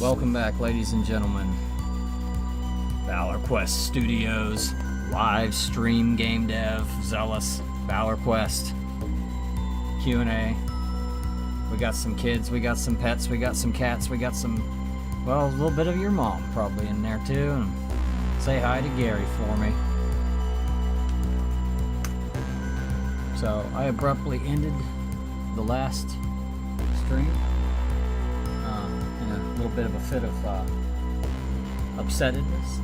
welcome back, ladies and gentlemen. Valor Quest Studios, live stream game dev, Zealous, Valor Quest, Q&A. We got some kids, we got some pets, we got some cats, we got some, well, a little bit of your mom probably in there too. And say hi to Gary for me. So I abruptly ended the last stream in a little bit of a fit of upsettedness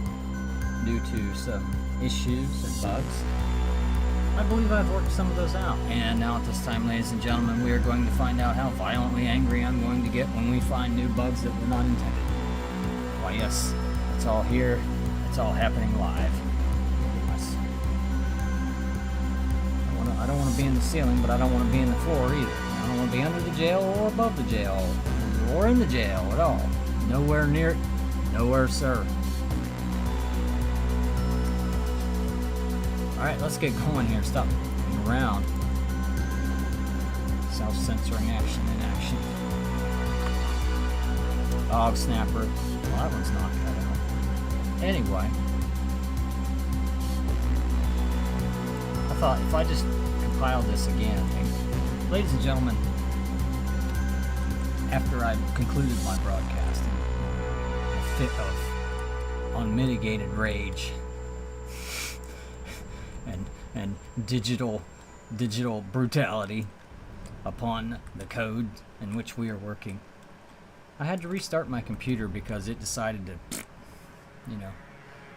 due to some issues and bugs. I believe I've worked some of those out, and now at this time, ladies and gentlemen, we are going to find out how violently angry I'm going to get when we find new bugs that were not intended. Why yes, it's all here, it's all happening live. I don't want to be in the ceiling, but I don't want to be in the floor either. I don't want to be under the jail or above the jail or in the jail at all. Nowhere near it. Nowhere, sir. Alright, let's get going here. Stop moving around. Self-censoring action in action. Dog snapper. Well, that one's not cut out. Anyway. I thought if I just compile this again, ladies and gentlemen, after I concluded my broadcast, a fit of unmitigated rage and digital brutality upon the code in which we are working, I had to restart my computer because it decided to, you know,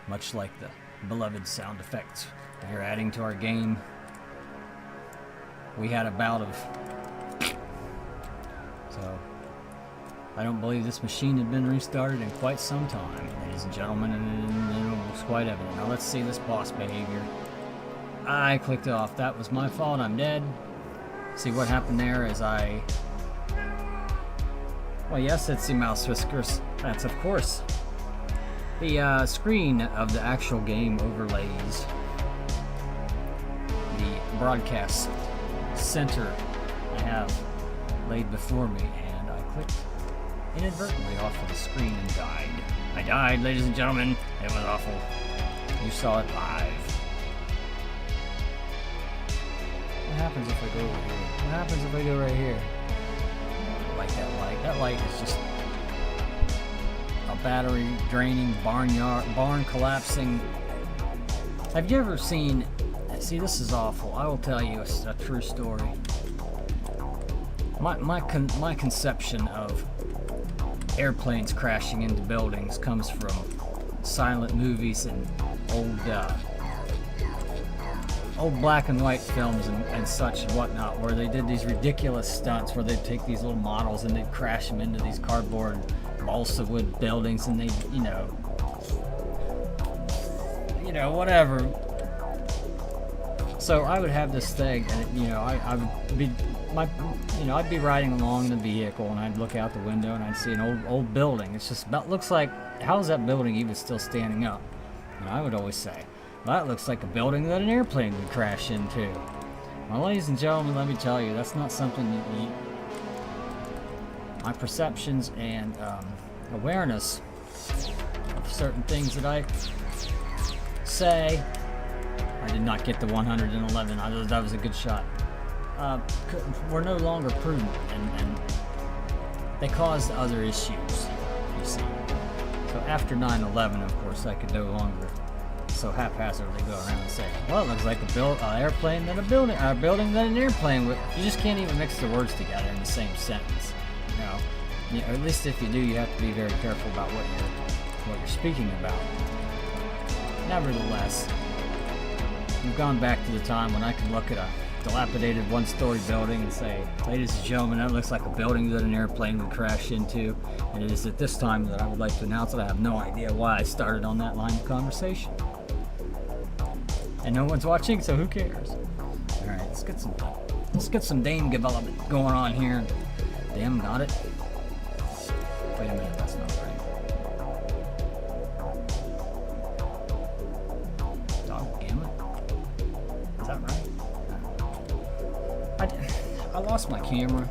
much like the beloved sound effects we're adding to our game, we had a bout of, so I don't believe this machine had been restarted in quite some time, ladies and gentlemen, and it was quite evident. Now let's see this boss behavior. I clicked off. That was my fault. I'm dead. See what happened there is well, yes, it's the mouse whiskers. That's of course the screen of the actual game overlays the broadcast center I have laid before me, and I clicked inadvertently off of the screen and died. I died, ladies and gentlemen. It was awful. You saw it live. What happens if I go over here? What happens if I go right here? I like that light. That light is just a battery draining, barn collapsing. Have you ever seen? See, this is awful. I will tell you a true story. My conception of airplanes crashing into buildings comes from silent movies and old black and white films and such and whatnot, where they did these ridiculous stunts where they'd take these little models and they'd crash them into these cardboard balsa wood buildings, and they, you know, whatever. So I would have this thing, and I'd be riding along in the vehicle, and I'd look out the window and I'd see an old building. It's just about looks like, how is that building even still standing up? And I would always say, well, that looks like a building that an airplane would crash into. Well, ladies and gentlemen, let me tell you, that's not something my perceptions and awareness of certain things that I say. I did not get the 111. That was a good shot. We're no longer prudent, and they caused other issues, you see. So after 9/11, of course, I could no longer so haphazardly go around and say, well, it looks like a airplane than a building than an airplane. You just can't even mix the words together in the same sentence. You know, at least if you do, you have to be very careful about what you're speaking about. Nevertheless, we've gone back to the time when I could look at a dilapidated one-story building and say, ladies and gentlemen, that looks like a building that an airplane would crash into. And it is at this time that I would like to announce that I have no idea why I started on that line of conversation. And no one's watching, so who cares? Alright, let's get some Dame development going on here. Damn, got it. Wait a minute, that's not right. Doggone it. Is that right? I lost my camera.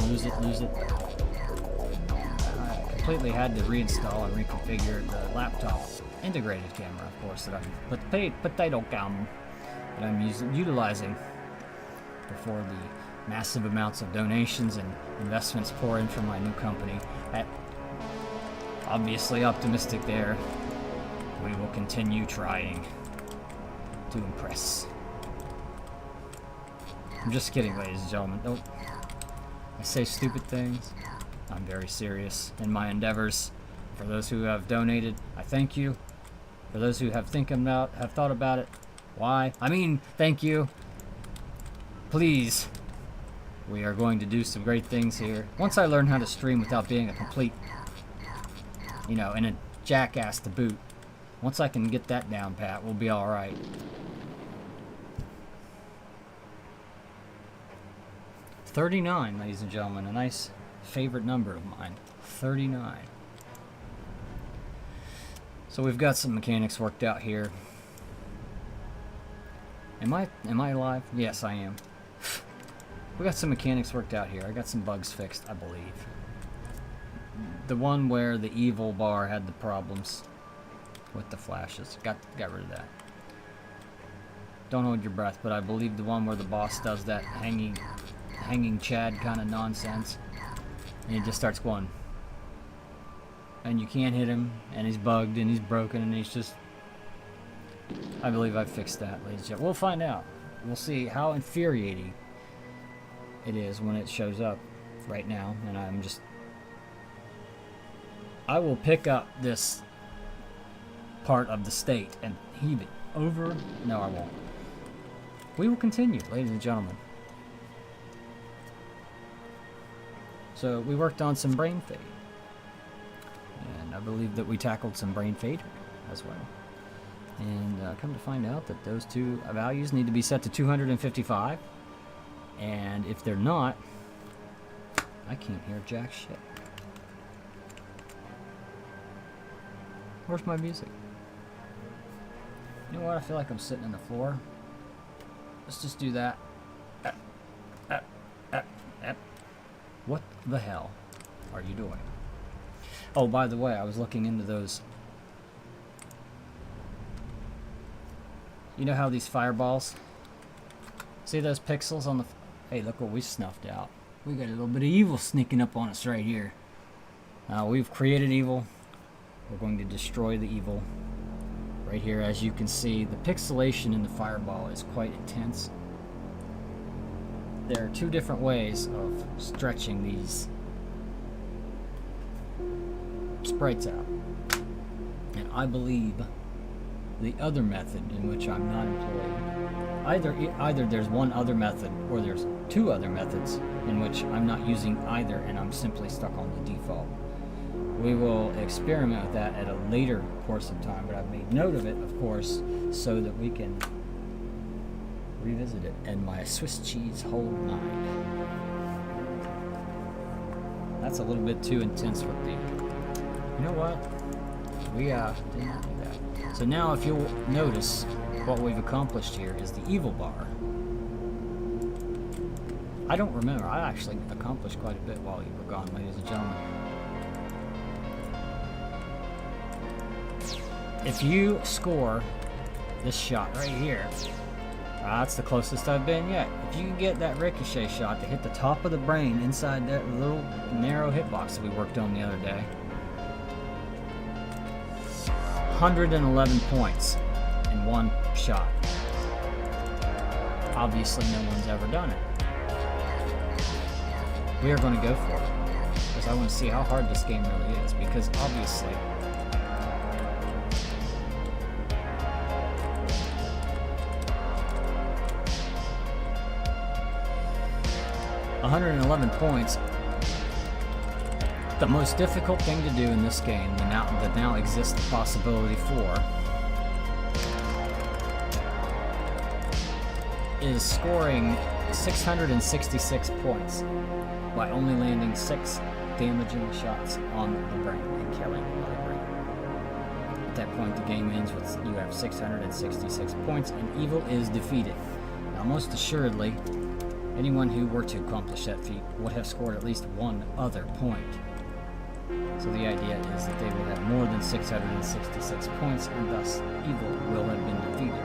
Lose it. completely had to reinstall and reconfigure the laptop integrated camera, of course, that I'm potato cam that I'm utilizing before the massive amounts of donations and investments pour in from my new company. Obviously optimistic there. We will continue trying to impress. I'm just kidding, ladies and gentlemen. Nope. I say stupid things. I'm very serious in my endeavors. For those who have donated, I thank you. For those who have thought about it, why? I mean, thank you. Please. We are going to do some great things here. Once I learn how to stream without being a complete, and a jackass to boot, once I can get that down pat, we'll be alright. $39, ladies and gentlemen, a nice favorite number of mine. 39. So we've got some mechanics worked out here. Am I live? Yes, I am. We got some mechanics worked out here. I got some bugs fixed, I believe. The one where the evil bar had the problems with the flashes. Got rid of that. Don't hold your breath, but I believe the one where the boss does that hanging Chad kind of nonsense, and he just starts going, and you can't hit him, and he's bugged, and he's broken, and he's just... I believe I fixed that, ladies and gentlemen. We'll find out. We'll see how infuriating it is when it shows up right now, and I will pick up this part of the state and heave it over. No, I won't. We will continue, ladies and gentlemen. So we worked on some brain fade, and I believe that we tackled some brain fade as well. And come to find out that those two values need to be set to 255, and if they're not, I can't hear jack shit. Where's my music? You know what? I feel like I'm sitting on the floor. Let's just do that. What the hell are you doing? Oh, by the way, I was looking into those. You know how these fireballs? See those pixels on the... Hey, look what we snuffed out. We got a little bit of evil sneaking up on us right here. We've created evil. We're going to destroy the evil. Right here, as you can see, the pixelation in the fireball is quite intense. There are two different ways of stretching these sprites out. And I believe the other method, in which I'm not employed, either there's one other method or there's two other methods in which I'm not using either and I'm simply stuck on the default. We will experiment with that at a later course of time, but I've made note of it, of course, so that we can revisit it in my Swiss cheese hold 9. That's a little bit too intense with the... You know what? We did not do that. So now if you'll notice, what we've accomplished here is the evil bar. I don't remember. I actually accomplished quite a bit while you were gone, ladies and gentlemen. If you score this shot right here, that's the closest I've been yet. If you can get that ricochet shot to hit the top of the brain inside that little narrow hitbox that we worked on the other day, 111 points in one shot. Obviously, no one's ever done it. We are going to go for it, because I want to see how hard this game really is, because obviously... 111 points. The most difficult thing to do in this game that now exists the possibility for is scoring 666 points by only landing 6 damaging shots on the brain and killing the brain. At that point, the game ends with you have 666 points and evil is defeated. Now, most assuredly, anyone who were to accomplish that feat would have scored at least one other point. So the idea is that they will have more than 666 points, and thus evil will have been defeated.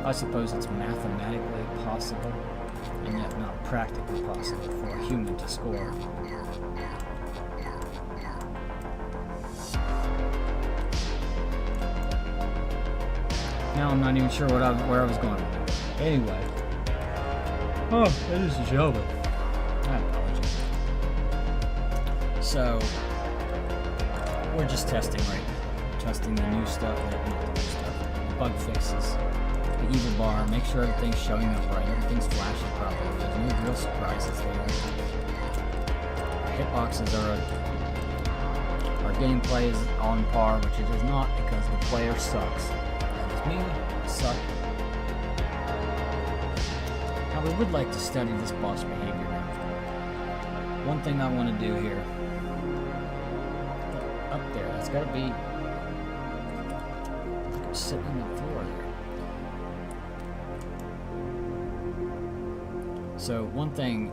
I suppose it's mathematically possible, and yet not practically possible for a human to score. Now I'm not even sure where I was going with that. Anyway. Oh, ladies and gentlemen. I apologize. So, we're just testing right now. Testing the new stuff, not the new stuff. The bug fixes. The evil bar, make sure everything's showing up right, everything's flashing properly, there's no real surprises there. Our hitboxes our gameplay is on par, which it is not because the player sucks. That is me, I suck. Now we would like to study this boss behavior now. One thing I want to do here, up there, that's got to be, I'm sitting on the floor there. So one thing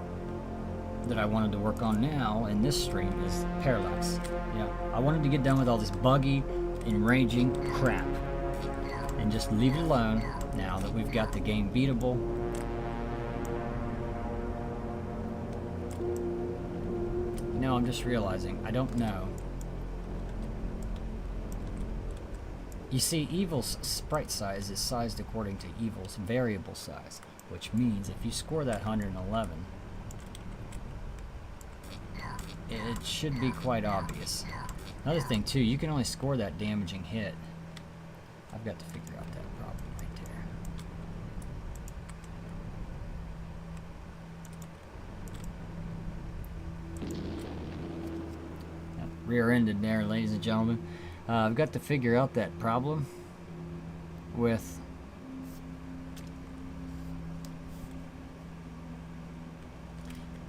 that I wanted to work on now in this stream is parallax. I wanted to get done with all this buggy, enraging crap and just leave it alone now that we've got the game beatable. I'm just realizing, I don't know. You see, evil's sprite size is sized according to evil's variable size, which means if you score that 111, it should be quite obvious. Another thing too, you can only score that damaging hit. I've got to figure out that problem right there. Rear-ended there, ladies and gentlemen. I've got to figure out that problem with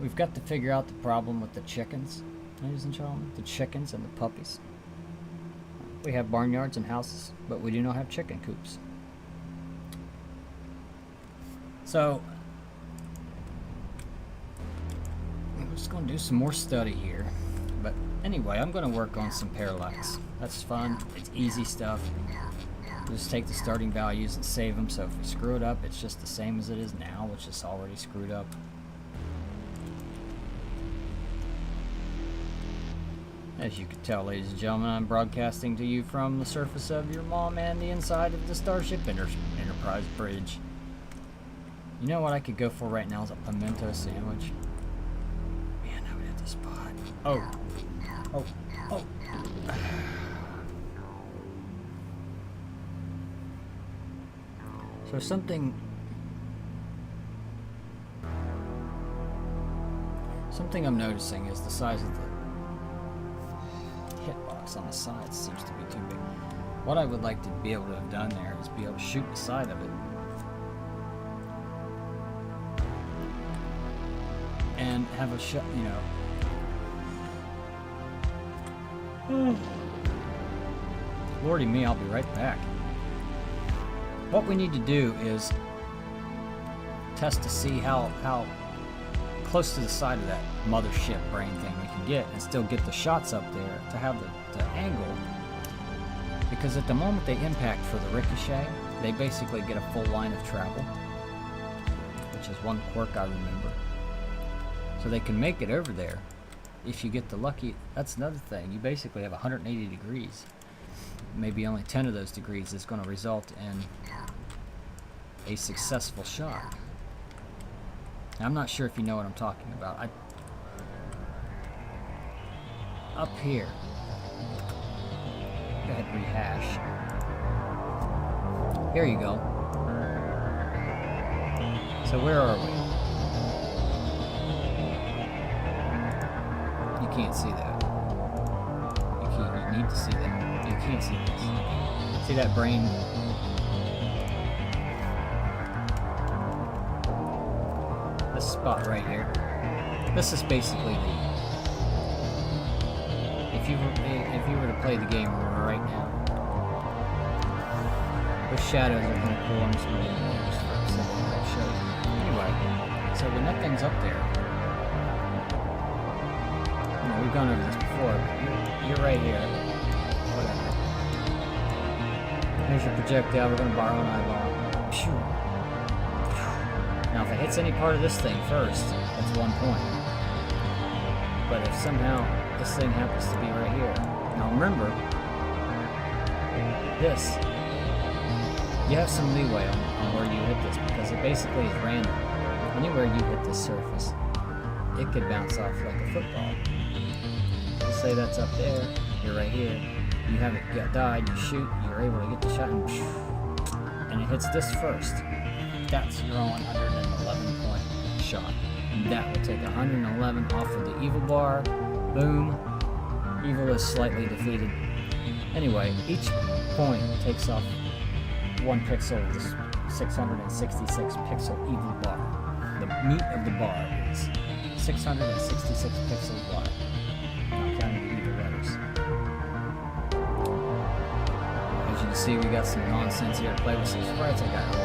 we've got to figure out the problem with the chickens, ladies and gentlemen. The chickens and the puppies. We have barnyards and houses, but we do not have chicken coops. So I'm just going to do some more study here. But anyway, I'm going to work on some parallax. That's fun. It's easy stuff. Just take the starting values and save them, so if we screw it up, it's just the same as it is now, which is already screwed up. As you can tell, ladies and gentlemen, I'm broadcasting to you from the surface of your mom and the inside of the Starship Enterprise bridge. You know what I could go for right now is a pimento sandwich. Man, I would hit the spot. Oh. Oh. Oh. So something I'm noticing is the size of the hitbox on the side seems to be too big. What I would like to be able to have done there is be able to shoot the side of it and have a shot, you know. Lordy me, I'll be right back. What we need to do is test to see how close to the side of that mothership brain thing we can get and still get the shots up there to have the angle, because at the moment they impact for the ricochet, they basically get a full line of travel, which is one quirk I remember. So they can make it over there if you get the lucky. That's another thing, you basically have 180 degrees. Maybe only 10 of those degrees is going to result in a successful shot. Now, I'm not sure if you know what I'm talking about. Up here, go ahead and rehash. Here you go. So where are we? You can't see that. You need to see that. You can't see this. See that brain? This spot right here. This is basically the. If you were to play the game right now, those shadows are kind of cool. I'm just going to just for a second to show you. Anyway, so when that thing's up there, know, we've gone over this before, but you're right here. Whatever. Here's your projectile. We're going to borrow an eyeball. Phew. Now, if it hits any part of this thing first, that's 1 point. But if somehow this thing happens to be right here, now remember, this, you have some leeway on where you hit this because it basically is random. Anywhere you hit this surface, it could bounce off like a football. Let's say that's up there, you're right here, you haven't died, you shoot, you're able to get the shot, and it hits this first. That's your 111 point shot. And that will take 111 off of the evil bar. Boom. Evil is slightly defeated. Anyway, each point takes off 1 pixel of this 666 pixel evil bar. The meat of the bar is 666 pixel bar. Not counting the evil letters. As you can see, we got some nonsense here to play with some sprites. I got a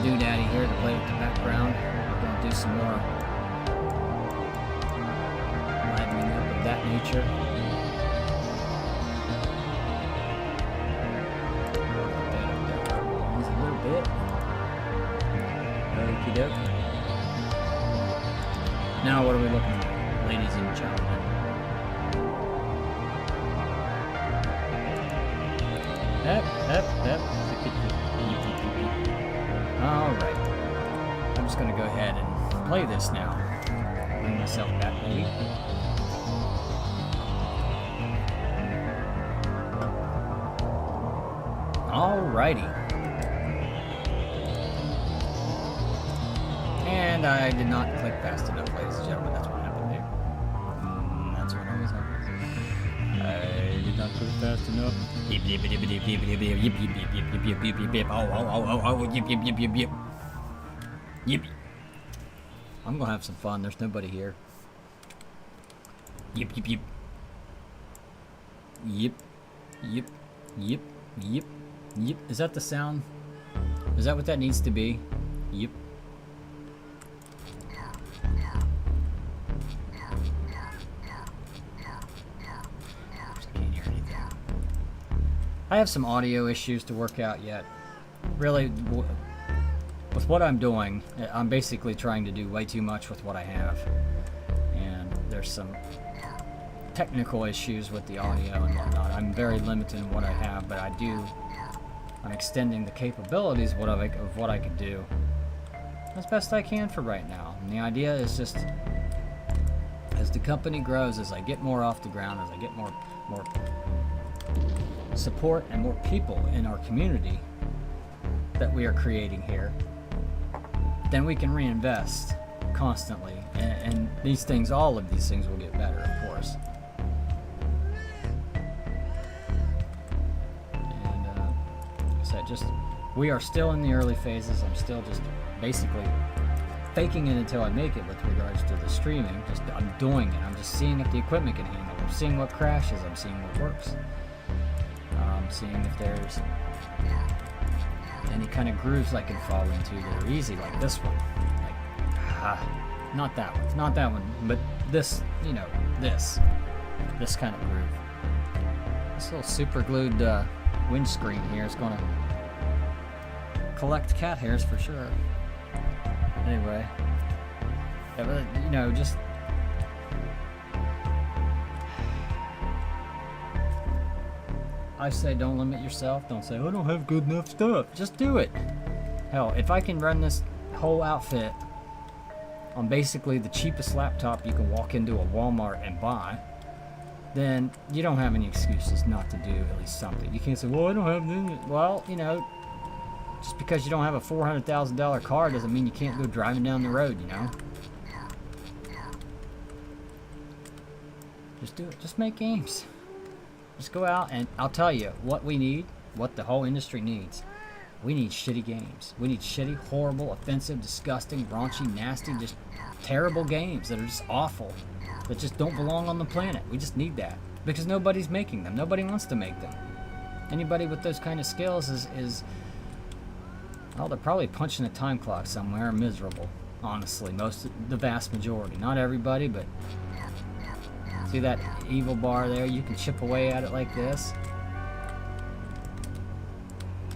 doodaddy here to play with the background. We're going to do some more livening up of that nature. A little bit. Okie dokie. Now what are we looking at, ladies and gentlemen? Alright. I'm just going to go ahead and play this now. Bring myself back, maybe. Alrighty. And I did not click fast enough, ladies and gentlemen. That's what happened there. That's what always happens. I did not click fast enough. Yip yip yip yip yip yip yip yip yip yip yip yip yip yip yip. Oh yip yip yip yip yip. Yip. I'm gonna have some fun. There's nobody here. Yip yip yip. Yip yip yip yip yip. Is that the sound? Is that what that needs to be? Yip. I have some audio issues to work out yet. Really, with what I'm doing, I'm basically trying to do way too much with what I have. And there's some technical issues with the audio and whatnot. I'm very limited in what I have, but I'm extending the capabilities of what I can do as best I can for right now. And the idea is just, as the company grows, as I get more off the ground, as I get more support and more people in our community that we are creating here, then we can reinvest constantly, and these things, all of these things will get better, of course. And like I said, we are still in the early phases. I'm still just basically faking it until I make it with regards to the streaming. I'm doing it. I'm just seeing if the equipment can handle it. I'm seeing what crashes. I'm seeing what works. Seeing if there's any kind of grooves I can fall into that are easy, like this one. Like, not that one. Not that one, but this, you know, this kind of groove. This little super glued windscreen here is going to collect cat hairs for sure. Anyway, yeah, but, you know, just I say don't limit yourself. Don't say, I don't have good enough stuff. Just do it. Hell, if I can run this whole outfit on basically the cheapest laptop you can walk into a Walmart and buy, then you don't have any excuses not to do at least something. You can't say, well, I don't have this. Well, you know, just because you don't have a $400,000 car doesn't mean you can't go driving down the road, you know? Just do it. Just make games. Just go out, and I'll tell you what we need, what the whole industry needs. We need shitty games. We need shitty, horrible, offensive, disgusting, raunchy, nasty, just terrible games that are just awful, that just don't belong on the planet. We just need that because nobody's making them. Nobody wants to make them. Anybody with those kind of skills is well, they're probably punching a time clock somewhere and miserable. Honestly, the vast majority. Not everybody, but See that evil bar there? You can chip away at it like this.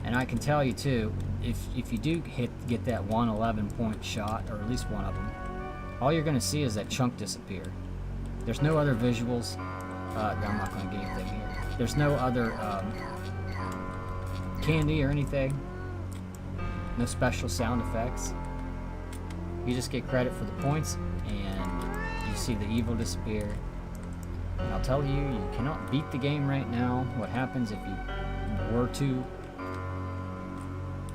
And I can tell you too, if you do get that 111 point shot, or at least one of them, all you're going to see is that chunk disappear. There's no other visuals. I'm not going to get anything here. There's no other candy or anything. No special sound effects. You just get credit for the points, and you see the evil disappear. And I'll tell you, you cannot beat the game right now. What happens if you were to?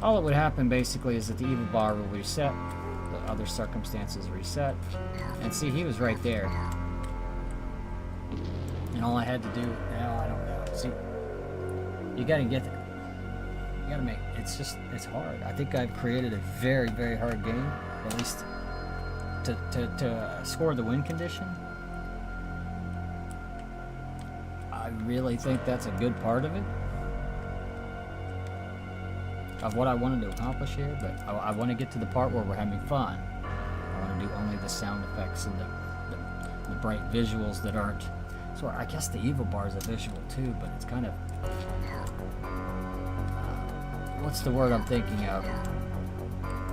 All that would happen basically is that the evil bar will reset, the other circumstances reset, and see, he was right there. And all I had to do, now I don't know. See, you gotta get it. You gotta make, it's hard. I think I've created a very, very hard game, at least to score the win condition. I really think that's a good part of it, of what I wanted to accomplish here, but I want to get to the part where we're having fun. I want to do only the sound effects and the bright visuals that aren't. So I guess the evil bar is a visual too, but it's kind of, what's the word I'm thinking of?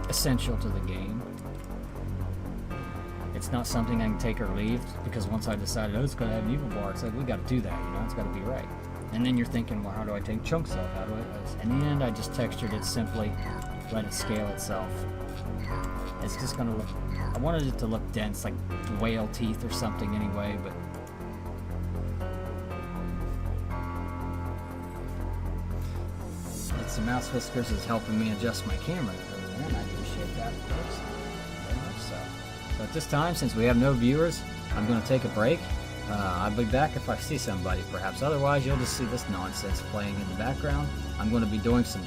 Essential to the game. It's not something I can take or leave, because once I decided, oh, it's going to have an evil bar, it's like, we got to do that, you know, it's got to be right. And then you're thinking, well, how do I take chunks off? How do I? In the end, I just textured it simply, let it scale itself. It's just going to look, I wanted it to look dense, like whale teeth or something anyway, but the mouse whiskers is helping me adjust my camera, and I appreciate that, of course, very much so. So at this time, since we have no viewers, I'm going to take a break. I'll be back if I see somebody, perhaps. Otherwise, you'll just see this nonsense playing in the background. I'm going to be doing some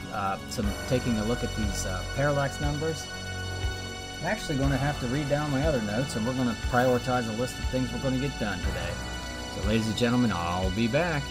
taking a look at these parallax numbers. I'm actually going to have to read down my other notes, and we're going to prioritize a list of things we're going to get done today. So, ladies and gentlemen, I'll be back.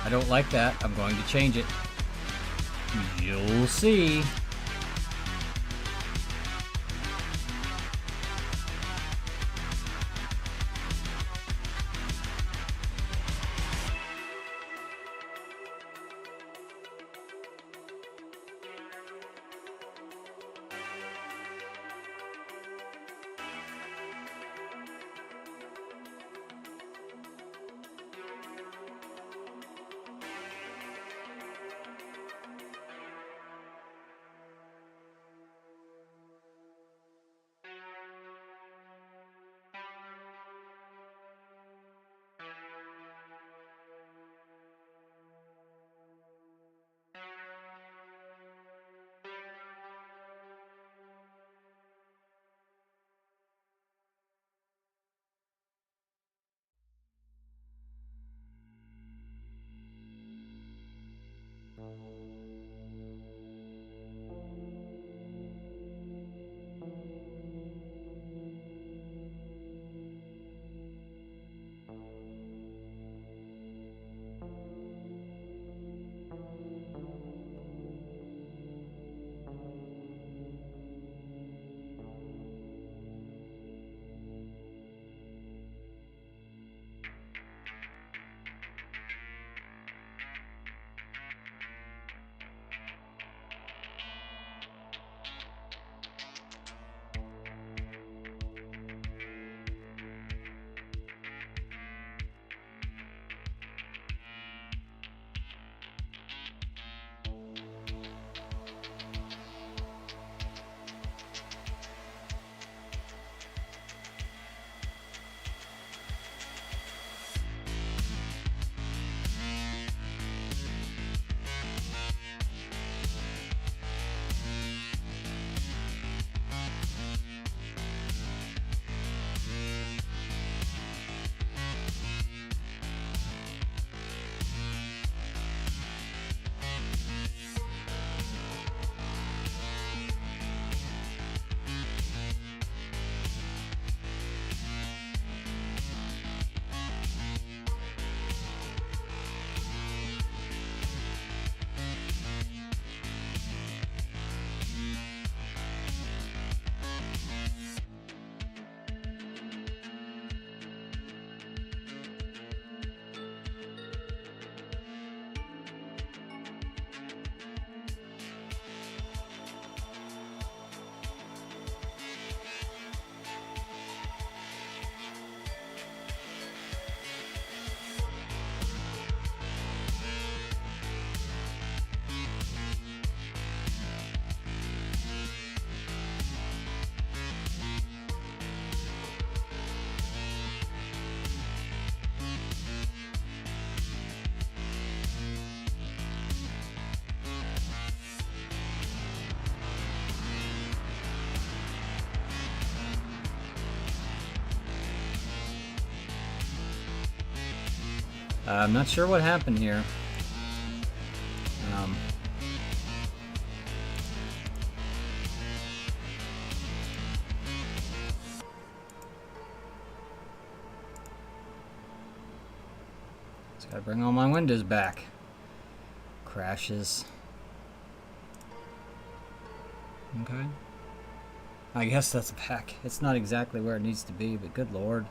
I don't like that. I'm going to change it. You'll see. I'm not sure what happened here. Just gotta bring all my windows back. Crashes. Okay. I guess that's back. It's not exactly where it needs to be, but good lord.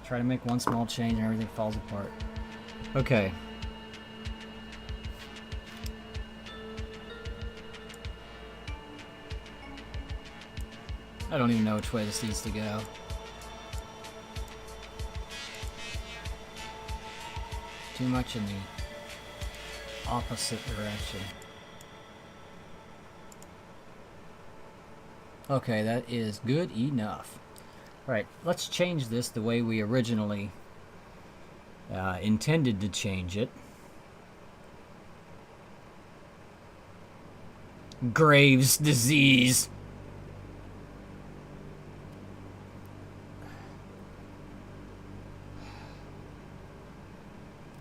Try to make one small change and everything falls apart. Okay. I don't even know which way this needs to go. Too much in the opposite direction. Okay, that is good enough. Alright, let's change this the way we originally intended to change it. Graves' disease.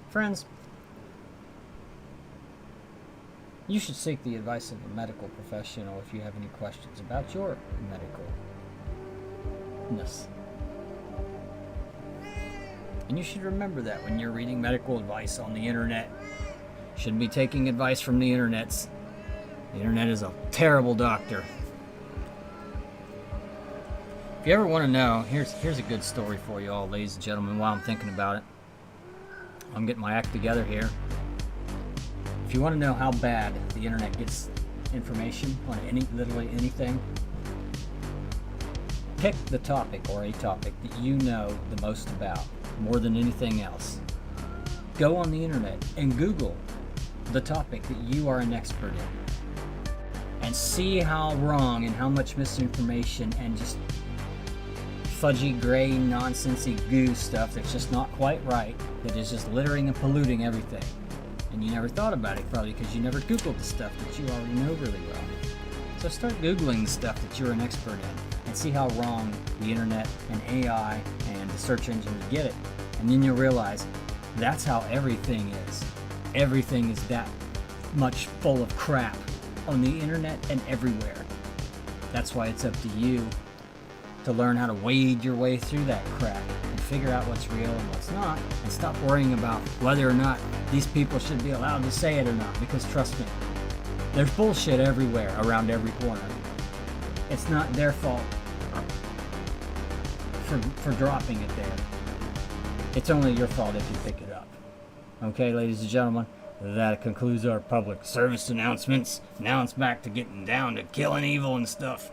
Friends, you should seek the advice of a medical professional if you have any questions about your medicalness. And you should remember that when you're reading medical advice on the internet. Shouldn't be taking advice from the internet. The internet is a terrible doctor. If you ever want to know, here's a good story for you all, ladies and gentlemen, while I'm thinking about it. I'm getting my act together here. If you want to know how bad the internet gets information on literally anything, pick the topic or a topic that you know the most about, more than anything else. Go on the internet and Google the topic that you are an expert in, and see how wrong and how much misinformation and just fudgy, gray, nonsensy goo stuff that's just not quite right, that is just littering and polluting everything. And you never thought about it, probably because you never Googled the stuff that you already know really well. So start Googling the stuff that you're an expert in and see how wrong the internet and AI and the search engine get it. And then you'll realize that's how everything is. Everything is that much full of crap on the internet and everywhere. That's why it's up to you to learn how to wade your way through that crap and figure out what's real and what's not, and stop worrying about whether or not these people should be allowed to say it or not, because trust me, there's bullshit everywhere around every corner. It's not their fault for dropping it there. It's only your fault if you pick it up. Okay, ladies and gentlemen, that concludes our public service announcements. Now it's back to getting down to killing evil and stuff.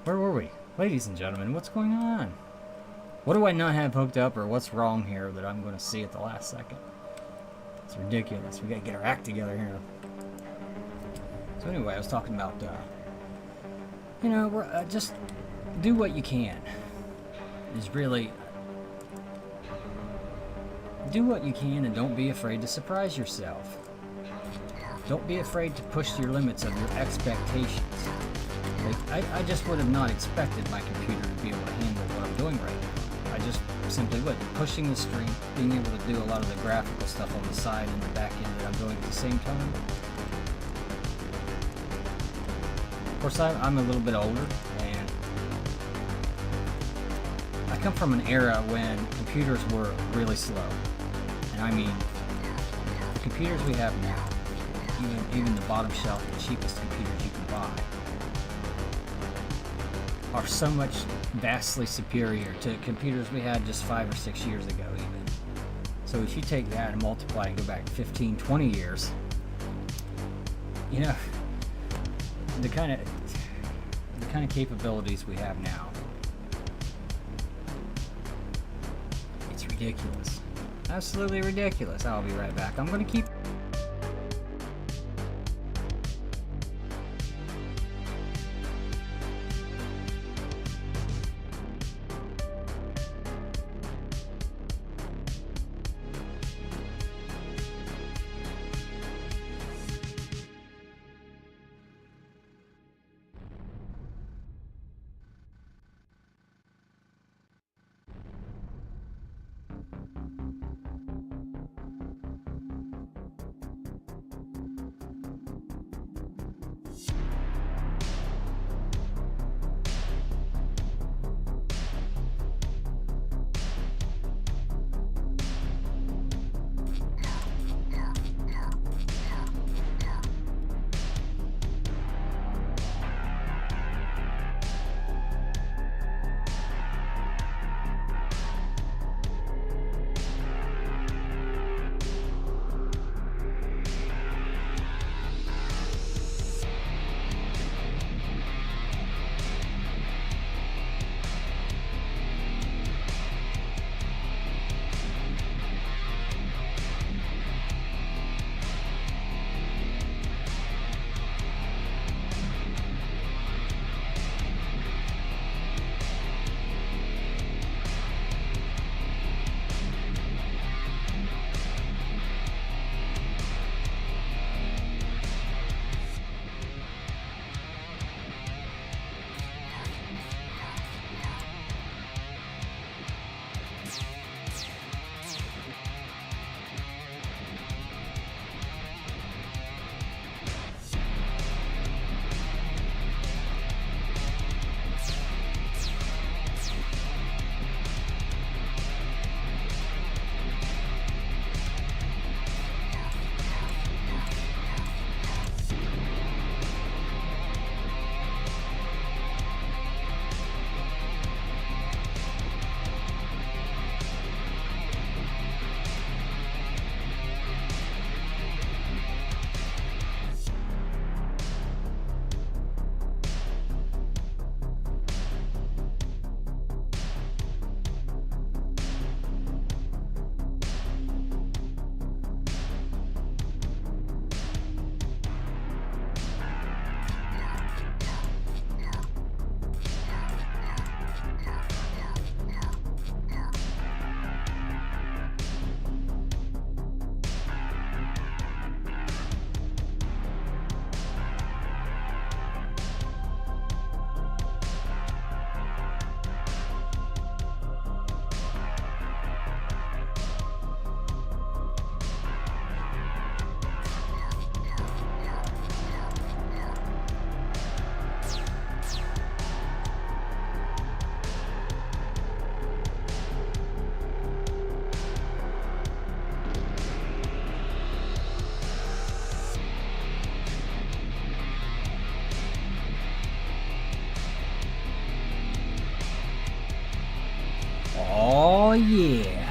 Where were we? Ladies and gentlemen, what's going on? What do I not have hooked up, or what's wrong here that I'm going to see at the last second? It's ridiculous. We got to get our act together here. So anyway, I was talking about, just do what you can. Is really do what you can, and don't be afraid to surprise yourself. Don't be afraid to push your limits of your expectations. Like, I just would have not expected my computer to be able to handle what I'm doing right now. I just simply would. Pushing the stream, being able to do a lot of the graphical stuff on the side and the back end that I'm doing at the same time. Of course, I'm a little bit older, and I come from an era when computers were really slow. And I mean, the computers we have now, even the bottom shelf, the cheapest computers you can buy, are so much vastly superior to computers we had just 5 or 6 years ago even. So if you take that and multiply and go back 15, 20 years, you know, the kind of capabilities we have now, it's ridiculous. Absolutely ridiculous. I'll be right back. I'm going to keep Oh yeah.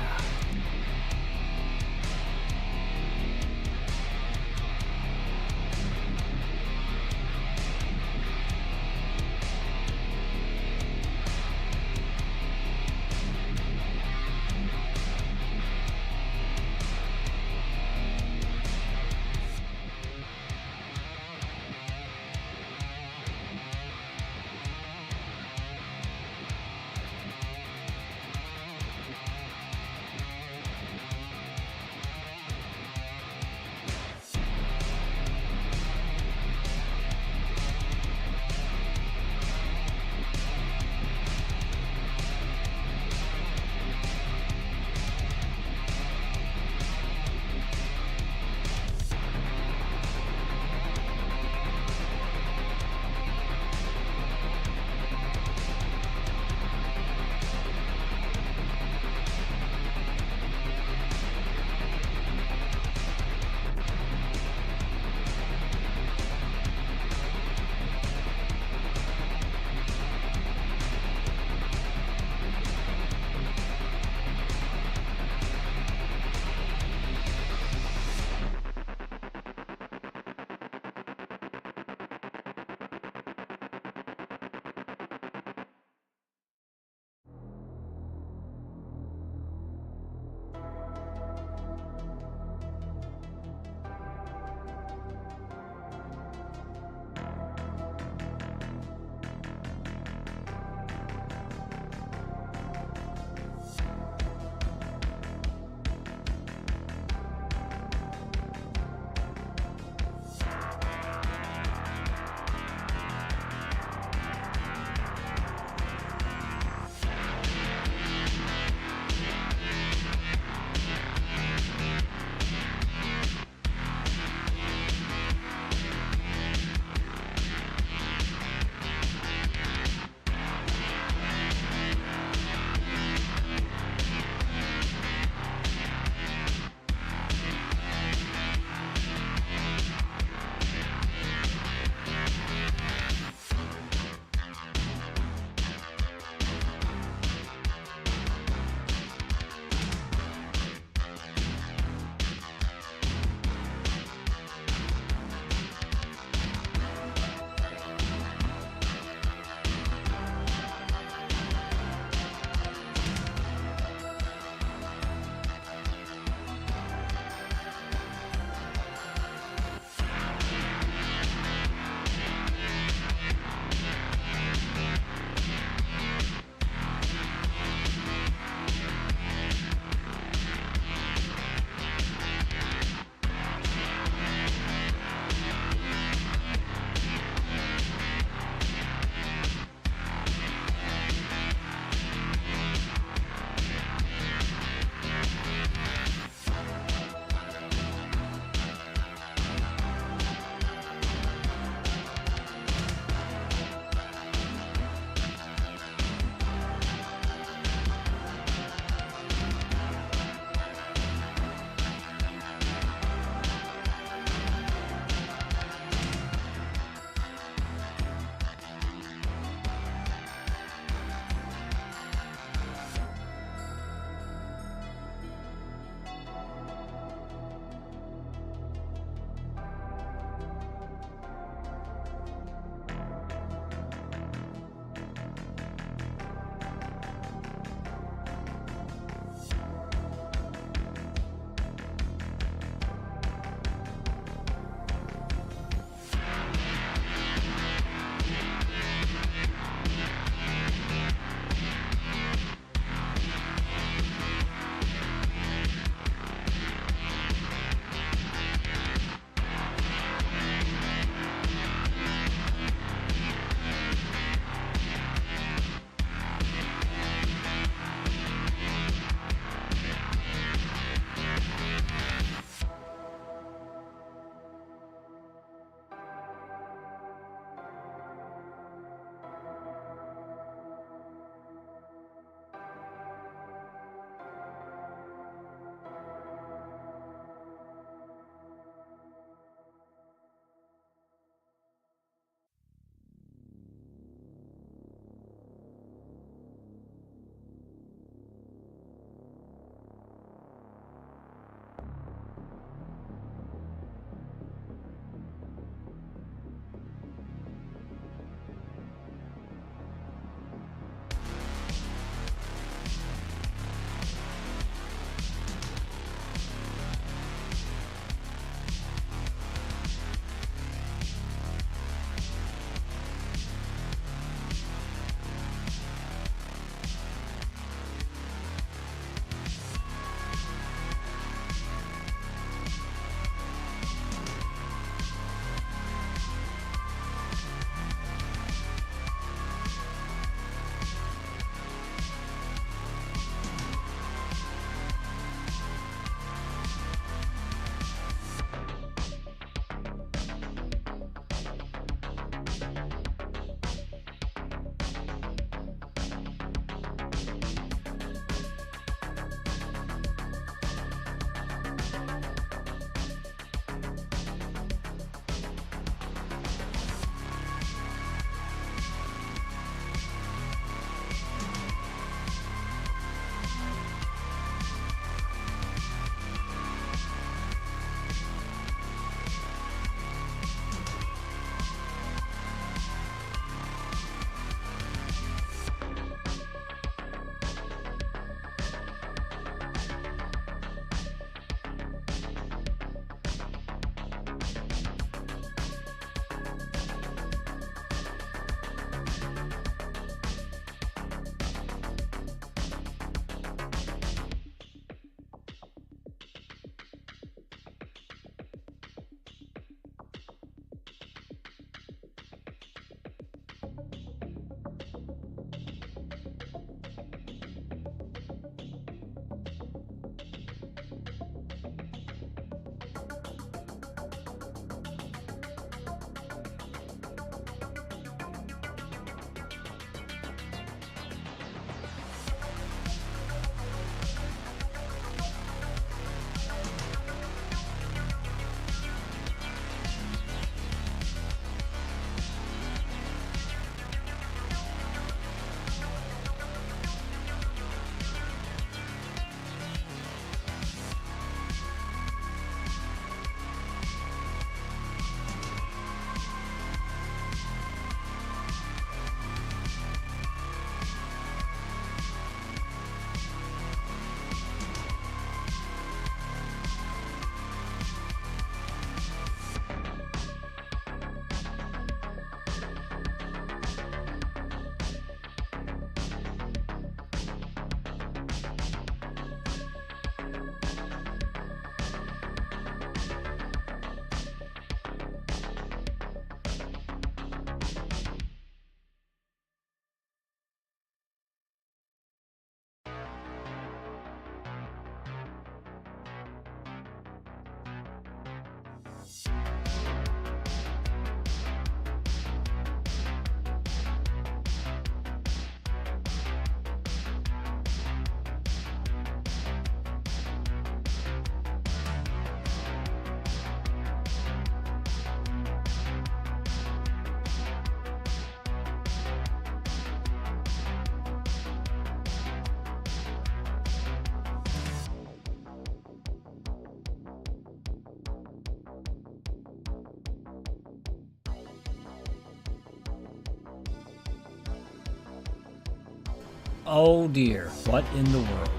Oh dear, what in the world?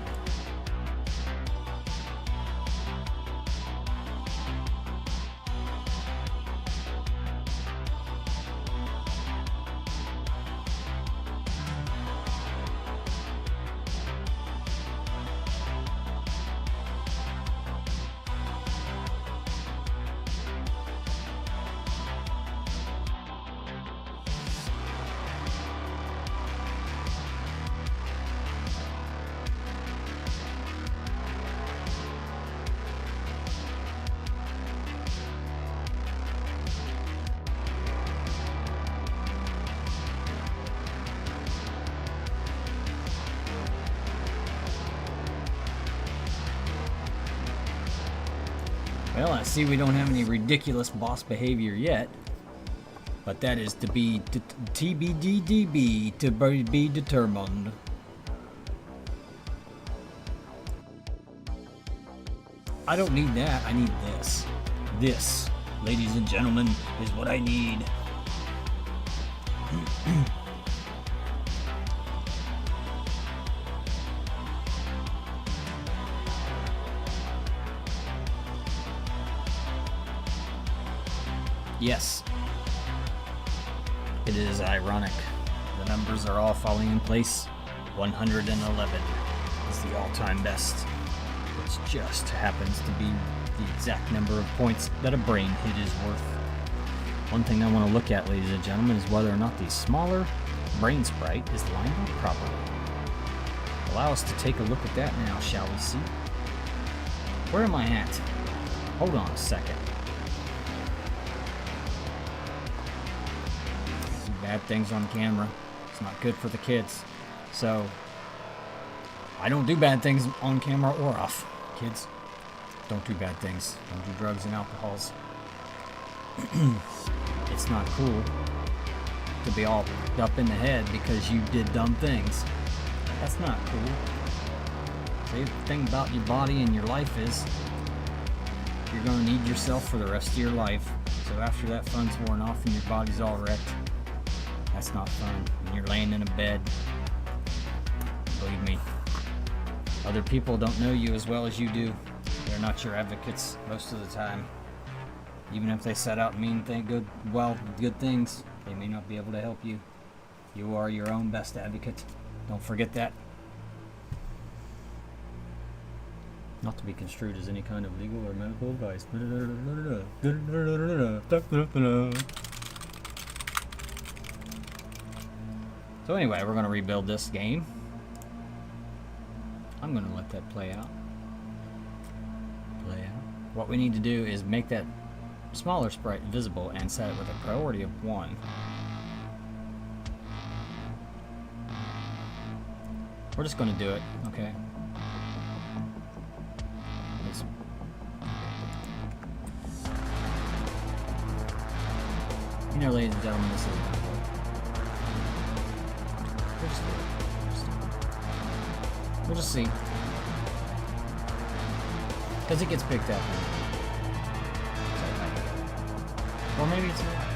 Well, I see we don't have any ridiculous boss behavior yet, but that is to be TBDDB, to be determined. I don't need that, I need this. This, ladies and gentlemen, is what I need. Yes, it is ironic. The numbers are all falling in place. 111 is the all-time best, which just happens to be the exact number of points that a brain hit is worth. One thing I want to look at, ladies and gentlemen, is whether or not the smaller brain sprite is lined up properly. Allow us to take a look at that now, shall we see? Where am I at? Hold on a second. Bad things on camera. It's not good for the kids. So, I don't do bad things on camera or off. Kids, don't do bad things. Don't do drugs and alcohols. It's not cool to be all up in the head because you did dumb things. That's not cool. The thing about your body and your life is you're going to need yourself for the rest of your life. So after that fun's worn off and your body's all wrecked, that's not fun. When you're laying in a bed, believe me, other people don't know you as well as you do. They're not your advocates most of the time. Even if they set out and mean good things, they may not be able to help you. You are your own best advocate. Don't forget that. Not to be construed as any kind of legal or medical advice. So anyway, we're going to rebuild this game. I'm going to let that play out. What we need to do is make that smaller sprite visible and set it with a priority of 1. We're just going to do it, okay? You know, ladies and gentlemen, this is we'll just see. Because it gets picked up. Or maybe it's not.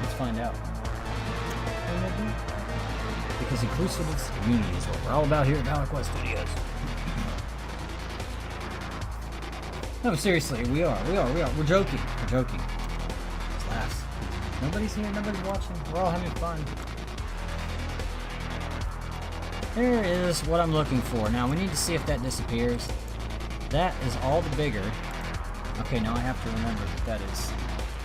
Let's find out. Because inclusiveness and community is what we're all about here at Valor Studios. No, seriously, we are. We're joking. Let's laugh. Nobody's here, nobody's watching. We're all having fun. Here is what I'm looking for. Now, we need to see if that disappears. That is all the bigger. Okay, now I have to remember that is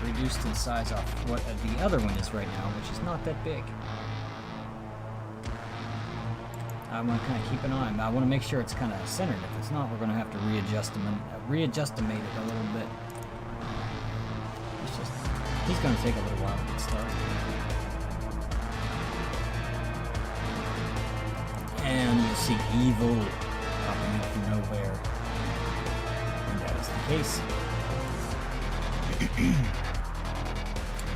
reduced in size off what the other one is right now, which is not that big. I want to kind of keep an eye on it. I want to make sure it's kind of centered. If it's not, we're going to have to readjustimate it a little bit. He's going to take a little while to get started. And you'll see evil popping up from nowhere. And that is the case.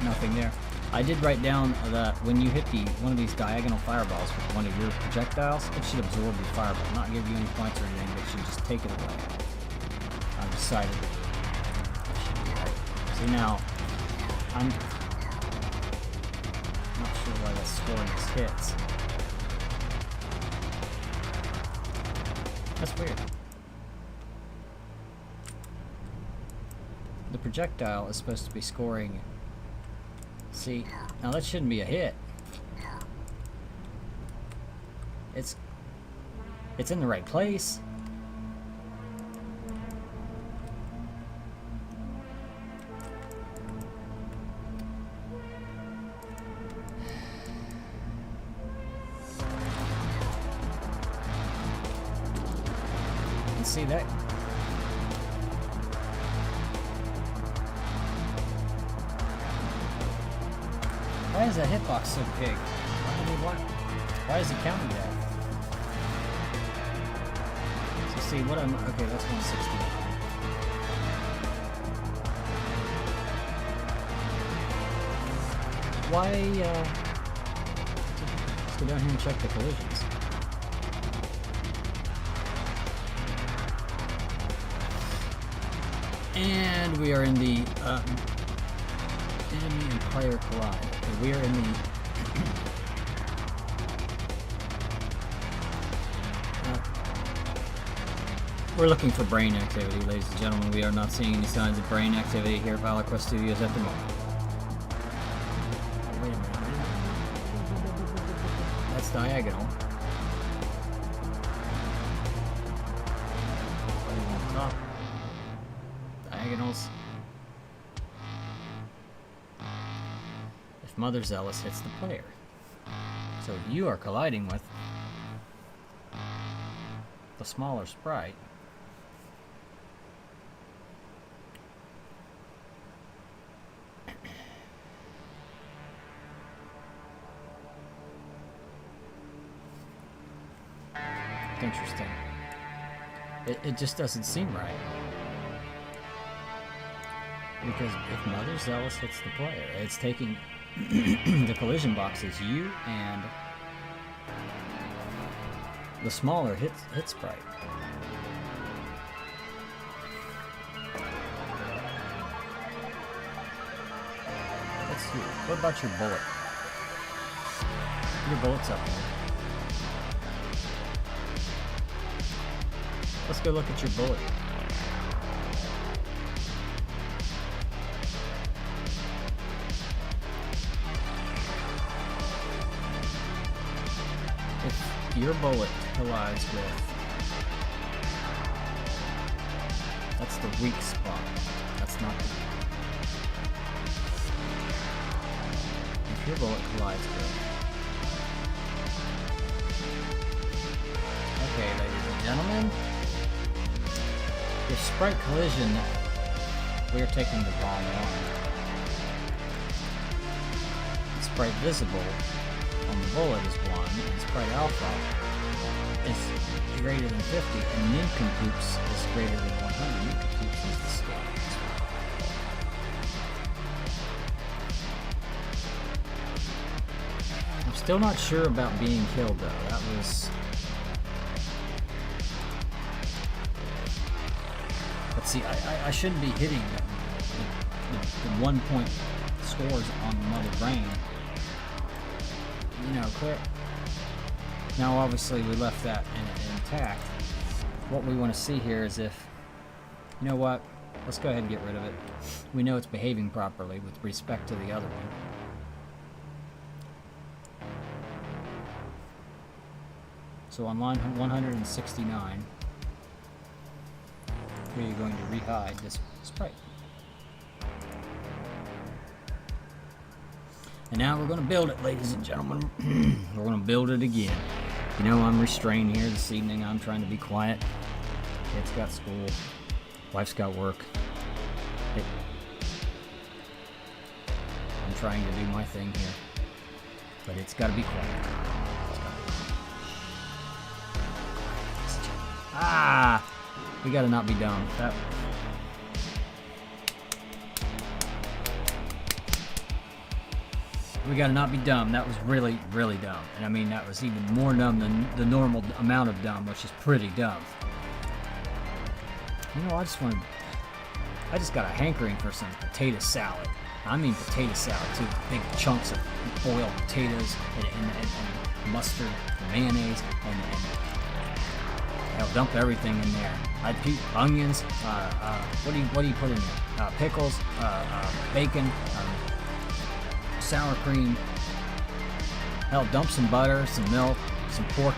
Nothing there. I did write down that when you hit one of these diagonal fireballs with one of your projectiles, it should absorb your fireball, not give you any points or anything, but it should just take it away. I've decided that should be right. See now, I'm scoring his hits. That's weird. The projectile is supposed to be scoring. See, now that shouldn't be a hit. It's in the right place. See that? Why is that hitbox so big? Why is it counting that? So see what I'm okay, that's 160. Why let's go down here and check the collisions. And we are in the enemy and player collide. Okay, we are in the we're looking for brain activity, ladies and gentlemen. We are not seeing any signs of brain activity here at Valor Quest Studios at the moment. Wait a minute. That's diagonal. Top. Diagonals. If Mother Zealous hits the player. So you are colliding with the smaller sprite. Interesting. It just doesn't seem right. Because if Mother Zealous hits the player, it's taking the collision boxes, you and the smaller hit sprite. Let's see. What about your bullet? Your bullet's up here. Let's go look at your bullet. If your bullet collides with... That's the weak spot. That's not the... If your bullet collides with... Okay, ladies and gentlemen. If sprite collision, we are taking the wrong one. Sprite visible on the bullet is 1, and sprite alpha is greater than 50, and nincompoops is greater than 100. Nincompoops is the scale. I'm still not sure about being killed though. That was... See, I shouldn't be hitting the 1 point scores on the Mother Brain. You know, clear. Now, obviously, we left that intact. What we want to see here is if, you know what? Let's go ahead and get rid of it. We know it's behaving properly with respect to the other one. So on line 169. We are going to re-hide this sprite. And now we're going to build it, ladies and gentlemen. We're going to build it again. You know, I'm restrained here this evening. I'm trying to be quiet. Kids got school. Wife's got work. I'm trying to do my thing here. But it's got to be quiet. Ah! We gotta not be dumb. We gotta not be dumb. That was really, really dumb. And I mean, that was even more dumb than the normal amount of dumb, which is pretty dumb. You know, I just got a hankering for some potato salad. I mean potato salad too. Big chunks of boiled potatoes and mustard and mayonnaise and I'll dump everything in there. I'd put onions. What do you put in there? Pickles, bacon, sour cream. Hell, dump some butter, some milk, some pork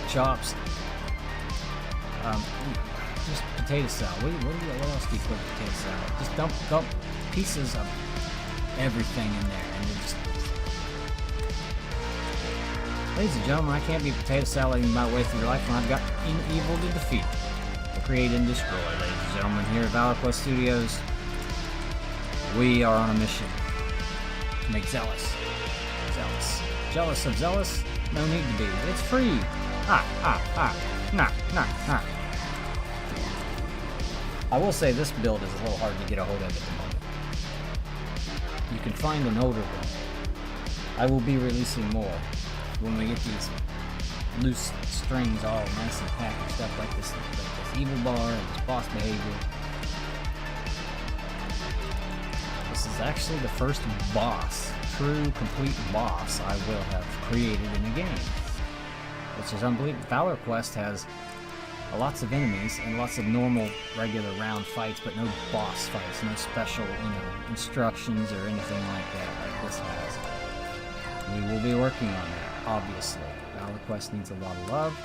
chops. Just potato salad. What else do you put in potato salad? Just dump pieces of everything in there, and just. Ladies and gentlemen, I can't be potato salading my way through life when I've got evil to defeat, to create and destroy. Ladies and gentlemen, here at Valor Quest Studios, we are on a mission to make Zealous. Jealous of Zealous? No need to be. It's free. Nah. I will say this build is a little hard to get a hold of at the moment. You can find an older one. I will be releasing more when we get these loose strings all nice and packaged up like this evil bar and this boss behavior. This is actually the first boss, true complete boss I will have created in a game, which is unbelievable. Valor Quest has lots of enemies and lots of normal regular round fights, but no boss fights, no special instructions or anything like that like this has. We will be working on that, obviously. Valor Quest needs a lot of love.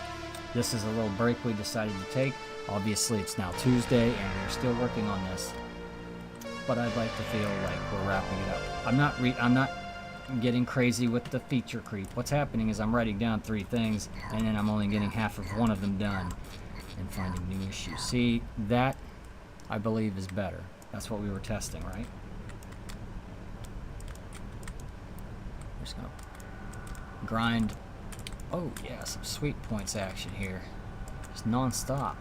This is a little break we decided to take. Obviously it's now Tuesday and we're still working on this, but I'd like to feel like we're wrapping it up. I'm not getting crazy with the feature creep. What's happening is I'm writing down 3 things and then I'm only getting half of one of them done and finding new issues. See, that I believe is better. That's what we were testing, right? We're just gonna grind. Oh yeah, some sweet points action here. Just non-stop.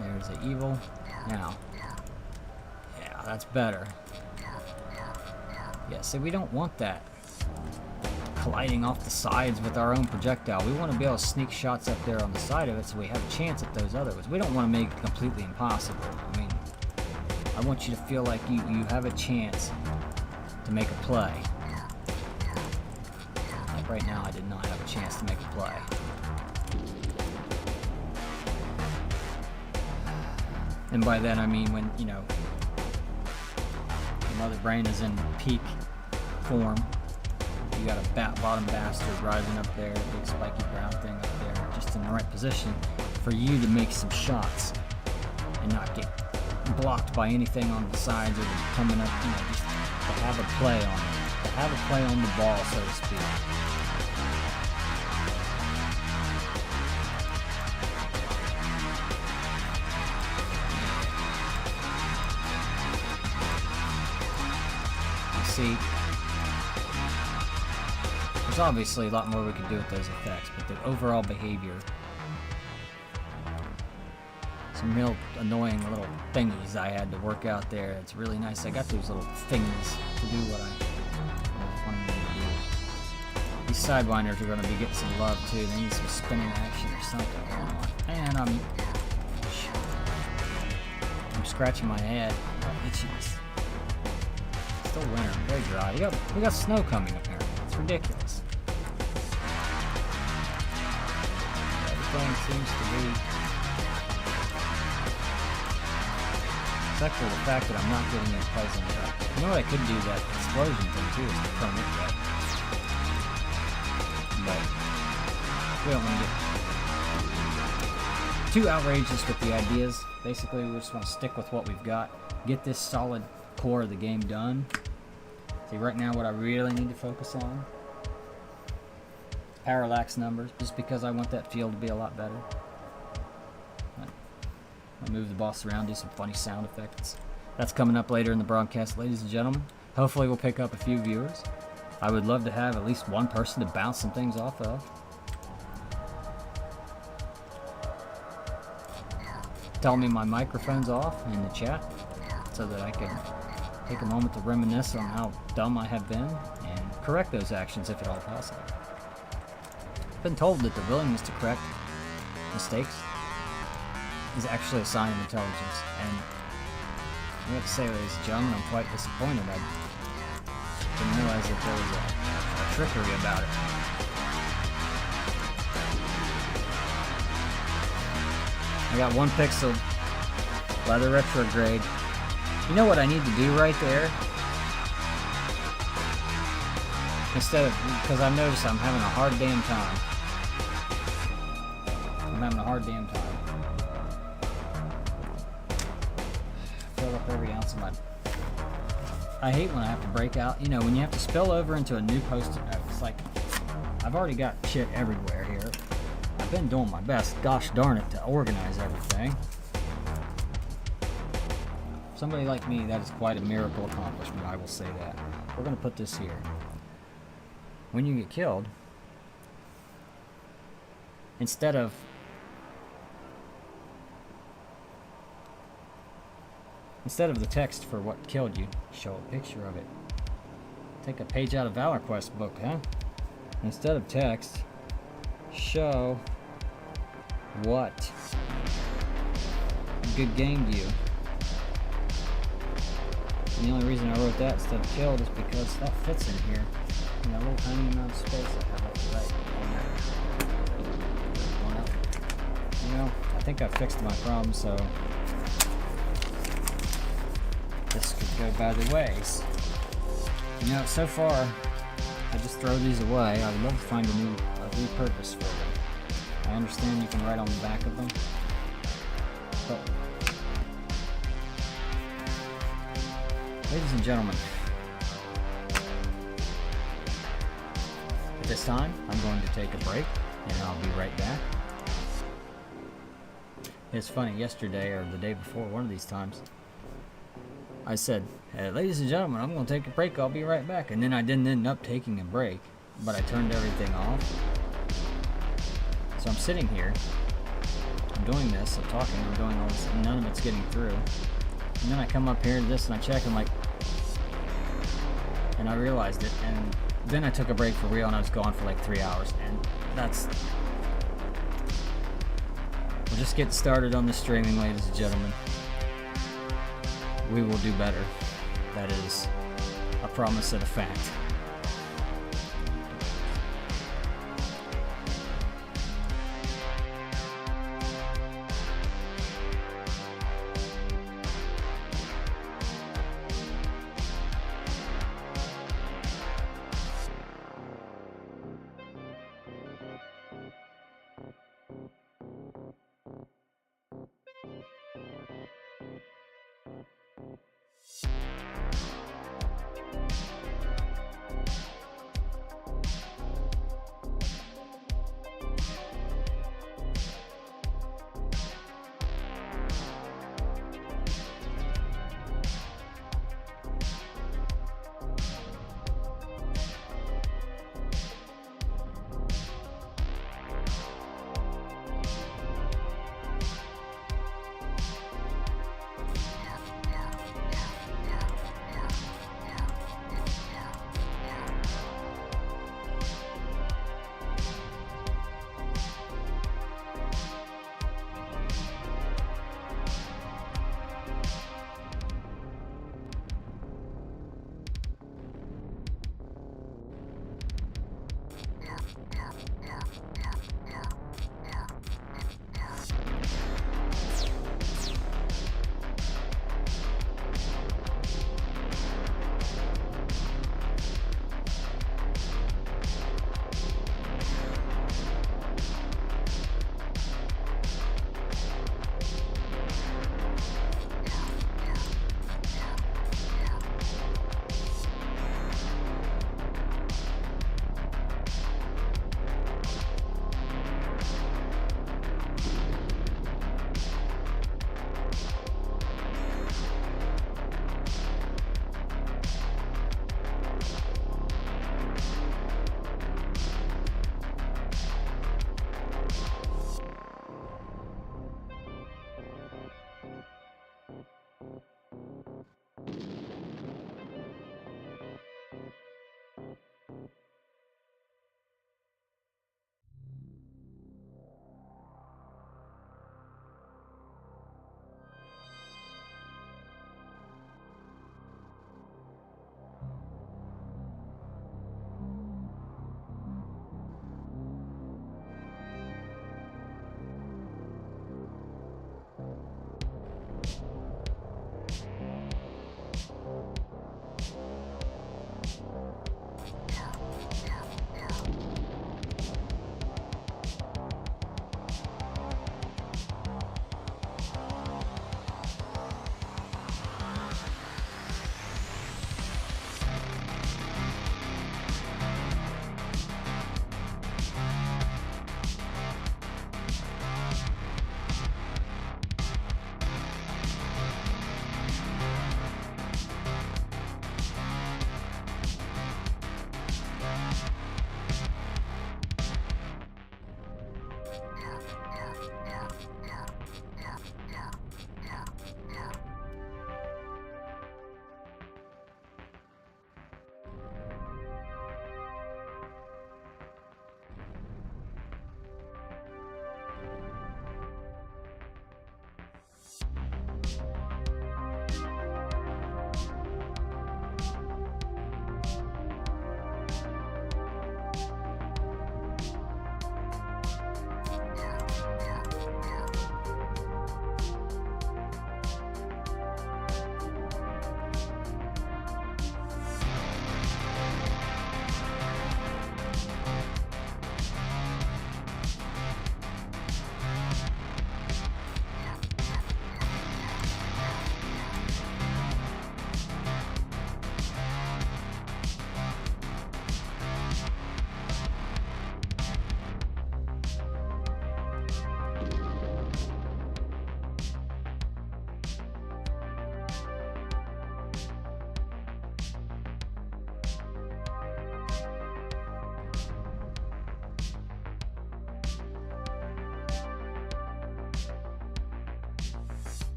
There's the evil. Now, yeah, that's better. Yeah, see, we don't want that colliding off the sides with our own projectile. We want to be able to sneak shots up there on the side of it so we have a chance at those other ones. We don't want to make it completely impossible. I mean, I want you to feel like you have a chance to make a play. Like right now, I did not have a chance to make a play. And by that I mean when, your mother brain is in peak form. You got a bottom bastard rising up there, a big spiky brown thing up there, just in the right position for you to make some shots and not get blocked by anything on the sides or coming up, just to have a play on it, to have a play on the ball, so to speak. See, there's obviously a lot more we could do with those effects, but the overall behavior, some real annoying little thingies I had to work out there. It's really nice. I got those little thingies to do what I wanted to do. These sidewinders are going to be getting some love too. They need some spinning action or something going on. And I'm scratching my head. Itchiness. Still winter, very dry. We got snow coming apparently. It's ridiculous. Everything seems to be, except for the fact that I'm not getting any plays on the back. You know what, I could do that explosion thing too, is to permit that. But we don't want to get too outrageous with the ideas. Basically, we just want to stick with what we've got. Get this solid core of the game done. See, right now what I really need to focus on, parallax numbers, just because I want that field to be a lot better. I'll move the boss around, do some funny sound effects. That's coming up later in the broadcast, ladies and gentlemen. Hopefully we'll pick up a few viewers. I would love to have at least one person to bounce some things off of. Tell me my microphone's off in the chat so that I can take a moment to reminisce on how dumb I have been and correct those actions if at all possible. I've been told that the willingness to correct mistakes is actually a sign of intelligence, and I have to say, ladies and gentlemen, I'm quite disappointed. I didn't realize that there was a trickery about it. I got 1 pixel leather retrograde. You know what I need to do right there? Instead of, because I've noticed I'm having a hard damn time. I'm having a hard damn time. Fill up every ounce of my... I hate when I have to break out. You know, when you have to spill over into a new post-it note. It's like, I've already got shit everywhere here. I've been doing my best, gosh darn it, to organize everything. Somebody like me, that is quite a miracle accomplishment, I will say that. We're going to put this here. When you get killed, instead of the text for what killed you, show a picture of it. Take a page out of Valor Quest book, huh? Instead of text, show what good gained you. And the only reason I wrote that instead of killed is because that fits in here. In a little tiny amount of space I have up to right on that. You know, I think I fixed my problem, so this could go by the ways. You know, so far, I just throw these away. I would love to find a repurpose for them. I understand you can write on the back of them, but ladies and gentlemen, at this time, I'm going to take a break, and I'll be right back. It's funny, yesterday or the day before, one of these times, I said, hey, ladies and gentlemen, I'm going to take a break, I'll be right back. And then I didn't end up taking a break, but I turned everything off. So I'm sitting here, I'm doing this, I'm talking, I'm doing all this, and none of it's getting through. And then I come up here to this and I check, I'm like, and I realized it, and then I took a break for real, and I was gone for like 3 hours, and that's... We're just getting started on the streaming, ladies and gentlemen. We will do better. That is a promise and a fact.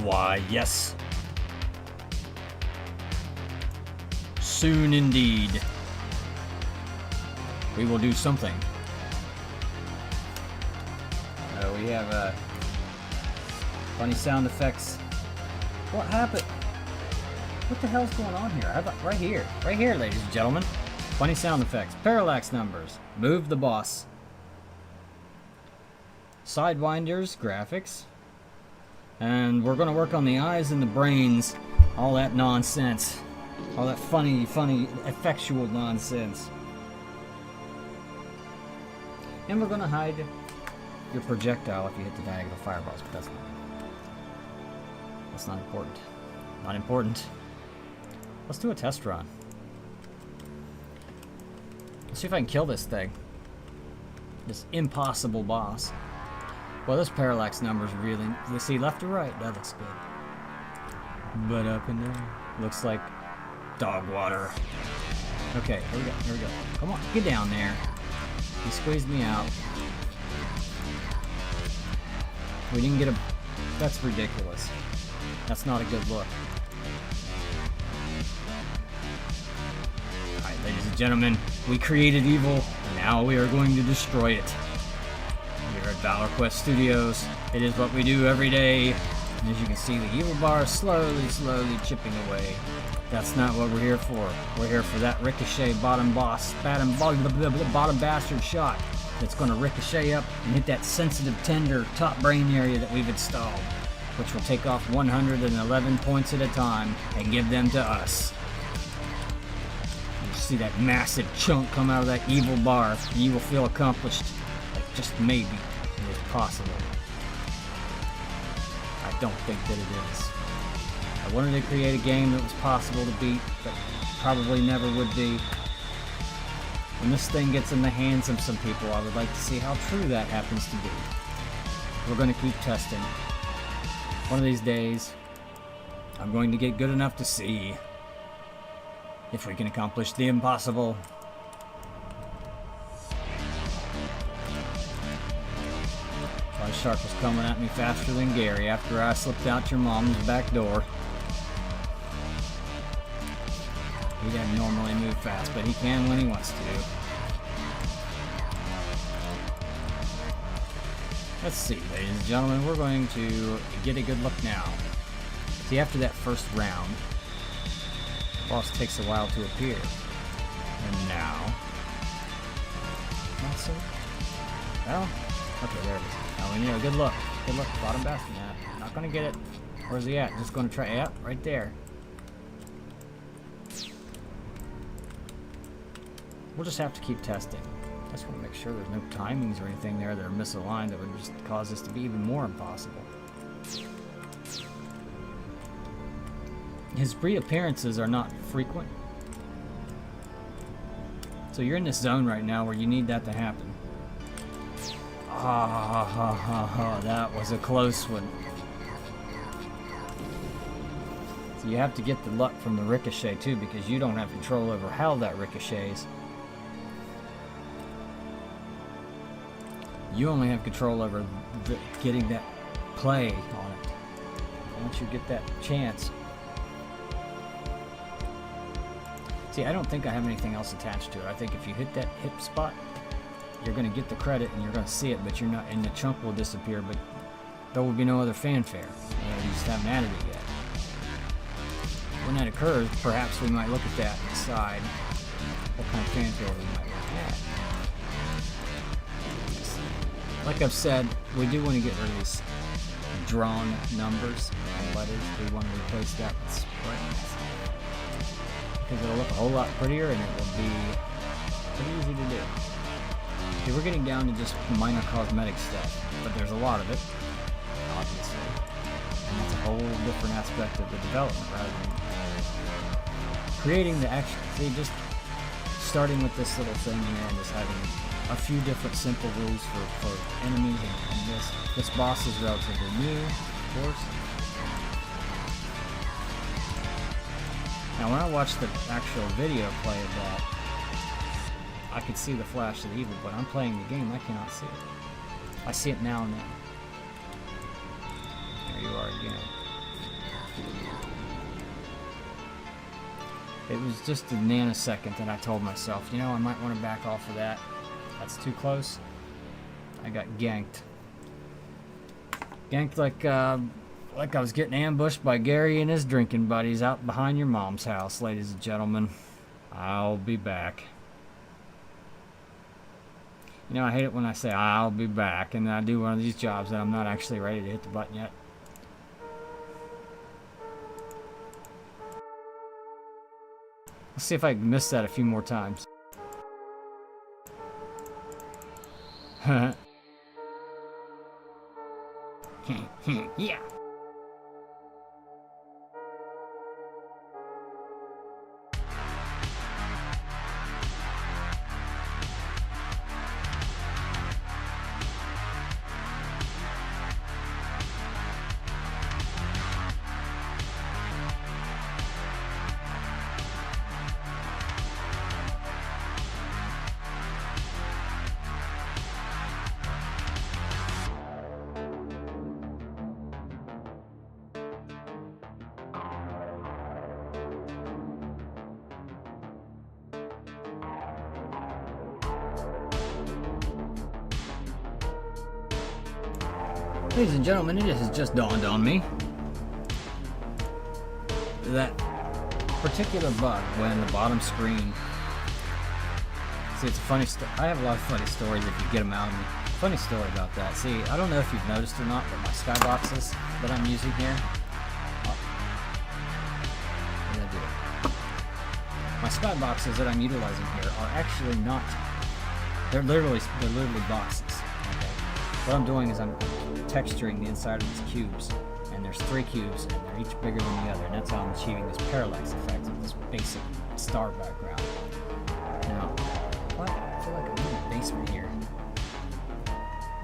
Why, yes. Soon indeed. We will do something. We have funny sound effects. What happened? What the hell's going on here? How about right here, ladies and gentlemen. Funny sound effects. Parallax numbers. Move the boss. Sidewinders graphics. And we're gonna work on the eyes and the brains. All that nonsense. All that funny, effectual nonsense. And we're gonna hide your projectile if you hit the diagonal fireballs, but that's not important. Not important. Let's do a test run. Let's see if I can kill this thing. This impossible boss. Well, this parallax number's really... Let's see, left or right? That looks good. But up and down. Looks like dog water. Okay, here we go. Come on, get down there. He squeezed me out. We didn't get a... That's ridiculous. That's not a good look. Alright, ladies and gentlemen, we created evil, and now we are going to destroy it. Here at Valor Quest Studios, it is what we do every day. And as you can see, the evil bar is slowly chipping away. That's not what we're here for. We're here for that ricochet bottom bastard shot that's going to ricochet up and hit that sensitive, tender top brain area that we've installed, which will take off 111 points at a time and give them to us. You see that massive chunk come out of that evil bar, and you will feel accomplished. Like just maybe it is possible. I don't think that it is. I wanted to create a game that was possible to beat, but probably never would be. When this thing gets in the hands of some people, I would like to see how true that happens to be. We're going to keep testing. One of these days, I'm going to get good enough to see if we can accomplish the impossible. My shark was coming at me faster than Gary after I slipped out your mom's back door. He doesn't normally move fast, but he can when he wants to. Let's see, ladies and gentlemen, we're going to get a good look now. See, after that first round, the boss takes a while to appear. And now... Not so... Well, okay, there it is. Now we need a good look. Good look, bottom bastard. Nah, not gonna get it. Where's he at? Just gonna try... Yep, right there. We'll just have to keep testing. I just want to make sure there's no timings or anything there that are misaligned that would just cause this to be even more impossible. His reappearances are not frequent. So you're in this zone right now where you need that to happen. That was a close one. So you have to get the luck from the ricochet too, because you don't have control over how that ricochets. You only have control over getting that play on it. Once you get that chance. See, I don't think I have anything else attached to it. I think if you hit that hip spot, you're going to get the credit and you're going to see it, but you're not, and the chunk will disappear, but there will be no other fanfare. You just haven't added it yet. When that occurs, perhaps we might look at that and decide what kind of fanfare we might look at. Like I've said, we do want to get rid of these drawn numbers and letters. We want to replace that with sprites, because it'll look a whole lot prettier and it will be pretty easy to do. Okay, we're getting down to just minor cosmetic stuff, but there's a lot of it, obviously. And that's a whole different aspect of the development rather than creating the action. See, just starting with this little thing here and just having a few different simple rules for enemies, and this boss is relatively new, of course. Now when I watched the actual video play of that, I could see the flash of the evil, but I'm playing the game, I cannot see it. I see it now and then. There There you are again. It was just a nanosecond that I told myself, you know, I might want to back off of that. That's too close. I got ganked. Ganked like I was getting ambushed by Gary and his drinking buddies out behind your mom's house, ladies and gentlemen. I'll be back. You know, I hate it when I say I'll be back and I do one of these jobs that I'm not actually ready to hit the button yet. Let's see if I can miss that a few more times. Yeah. Ladies and gentlemen, it has just dawned on me that particular bug when the bottom screen... See, it's a funny story. I have a lot of funny stories if you get them out of me. Funny story about that. See, I don't know if you've noticed or not, but my skyboxes that I'm using here... What did I do? My skyboxes that I'm utilizing here are actually not... They're literally boxes. Okay? What I'm doing is I'm texturing the inside of these cubes, and there's 3 cubes, and they're each bigger than the other, and that's how I'm achieving this parallax effect of this basic star background. Now, what? I feel like I'm in the basement here.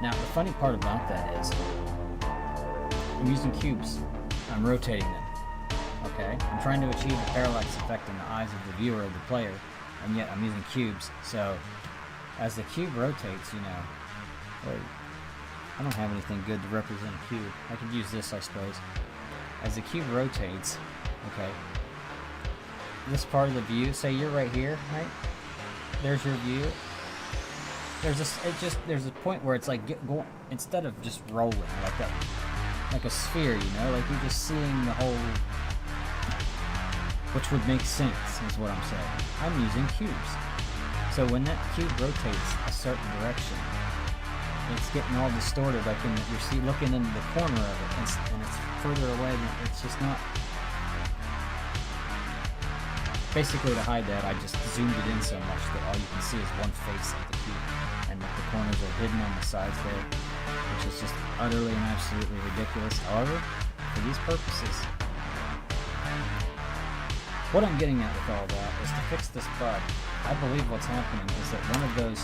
Now, the funny part about that is, I'm using cubes. I'm rotating them. Okay? I'm trying to achieve a parallax effect in the eyes of the viewer or the player, and yet I'm using cubes. So, as the cube rotates, you know, wait, I don't have anything good to represent a cube. I could use this, I suppose. As the cube rotates, okay, this part of the view, say you're right here, right? There's your view. There's a point where it's like instead of just rolling like a sphere, you know, like you're just seeing the whole, which would make sense, is what I'm saying. I'm using cubes. So when that cube rotates a certain direction, it's getting all distorted, like you're looking into the corner of it, and it's further away than it's just not. Basically, to hide that, I just zoomed it in so much that all you can see is one face of the cube, and the corners are hidden on the sides there, which is just utterly and absolutely ridiculous. However, for these purposes, what I'm getting at with all that is to fix this bug. I believe what's happening is that one of those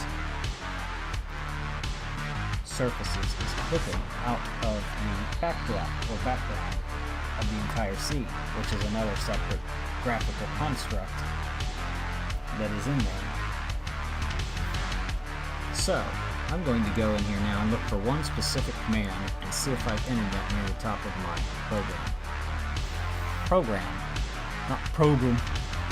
surfaces is clipping out of the backdrop or background of the entire scene, which is another separate graphical construct that is in there. So, I'm going to go in here now and look for one specific command and see if I've entered that near the top of my program. Program, not program.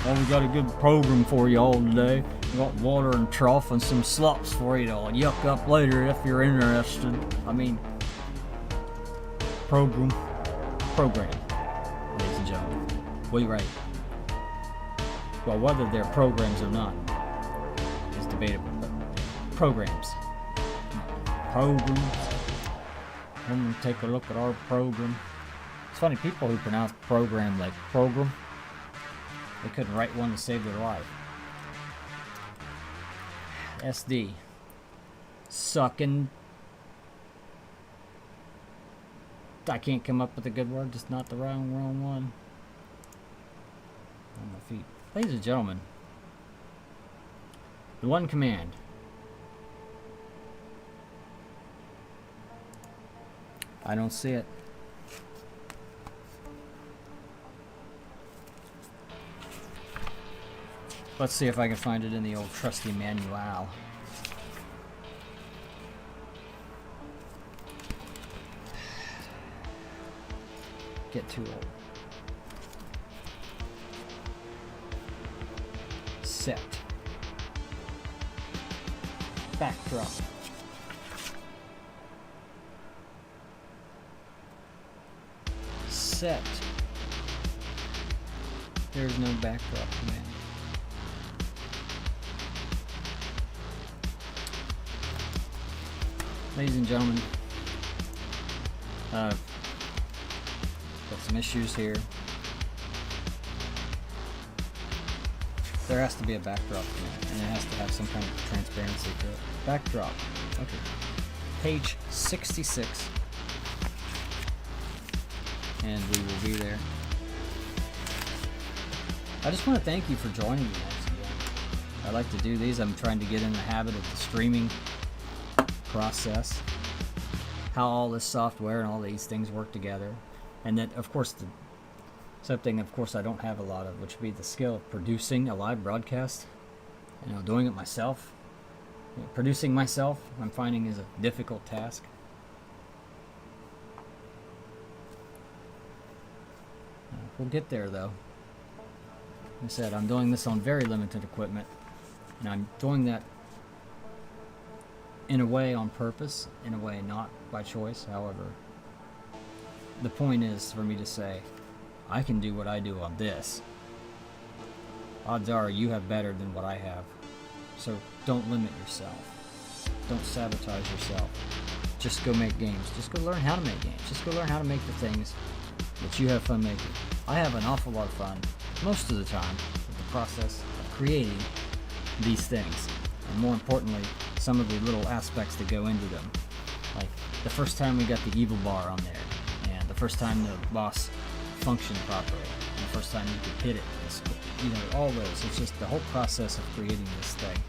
Well, we got a good program for you all today. We got water and trough and some slops for you to yuck up later if you're interested. I mean, program, ladies and gentlemen. We right. Well, whether they're programs or not is debatable, but programs. Programs. I'm gonna take a look at our program. It's funny, people who pronounce program like program, they couldn't write one to save their life. SD. Sucking. I can't come up with a good word, just not the wrong one. On my feet. Ladies and gentlemen, the one command. I don't see it. Let's see if I can find it in the old trusty manual. get too old. Set. Backdrop. Set. There's no backdrop command. Ladies and gentlemen, got some issues here. There has to be a backdrop command, and it has to have some kind of transparency to it. Backdrop. Okay. Page 66. And we will be there. I just want to thank you for joining me once again. I like to do these. I'm trying to get in the habit of the streaming process, how all this software and all these things work together, and that, of course, something, of course, I don't have a lot of, which would be the skill of producing a live broadcast. You know, doing it myself, producing myself, I'm finding is a difficult task. We'll get there, though. Like I said, I'm doing this on very limited equipment, and I'm doing that in a way on purpose, in a way not by choice. However, the point is for me to say, I can do what I do on this. Odds are you have better than what I have. So don't limit yourself. Don't sabotage yourself. Just go make games. Just go learn how to make games. Just go learn how to make the things that you have fun making. I have an awful lot of fun most of the time with the process of creating these things. And more importantly, some of the little aspects that go into them. Like the first time we got the evil bar on there, and the first time the boss functioned properly, and the first time you could hit it, you know, all those. It's just the whole process of creating this thing.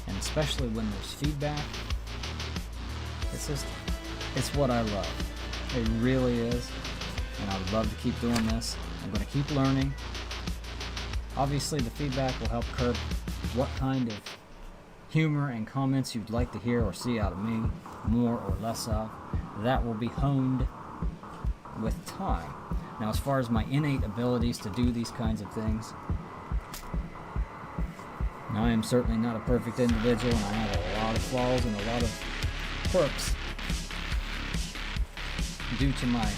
And especially when there's feedback, it's what I love. It really is. And I would love to keep doing this. I'm going to keep learning. Obviously, the feedback will help curb what kind of humor and comments you'd like to hear or see out of me, more or less of. That will be honed with time. Now, as far as my innate abilities to do these kinds of things, I am certainly not a perfect individual, and I have a lot of flaws and a lot of quirks due to my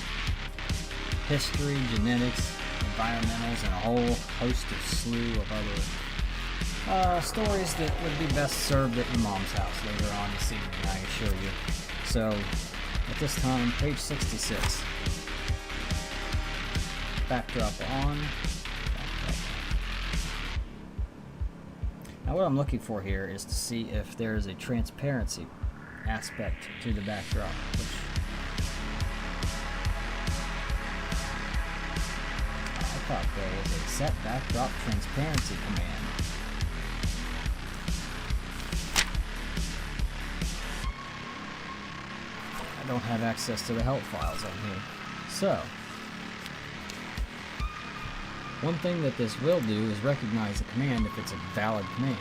history, genetics, environmentals, and a whole host of slew of other stories that would be best served at your mom's house later on this evening, I assure you. So, at this time, page 66. Backdrop on. Backdrop. Now what I'm looking for here is to see if there's a transparency aspect to the backdrop, which I thought there was a set backdrop transparency command. I don't have access to the help files on here. So, one thing that this will do is recognize a command if it's a valid command.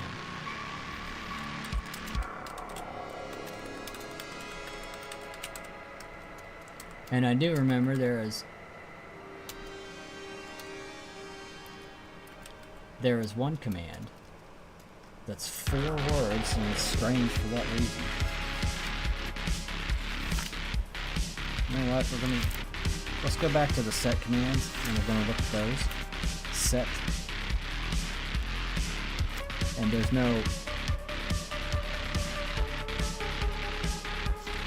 And I do remember there is one command that's 4 words, and it's strange for that reason. You know what, let's go back to the set commands, and we're gonna look at those. Set. And there's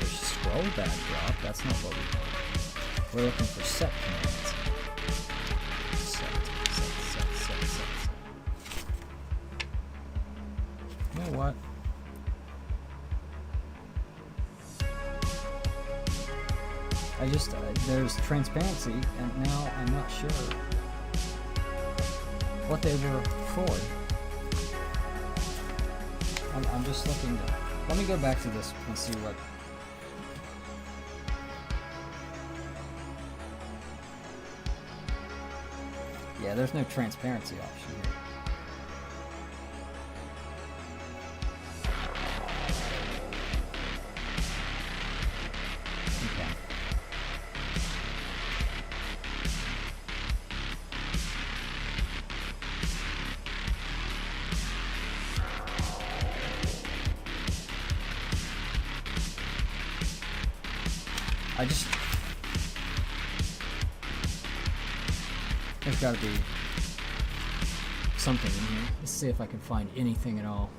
scroll backdrop, that's not what we're looking for. Set commands. Set. You know what? There's transparency, and now I'm not sure what they were for. I'm just looking to, let me go back to this and see what. Yeah, there's no transparency option here. I just... There's gotta be something in here. Let's see if I can find anything at all.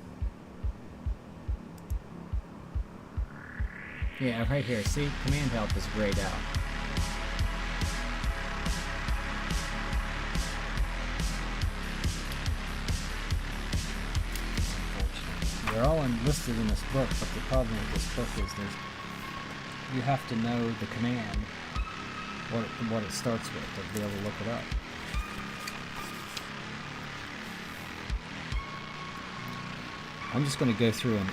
Yeah, right here. See, command help is grayed out. They're all listed in this book, but the problem with this book is you have to know the command, what it starts with, to be able to look it up. I'm just going to go through and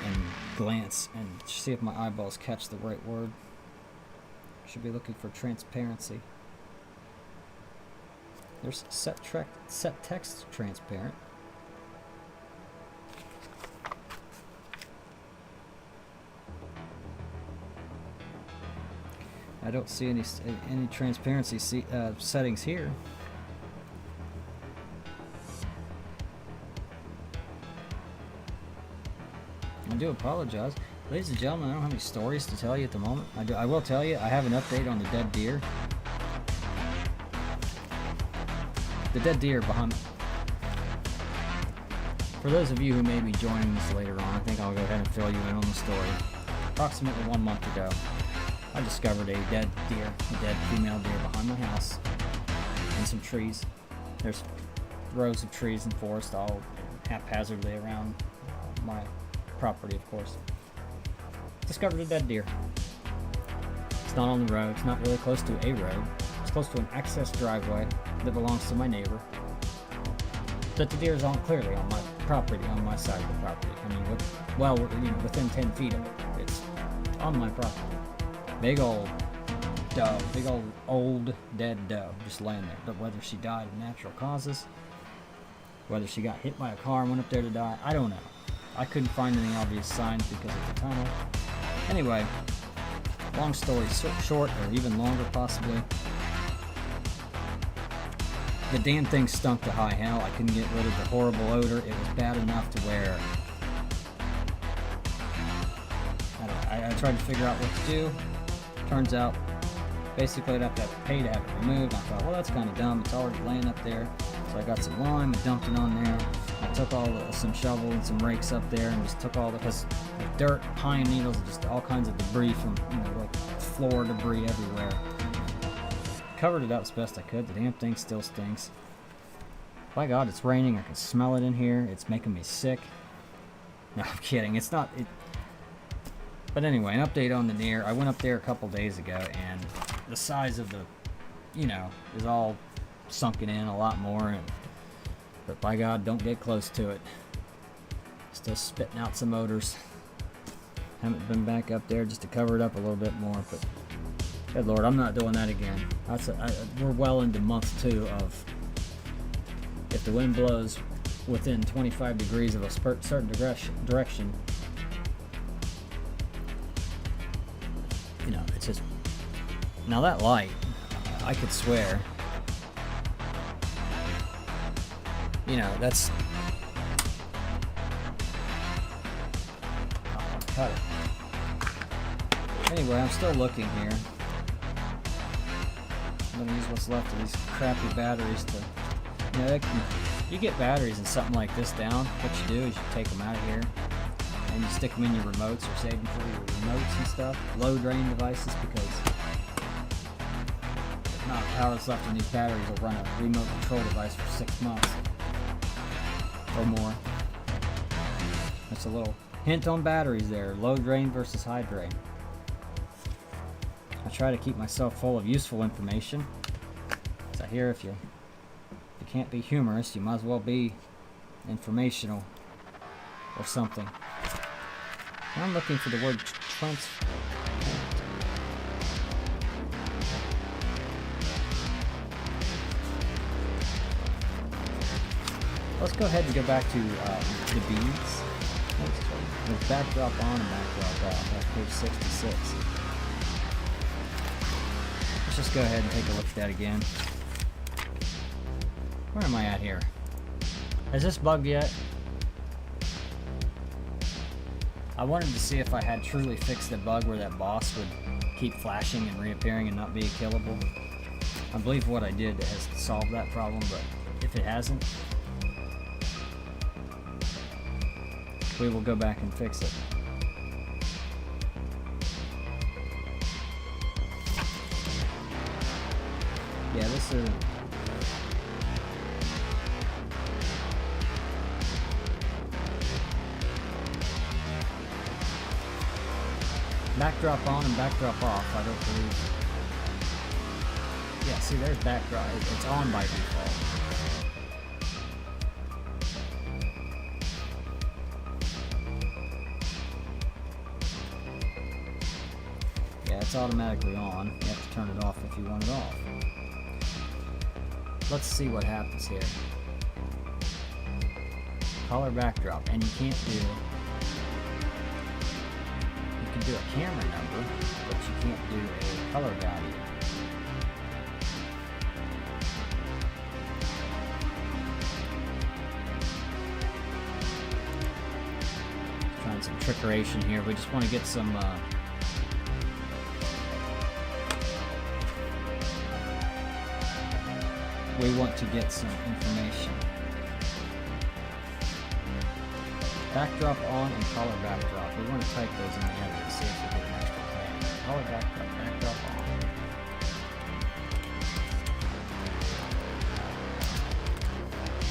glance and see if my eyeballs catch the right word. Should be looking for transparency. There's set text transparent. I don't see any transparency settings here. I do apologize. Ladies and gentlemen, I don't have any stories to tell you at the moment. I will tell you, I have an update on the dead deer. The dead deer behind me. For those of you who may be joining us later on, I think I'll go ahead and fill you in on the story. Approximately 1 month ago, I discovered a dead deer, a dead female deer behind my house, and some trees. There's rows of trees and forest all haphazardly around my property, of course. Discovered a dead deer. It's not on the road. It's not really close to a road. It's close to an access driveway that belongs to my neighbor. But the deer is clearly on my property, on my side of the property. I mean, within 10 feet of it. It's on my property. Big old doe, big old dead doe, just laying there. But whether she died of natural causes, whether she got hit by a car and went up there to die, I don't know. I couldn't find any obvious signs because of the tunnel. Anyway, long story short, or even longer possibly, the damn thing stunk to high hell. I couldn't get rid of the horrible odor. It was bad enough to where I tried to figure out what to do. Turns out, basically I'd have to pay to have it removed. I thought, well, that's kind of dumb. It's already laying up there. So I got some lime and dumped it on there. I took some shovel and some rakes up there and just took all because dirt, pine needles, just all kinds of debris from, like floor debris everywhere. Covered it up as best I could. The damn thing still stinks. By God, it's raining. I can smell it in here. It's making me sick. No, I'm kidding. It's not. But anyway, an update on the deer. I went up there a couple days ago, and the size of the, is all sunken in a lot more. But by God, don't get close to it. Still spitting out some odors. Haven't been back up there just to cover it up a little bit more, but good Lord, I'm not doing that again. We're well into month 2 of, if the wind blows within 25 degrees of a certain direction, it's just, now that light, I could swear, that's, I'll cut it. Anyway, I'm still looking here. I'm going to use what's left of these crappy batteries to, you get batteries and something like this down. What you do is you take them out of here and you stick them in your remotes or save them for your remotes and stuff. Low drain devices, because the amount of power that's left in these batteries will run a remote control device for 6 months or more. That's a little hint on batteries there. Low drain versus high drain. I try to keep myself full of useful information. So here, if you can't be humorous, you might as well be informational or something. I'm looking for the word transfer. Let's go ahead and go back to the beads. There's backdrop on and backdrop off. That's page 66. Let's just go ahead and take a look at that again. Where am I at here? Has this bugged yet? I wanted to see if I had truly fixed the bug where that boss would keep flashing and reappearing and not being killable. I believe what I did has solved that problem, but if it hasn't, we will go back and fix it. Yeah, this is... backdrop on and backdrop off, I don't believe. Yeah, see, there's backdrop. It's on by default. Yeah, it's automatically on. You have to turn it off if you want it off. Let's see what happens here. Color backdrop, and you can't do... you can do a camera number, but you can't do a color value. Trying some trickeration here. We just want to get some we want to get some information. Backdrop on and color backdrop. We want to type those in the editor to see if we get an extra plan. Color backdrop, backdrop on.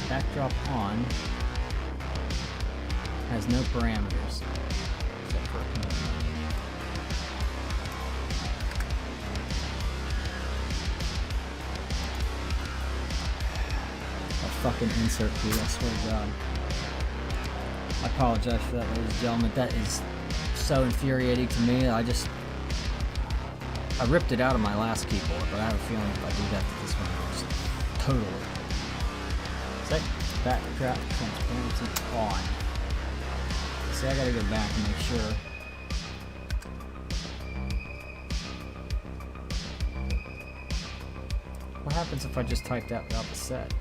Backdrop on has no parameters except for a command. Fucking insert key, I swear to God. I apologize for that, ladies and gentlemen. That is so infuriating to me. I ripped it out of my last keyboard, but I have a feeling if I do that to this one, I'll just totally. Set backdrop transparency on. See, I gotta go back and make sure. What happens if I just type that without the set?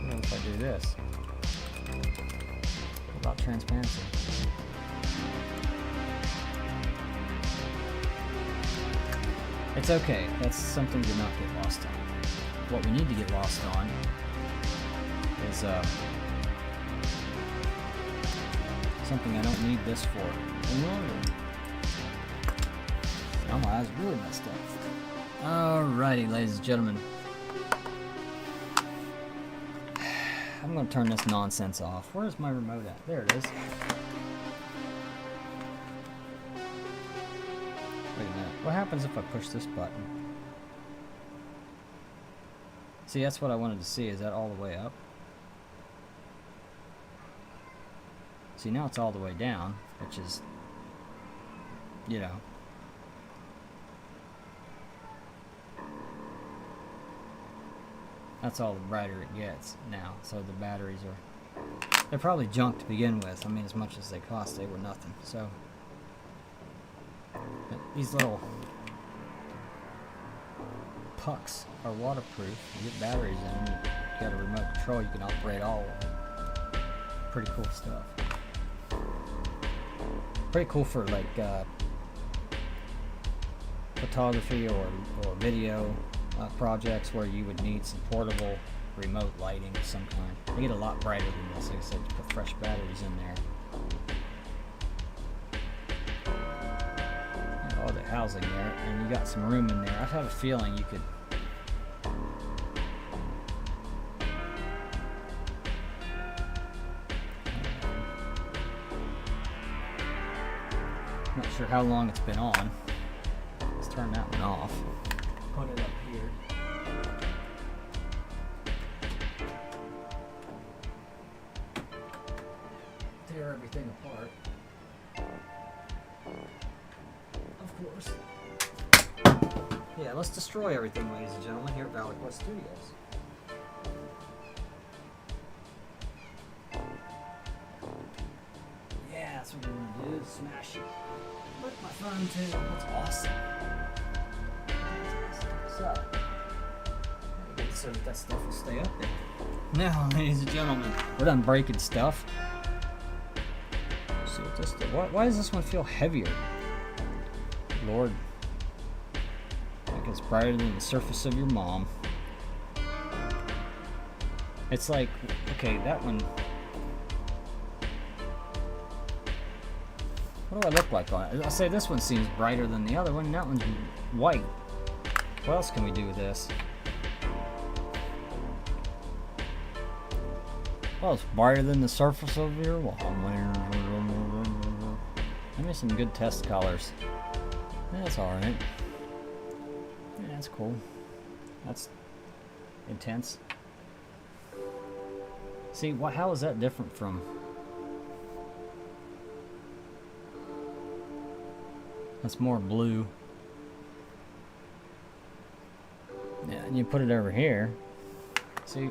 If I do this, what about transparency? It's okay, that's something to not get lost on. What we need to get lost on is something I don't need this for. Oh, my eyes really messed up. Alrighty, ladies and gentlemen. I'm going to turn this nonsense off. Where's my remote at? There it is. Wait a minute. What happens if I push this button? See, that's what I wanted to see. Is that all the way up? See, now it's all the way down, which is, you know. That's all the brighter it gets now. So the batteries they're probably junk to begin with. I mean, as much as they cost, they were nothing. So but these little pucks are waterproof. You get batteries in them. You got a remote control. You can operate all of them. Pretty cool stuff. Pretty cool for like photography or video projects where you would need some portable remote lighting of some kind. They get a lot brighter than this. Like I said, to put fresh batteries in there. And all the housing there, and you got some room in there. I have a feeling you could. I'm not sure how long it's been on. Let's turn that one off. Put it up here. Tear everything apart. Of course. Yeah, let's destroy everything, ladies and gentlemen, here at Valor Studios. Yeah, that's what we're gonna do. Smash it. Look, my phone too. That's awesome. So that stuff will stay up there. Now, ladies and gentlemen, we're done breaking stuff. See what this does. Why does this one feel heavier? Lord. I think it's brighter than the surface of your mom. It's like, okay, that one. What do I look like on it? I'll say this one seems brighter than the other one, and that one's white. What else can we do with this? Well, it's brighter than the surface of your wall. Give me some good test colors. That's alright. Yeah, that's cool. That's intense. See, how is that different from... That's more blue. Yeah, and you put it over here. See,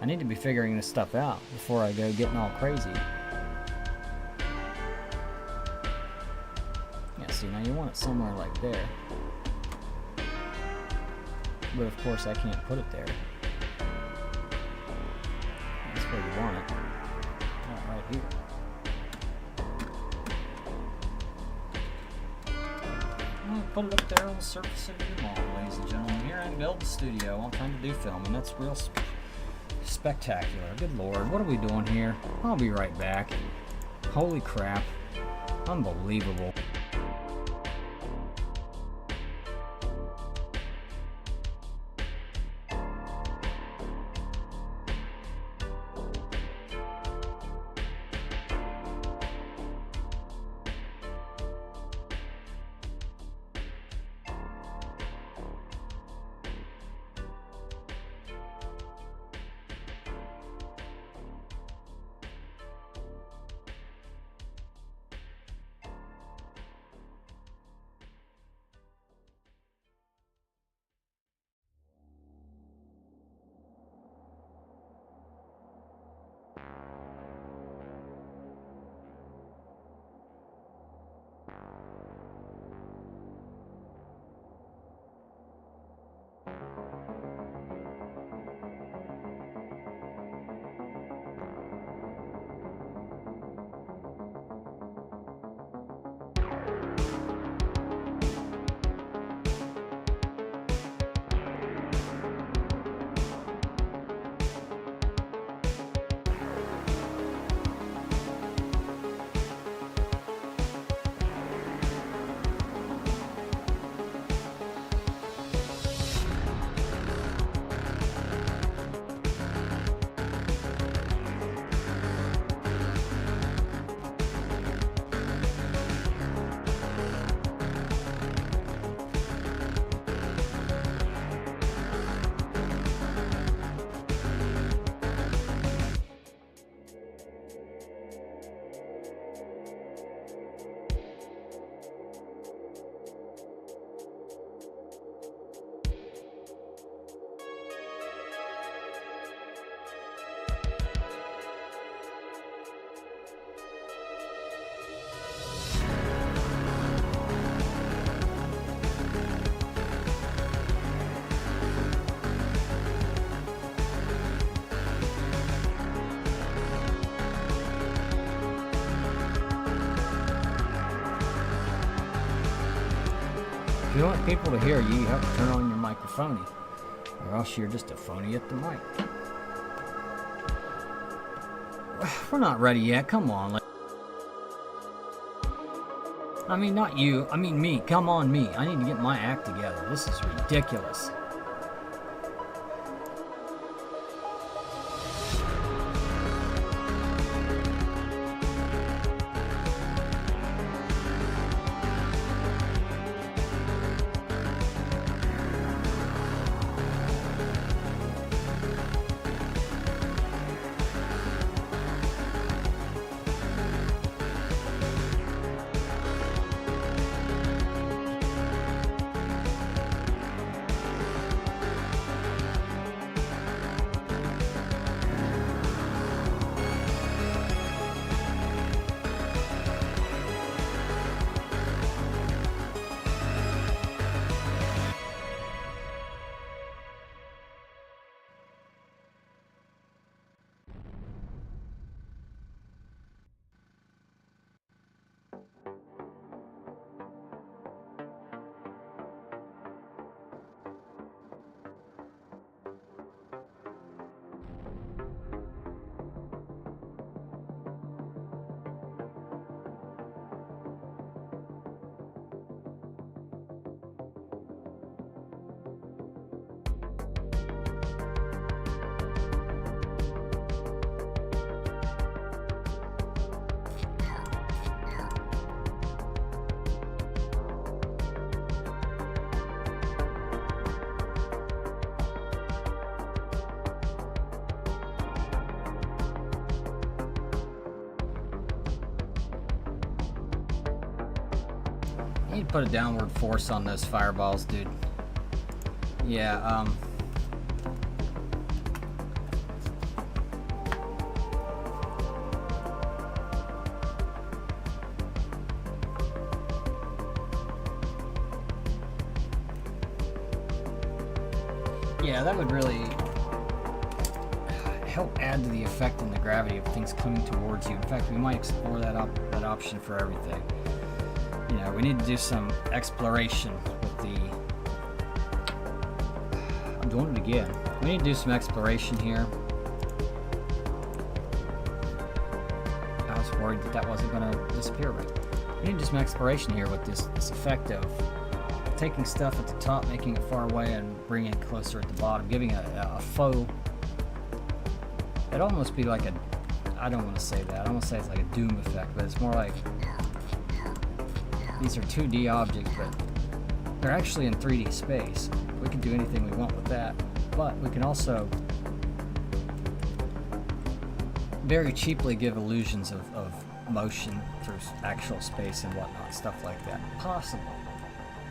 I need to be figuring this stuff out before I go getting all crazy. Yeah, see, now you want it somewhere like there. But of course I can't put it there. That's where you want it. Not right here. I'll put it up there on the surface of your mall, ladies and gentlemen. Here I am building the studio. I'm trying to do film, and that's real spectacular. Good Lord, what are we doing here? I'll be right back. Holy crap. Unbelievable. If you want people to hear you, you have to turn on your microphone, or else you're just a phony at the mic. We're not ready yet. Come on. I mean, not you. I mean me. Come on, me. I need to get my act together. This is ridiculous. You need to put a downward force on those fireballs, dude. Yeah, yeah, that would really help add to the effect and the gravity of things coming towards you. In fact, we might explore that option for everything. You know, we need to do some exploration with the... I'm doing it again. We need to do some exploration here. I was worried that that wasn't going to disappear, but we need to do some exploration here with this effect of taking stuff at the top, making it far away, and bringing it closer at the bottom, giving a faux... It'd almost be like a... I don't want to say that. I don't want to say it's like a Doom effect, but it's more like... These are 2D objects, but they're actually in 3D space. We can do anything we want with that, but we can also very cheaply give illusions of motion through actual space and whatnot, stuff like that. Possible.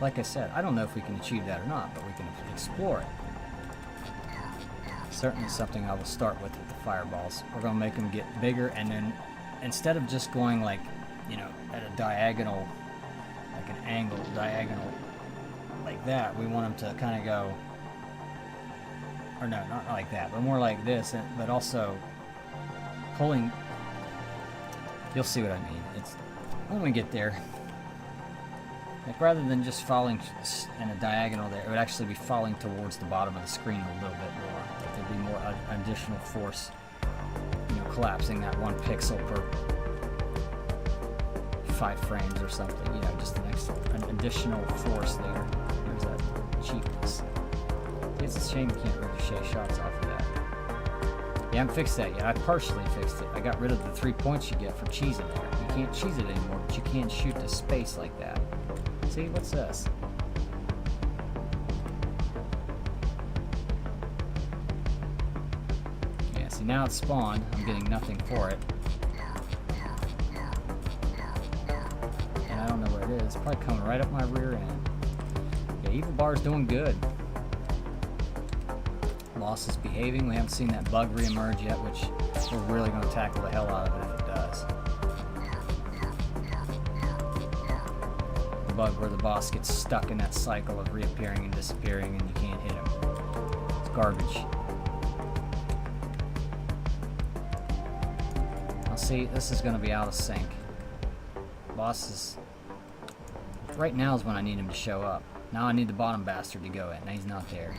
Like I said, I don't know if we can achieve that or not, but we can explore it. Certainly something I will start with the fireballs. We're going to make them get bigger, and then instead of just going like, you know, at a diagonal, like an angle, diagonal, like that, we want them to kind of go, or no, not like that, but more like this, but also pulling, you'll see what I mean. It's, when we get there, like rather than just falling in a diagonal there, it would actually be falling towards the bottom of the screen a little bit more. Like there'd be more additional force, you know, collapsing that 1 pixel per 5 frames or something, you know, just an additional force there. There's that cheapness. It's a shame you can't ricochet shots off of that. Yeah, I haven't fixed that yet. I partially fixed it. I got rid of the 3 points you get for cheesing there. You can't cheese it anymore, but you can shoot to space like that. See, what's this? Yeah, see now it's spawned. I'm getting nothing for it. And I don't know where it is. It's probably coming right up my rear end. Yeah, Evil Bar's doing good. Loss is behaving. We haven't seen that bug reemerge yet, which we're really going to tackle the hell out of it if it does. Bug where the boss gets stuck in that cycle of reappearing and disappearing and you can't hit him. It's garbage. I'll see, this is going to be out of sync. Boss is... Right now is when I need him to show up. Now I need the bottom bastard to go in. Now he's not there.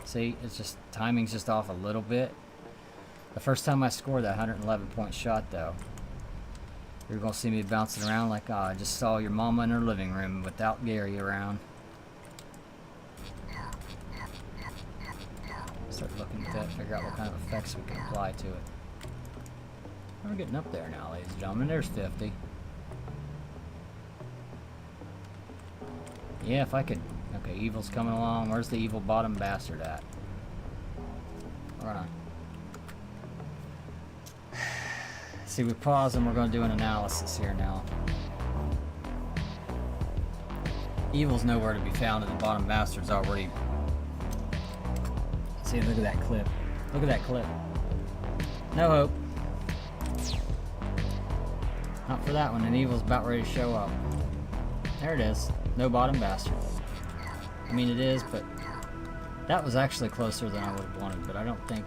See, it's just, timing's just off a little bit. The first time I scored that 111 point shot though, you're gonna see me bouncing around like, oh, I just saw your mama in her living room without Gary around. Start looking at that, figure out what kind of effects we can apply to it. We're getting up there now, ladies and gentlemen. There's 50. Yeah, if I could... Okay, Evil's coming along. Where's the evil bottom bastard at? Right on. See, we pause and we're going to do an analysis here now. Evil's nowhere to be found, and the bottom bastard's already... See, look at that clip. Look at that clip. No hope. Not for that one, and Evil's about ready to show up. There it is. No bottom bastard. I mean, it is, but that was actually closer than I would have wanted, but I don't think...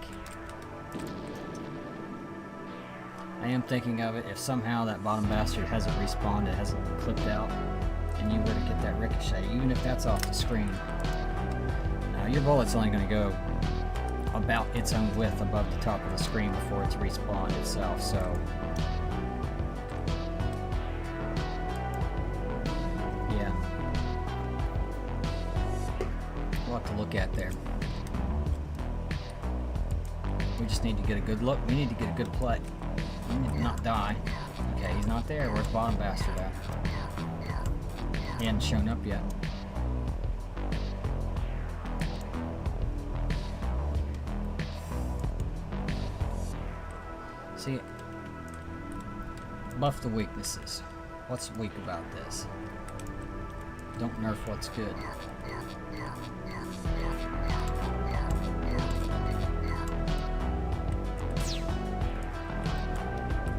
I am thinking of it, if somehow that bottom bastard hasn't respawned, it hasn't clipped out, and you were to get that ricochet, even if that's off the screen. Now, your bullet's only going to go about its own width above the top of the screen before it's respawned itself, so... Yeah. We'll have to look at there. We just need to get a good look. We need to get a good play. We need to not die. Okay, he's not there. Where's bottom bastard at? He hasn't shown up yet. See, buff the weaknesses. What's weak about this? Don't nerf what's good.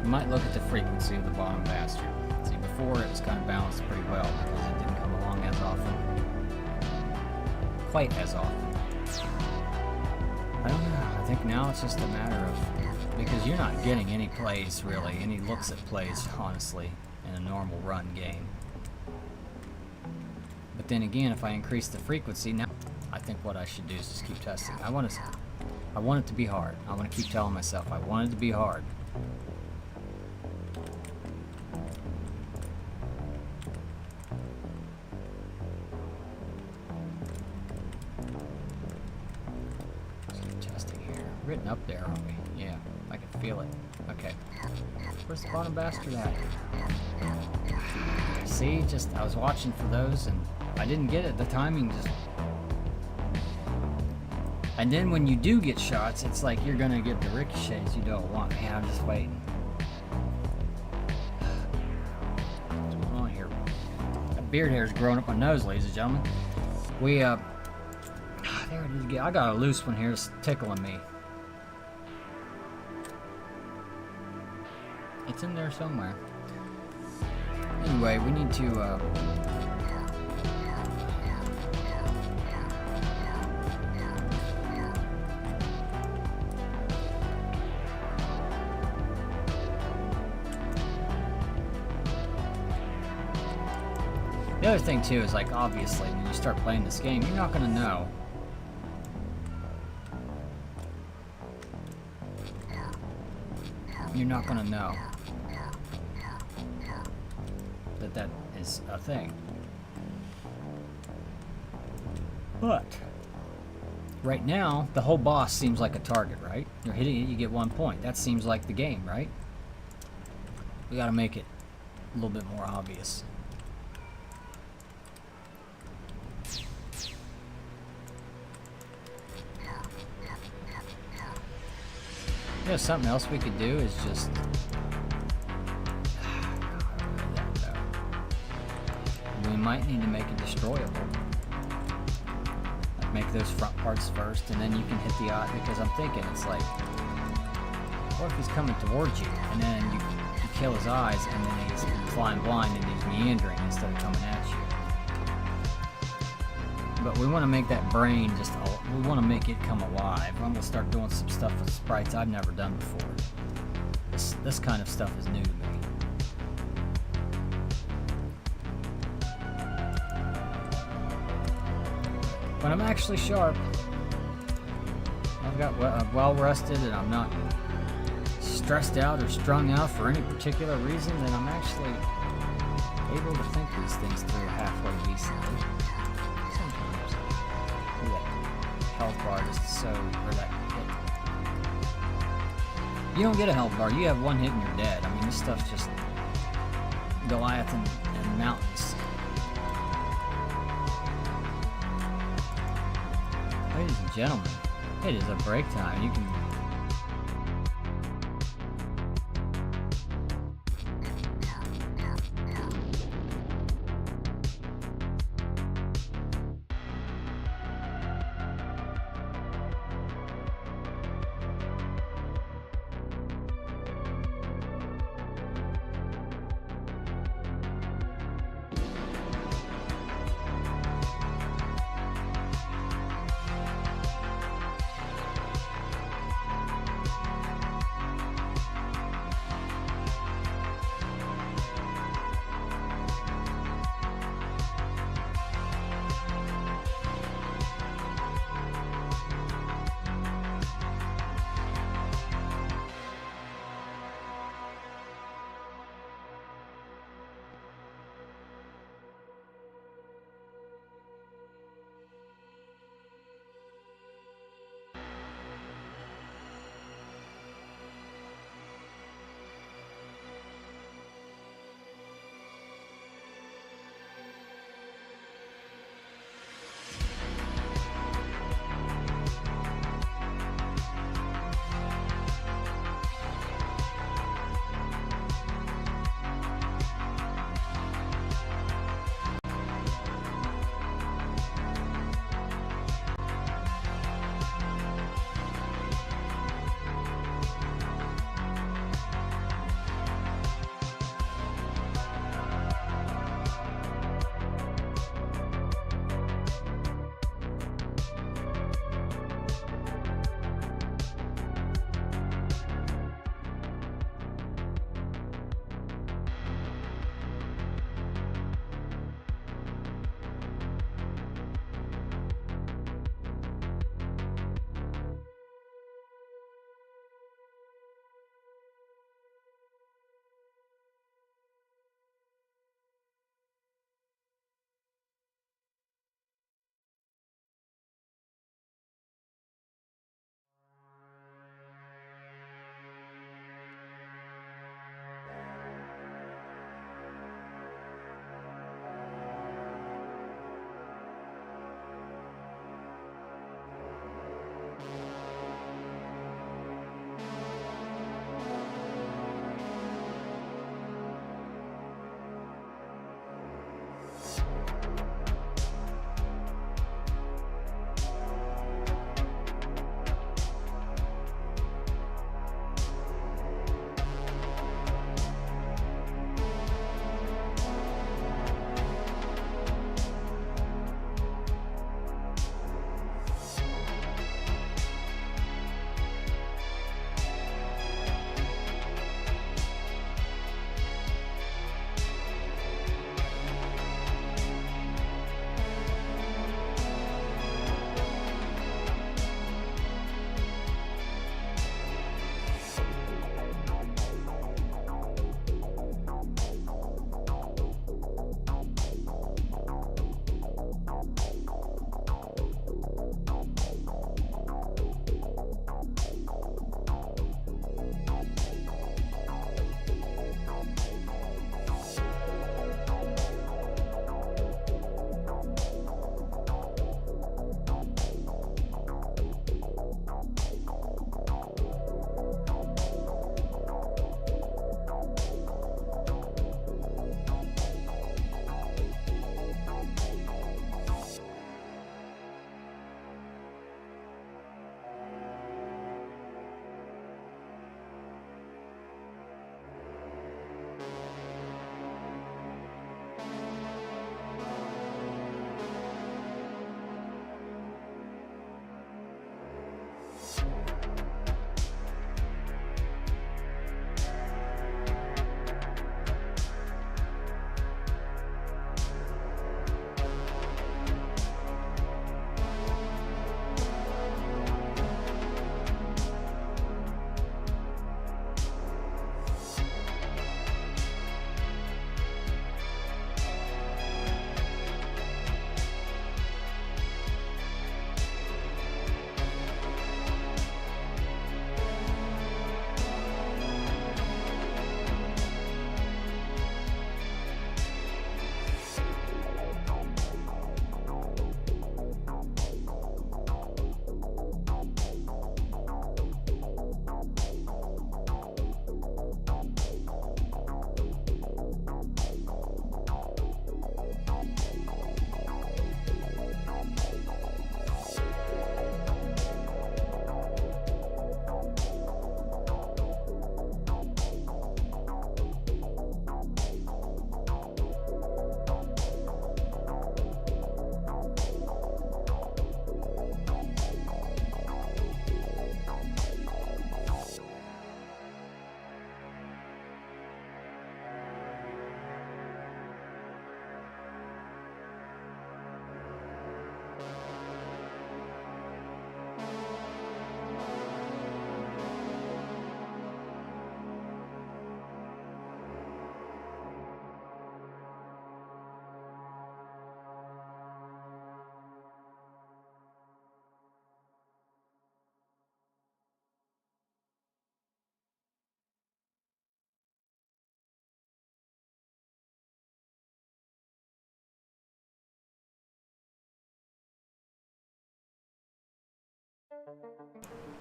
You might look at the frequency of the bottom bastard. See, before it was kind of balanced pretty well because it didn't come along as often. Quite as often. I don't know. I think now it's just a matter of, because you're not getting any plays really, any looks at plays, honestly, in a normal run game. But then again, if I increase the frequency, now I think what I should do is just keep testing. I want it to be hard. I want to keep telling myself I want it to be hard. Written up there, aren't we? Yeah, I can feel it. Okay. Where's the bottom bastard at? See, just, I was watching for those and I didn't get it. The timing just... And then when you do get shots, it's like you're gonna get the ricochets you don't want. Man, I'm just waiting. What's going on here? That beard hair's growing up my nose, ladies and gentlemen. We, there it is again. I got a loose one here that's tickling me. It's in there somewhere. Anyway, we need to, the other thing too is, like, obviously when you start playing this game, you're not gonna know. You're not gonna know that is a thing. But right now, the whole boss seems like a target, right? You're hitting it, you get 1 point. That seems like the game, right? We gotta make it a little bit more obvious. You know, something else we could do is just... We might need to make it destroyable. Like, make those front parts first, and then you can hit the eye, because I'm thinking, it's like, what if he's coming towards you, and then you kill his eyes, and then he's flying blind, and he's meandering instead of coming at you. But we want to make that brain just, we want to make it come alive. I'm going to start doing some stuff with sprites I've never done before. This kind of stuff is new to me. When I'm actually sharp, I've got well rested and I'm not stressed out or strung out for any particular reason, then I'm actually able to think these things through halfway decently. Sometimes. That health bar just so, or that hit. You don't get a health bar, you have one hit and you're dead. I mean, this stuff's just Goliath and mountains. Ladies and gentlemen, it is a break time. You can...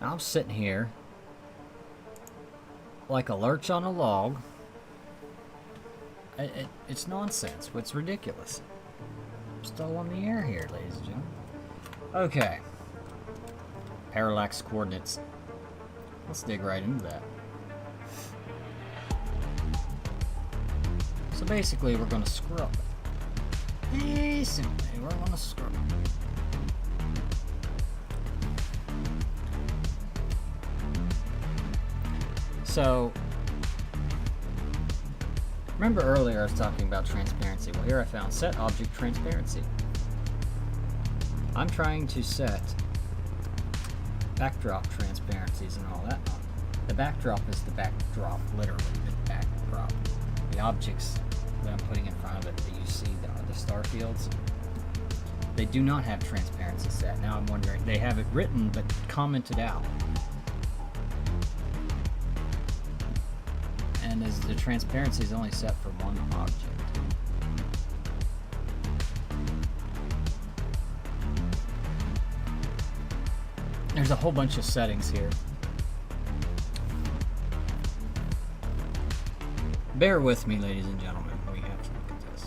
I'm sitting here like a lurch on a log. It's nonsense. It's ridiculous. I'm still on the air here, ladies and gentlemen. Okay. Parallax coordinates. Let's dig right into that. So basically, we're going to scrub. Basically, we're going to scrub. So, remember earlier I was talking about transparency. Well, here I found set object transparency. I'm trying to set backdrop transparencies and all that. The backdrop is the backdrop, literally the backdrop. The objects that I'm putting in front of it that you see, the star fields, they do not have transparency set. Now I'm wondering, they have it written but commented out. And as the transparency is only set for one object. There's a whole bunch of settings here. Bear with me, ladies and gentlemen. We have to look at this.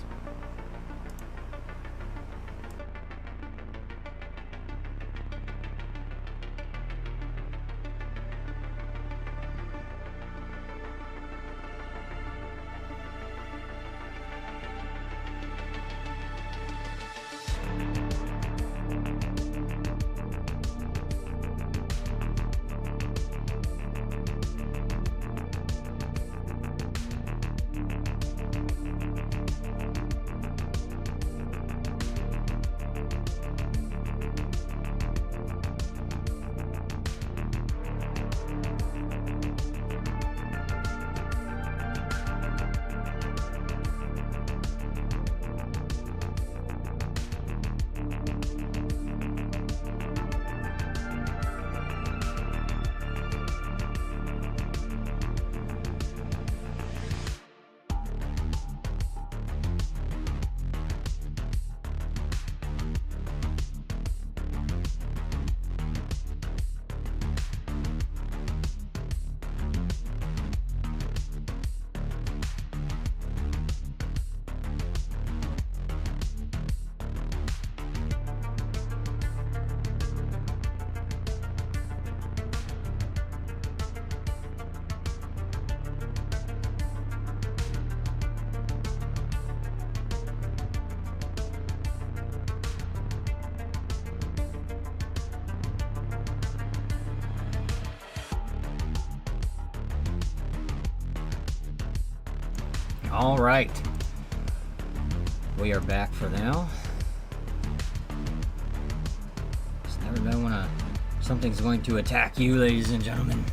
All right, we are back for now. Just never know when something's going to attack you, ladies and gentlemen.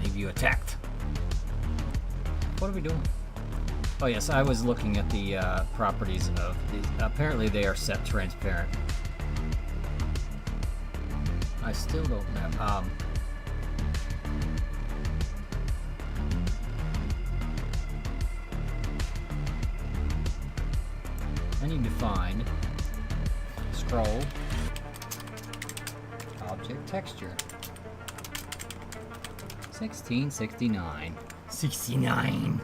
Leave you attacked. What are we doing? Oh yes, I was looking at the properties of these. Apparently they are set transparent. I still don't know. I need to find scroll object texture 1669. 69.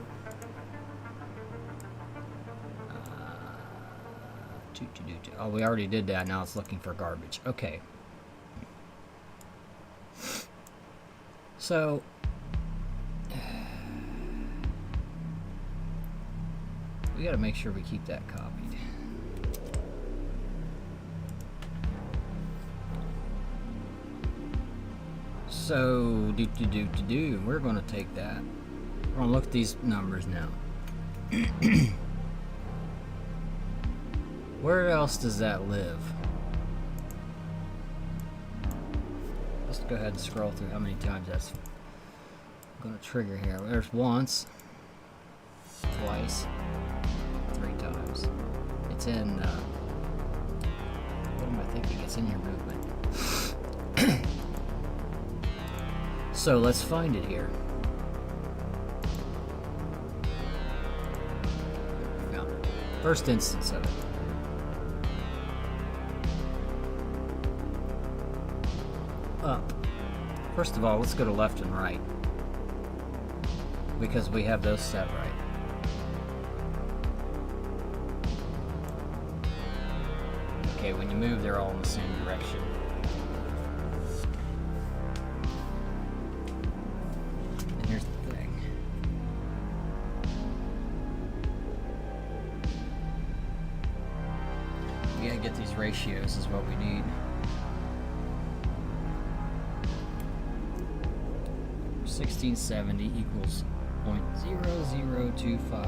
Oh, we already did that. Now it's looking for garbage. Okay. So we got to make sure we keep that copied. So we're going to take that. We're going to look at these numbers now. Where else does that live? Let's go ahead and scroll through how many times that's going to trigger here. There's once, twice, 3 times. It's in, what am I thinking? It's in your movement. So let's find it here. Found it. First instance of it. Up. First of all, let's go to left and right, because we have those set right. Okay, when you move, they're all in the same direction. And here's the thing. We gotta get these ratios is what we need. 1670 equals 0.0025.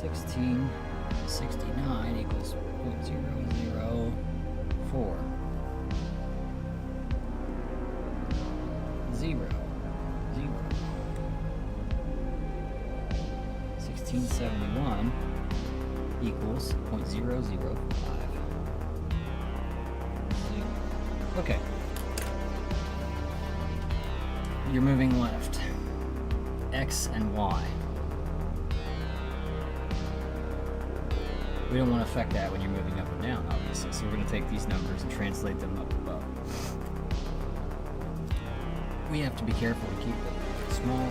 1669 equals 0.004. 1671 equals 0.005. Okay. You're moving left. X and Y. We don't want to affect that when you're moving up and down, obviously. So we're going to take these numbers and translate them up above. We have to be careful to keep it small,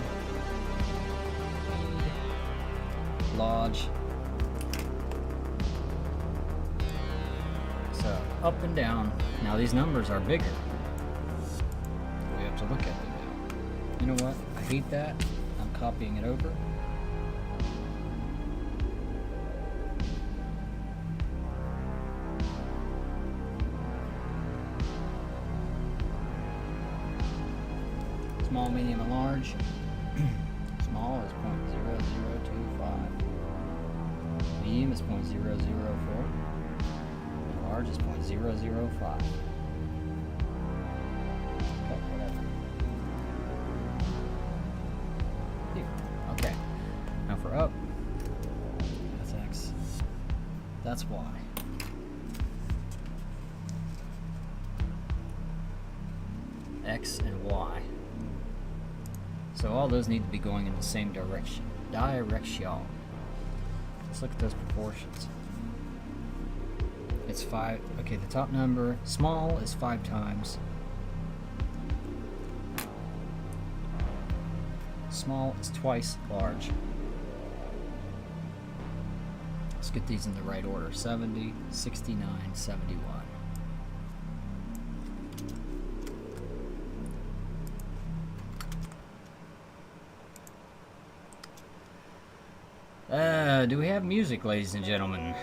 large. So up and down. Now these numbers are bigger. We have to look at them now. You know what? I hate that. I'm copying it over. Small, medium, and large. Small is 0.0025. Medium is 0.004. And large is 0.005. Okay. Now for up, that's X. That's Y. X and Y. So all those need to be going in the same direction. Direction. Let's look at those proportions. It's 5. Okay, the top number, small, is 5 times. Small is twice large. Let's get these in the right order. 70, 69, 71. Do we have music, ladies and gentlemen?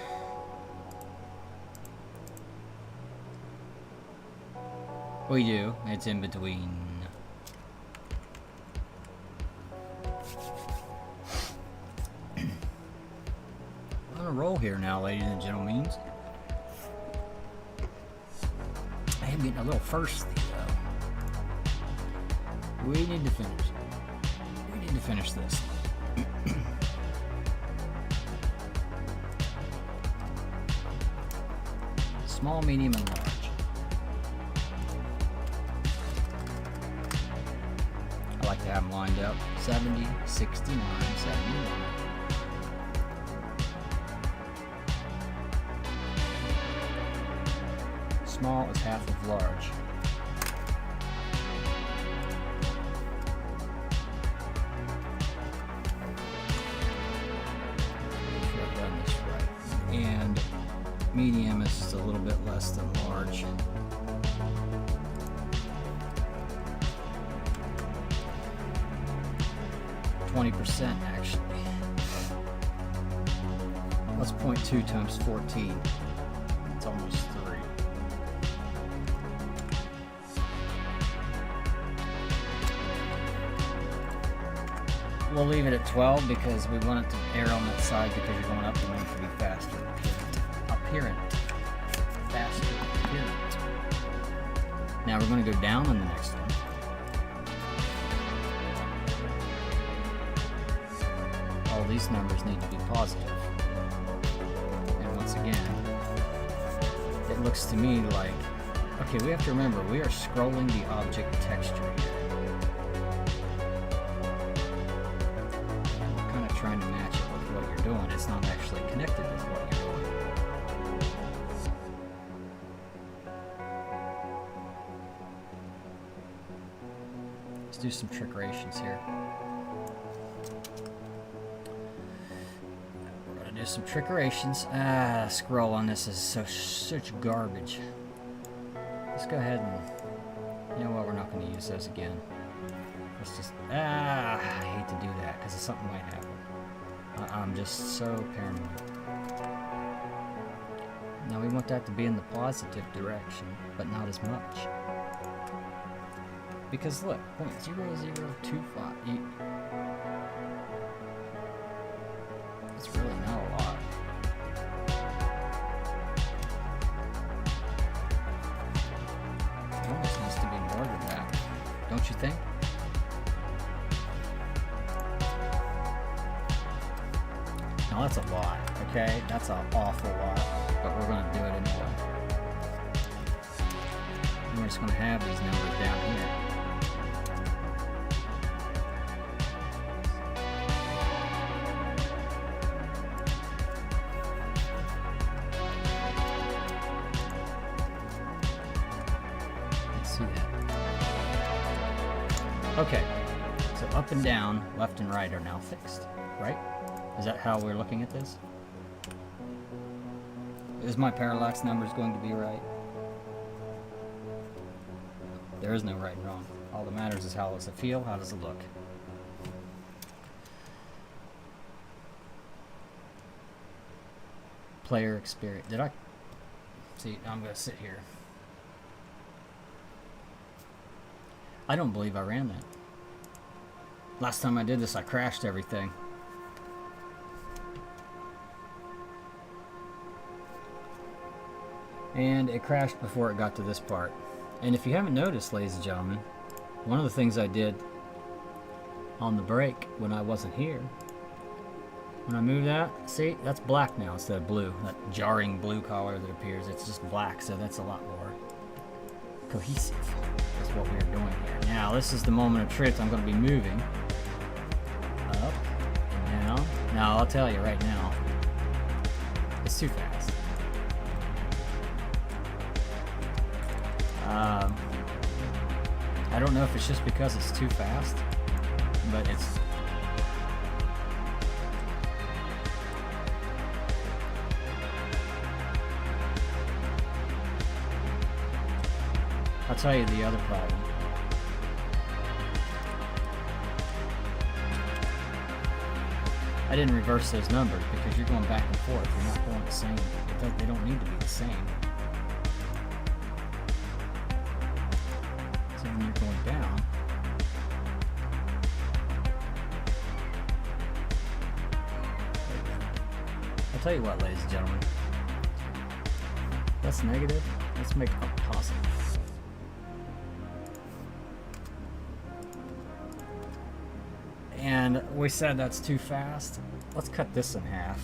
We do. It's in between. On a roll here now, ladies and gentlemen. I am getting a little thirsty, though. We need to finish. We need to finish this. Small, medium, and large. I like to have them lined up. 70, 69, 71. Small is half of large. Make sure I've done this right. And medium is just a little bit less than large. %, actually. What's 0.2 times 14? It's almost 3. We'll leave it at 12 because we want it to err on that side because you're going up, we want it to be faster. Apparent. Faster. Apparent. Now we're going to go down on the next one. All these numbers need to be positive. And once again, it looks to me like, okay, we have to remember, we are scrolling the object texture here. We're kind of trying to match it with what you're doing. It's not actually connected with what you're doing. Okay. 1 Let's do some trickerations here. We're gonna do some trickerations. Scroll on this is such garbage. Let's go ahead and, you know what, we're not gonna use those again. Let's just, I hate to do that because something might happen. I'm just so paranoid. Now we want that to be in the positive direction, but not as much. Because look, 0.0025. It's really not a lot. It almost needs to be more than that, don't you think? Now that's a lot, okay? That's an awful lot, but we're gonna do it anyway. And we're just gonna have these numbers down here. Let's see that. Okay, so up and down, left and right are now fixed, right? Is that how we're looking at this? Is my parallax numbers going to be right? There is no right and wrong. All that matters is how does it feel, how does it look. Player experience. Did I? See, I'm going to sit here. I don't believe I ran that. Last time I did this, I crashed everything. And it crashed before it got to this part. And if you haven't noticed, ladies and gentlemen, one of the things I did on the break when I wasn't here, when I moved that, see, that's black now instead of blue. That jarring blue color that appears, it's just black, so that's a lot more cohesive. That's what we're doing here. Now, this is the moment of truth. I'm going to be moving up and down. Now, I'll tell you right now, it's too fast. I don't know if it's just because it's too fast, but it's... I'll tell you the other problem. I didn't reverse those numbers because you're going back and forth. You're not going the same. They don't need to be the same. When you're going down, I'll tell you what, ladies and gentlemen, that's negative. Let's make it positive. And we said that's too fast. Let's cut this in half.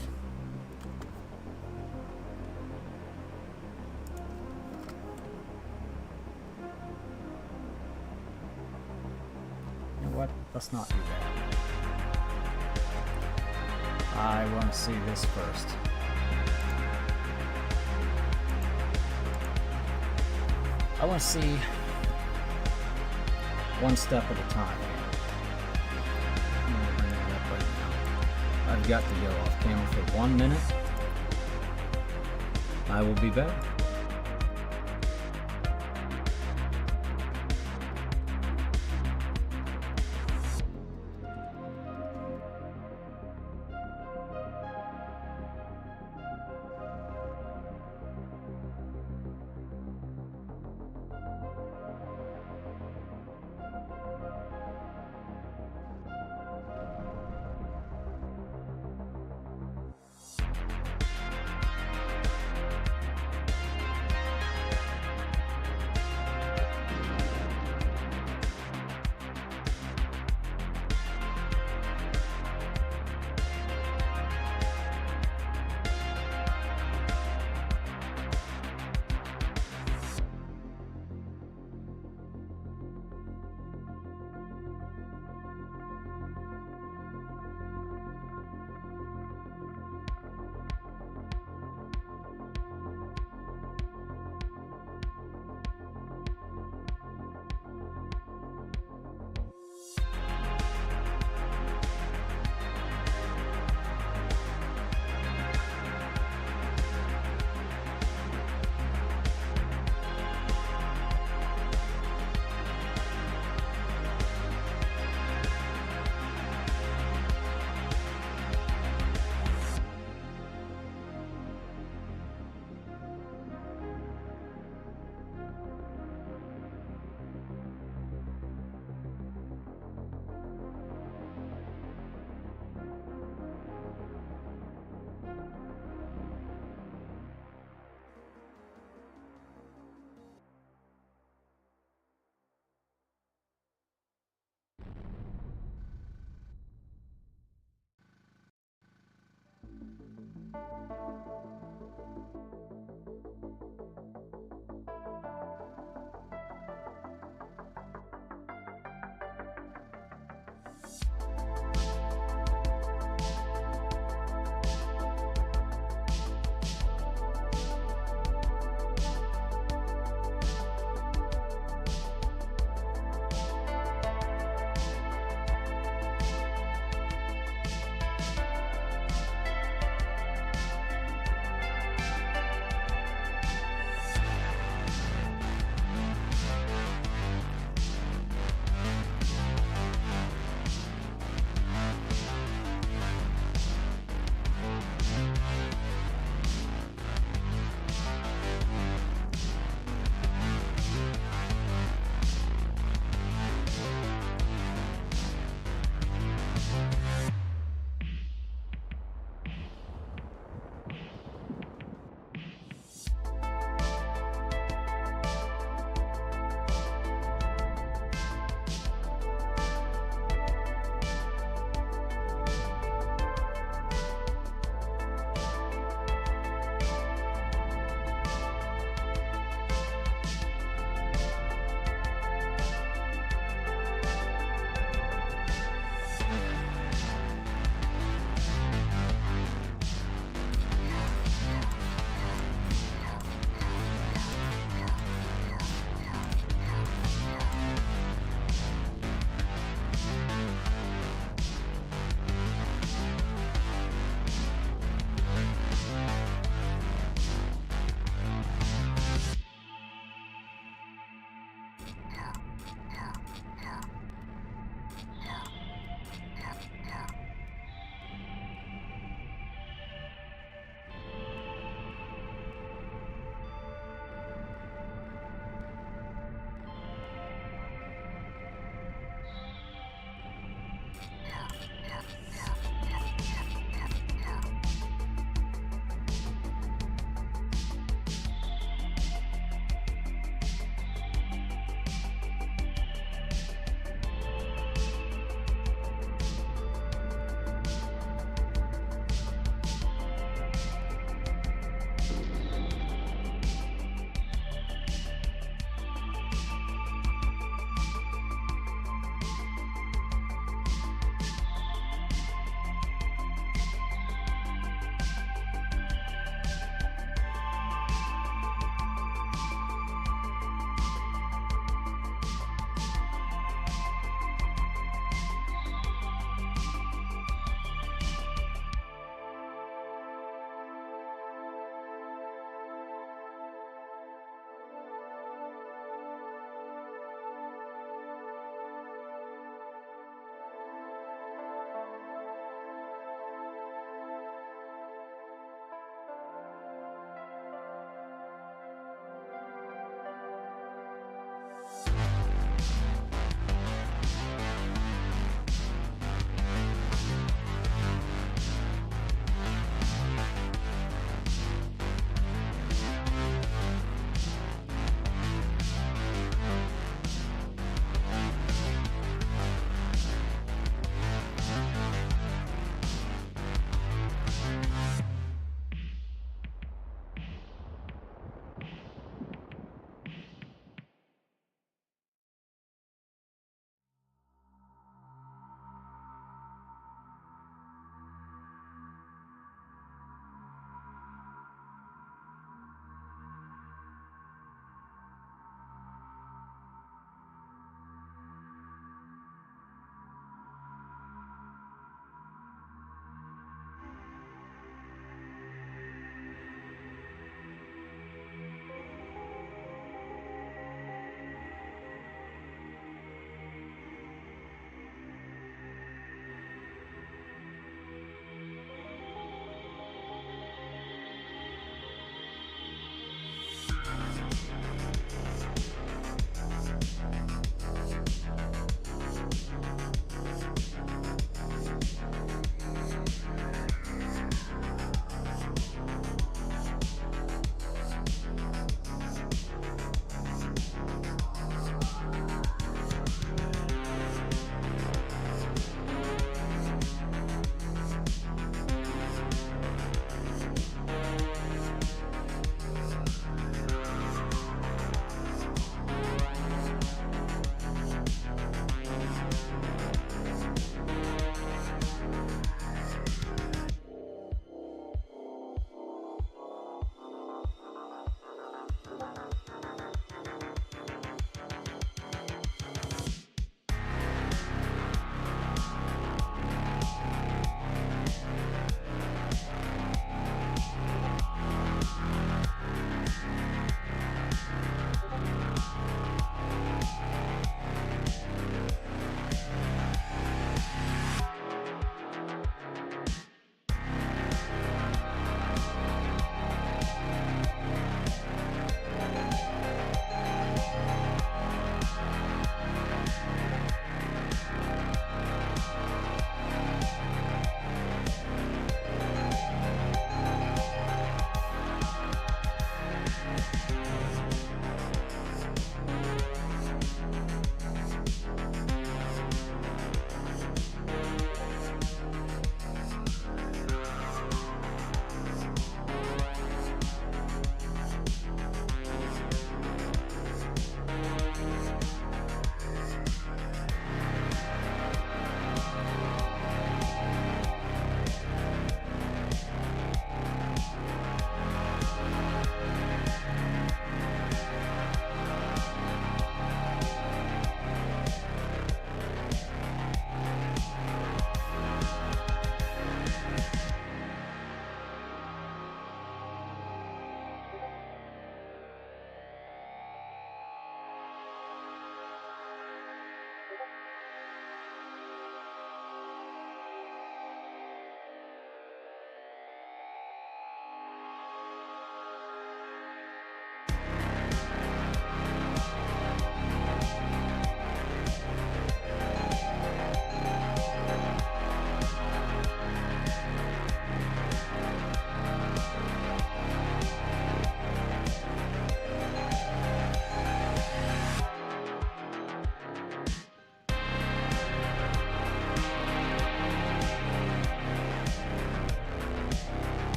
Let's not do that. I want to see this first. I want to see one step at a time. I'm going to bring that up right now. I've got to go off camera for 1 minute. I will be back.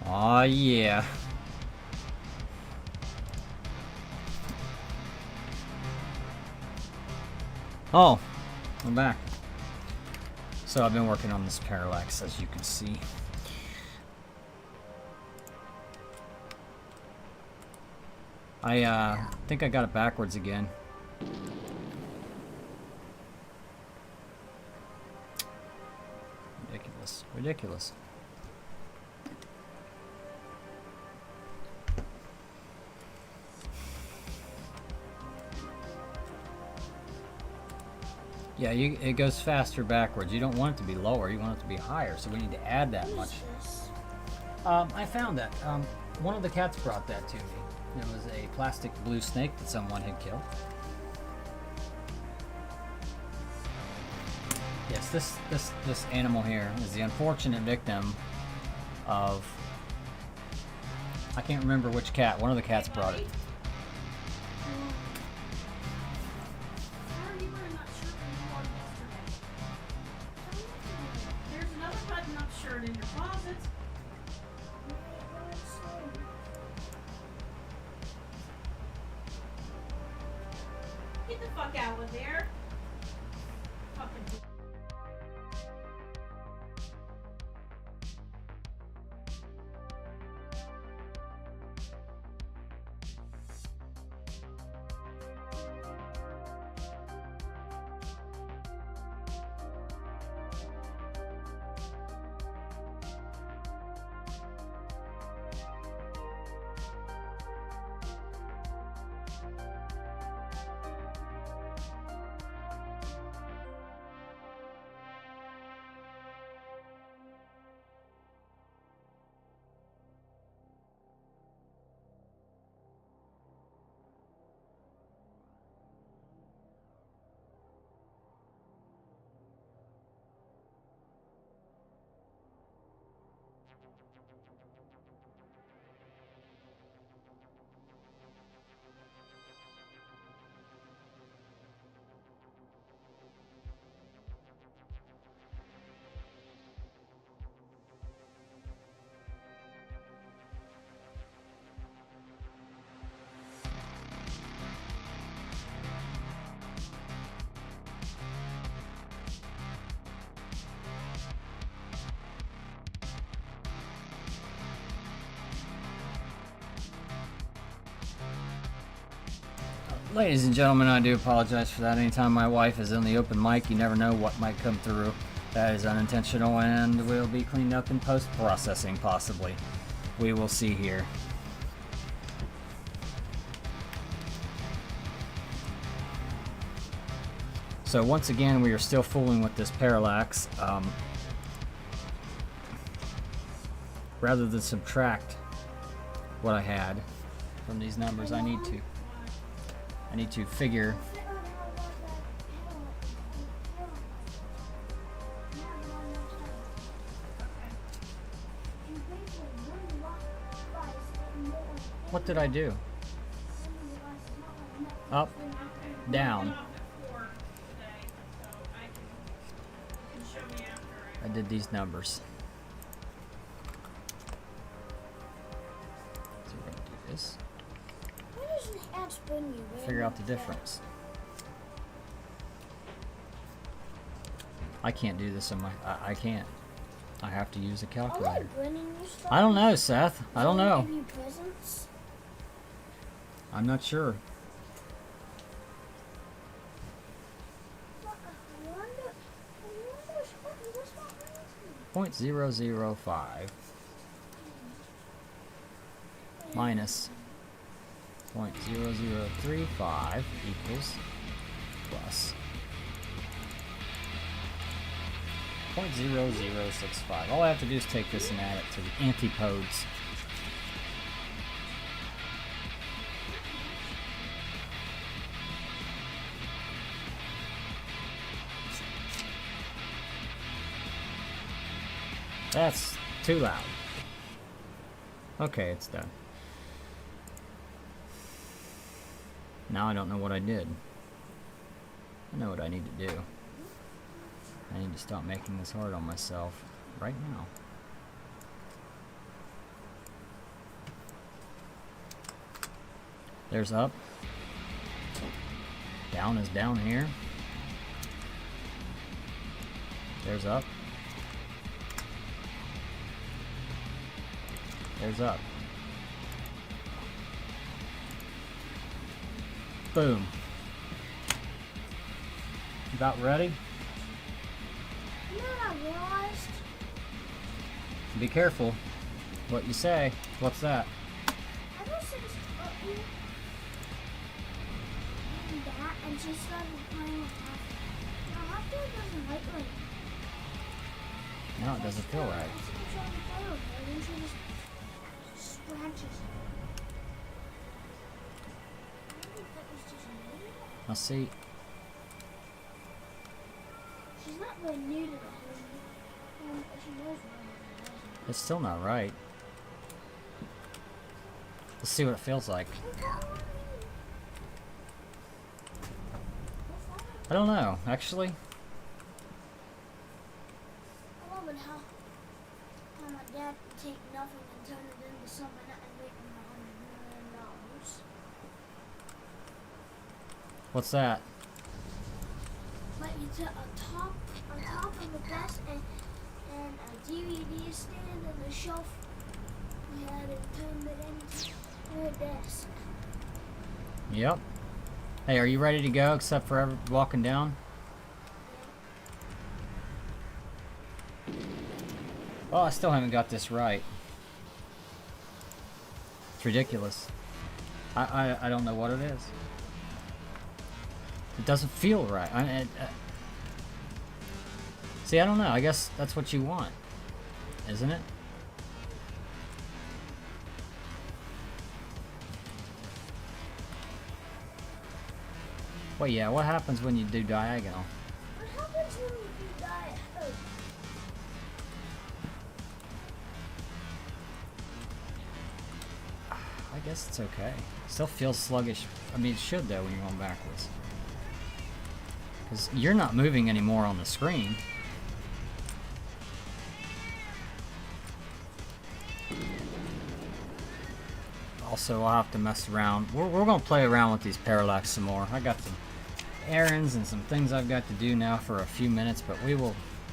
Aw, yeah. Oh, I'm back. So I've been working on this parallax, as you can see. I think I got it backwards again. Ridiculous. Ridiculous. Yeah, it goes faster backwards. You don't want it to be lower. You want it to be higher. So we need to add that much. I found that. One of the cats brought that to me. It was a plastic blue snake that someone had killed. Yes, this animal here is the unfortunate victim of, I can't remember which cat. One of the cats brought it. There's another button-up shirt in your closet. Get the fuck out of there. Fucking. Ladies and gentlemen, I do apologize for that. Anytime my wife is in the open mic, you never know what might come through. That is unintentional and will be cleaned up in post-processing, possibly. We will see here. So once again, we are still fooling with this parallax. Rather than subtract what I had from these numbers, I need to figure what did I do? Up, down. I did these numbers. So we're gonna do this. Figure out the difference. I can't do this on my. I can't. I have to use a calculator. I don't know, Seth. I don't know. I'm not sure. .005 minus 0.0035 equals plus 0.0065. All I have to do is take this and add it to the antipodes. That's too loud. Okay, it's done. Now I don't know what I did. I know what I need to do. I need to stop making this hard on myself right now. There's up. Down is down here. There's up. There's up. Boom. About ready? You know what I realized? Be careful what you say. What's that? Ever since you did that and she started playing with half doesn't like her. No, it doesn't feel right. I see her trying to play with her, and then she just scratches her. I think that was just me. Now see, She's not really new to the whole but she knows what it it's still not right. Let's see what it feels like. is. I don't know, actually. I love it how my dad can take nothing and turn it into something and make him $100 million. What's that? Like you took on top of the desk and a DVD stand and a shelf. We had it turned it into a desk. Yep. Hey, are you ready to go except for walking down? Oh, I still haven't got this right. It's ridiculous. I don't know what it is. It doesn't feel right. See, I don't know. I guess that's what you want, isn't it? Well, yeah, what happens when you do diagonal? What happens when you do that? I guess it's okay. Still feels sluggish. I mean, it should, though, when you're going backwards. Because you're not moving anymore on the screen. Also, I'll have to mess around. We're going to play around with these parallax some more. I got some errands and some things I've got to do now for a few minutes, but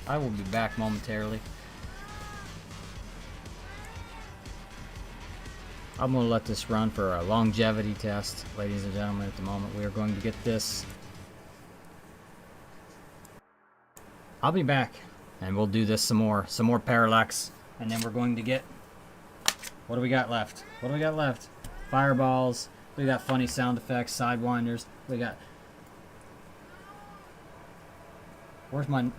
I will be back momentarily. I'm going to let this run for a longevity test, ladies and gentlemen. At the moment, we are going to get this. I'll be back, and we'll do this some more parallax, and then we're going to get. What do we got left? What do we got left? Fireballs. We got funny sound effects, sidewinders. We got. Where's my?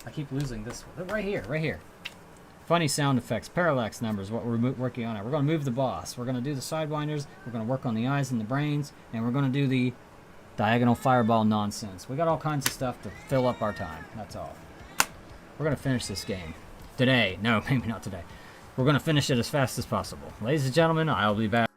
I keep losing this one. Right here. Funny sound effects, parallax numbers, what we're working on. We're going to move the boss. We're going to do the sidewinders. We're going to work on the eyes and the brains. And we're going to do the diagonal fireball nonsense. We got all kinds of stuff to fill up our time. That's all. We're going to finish this game. Today. No, maybe not today. We're going to finish it as fast as possible. Ladies and gentlemen, I'll be back.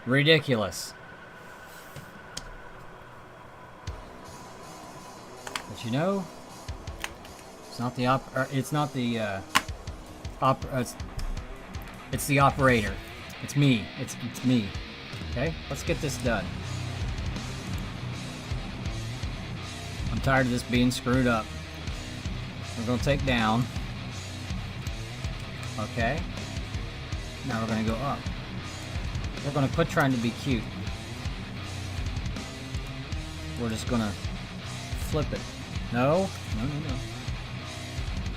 Ridiculous. But you know, it's not the it's the operator. It's me. It's me. Okay, let's get this done. I'm tired of this being screwed up. We're gonna take down. Okay. Now we're gonna go up. We're gonna quit trying to be cute. We're just gonna flip it. No, no, no, no.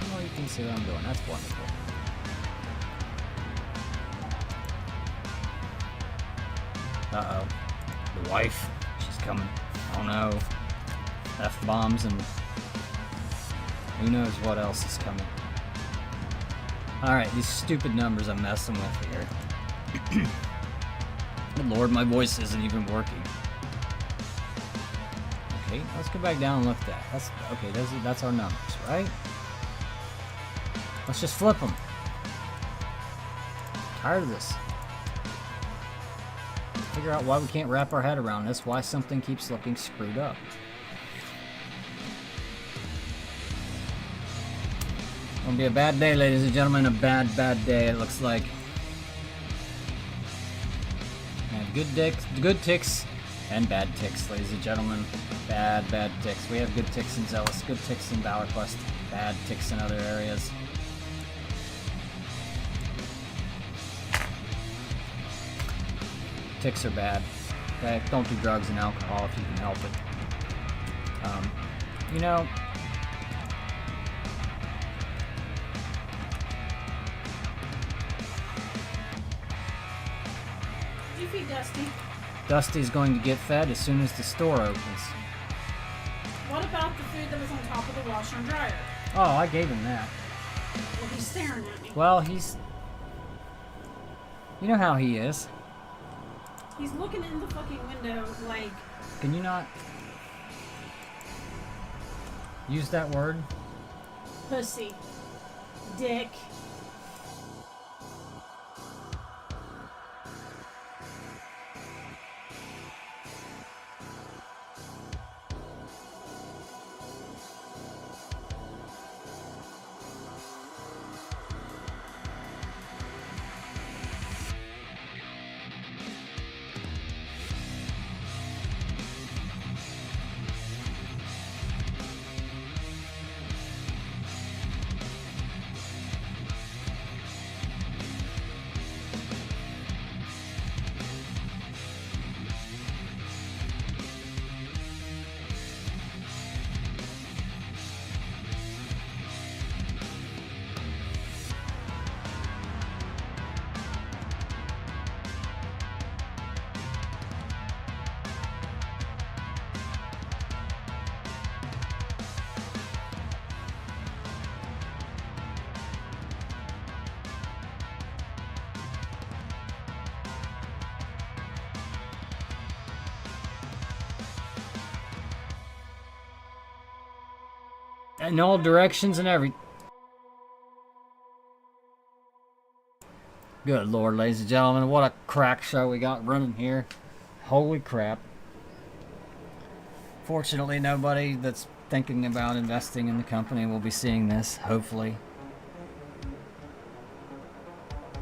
Oh, you can see what I'm doing. That's wonderful. Uh-oh. The wife. She's coming. Oh no. F-bombs and who knows what else is coming. Alright, these stupid numbers I'm messing with here. Good Lord, my voice isn't even working. Okay, let's go back down and look at that. That's okay, that's our numbers, right? Let's just flip them. Tired of this. Figure out why we can't wrap our head around this, why something keeps looking screwed up. Gonna be a bad day, ladies and gentlemen. A bad day, it looks like. And good ticks, and bad ticks, ladies and gentlemen. Bad ticks. We have good ticks in Zealous, good ticks in Valor Quest, bad ticks in other areas. Ticks are bad. Okay, don't do drugs and alcohol if you can help it. You know. You feed Dusty. Dusty's going to get fed as soon as the store opens. What about the food that was on top of the washer and dryer? Oh, I gave him that. Well, he's staring at me. Well, he's... You know how he is. He's looking in the fucking window like... Can you not... use that word? Pussy. Dick. In all directions and every... Good Lord, ladies and gentlemen, what a crack show we got running here. Holy crap. Fortunately, nobody that's thinking about investing in the company will be seeing this, hopefully.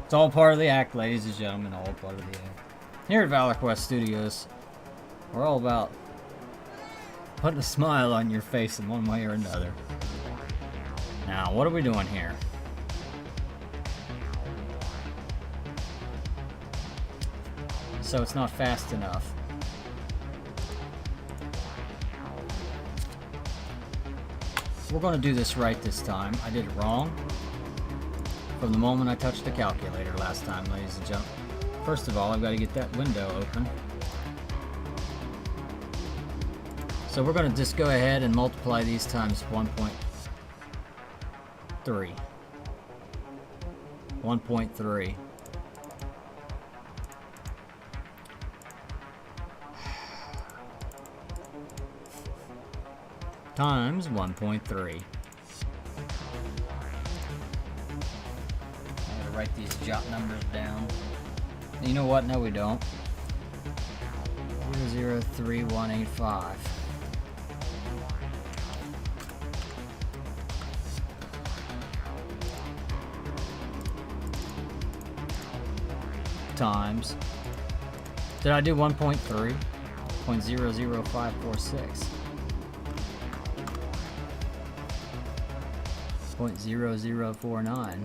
It's all part of the act, ladies and gentlemen, all part of the act. Here at Valor Quest Studios, we're all about putting a smile on your face in one way or another. Now, what are we doing here? So it's not fast enough. We're going to do this right this time. I did it wrong from the moment I touched the calculator last time, ladies and gentlemen. First of all, I've got to get that window open. So we're going to just go ahead and multiply these times 1.3. 1.3. Times 1.3. I gotta write these jot numbers down. You know what? No, we don't. 0.003185. Times. Did I do 1.3? 0.00546. 0.0049.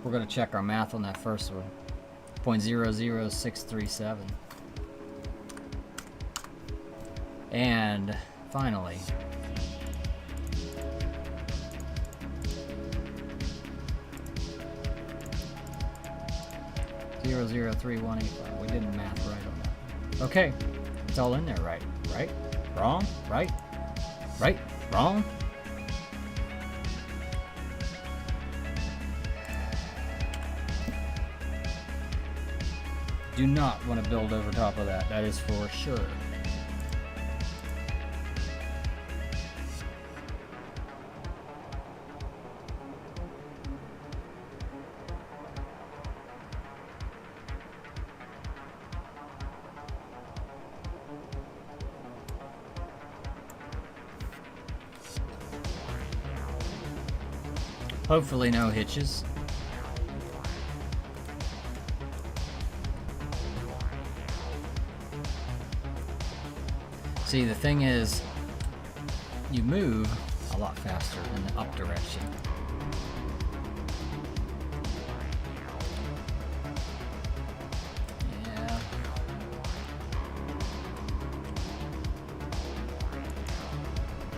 We're going to check our math on that first one. 0.00637. And finally, .003185. We didn't math right on that. Okay, it's all in there, right? Right? Wrong? Right? Right? Wrong? Do not want to build over top of that. That is for sure. Hopefully no hitches. See, the thing is, you move a lot faster in the up direction. Yeah.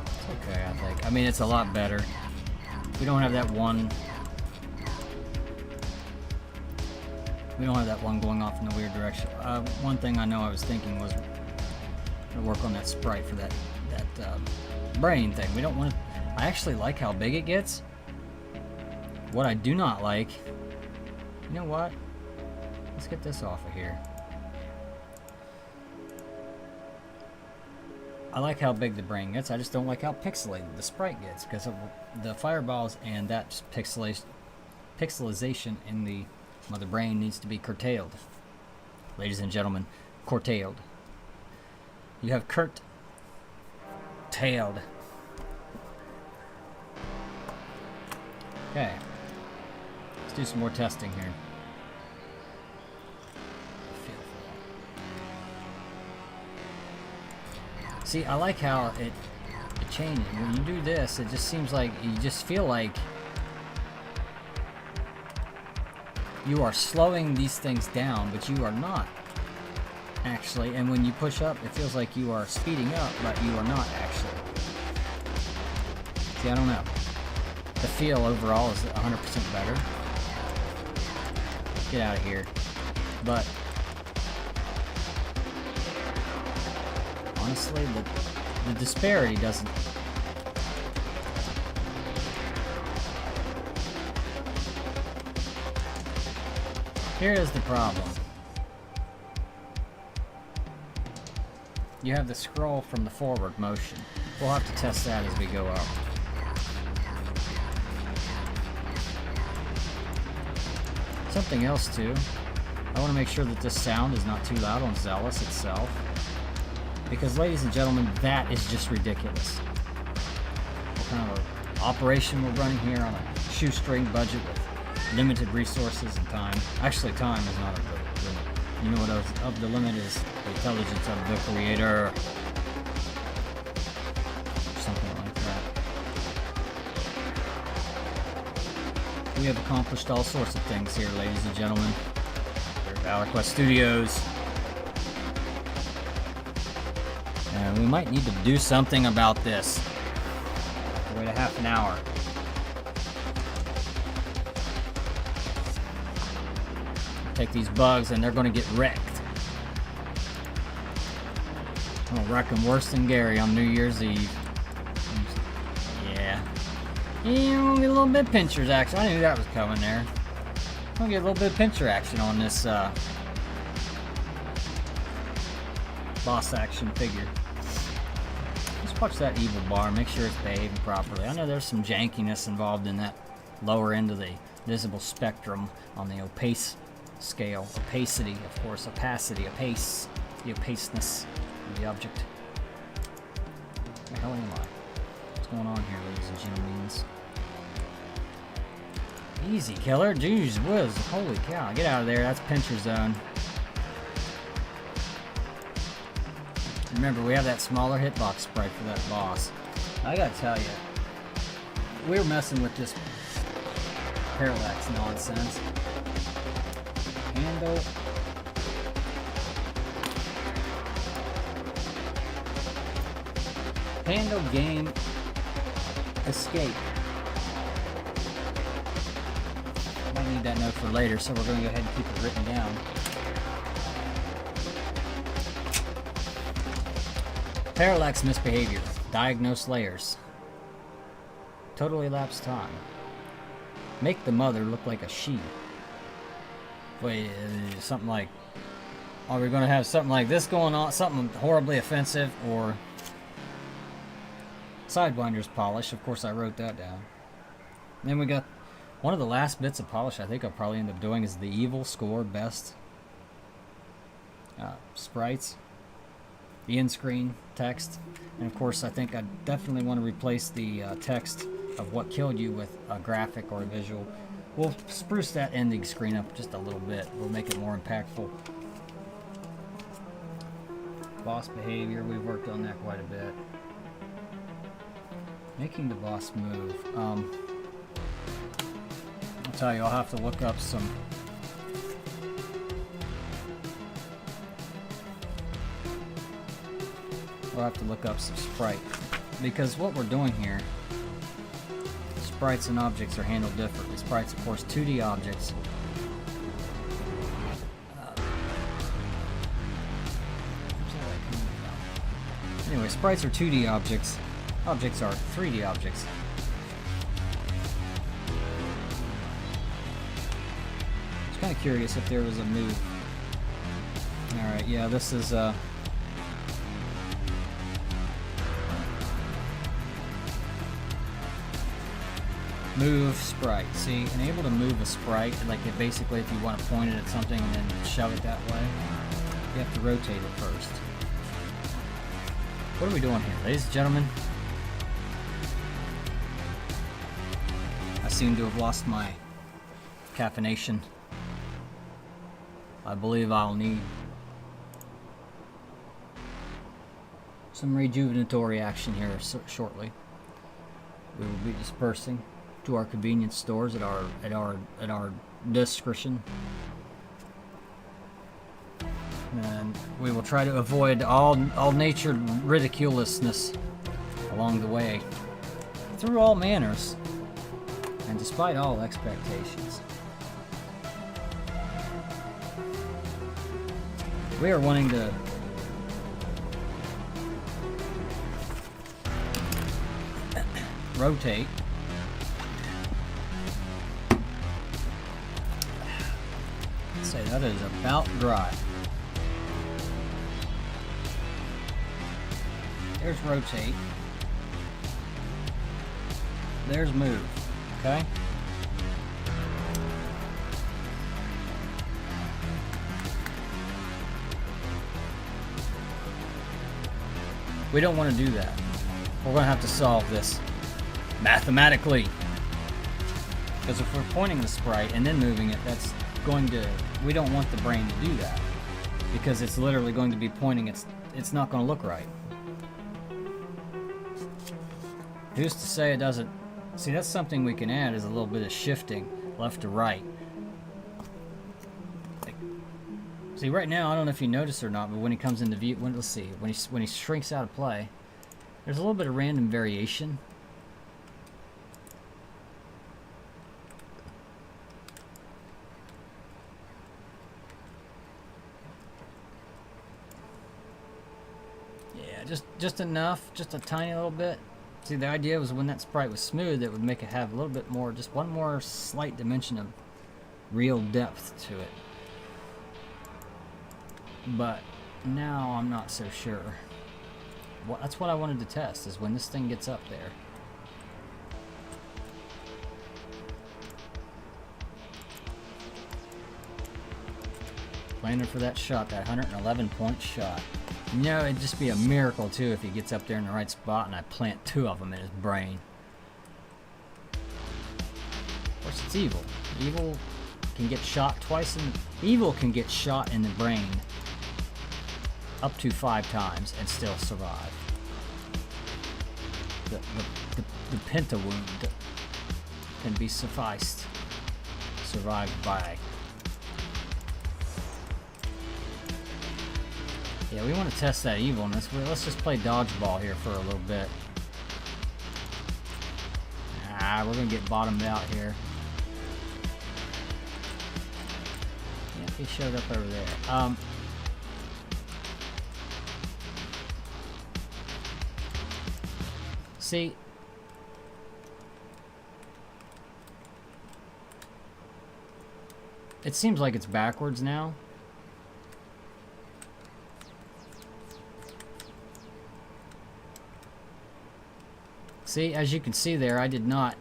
It's okay, I think. I mean, it's a lot better. We don't have that one. We don't have that one going off in the weird direction. One thing I know I was thinking was to work on that sprite for that brain thing. We don't want to. I actually like how big it gets. What I do not like. You know what? Let's get this off of here. I like how big the brain gets. I just don't like how pixelated the sprite gets because of the fireballs, and that pixelization in the brain needs to be curtailed. Ladies and gentlemen, curtailed. You have curtailed. Okay. Let's do some more testing here. See, I like how it changes. When you do this, it just seems like you just feel like you are slowing these things down, but you are not actually. And when you push up, it feels like you are speeding up, but you are not actually. See, I don't know. The feel overall is 100% better. Get out of here. But honestly, the disparity doesn't. Here is the problem. You have the scroll from the forward motion. We'll have to test that as we go up. Something else too. I want to make sure that this sound is not too loud on Zealous itself. Because, ladies and gentlemen, that is just ridiculous. What kind of operation we're running here on a shoestring budget with limited resources and time. Actually, time is not a limit. You know what of the limit is? The intelligence of the creator. Something like that. We have accomplished all sorts of things here, ladies and gentlemen. We're at Valor Quest Studios. We might need to do something about this. Wait a half an hour. Take these bugs and they're going to get wrecked. I'm gonna wreck them worse than Gary on New Year's Eve. Yeah. Yeah, I'm gonna get a little bit of pinchers action. I knew that was coming there. I'm gonna get a little bit of pincher action on this boss action figure. Just watch that evil bar, make sure it's behaving properly. I know there's some jankiness involved in that lower end of the visible spectrum on the scale. Opacity, of course, opacity, opace, the opaceness of the object. Where the hell am I? What's going on here, ladies and gentlemen? Easy, killer. Jeez whiz. Holy cow. Get out of there. That's pincher zone. Remember, we have that smaller hitbox sprite for that boss. I gotta tell you, we were messing with this parallax nonsense. Handle. Handle game escape. Might need that note for later, so we're going to go ahead and keep it written down. Parallax misbehavior. Diagnose layers. Total elapsed time. Make the mother look like a she. Wait, something like... Are we going to have something like this going on? Something horribly offensive, or... Sidewinder's polish. Of course, I wrote that down. And then we got... One of the last bits of polish I think I'll probably end up doing is the evil score best sprites. The in-screen text. And of course, I think I definitely want to replace the text of what killed you with a graphic or a visual. We'll spruce that ending screen up just a little bit. We'll make it more impactful. Boss behavior, we've worked on that quite a bit. Making the boss move. I'll tell you, I'll have to look up some... We'll have to look up some sprite. Because what we're doing here, sprites and objects are handled differently. Sprites, of course, 2D objects. Anyway, sprites are 2D objects. Objects are 3D objects. I was kind of curious if there was a move. Alright, yeah, this is move sprite. See, and able to move a sprite, like it basically if you want to point it at something and then shove it that way, you have to rotate it first. What are we doing here, ladies and gentlemen? I seem to have lost my caffeination. I believe I'll need some rejuvenatory action here shortly. We will be dispersing to our convenience stores at our discretion, and we will try to avoid all natured ridiculousness along the way, through all manners, and despite all expectations. We are wanting to rotate. Let's say that is about dry. There's rotate. There's move. Okay? We don't want to do that. We're going to have to solve this mathematically. Because if we're pointing the sprite and then moving it, that's going to... We don't want the brain to do that. Because it's literally going to be pointing, it's not going to look right. Who's to say it doesn't... See, that's something we can add, is a little bit of shifting left to right. See, right now, I don't know if you notice or not, but when he comes into view, let's see, when he shrinks out of play, there's a little bit of random variation. Yeah, just enough, just a tiny little bit. See, the idea was when that sprite was smooth, it would make it have a little bit more, just one more slight dimension of real depth to it. But now I'm not so sure. Well, that's what I wanted to test, is when this thing gets up there. planning for that shot, that 111-point shot. You know, it'd just be a miracle too if he gets up there in the right spot and I plant 2 of them in his brain. Of course, it's evil. Evil can get shot twice in. Evil can get shot in the brain up to 5 times and still survive. The penta wound can be survived by. Yeah, we want to test that evilness. Let's just play dodgeball here for a little bit. We're gonna get bottomed out here. Yeah, he showed up over there. See, it seems like it's backwards now. See, as you can see there, I did not.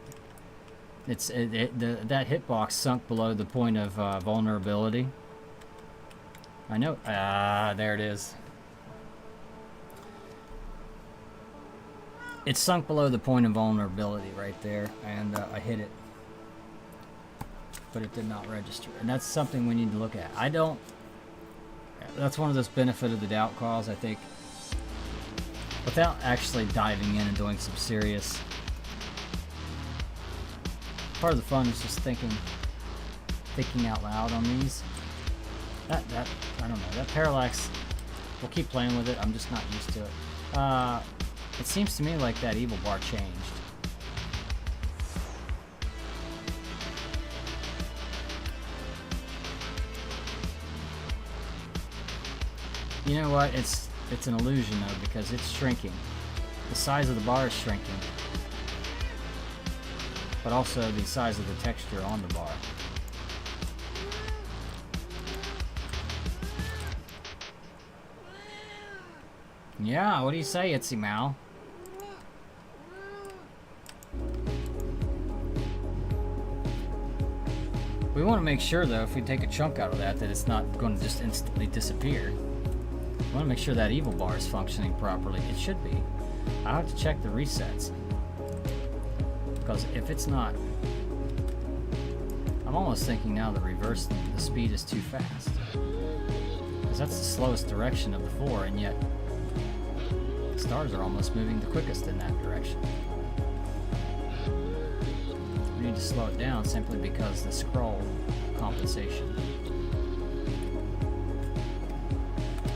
That hitbox sunk below the point of vulnerability. I know. There it is. It sunk below the point of vulnerability right there, and I hit it, but it did not register, and that's something we need to look at. That's one of those benefit of the doubt calls, I think. Without actually diving in and doing some serious, part of the fun is just thinking out loud on these. I don't know, that parallax, we'll keep playing with it, I'm just not used to it. It seems to me like that evil bar changed. You know what, it's an illusion though, because it's shrinking. The size of the bar is shrinking, but also the size of the texture on the bar. Yeah, what do you say, Itsy Mal? We want to make sure though, if we take a chunk out of that, that it's not going to just instantly disappear. We want to make sure that evil bar is functioning properly. It should be. I'll have to check the resets, because if it's not, I'm almost thinking now that reverse the speed is too fast, because that's the slowest direction of the 4, and yet the stars are almost moving the quickest in that direction. We need to slow it down simply because the scroll compensation.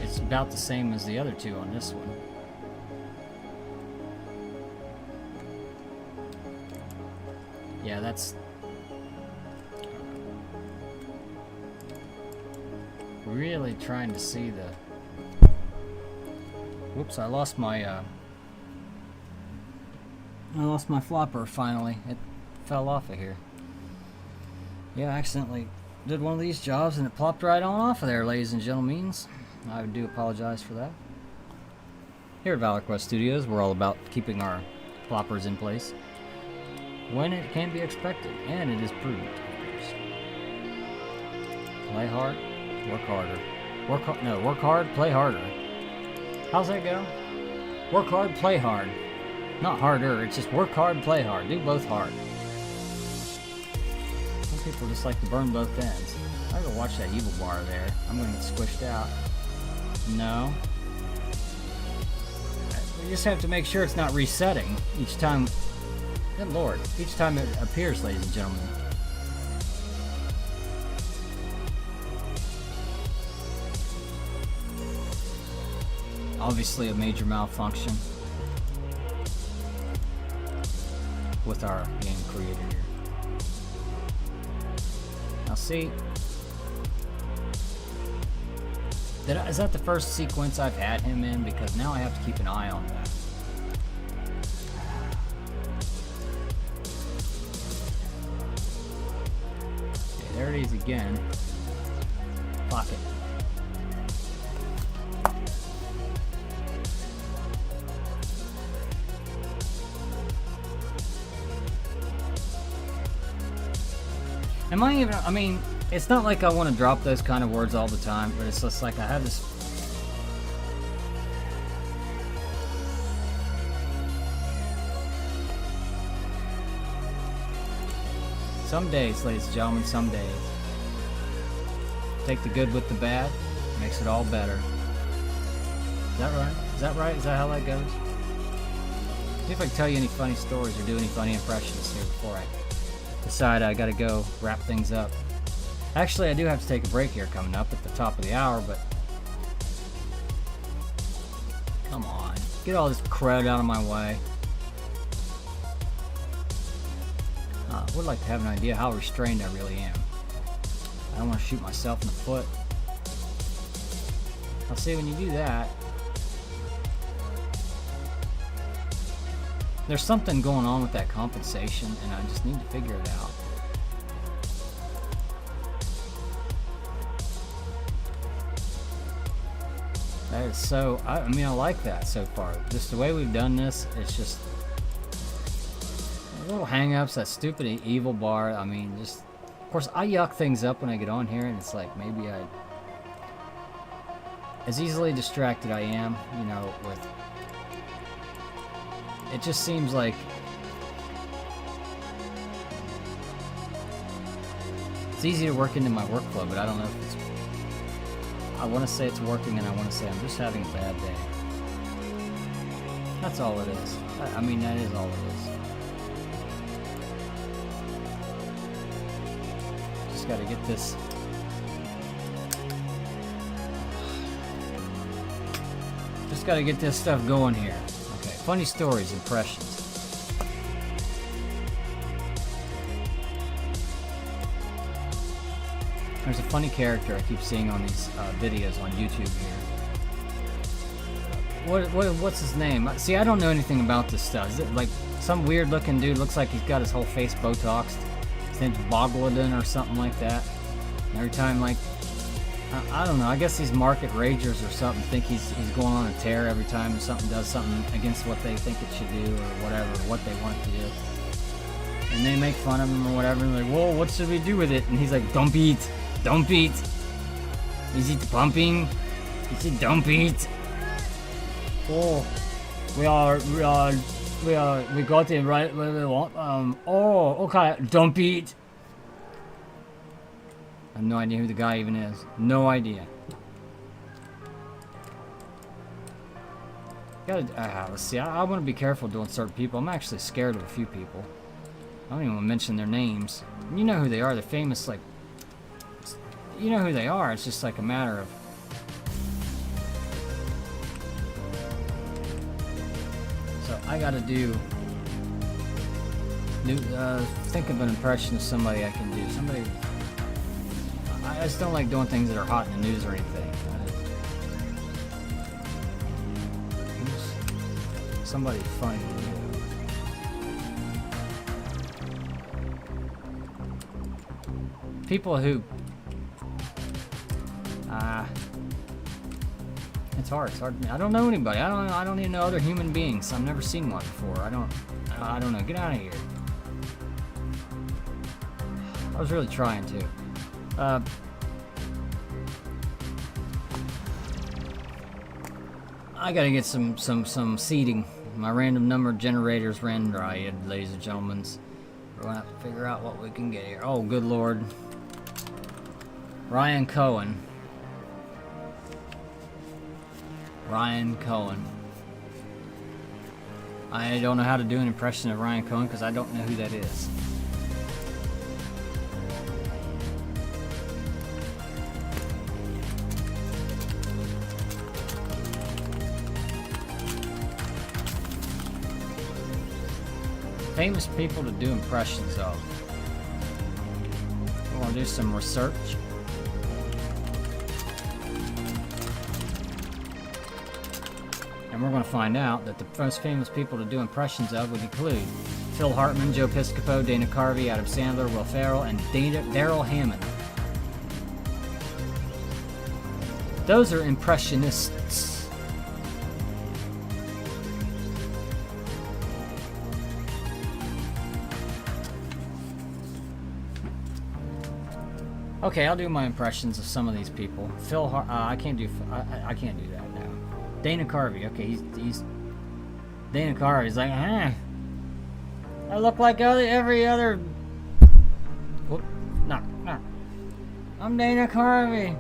It's about the same as the other 2 on this one. Yeah, that's really trying to see the. Whoops! I lost my flopper finally. It fell off of here. Yeah, I accidentally did one of these jobs and it plopped right on off of there, ladies and gentlemen. I do apologize for that. Here at Valor Quest Studios, we're all about keeping our ploppers in place when it can be expected, and it is prudent, of course. Play hard, work harder. Work hard, play harder. How's that go? Work hard, play hard. Not harder, it's just work hard, play hard. Do both hard. Some people just like to burn both ends. I gotta watch that evil bar there. I'm gonna get squished out. No. We just have to make sure it's not resetting each time. Good lord. Each time it appears, ladies and gentlemen. Obviously a major malfunction with our game creator here. Now see, is that the first sequence I've had him in? Because now I have to keep an eye on that. Okay, there it is again. Pocket. Am I even, I mean, It's not like I want to drop those kind of words all the time, but it's just like I have this. Some days, ladies and gentlemen, some days. Take the good with the bad, makes it all better. Is that right? Is that right? Is that how that goes? See if I can tell you any funny stories or do any funny impressions here before I decide I gotta go wrap things up. Actually, I do have to take a break here coming up at the top of the hour, but come on, get all this crud out of my way. I would like to have an idea how restrained I really am. I don't want to shoot myself in the foot. I'll see when you do that. There's something going on with that compensation, and I just need to figure it out. That is so, I mean, I like that so far. Just the way we've done this, it's just little hang-ups, that stupid evil bar. I mean, just, of course, I yuck things up when I get on here, and it's like maybe as easily distracted I am, you know, with, it just seems like it's easy to work into my workflow, but I don't know if it's, I want to say it's working, and I want to say I'm just having a bad day. That's all it is. I mean, that is all it is. Just got to get this. Just got to get this stuff going here. Okay, funny stories, impressions. There's a funny character I keep seeing on these videos on YouTube here. What's his name? See, I don't know anything about this stuff. Is it like some weird looking dude? Looks like he's got his whole face Botoxed. His name's Bogladon or something like that. And every time, like, I don't know. I guess these market ragers or something think he's going on a tear every time something does something against what they think it should do or whatever, what they want it to do. And they make fun of him or whatever. And they're like, whoa, what should we do with it? And he's like, don't beat. Don't beat. Is it pumping? Is it don't beat? Oh, we got it right where we want. Oh, okay. Don't beat. I have no idea who the guy even is. No idea. Let's see. I want to be careful doing certain people. I'm actually scared of a few people. I don't even want to mention their names. You know who they are. They're famous, like, you know who they are. It's just like a matter of. So I gotta do. Think of an impression of somebody I can do. Somebody. I just don't like doing things that are hot in the news or anything. Somebody funny to do. People who. It's hard. It's hard. I don't know anybody. I don't even know other human beings. I've never seen one before. I don't know. Get out of here. I was really trying to. I gotta get some seating. My random number generators ran dry, ladies and gentlemen. We're gonna have to figure out what we can get here. Oh, good lord. Ryan Cohen. I don't know how to do an impression of Ryan Cohen because I don't know who that is. Famous people to do impressions of. I want to do some research. And we're going to find out that the most famous people to do impressions of would include Phil Hartman, Joe Piscopo, Dana Carvey, Adam Sandler, Will Ferrell, and Daryl Hammond. Those are impressionists. Okay, I'll do my impressions of some of these people. I can't do that now. Dana Carvey. Okay, he's Dana Carvey's like, I look like every other. Whoop, no. I'm Dana Carvey.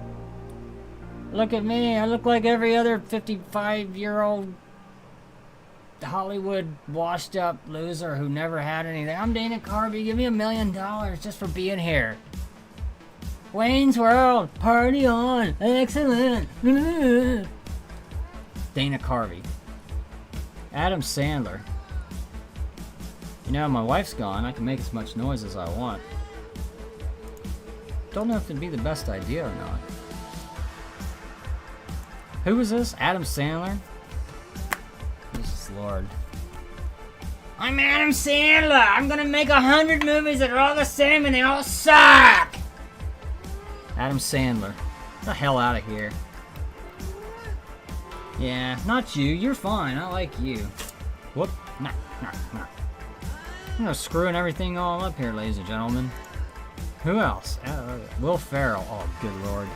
Look at me. I look like every other 55-year-old Hollywood washed-up loser who never had anything. I'm Dana Carvey. Give me $1 million just for being here. Wayne's World, party on, excellent. Dana Carvey. Adam Sandler. You know, my wife's gone. I can make as much noise as I want. Don't know if it'd be the best idea or not. Who was this? Adam Sandler? Jesus Lord. I'm Adam Sandler. I'm gonna make 100 movies that are all the same and they all suck. Adam Sandler. Get the hell out of here. Yeah, not you. You're fine. I like you. Whoop. Nah. I'm gonna screwing everything all up here, ladies and gentlemen. Who else? Will Ferrell. Oh, good lord.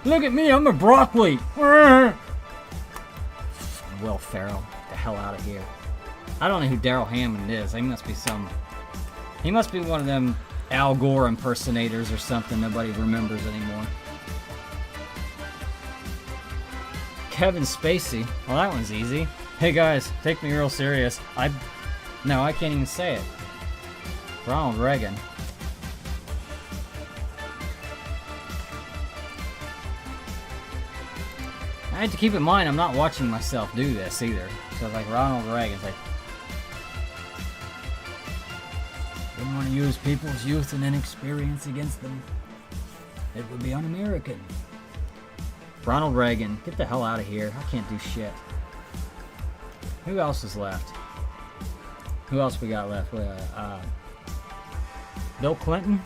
Look at me. I'm a broccoli. Will Ferrell. Get the hell out of here. I don't know who Daryl Hammond is. He must be one of them Al Gore impersonators or something nobody remembers anymore. Kevin Spacey. Well, that one's easy. Hey guys, take me real serious. No, I can't even say it. Ronald Reagan. I had to keep in mind I'm not watching myself do this either. So like Ronald Reagan's like, wouldn't want to use people's youth and inexperience against them. It would be un-American. Ronald Reagan, get the hell out of here. I can't do shit. Who else is left? Who else we got left? Bill Clinton?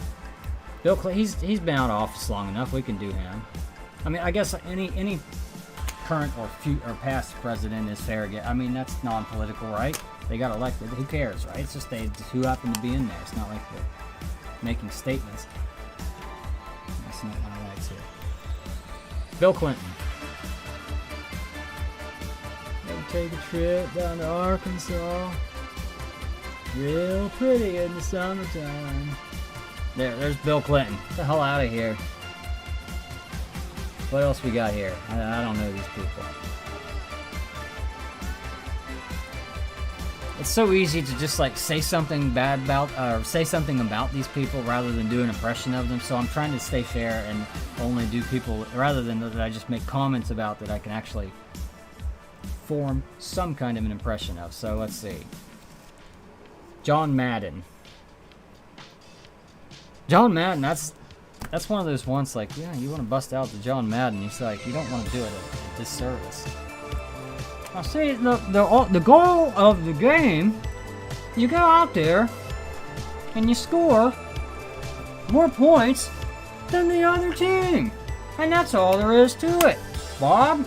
Bill Clinton, he's been out of office long enough. We can do him. I mean, I guess any current or past president is fair game. I mean, that's non-political, right? They got elected. Who cares, right? It's just who happen to be in there. It's not like they're making statements. That's not my rights here. Bill Clinton. We'll take a trip down to Arkansas. Real pretty in the summertime. There's Bill Clinton. Get the hell out of here. What else we got here? I don't know these people. It's so easy to just like say something bad about, or say something about these people rather than do an impression of them. So I'm trying to stay fair and only do people, rather than that I just make comments about that I can actually form some kind of an impression of. So let's see. John Madden. John Madden, that's one of those ones like, yeah, you want to bust out the John Madden. He's like, you don't want to do it a disservice. Now see, the goal of the game, you go out there and you score more points than the other team. And that's all there is to it. Bob?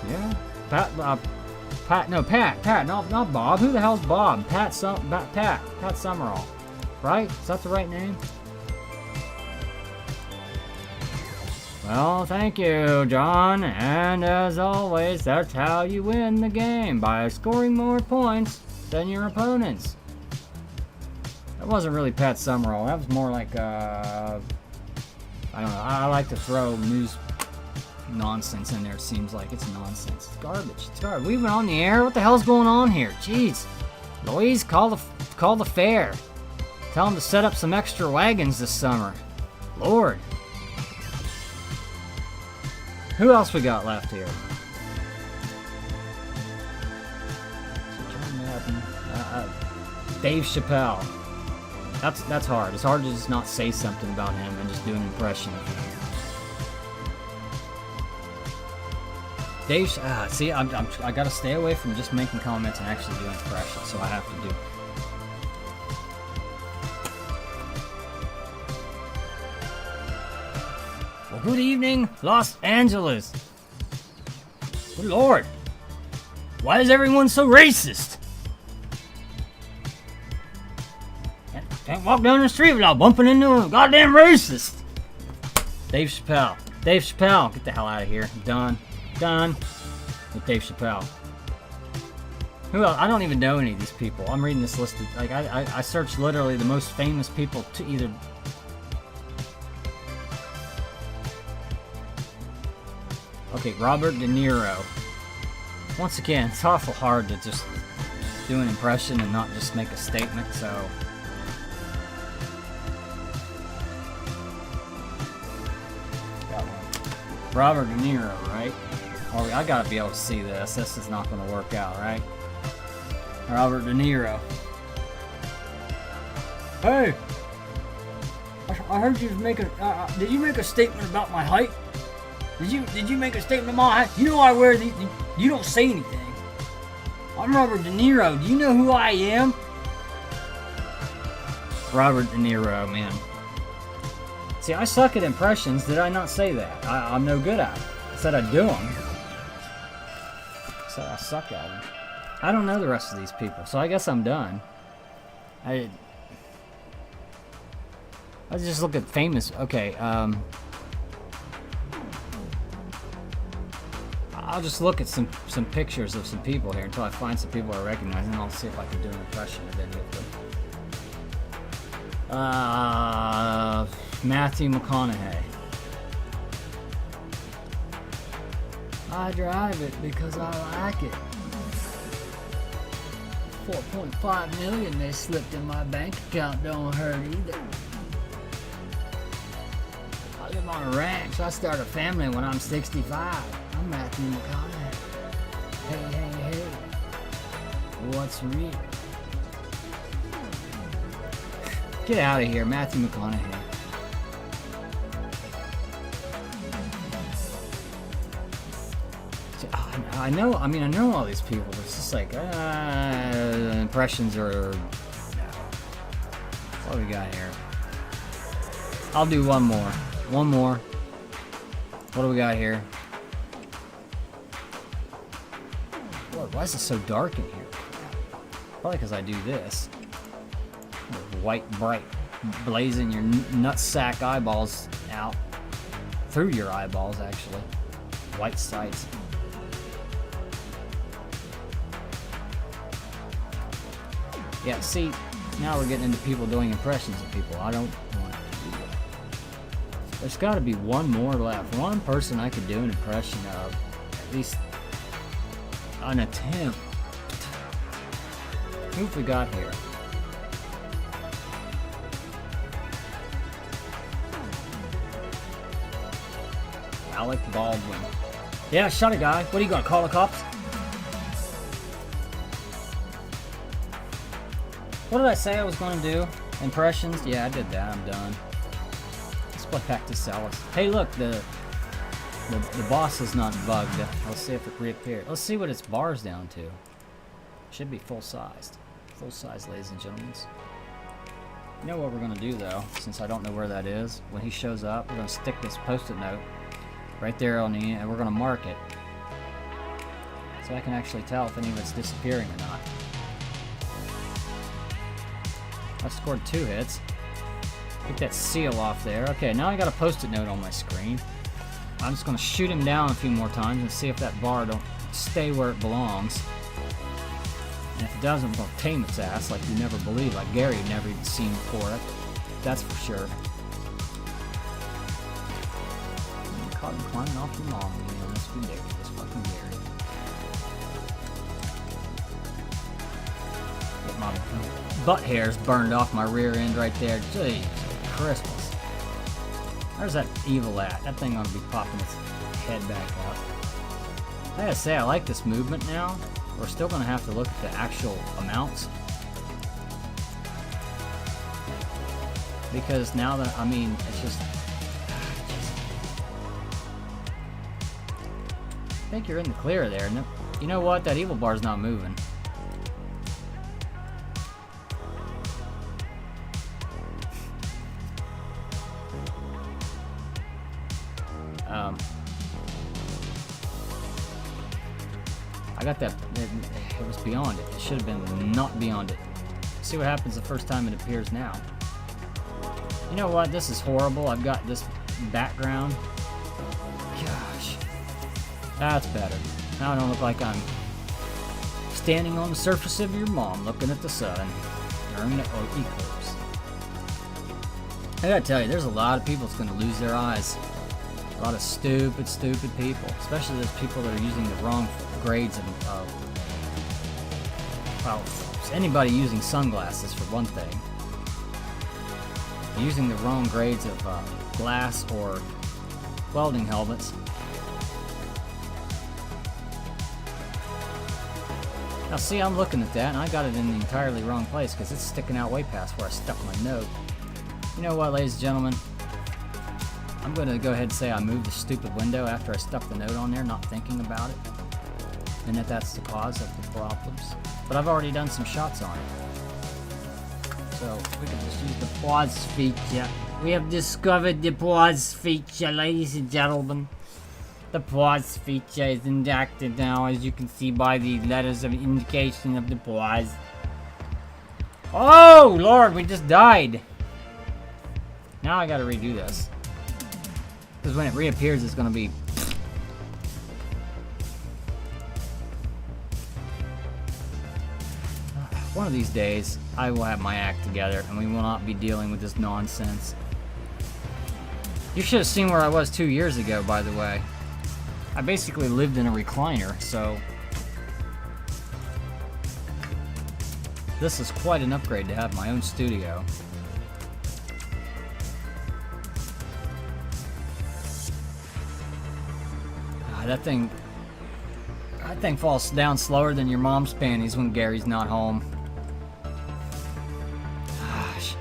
Yeah. Pat, not Bob. Who the hell's Bob? Pat Summerall. Right? Is that the right name? Well, thank you, John. And as always, that's how you win the game, by scoring more points than your opponents. That wasn't really Pat Summerall. That was more like, I don't know. I like to throw news nonsense in there. It seems like it's nonsense. It's garbage. It's garbage. We've been on the air. What the hell's going on here? Jeez. Louise, call the fair. Tell them to set up some extra wagons this summer. Lord. Who else we got left here? Dave Chappelle. That's hard. It's hard to just not say something about him and just do an impression of him. Dave, see, I gotta stay away from just making comments and actually doing impressions, so I have to do. Well, good evening, Los Angeles. Good Lord. Why is everyone so racist? Can't walk down the street without bumping into a goddamn racist. Dave Chappelle. Dave Chappelle. Get the hell out of here. Done. Done with Dave Chappelle. Who else? I don't even know any of these people. I'm reading this list. Like, I searched literally the most famous people to either... Okay, Robert De Niro. Once again, it's awful hard to just do an impression and not just make a statement, so... Got one. Robert De Niro, right? Oh, I gotta be able to see this. This is not gonna work out, right? Robert De Niro. Hey! I heard you make a... did you make a statement about my height? Did you make a statement about my height? You know I wear these... You don't say anything. I'm Robert De Niro. Do you know who I am? Robert De Niro, man. See, I suck at impressions. Did I not say that? I'm no good at it. I said I'd do them. I said I suck at them. I don't know the rest of these people, so I guess I'm done. I just look at famous... Okay, I'll just look at some pictures of some people here until I find some people I recognize, and I'll see if I can do an impression of any of them. Matthew McConaughey. I drive it because I like it. 4.5 million they slipped in my bank account, don't hurt either. I live on a ranch. I start a family when I'm 65. I'm Matthew McConaughey. Hey, hey, hey. What's real? Get out of here, Matthew McConaughey. I know all these people, but it's just like, impressions are... What do we got here? I'll do one more. One more. What do we got here? Lord, why is it so dark in here? Probably because I do this. White, bright, blazing your nutsack eyeballs out. Through your eyeballs, actually. White sights. Yeah, see, now we're getting into people doing impressions of people. I don't want to do that. There's got to be one more left. One person I could do an impression of. At least an attempt. Who have we got here? Alec Baldwin. Yeah, shot a guy. What are you gonna call the cops? What did I say I was going to do? Impressions? Yeah, I did that. I'm done. Let's play back to Zealous. Hey, look, the boss is not bugged. Let's see if it reappeared. Let's see what its bar's down to. Should be full-sized. Full-size, ladies and gentlemen. You know what we're going to do, though, since I don't know where that is? When he shows up, we're going to stick this Post-it note right there on the end, and we're going to mark it. So I can actually tell if any of it's disappearing or not. I scored 2 hits. Get that seal off there. Okay, now I got a Post-it note on my screen. I'm just going to shoot him down a few more times and see if that bar don't stay where it belongs. And if it doesn't, we're going to tame its ass like you never believe, like Gary had never even seen before it. That's for sure. I caught him climbing off the lawn. That's ridiculous. Fucking Gary. Get my butt hairs burned off my rear end right there. Jeez, Christmas. Where's that evil at? That thing ought to be popping its head back up. I gotta say, I like this movement now. We're still gonna have to look at the actual amounts. Because now that, I mean, it's just... I think you're in the clear there. No, you know what? That evil bar's not moving. I got that. It was beyond it. It should have been not beyond it. See what happens the first time it appears now. You know what? This is horrible. I've got this background. Gosh. That's better. Now I don't look like I'm standing on the surface of your mom looking at the sun during the eclipse. I gotta tell you, there's a lot of people that's gonna lose their eyes. A lot of stupid, stupid people. Especially those people that are using the wrong grades of well, anybody using sunglasses for one thing. Using the wrong grades of glass or welding helmets. Now see, I'm looking at that and I got it in the entirely wrong place because it's sticking out way past where I stuck my note. You know what, ladies and gentlemen? I'm going to go ahead and say I moved the stupid window after I stuck the note on there, not thinking about it. And that's the cause of the problems. But I've already done some shots on it. So we can just use the pause feature. We have discovered the pause feature, ladies and gentlemen. The pause feature is inactive now, as you can see by the letters of indication of the pause. Oh, Lord, we just died. Now I gotta redo this. Because when it reappears, it's gonna be... One of these days, I will have my act together, and we will not be dealing with this nonsense. You should have seen where I was 2 years ago, by the way. I basically lived in a recliner, so... This is quite an upgrade to have my own studio. That thing falls down slower than your mom's panties when Gary's not home. Gosh.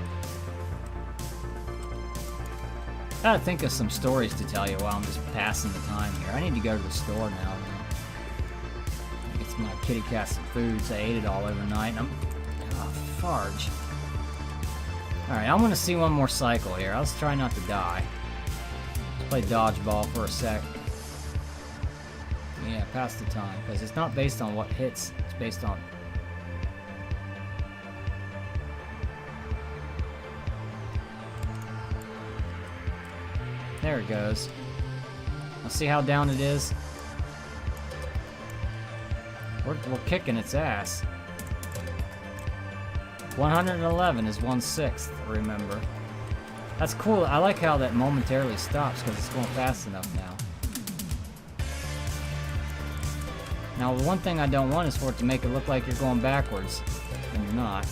Gotta think of some stories to tell you while I'm just passing the time here. I need to go to the store now. Get some of my kitty cats some food, so I ate it all overnight. Farge. Alright, I'm gonna see one more cycle here. Let's try not to die. Let's play dodgeball for a sec. Yeah, pass the time, because it's not based on what hits, it's based on... There it goes. Let's see how down it is. We're kicking its ass. 111 is 1/6, remember. That's cool. I like how that momentarily stops, because it's going fast enough now. Now, the one thing I don't want is for it to make it look like you're going backwards, and you're not.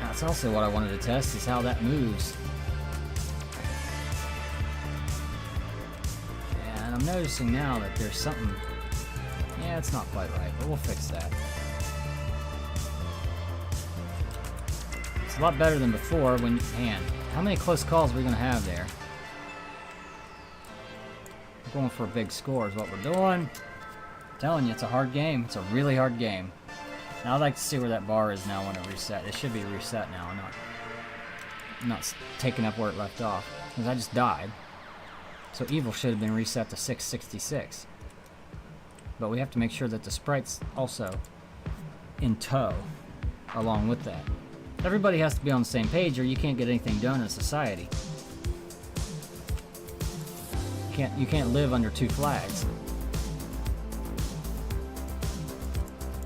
That's also what I wanted to test, is how that moves. And I'm noticing now that there's something... Yeah, it's not quite right, but we'll fix that. It's a lot better than before when... Man, how many close calls are we going to have there? Going for a big score is what we're doing. I'm telling you, it's a hard game. It's a really hard game. Now I'd like to see where that bar is now when it reset. It should be reset now, not taking up where it left off. Because I just died. So evil should have been reset to 666. But we have to make sure that the sprite's also in tow along with that. Everybody has to be on the same page or you can't get anything done in society. You can't live under two flags.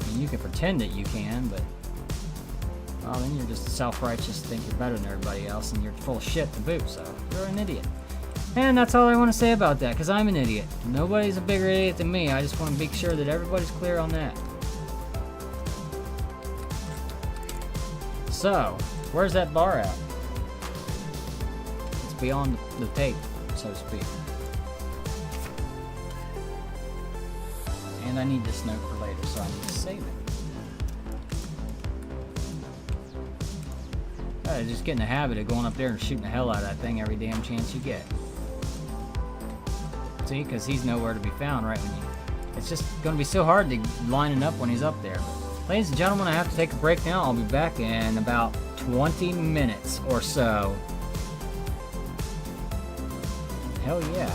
I mean, you can pretend that you can, but well, then you're just self-righteous, think you're better than everybody else, and you're full of shit to boot, so you're an idiot. And that's all I want to say about that, because I'm an idiot. Nobody's a bigger idiot than me. I just want to make sure that everybody's clear on that. So, where's that bar at? It's beyond the tape, so to speak. And I need this note for later, so I need to save it. Just get in the habit of going up there and shooting the hell out of that thing every damn chance you get. See, because he's nowhere to be found right when you... It's just going to be so hard to line it up when he's up there. Ladies and gentlemen, I have to take a break now. I'll be back in about 20 minutes or so. Hell yeah.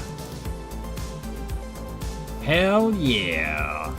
Hell yeah.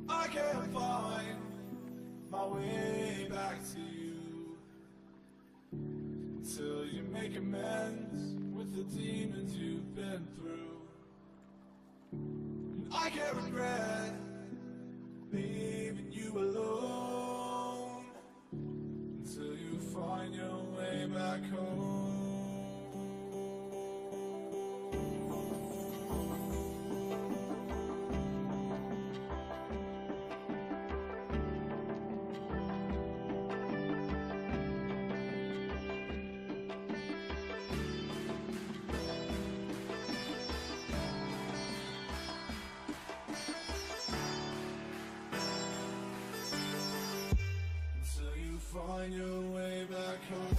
I can't find my way back to you till you make amends with the demons you've been through. And I can't regret leaving you alone until you find your way back home. Find your way back home.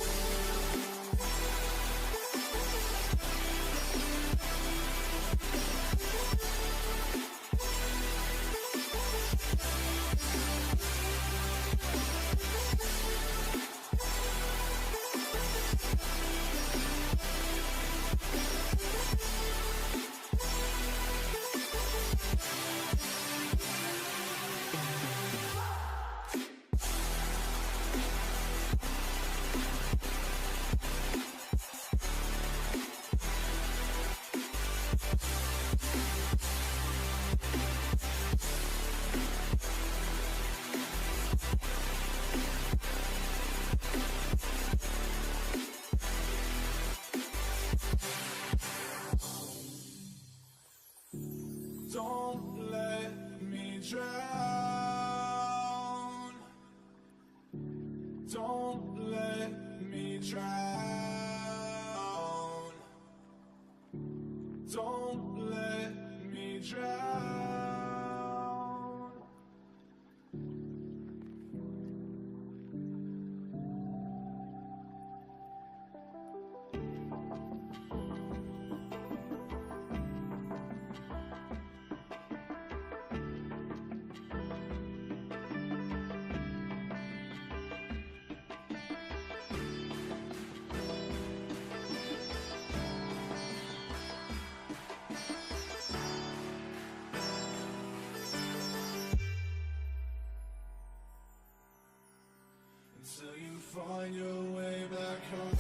Don't let me drown. Don't let me drown. Don't let me drown. Until you find your way back home.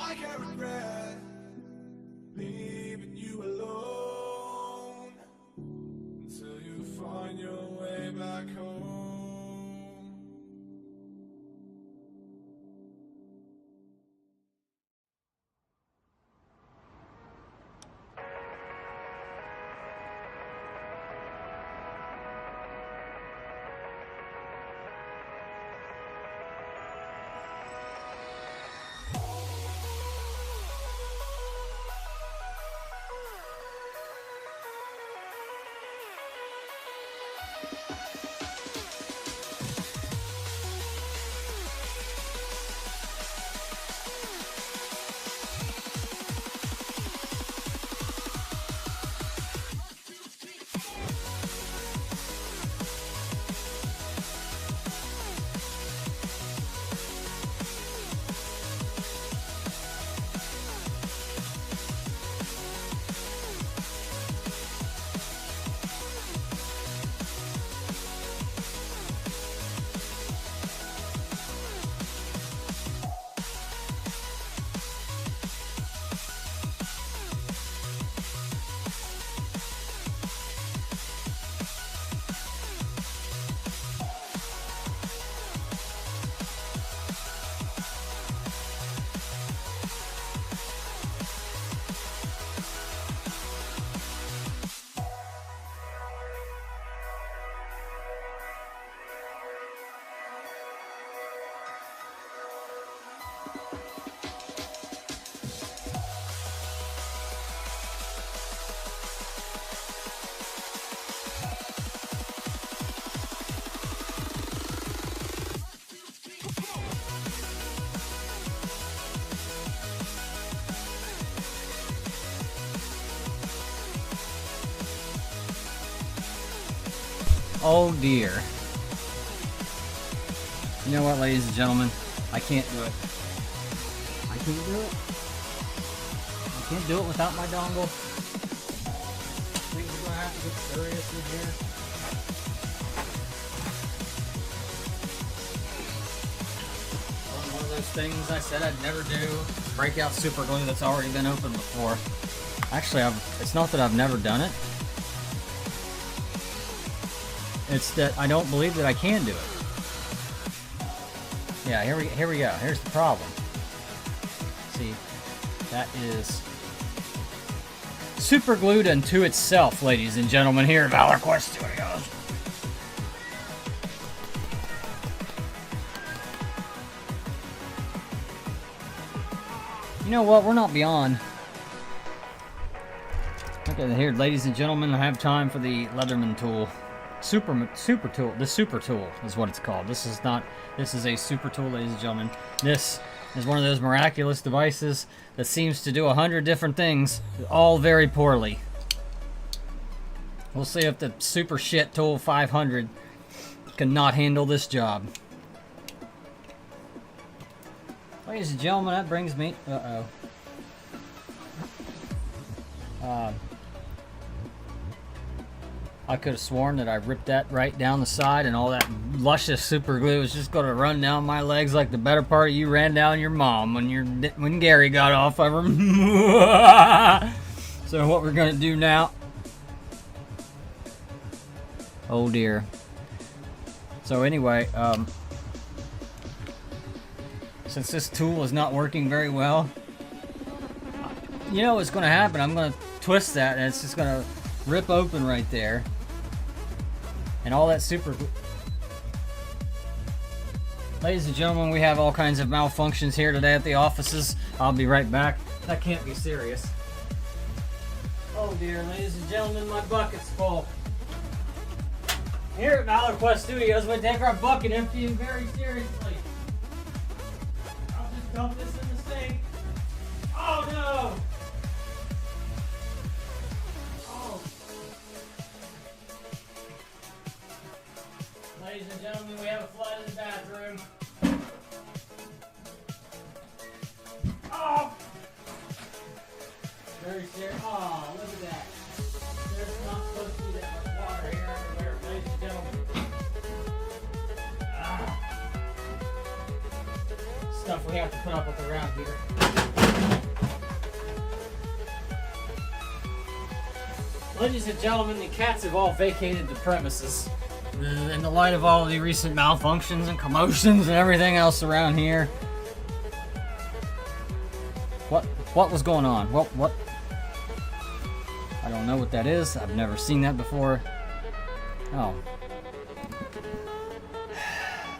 I can't regret leaving you alone until you find your way back home. Oh dear. You know what, ladies and gentlemen? I can't do it. I can't do it. I can't do it without my dongle. Things are gonna have to get serious in here. One of those things I said I'd never do. Break out super glue that's already been opened before. Actually, it's not that I've never done it. It's that I don't believe that I can do it. Yeah, here we go. Here's the problem. See, that is super glued unto itself, ladies and gentlemen, here at Valor Quest Studios. You know what? We're not beyond. Okay, here, ladies and gentlemen, I have time for the Leatherman tool. Super tool. The super tool is what it's called. This is a super tool, ladies and gentlemen. This is one of those miraculous devices that seems to do 100 different things, all very poorly. We'll see if the super shit tool 500 cannot handle this job. Ladies and gentlemen, that brings me... I could have sworn that I ripped that right down the side and all that luscious super glue was just going to run down my legs like the better part of you ran down your mom when Gary got off of her. So what we're going to do now... Oh dear. So anyway, since this tool is not working very well, you know what's going to happen. I'm going to twist that and it's just going to rip open right there. And all that super... Ladies and gentlemen, we have all kinds of malfunctions here today at the offices. I'll be right back. That can't be serious. Oh dear, ladies and gentlemen, my bucket's full. Here at Valor Quest Studios, we take our bucket emptying very seriously. I'll just dump this in the sink. Oh no! Ladies and gentlemen, we have a flood in the bathroom. Oh! Very serious. Oh, look at that. There's not supposed to be that much water here everywhere, ladies and gentlemen. Stuff we have to put up with around here. Ladies and gentlemen, the cats have all vacated the premises. In the light of all of the recent malfunctions and commotions and everything else around here. What was going on? What? I don't know what that is. I've never seen that before. Oh.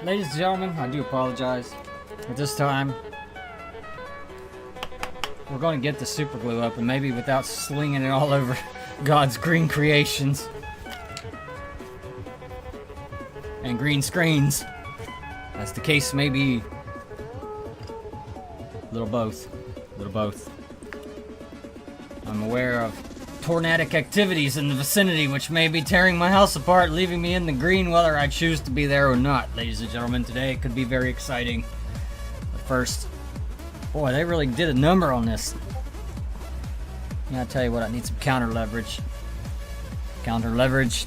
Ladies and gentlemen, I do apologize. At this time, we're going to get the super glue up, and maybe without slinging it all over God's green creations. And green screens, as the case may be. Little both. I'm aware of tornadic activities in the vicinity which may be tearing my house apart, leaving me in the green whether I choose to be there or not. Ladies and gentlemen, today it could be very exciting. But first, boy, they really did a number on this. Yeah, I'll tell you what, I need some counter leverage. Counter leverage.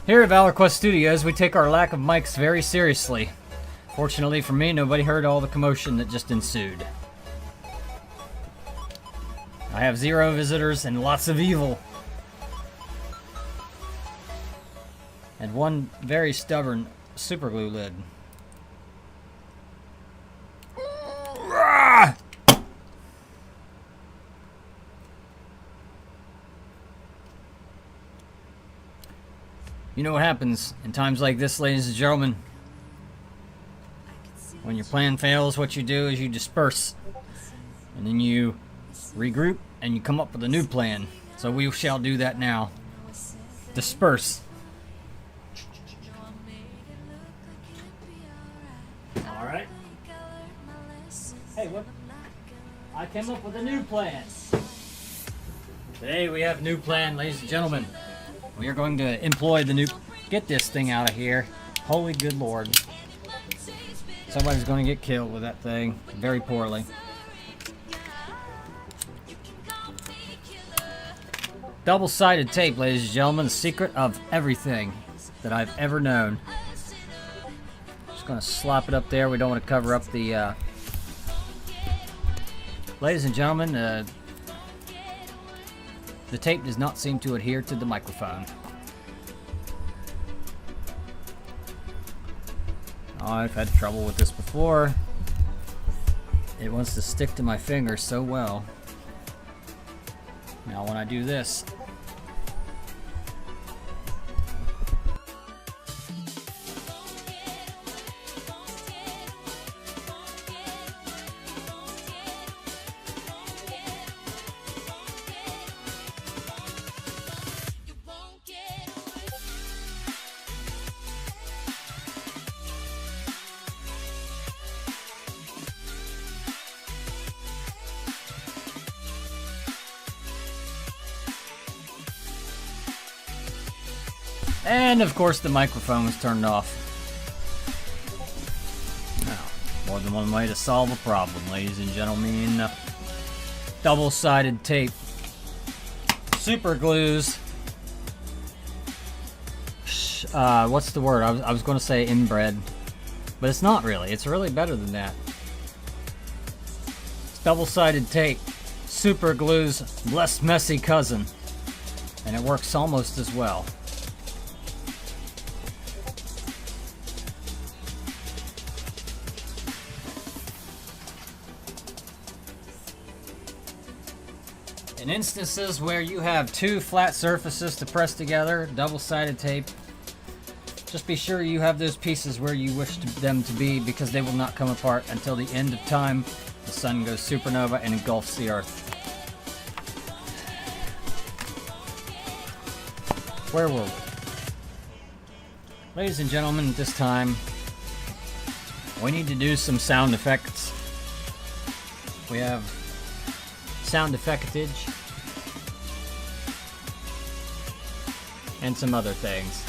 Here at Valor Quest Studios, we take our lack of mics very seriously. Fortunately for me, nobody heard all the commotion that just ensued. I have 0 visitors and lots of evil. And one very stubborn superglue lid. You know what happens in times like this, ladies and gentlemen? When your plan fails, what you do is you disperse. And then you regroup and you come up with a new plan. So we shall do that now. Disperse. Hey, what? I came up with a new plan. Today we have a new plan, ladies and gentlemen. We are going to employ the new... Get this thing out of here. Holy good lord. Somebody's going to get killed with that thing. Very poorly. Double-sided tape, ladies and gentlemen. The secret of everything that I've ever known. Just going to slop it up there. We don't want to cover up the... Ladies and gentlemen, the tape does not seem to adhere to the microphone. Oh, I've had trouble with this before. It wants to stick to my finger so well. Now when I do this... And of course the microphone was turned off. Now, more than one way to solve a problem, ladies and gentlemen. Double-sided tape. Super glues. What's the word? I was going to say inbred. But it's not really. It's really better than that. It's double-sided tape. Super glue's less messy cousin. And it works almost as well. In instances where you have two flat surfaces to press together, double-sided tape, just be sure you have those pieces where you wish them to be, because they will not come apart until the end of time. The sun goes supernova and engulfs the earth. Where were we? Ladies and gentlemen, at this time, we need to do some sound effects. We have sound effectage and some other things.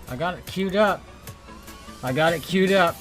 I got it queued up. I got it queued up.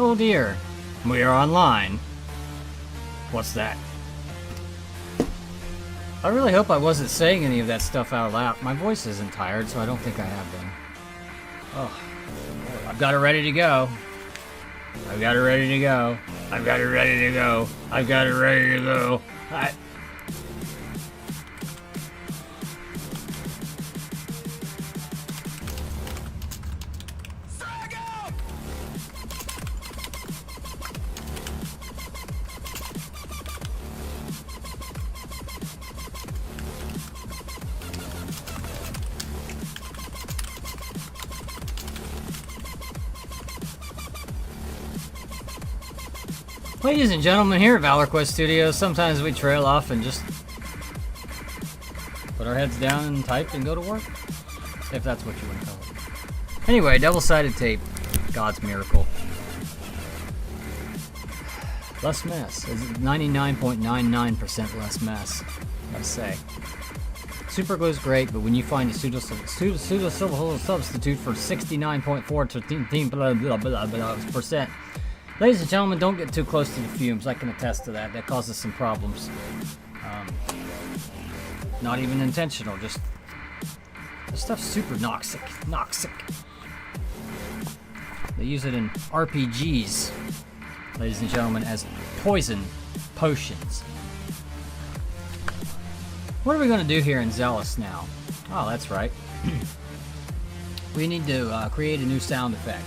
Oh dear, we are online. What's that? I really hope I wasn't saying any of that stuff out loud. My voice isn't tired, so I don't think I have been. Oh, I've got it ready to go. I've got it ready to go. I've got it ready to go. I've got it ready to go. Ladies and gentlemen, here at Valor Quest Studios, sometimes we trail off and just put our heads down and type and go to work. If that's what you want to call it. Anyway, double-sided tape. God's miracle. Less mess. 99.99% less mess, I say. Super glue is great, but when you find a pseudo-silver substitute for 69.4 blah blah blah blah percent. Ladies and gentlemen, don't get too close to the fumes. I can attest to that. That causes some problems. Not even intentional. Just this stuff's super noxic. They use it in RPGs, ladies and gentlemen, as poison potions. What are we going to do here in Zealous now? Oh, that's right. We need to create a new sound effect.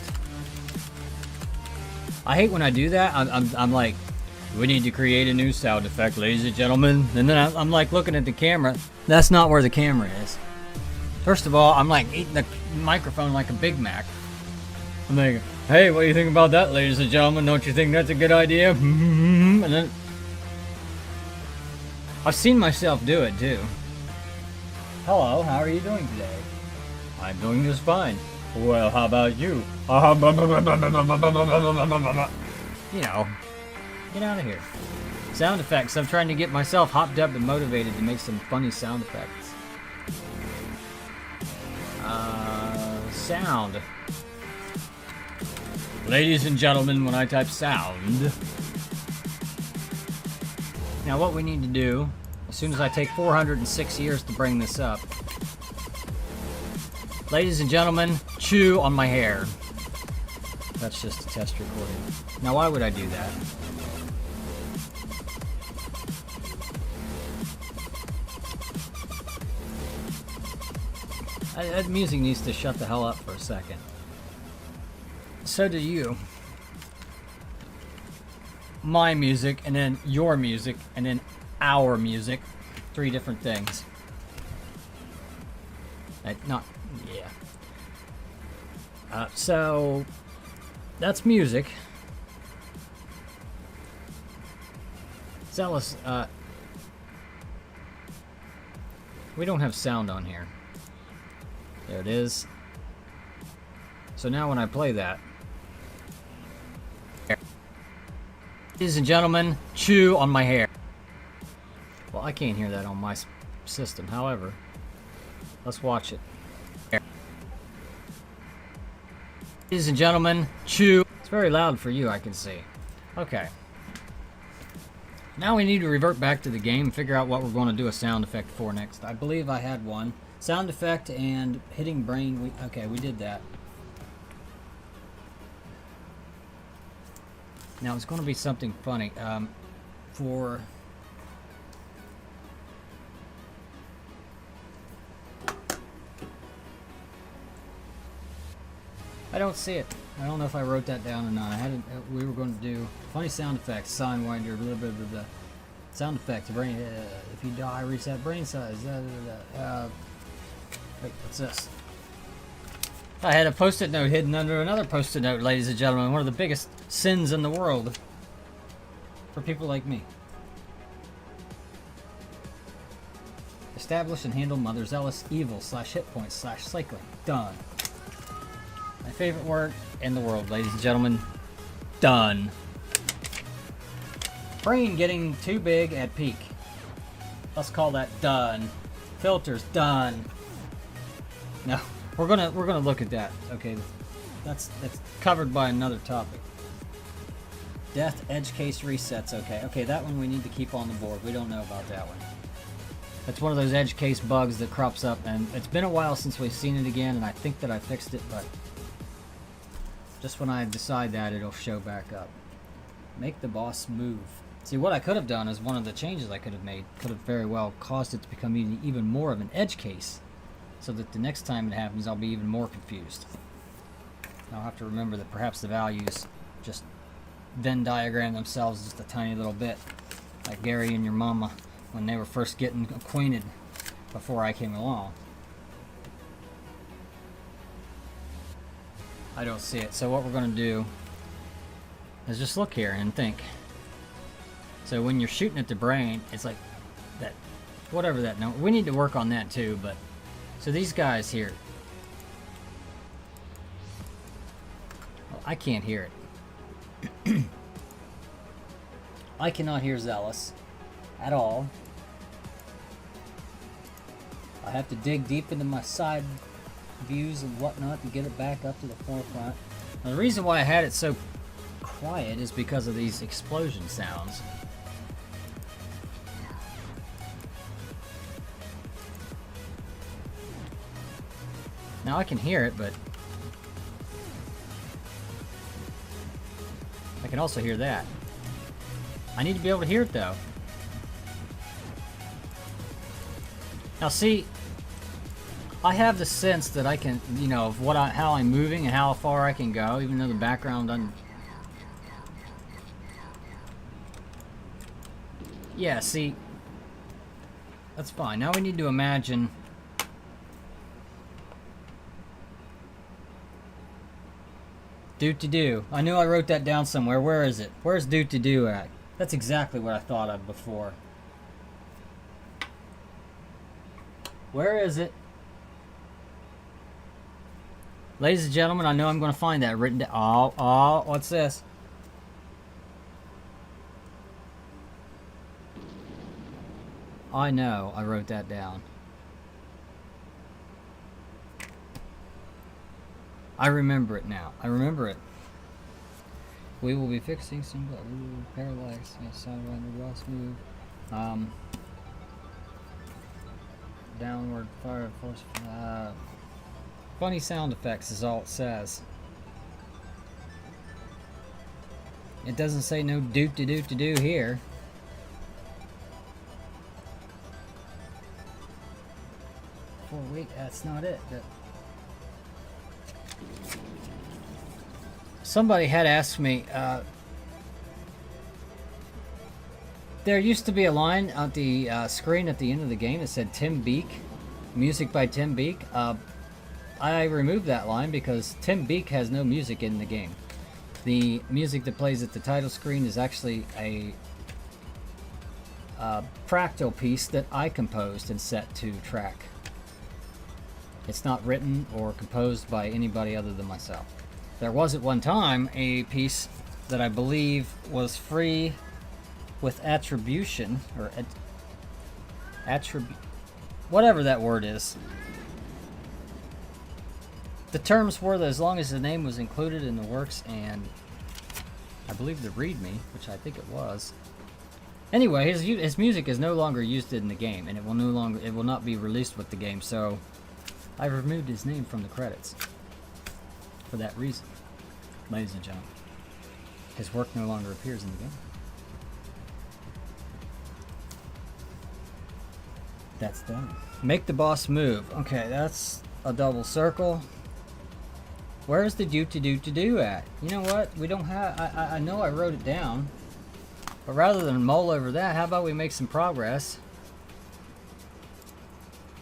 I hate when I do that. I'm like, we need to create a new sound effect, ladies and gentlemen. And then I'm like looking at the camera. That's not where the camera is. First of all, I'm like eating the microphone like a Big Mac. I'm like, hey, what do you think about that, ladies and gentlemen? Don't you think that's a good idea? And then I've seen myself do it too. Hello, how are you doing today? I'm doing just fine. Well, how about you? You know, get out of here. Sound effects. I'm trying to get myself hopped up and motivated to make some funny sound effects. Sound. Ladies and gentlemen, when I type sound. Now what we need to do, as soon as I take 406 years to bring this up. Ladies and gentlemen, chew on my hair. That's just a test recording. Now why would I do that? That music needs to shut the hell up for a second. So do you. My music, and then your music, and then our music. 3 different things. Yeah. So, that's music. Zealous, we don't have sound on here. There it is. So now when I play that, ladies and gentlemen, chew on my hair. Well, I can't hear that on my system. However, let's watch it. Ladies and gentlemen, chew. It's very loud for you, I can see. Okay. Now we need to revert back to the game and figure out what we're going to do a sound effect for next. I believe I had one. Sound effect and hitting brain. Okay, we did that. Now it's going to be something funny. I don't see it. I don't know if I wrote that down or not. We were going to do funny sound effects, sign winder, blah blah blah blah. Sound effects. Brain. If you die, reset brain size. Wait, what's this? I had a post-it note hidden under another post-it note, ladies and gentlemen. One of the biggest sins in the world for people like me. Establish and handle Mother Zealous evil / hit points / cycling. Done. My favorite word in the world, ladies and gentlemen. Done. Brain getting too big at peak. Let's call that done. Filters done. No, we're gonna look at that. Okay, that's covered by another topic. Death edge case resets. Okay, that one we need to keep on the board. We don't know about that one. It's one of those edge case bugs that crops up, and it's been a while since we've seen it again, and I think that I fixed it, but just when I decide that, it'll show back up. Make the boss move. See, what I could have done is one of the changes I could have made could have very well caused it to become even more of an edge case, so that the next time it happens, I'll be even more confused. I'll have to remember that perhaps the values just Venn diagram themselves just a tiny little bit, like Gary and your mama when they were first getting acquainted before I came along. I don't see it. So what we're going to do is just look here and think. So when you're shooting at the brain, it's like that, whatever that number. We need to work on that too, but so these guys here, well, I can't hear it. I cannot hear Zealous at all. I have to dig deep into my side views and whatnot to get it back up to the forefront. Now, the reason why I had it so quiet is because of these explosion sounds. Now I can hear it, but I can also hear that. I need to be able to hear it though. Now see, I have the sense that I can, you know, of how I'm moving and how far I can go, even though the background doesn't. Yeah, see, that's fine. Now we need to imagine do. I knew I wrote that down somewhere. Where is it? Where's do at? That's exactly what I thought of before. Where is it? Ladies and gentlemen, I know I'm going to find that written down. Oh, what's this? I know I wrote that down. I remember it now. I remember it. We will be fixing some parallax. Sound around the boss move. Downward fire force. Funny sound effects is all it says. It doesn't say no do here. Wait, that's not it. Somebody had asked me, there used to be a line on the screen at the end of the game that said Tim Beek, music by Tim Beek. I removed that line because Tim Beek has no music in the game. The music that plays at the title screen is actually a fractal piece that I composed and set to track. It's not written or composed by anybody other than myself. There was at one time a piece that I believe was free with attribution, or whatever that word is. The terms were that as long as the name was included in the works and I believe the README, which I think it was. Anyway, his music is no longer used in the game, and it will not be released with the game. So I removed his name from the credits for that reason, ladies and gentlemen. His work no longer appears in the game. That's done. Make the boss move. Okay, that's a double circle. Where's the do at? You know what? We don't have. I know I wrote it down, but rather than mull over that, how about we make some progress?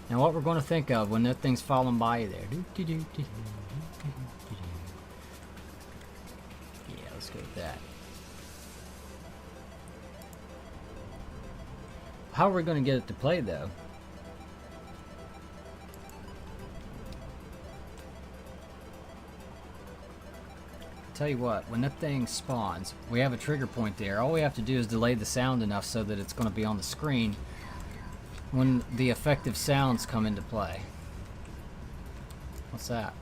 Now, what we're going to think of when that thing's falling by you there. Yeah, let's go with that. How are we going to get it to play, though? Tell you what, when that thing spawns, we have a trigger point there. All we have to do is delay the sound enough so that it's going to be on the screen when the effective sounds come into play. What's that?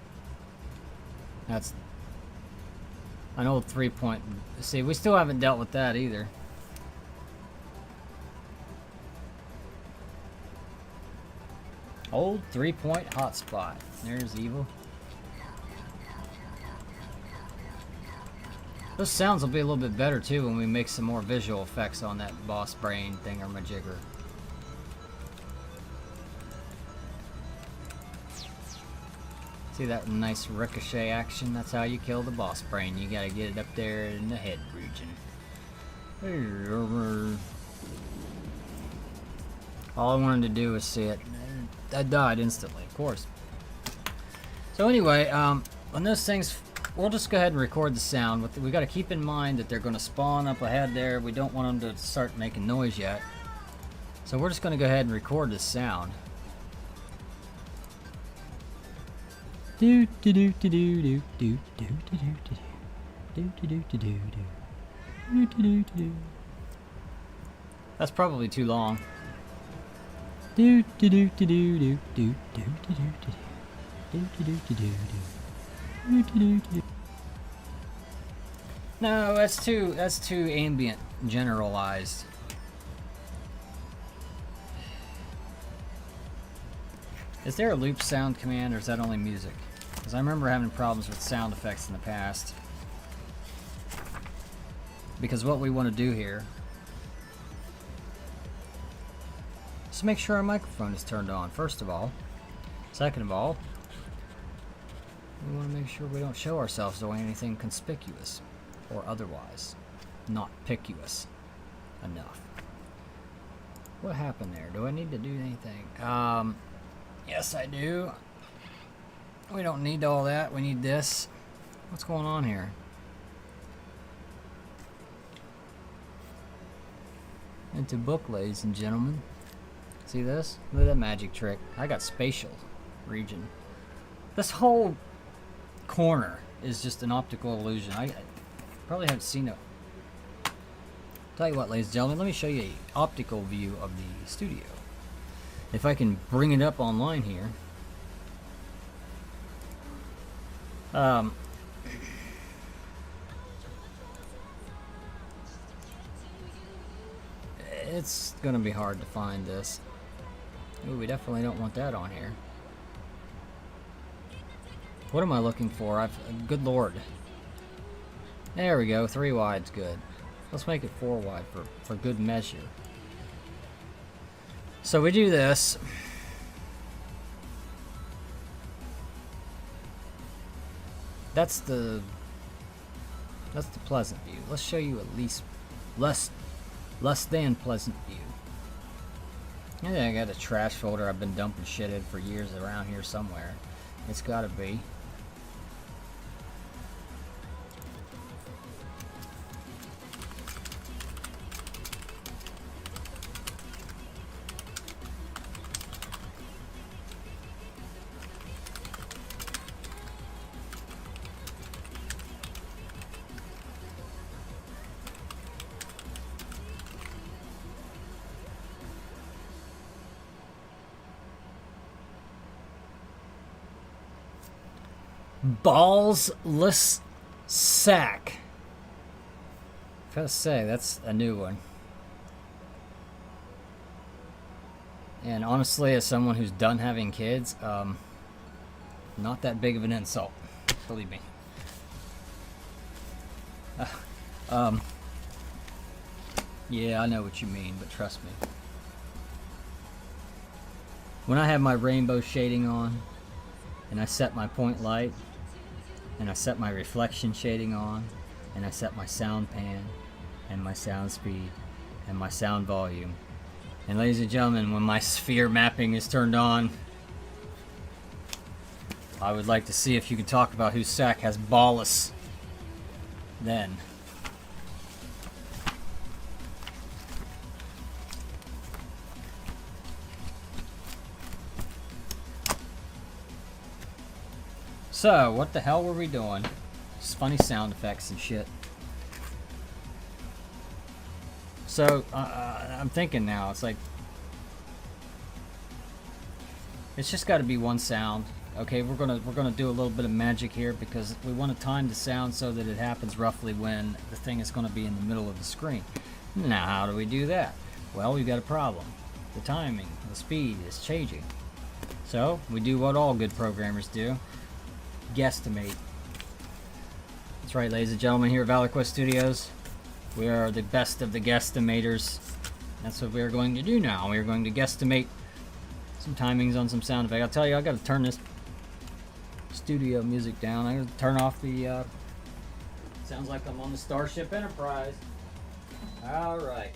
That's an old 3-point. See, we still haven't dealt with that either. Old 3-point hotspot. There's evil. Those sounds will be a little bit better too when we make some more visual effects on that boss brain thingamajigger. See that nice ricochet action? That's how you kill the boss brain. You gotta get it up there in the head region. All I wanted to do was see it. I died instantly, of course. So anyway, on those things, we'll just go ahead and record the sound. We got to keep in mind that they're going to spawn up ahead there. We don't want them to start making noise yet. So we're just going to go ahead and record this sound. Do do do do do do do do do do do do do do do do. That's probably too long. Do do do do do do do do do do do do do do do. No, that's too ambient, generalized. Is there a loop sound command, or is that only music? Because I remember having problems with sound effects in the past. Because what we want to do here is make sure our microphone is turned on, first of all. Second of all, we want to make sure we don't show ourselves doing anything conspicuous or otherwise not piccuous enough. What happened there? Do I need to do anything? Yes, I do. We don't need all that. We need this. What's going on here? Into book, ladies and gentlemen. See this? Look at that magic trick. I got spatial region. This whole corner is just an optical illusion. I probably haven't seen it. Tell you what, ladies and gentlemen, let me show you an optical view of the studio. If I can bring it up online here. It's gonna be hard to find this. Ooh, we definitely don't want that on here. What am I looking for? Good lord. There we go, 3 wide's good. Let's make it 4 wide for good measure. So we do this. That's the pleasant view. Let's show you at least less than pleasant view. And then I got a trash folder I've been dumping shit in for years around here somewhere. It's gotta be. Ballless sack. Gotta say, that's a new one. And honestly, as someone who's done having kids, not that big of an insult, believe me. Yeah, I know what you mean, but trust me. When I have my rainbow shading on, and I set my point light, and I set my reflection shading on, and I set my sound pan, and my sound speed, and my sound volume. And ladies and gentlemen, when my sphere mapping is turned on, I would like to see if you can talk about whose sack has ballless. Then. So, what the hell were we doing? Just funny sound effects and shit. So, I'm thinking now, it's like, it's just got to be one sound. Okay, we're gonna do a little bit of magic here because we want to time the sound so that it happens roughly when the thing is going to be in the middle of the screen. Now, how do we do that? Well, we've got a problem. The timing, the speed is changing. So we do what all good programmers do. Guesstimate. That's right, ladies and gentlemen, here at Valor Quest Studios. We are the best of the guesstimators. That's what we're going to do now. We're going to guesstimate some timings on some sound effect. I'll tell you, I got to turn this studio music down. I got to turn off the... sounds like I'm on the Starship Enterprise. All right.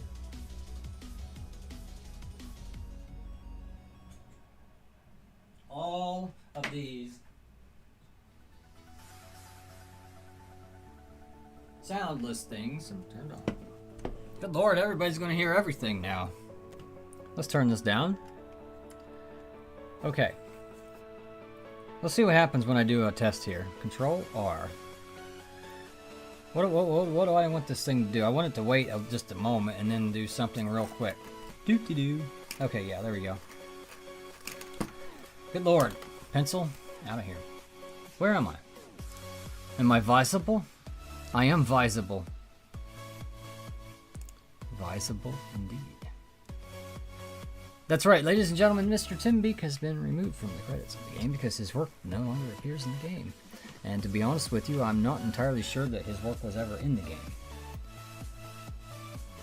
All of these soundless things are turned on. Good Lord, everybody's going to hear everything now. Let's turn this down. Okay. Let's see what happens when I do a test here. Control R. What do I want this thing to do? I want it to wait just a moment and then do something real quick. Doo-doo-doo. Okay, yeah, there we go. Good Lord. Pencil, out of here. Where am I? Am I visible? I am visible. Visible indeed. That's right, ladies and gentlemen, Mr. Tim Beak has been removed from the credits of the game because his work no longer appears in the game. And to be honest with you, I'm not entirely sure that his work was ever in the game.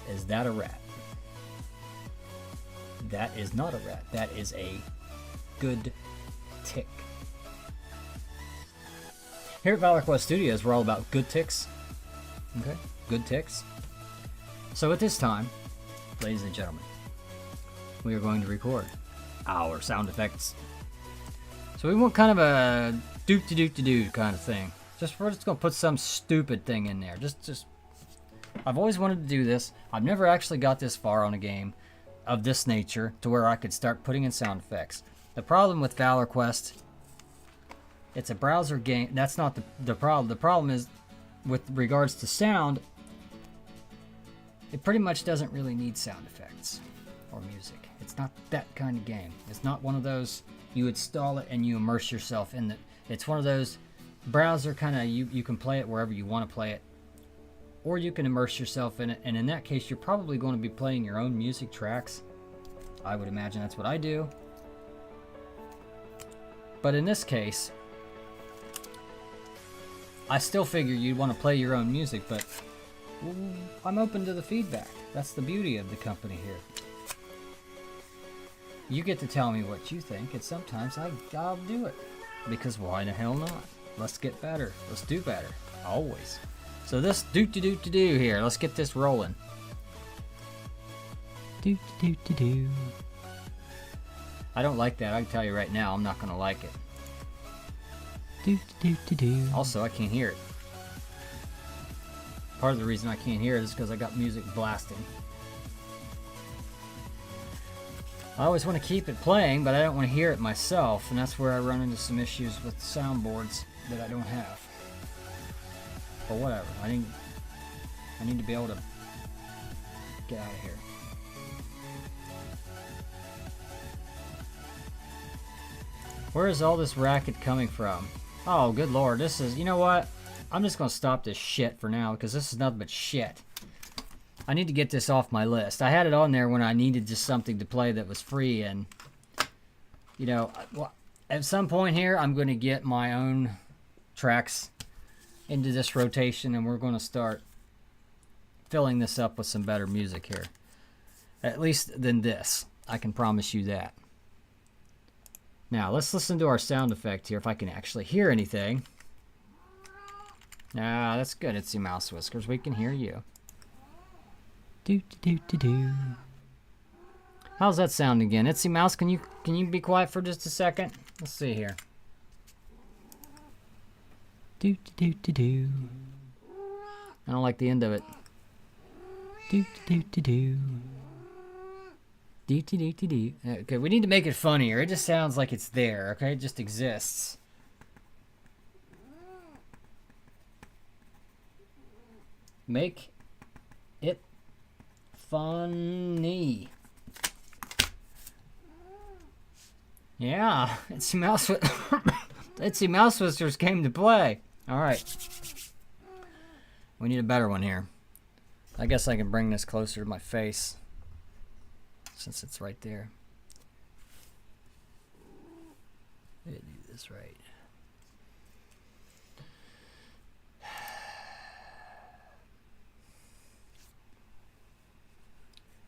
Is that a rat? That is not a rat. That is a good tick. Here at Valor Quest Studios, we're all about good ticks. Okay? Good ticks. So at this time, ladies and gentlemen, we are going to record our sound effects. So we want kind of a doop-de-doop-de-doo kind of thing. We're just going to put some stupid thing in there. Just. I've always wanted to do this. I've never actually got this far on a game of this nature to where I could start putting in sound effects. The problem with Valor Quest, it's a browser game. That's not the problem. The problem is with regards to sound, it pretty much doesn't really need sound effects or music. It's not that kind of game. It's not one of those you install it and you immerse yourself in it. It's one of those browser kind of, you can play it wherever you want to play it, or you can immerse yourself in it, and in that case you're probably going to be playing your own music tracks. I would imagine that's what I do. But in this case, I still figure you'd want to play your own music, but I'm open to the feedback. That's the beauty of the company here. You get to tell me what you think, and sometimes I'll do it. Because why the hell not? Let's get better. Let's do better. Always. So this doot-de-doot-de-doo here, let's get this rolling. Doot-de-doot-de-doo. I don't like that. I can tell you right now, I'm not going to like it. Doot-de-doot-de-doo. Also, I can't hear it. Part of the reason I can't hear it is because I got music blasting. I always want to keep it playing, but I don't want to hear it myself, and that's where I run into some issues with soundboards that I don't have. But whatever, I need to be able to get out of here. Where is all this racket coming from? Oh, good Lord, this is, you know what? I'm just going to stop this shit for now, because this is nothing but shit. I need to get this off my list. I had it on there when I needed just something to play that was free, and you know, at some point here I'm going to get my own tracks into this rotation, and we're going to start filling this up with some better music here. At least than this. I can promise you that. Now let's listen to our sound effect here, if I can actually hear anything. Ah, that's good. It's the Mouse Whiskers. We can hear you. Do-do-do-do-do. How's that sound again? Itsy Mouse, can you be quiet for just a second? Let's see here. Do-do-do-do-do. I don't like the end of it. Do-do-do-do-do. Do-do-do-do-do. Okay, we need to make it funnier. It just sounds like it's there, okay? It just exists. Make it funny. Yeah, Itsy Mouse Whiskers came to play. Alright. We need a better one here. I guess I can bring this closer to my face, since it's right there. I didn't do this right.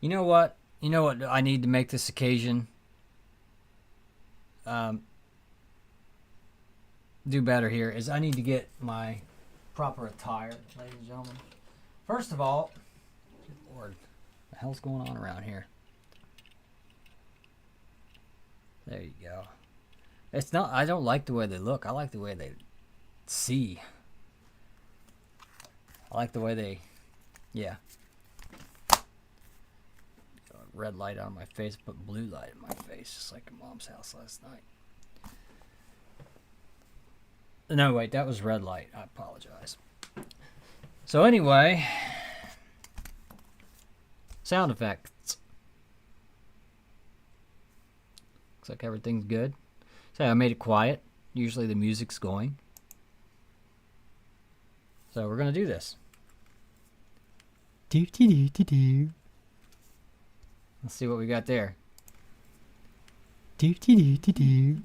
You know what? You know what I need to make this occasion do better here is I need to get my proper attire, ladies and gentlemen. First of all, good Lord, what the hell's going on around here? There you go. It's not, I don't like the way they look. I like the way they see. I like the way they, yeah. Red light on my face, but blue light in my face, just like at Mom's house last night. No, wait, that was red light. I apologize. So anyway, sound effects. Looks like everything's good. So I made it quiet. Usually the music's going. So we're gonna do this. Do do do do do. Let's see what we got there. Do do do do do.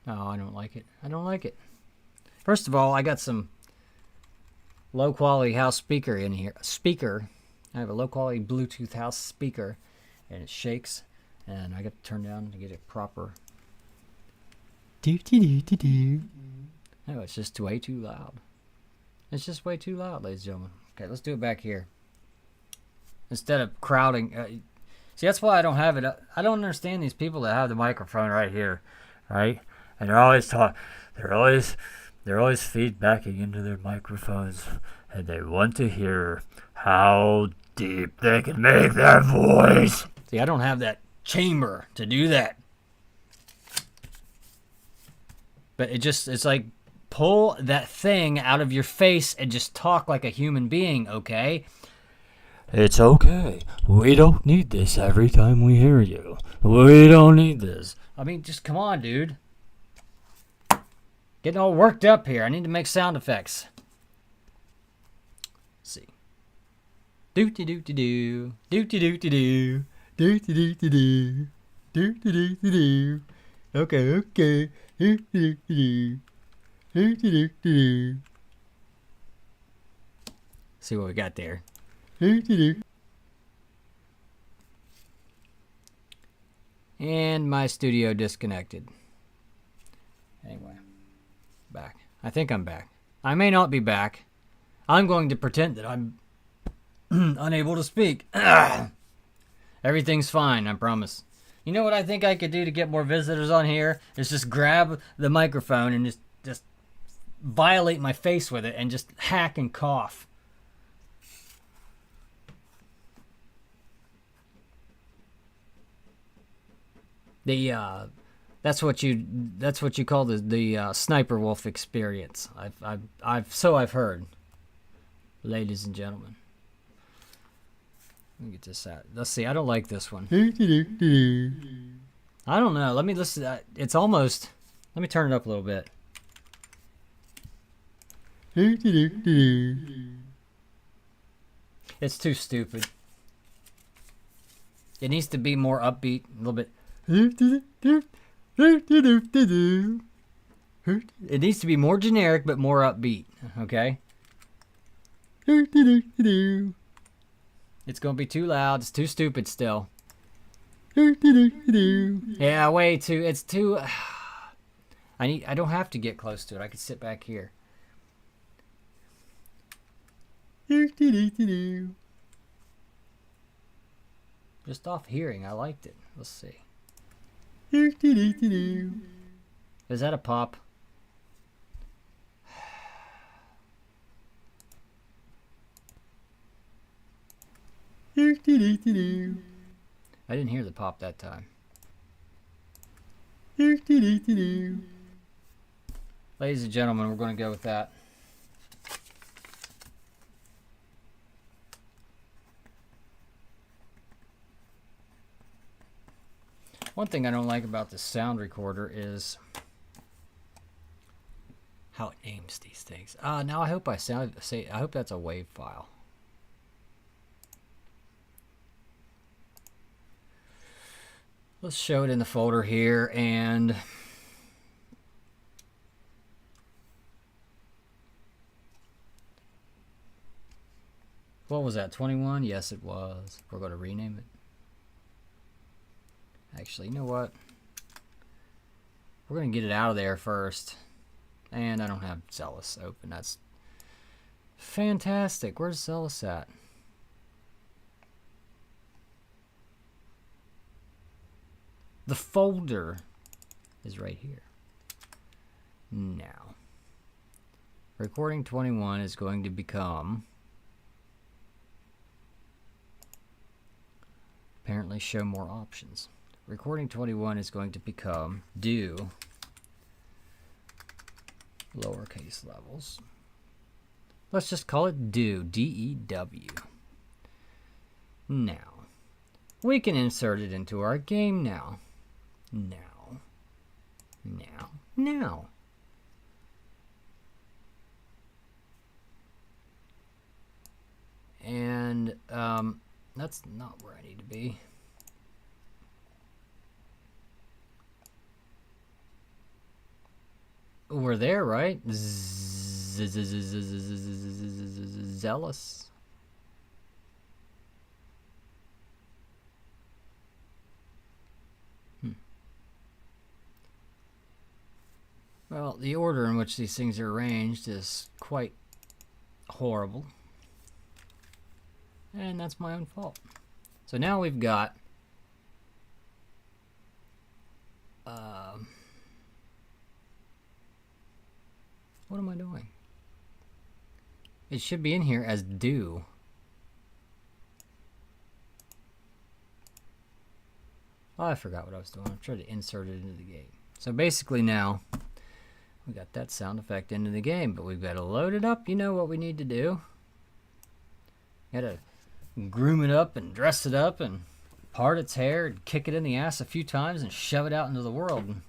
Oh, I don't like it. I don't like it. First of all, I got some low quality house speaker in here. I have a low quality Bluetooth house speaker, and it shakes, and I got to turn down to get it proper. Do do do do do. No, it's just way too loud. It's just way too loud, ladies and gentlemen. Okay, let's do it back here. Instead of crowding. See, that's why I don't have it. I don't understand these people that have the microphone right here, right? And they're always they're always feedbacking into their microphones, and they want to hear how deep they can make their voice. See, I don't have that chamber to do that. But it's like, pull that thing out of your face and just talk like a human being, okay? It's okay. We don't need this every time we hear you. We don't need this. I mean, just come on, dude. Getting all worked up here. I need to make sound effects. Let's see. Do-do-do-do-do. Do-do-do-do-do. Do-do-do-do-do. Do-do-do-do-do. Okay, okay. Do-do-do-do. Do-do-do-do. See what we got there. And my studio disconnected. Anyway, back. I think I'm back. I may not be back. I'm going to pretend that I'm unable to speak. Everything's fine, I promise. You know what I think I could do to get more visitors on here? Is just grab the microphone and just violate my face with it and just hack and cough. That's what you call the sniper wolf experience. I've heard, ladies and gentlemen. Let me get this out. Let's see. I don't like this one. I don't know. Let me listen. It's almost. Let me turn it up a little bit. It's too stupid. It needs to be more upbeat, a little bit. It needs to be more generic but more upbeat, okay? It's gonna be too loud. It's too stupid still. Yeah, way too. It's too. I don't have to get close to it. I can sit back here. Just off hearing, I liked it. Let's see. Is that a pop? I didn't hear the pop that time. Ladies and gentlemen, we're going to go with that. One thing I don't like about this sound recorder is how it names these things. Now I hope I hope that's a WAV file. Let's show it in the folder here, and What was that, 21? Yes, it was. We're going to rename it. Actually, you know what? We're going to get it out of there first. And I don't have Zealous open. That's fantastic. Where's Zealous at? The folder is right here. Now, recording 21 is going to become, apparently show more options. Recording 21 is going to become do lowercase levels. Let's just call it do, D-E-W. Now, we can insert it into our game now. Now. And that's not where I need to be. We're there, right? Zealous. Well, the order in which these things are arranged is quite horrible. And that's my own fault. So now we've got what am I doing? It should be in here as do. Oh, I forgot what I was doing. I'm trying to insert it into the game. So basically now we got that sound effect into the game, but we've got to load it up. You know what we need to do. Got to groom it up and dress it up and part its hair and kick it in the ass a few times and shove it out into the world. And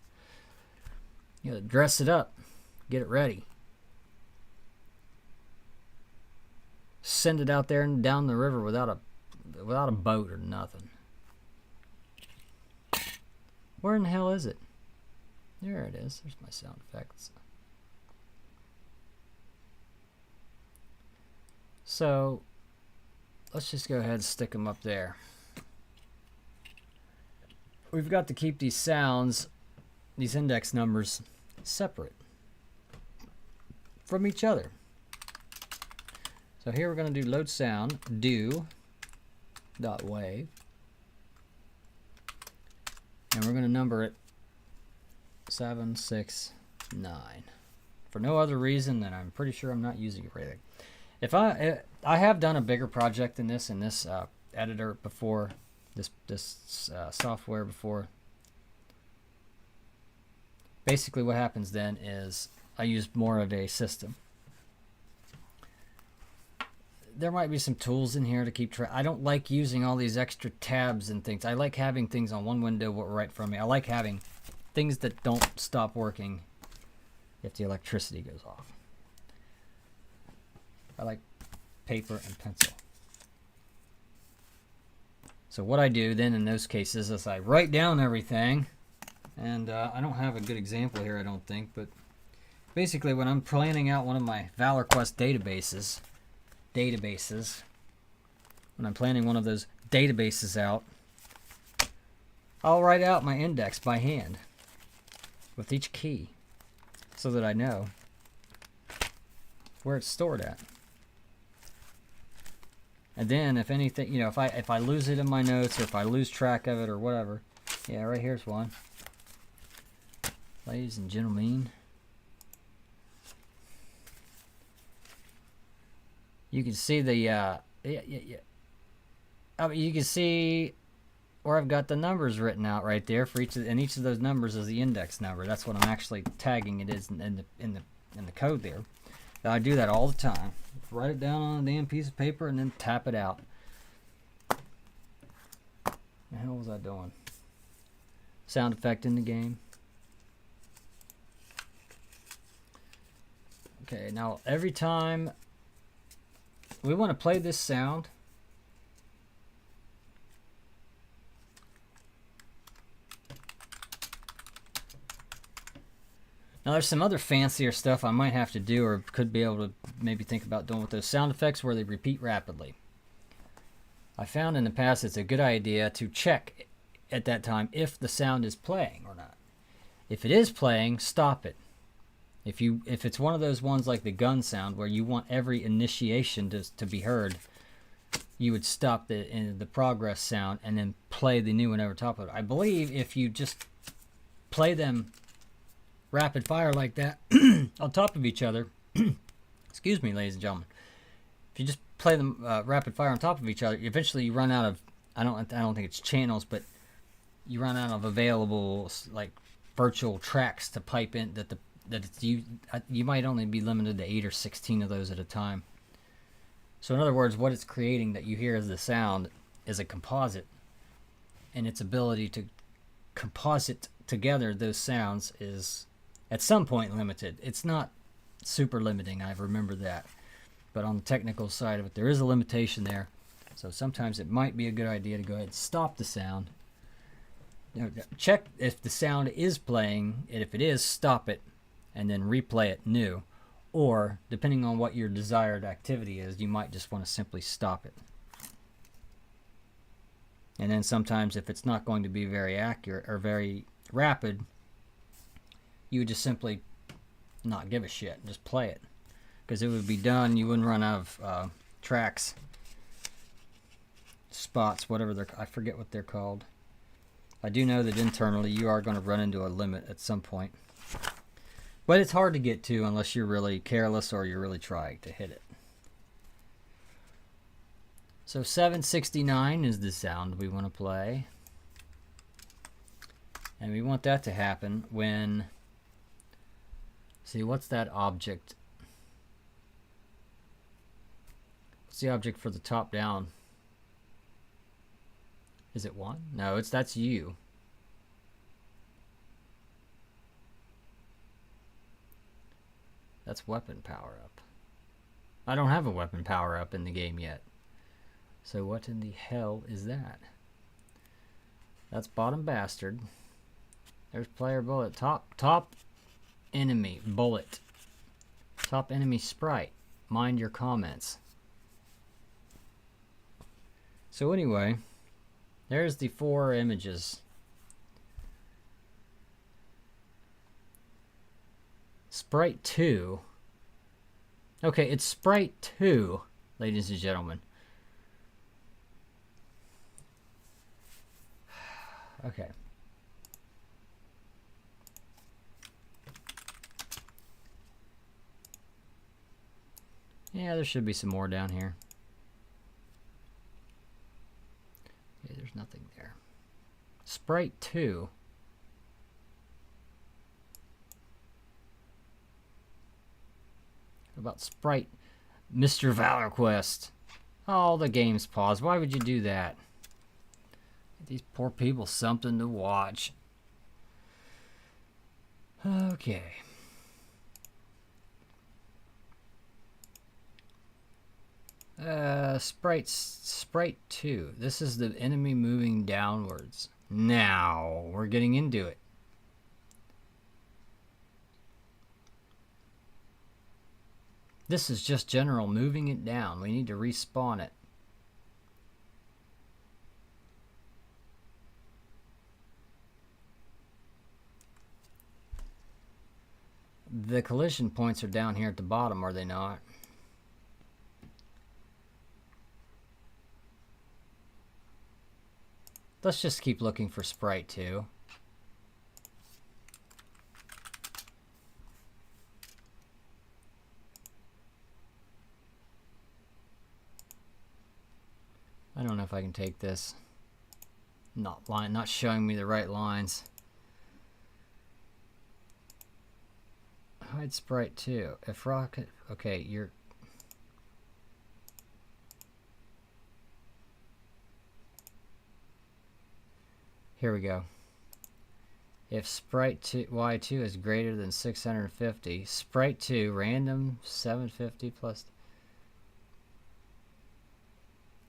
you got to dress it up, get it ready. Send it out there and down the river without a boat or nothing. Where in the hell is it? There it is. There's my sound effects. So let's just go ahead and stick them up there. We've got to keep these sounds, these index numbers, separate from each other. So here we're going to do load sound do dot wave, and we're going to number it 769 for no other reason than I'm pretty sure I'm not using it for anything. If I have done a bigger project than this in this editor before, this software before. Basically what happens then is I use more of a system. There might be some tools in here to keep track. I don't like using all these extra tabs and things. I like having things on one window right in front of me. I like having things that don't stop working if the electricity goes off. I like paper and pencil. So what I do then in those cases is I write down everything, and I don't have a good example here, I don't think, but basically when I'm planning out one of my Valor Quest databases, when I'm planning one of those databases out, I'll write out my index by hand with each key so that I know where it's stored at. And then if anything, you know, if I lose it in my notes or if I lose track of it or whatever, yeah, right here's one. Ladies and gentlemen, you can see the I mean, you can see where I've got the numbers written out right there for each of, and each of those numbers is the index number. That's what I'm actually tagging it is in the code there. I do that all the time. Write it down on a damn piece of paper and then tap it out. The hell was I doing? Sound effect in the game. Okay, now every time we want to play this sound, now there's some other fancier stuff I might have to do or could be able to maybe think about doing with those sound effects where they repeat rapidly. I found in the past it's a good idea to check at that time if the sound is playing or not. If it is playing, stop it. If it's one of those ones like the gun sound where you want every initiation to be heard, you would stop the progress sound and then play the new one over top of it. I believe if you just play them rapid fire like that on top of each other, excuse me, ladies and gentlemen, if you just play them rapid fire on top of each other, eventually you run out of, I don't think it's channels, but you run out of available like virtual tracks to pipe in you might only be limited to 8 or 16 of those at a time. So in other words, what it's creating that you hear as the sound is a composite, and its ability to composite together those sounds is at some point limited. It's not super limiting, I remember that. But on the technical side of it, there is a limitation there. So sometimes it might be a good idea to go ahead and stop the sound. Check if the sound is playing, and if it is, stop it, and then replay it new. Or, depending on what your desired activity is, you might just want to simply stop it. And then sometimes if it's not going to be very accurate or very rapid, you would just simply not give a shit. Just play it. Because it would be done, you wouldn't run out of tracks, spots, whatever I forget what they're called. I do know that internally you are going to run into a limit at some point. But it's hard to get to unless you're really careless or you're really trying to hit it. So 769 is the sound we want to play. And we want that to happen when... See, what's that object? What's the object for the top down? Is it 1? No, that's you. That's weapon power up. I don't have a weapon power up in the game yet. So what in the hell is that? That's bottom bastard. There's player bullet. Top enemy bullet. Top enemy sprite. Mind your comments. So anyway, there's the 4 images. Sprite 2. Okay, it's Sprite 2, ladies and gentlemen. Okay. Yeah, there should be some more down here. Okay, there's nothing there. Sprite 2. About Sprite, Mr. Valor Quest. Oh, the game's paused. Why would you do that? Give these poor people something to watch. Okay. Sprite 2. This is the enemy moving downwards. Now, we're getting into it. This is just general moving it down. We need to respawn it. The collision points are down here at the bottom, are they not? Let's just keep looking for Sprite 2. I don't know if I can take this. Not showing me the right lines. Hide Sprite 2. If rocket, okay, you're. Here we go. If Sprite 2, Y2 is greater than 650, Sprite 2 random 750 plus.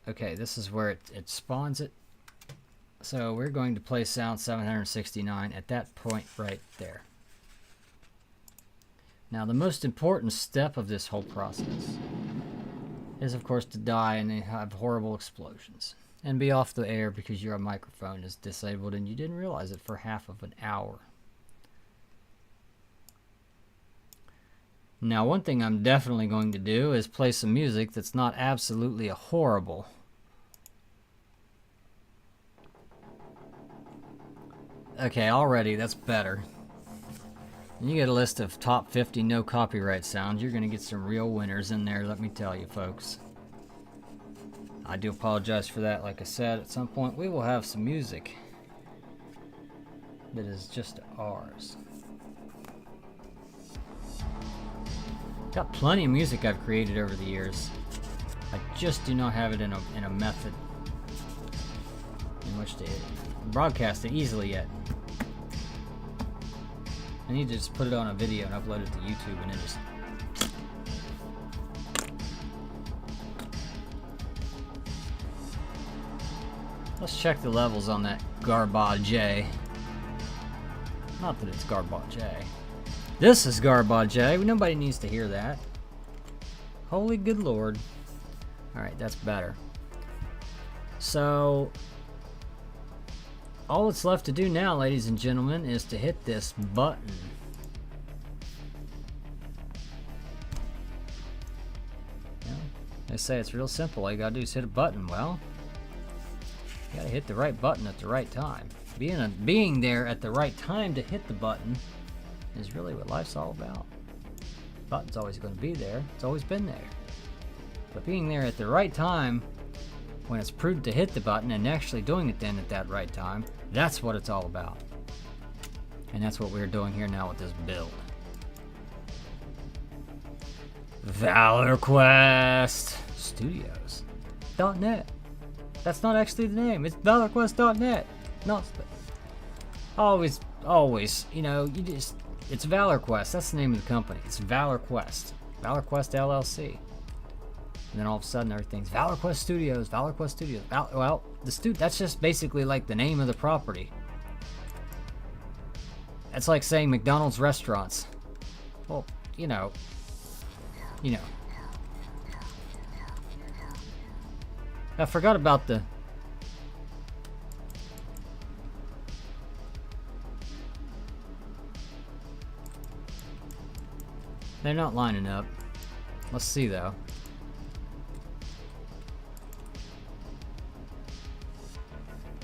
Okay, this is where it spawns it. So we're going to play sound 769 at that point right there. Now the most important step of this whole process is, of course, to die and they have horrible explosions. And be off the air because your microphone is disabled and you didn't realize it for half of an hour. Now, one thing I'm definitely going to do is play some music that's not absolutely horrible. Okay, already that's better. You get a list of top 50 no copyright sounds. You're going to get some real winners in there, let me tell you, folks. I do apologize for that. Like I said, at some point we will have some music that is just ours. Got plenty of music I've created over the years. I just do not have it in a method in which to broadcast it easily yet. I need to just put it on a video and upload it to YouTube and then just... Let's check the levels on that garbage. Not that it's garbage. This is garbage. Nobody needs to hear that. Holy good lord. Alright, that's better. So, all that's left to do now, ladies and gentlemen, is to hit this button. Yeah, they say it's real simple. All you gotta do is hit a button. Well, you gotta hit the right button at the right time. Being there at the right time to hit the button is really what life's all about. The button's always going to be there. It's always been there. But being there at the right time, when it's prudent to hit the button and actually doing it then at that right time, that's what it's all about. And that's what we're doing here now with this build. Valor Quest Studios.net. That's not actually the name. It's ValorQuest.net. Not always, you know, it's Valor Quest. That's the name of the company. It's Valor Quest. Valor Quest LLC. And then all of a sudden everything's Valor Quest Studios, Valor Quest Studios. Well, that's just basically like the name of the property. That's like saying McDonald's restaurants. Well, you know. I forgot about the... They're not lining up. Let's see though.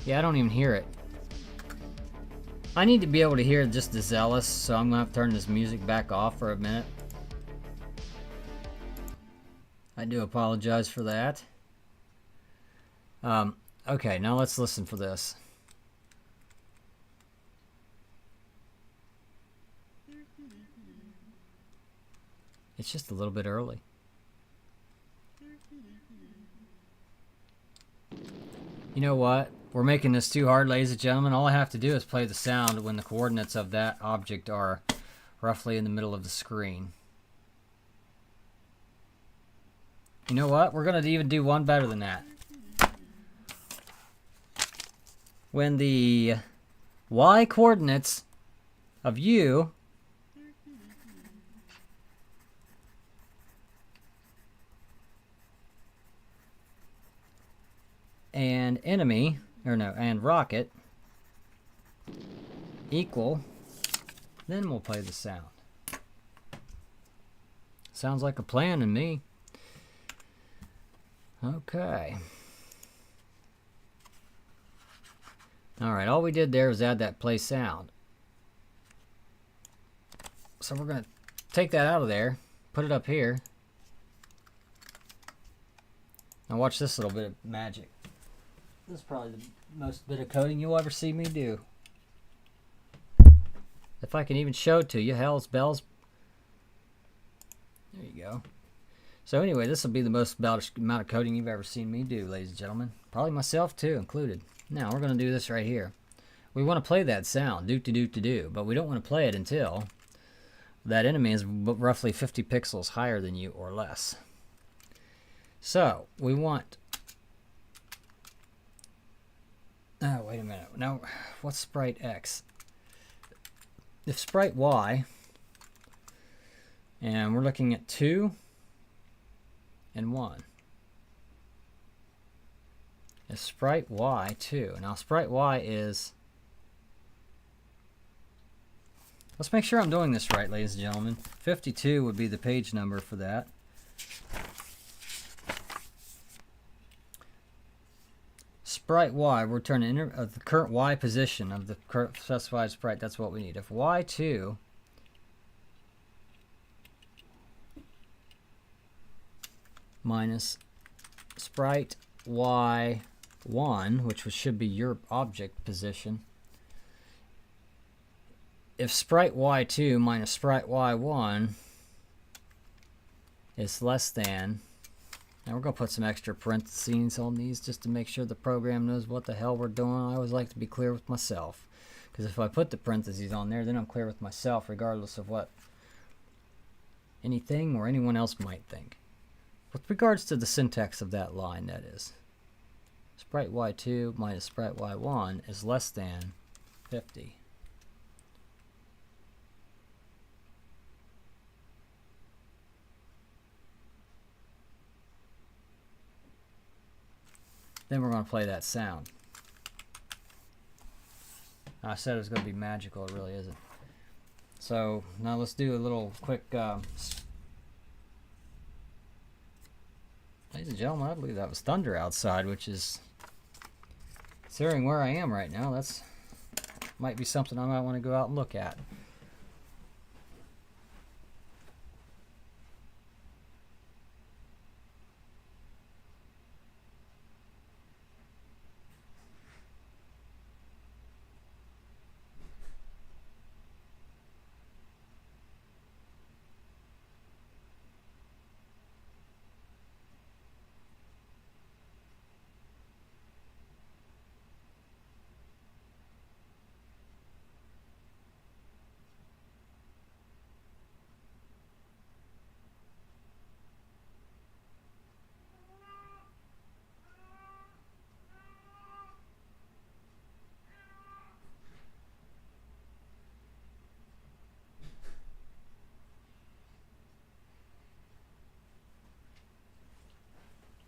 Yeah, I don't even hear it. I need to be able to hear just the Zealous, so I'm gonna have to turn this music back off for a minute. I do apologize for that. Okay, now let's listen for this. It's just a little bit early. You know what? We're making this too hard, ladies and gentlemen. All I have to do is play the sound when the coordinates of that object are roughly in the middle of the screen. You know what? We're going to even do one better than that. When the y coordinates of you and enemy, or no, and rocket equal, then we'll play the sound. Sounds like a plan to me. Okay. Alright, all we did there was add that play sound. So we're going to take that out of there, put it up here. Now watch this little bit of magic. This is probably the most bit of coding you'll ever see me do. If I can even show it to you, hell's bells. There you go. So anyway, this will be the most amount of coding you've ever seen me do, ladies and gentlemen. Probably myself too, included. Now we're going to do this right here. We want to play that sound, do, but we don't want to play it until that enemy is roughly 50 pixels higher than you or less. So we want... Oh, wait a minute. Now, what's sprite X? If sprite Y, and we're looking at 2 and 1. is sprite Y2. Now sprite Y is... Let's make sure I'm doing this right, ladies and gentlemen. 52 would be the page number for that. Sprite Y, we're turning the current Y position of the current specified sprite. That's what we need. If Y2 minus sprite Y1, which should be your object position. If sprite Y2 minus sprite Y1 is less than, now we're going to put some extra parentheses on these just to make sure the program knows what the hell we're doing. I always like to be clear with myself, because if I put the parentheses on there, then I'm clear with myself regardless of what anything or anyone else might think. With regards to the syntax of that line, that is, sprite Y2 minus sprite Y1 is less than 50. Then we're going to play that sound. I said it was going to be magical. It really isn't. So now let's do a little quick... Ladies and gentlemen, I believe that was thunder outside, which is... Considering where I am right now, that's might be something I might want to go out and look at.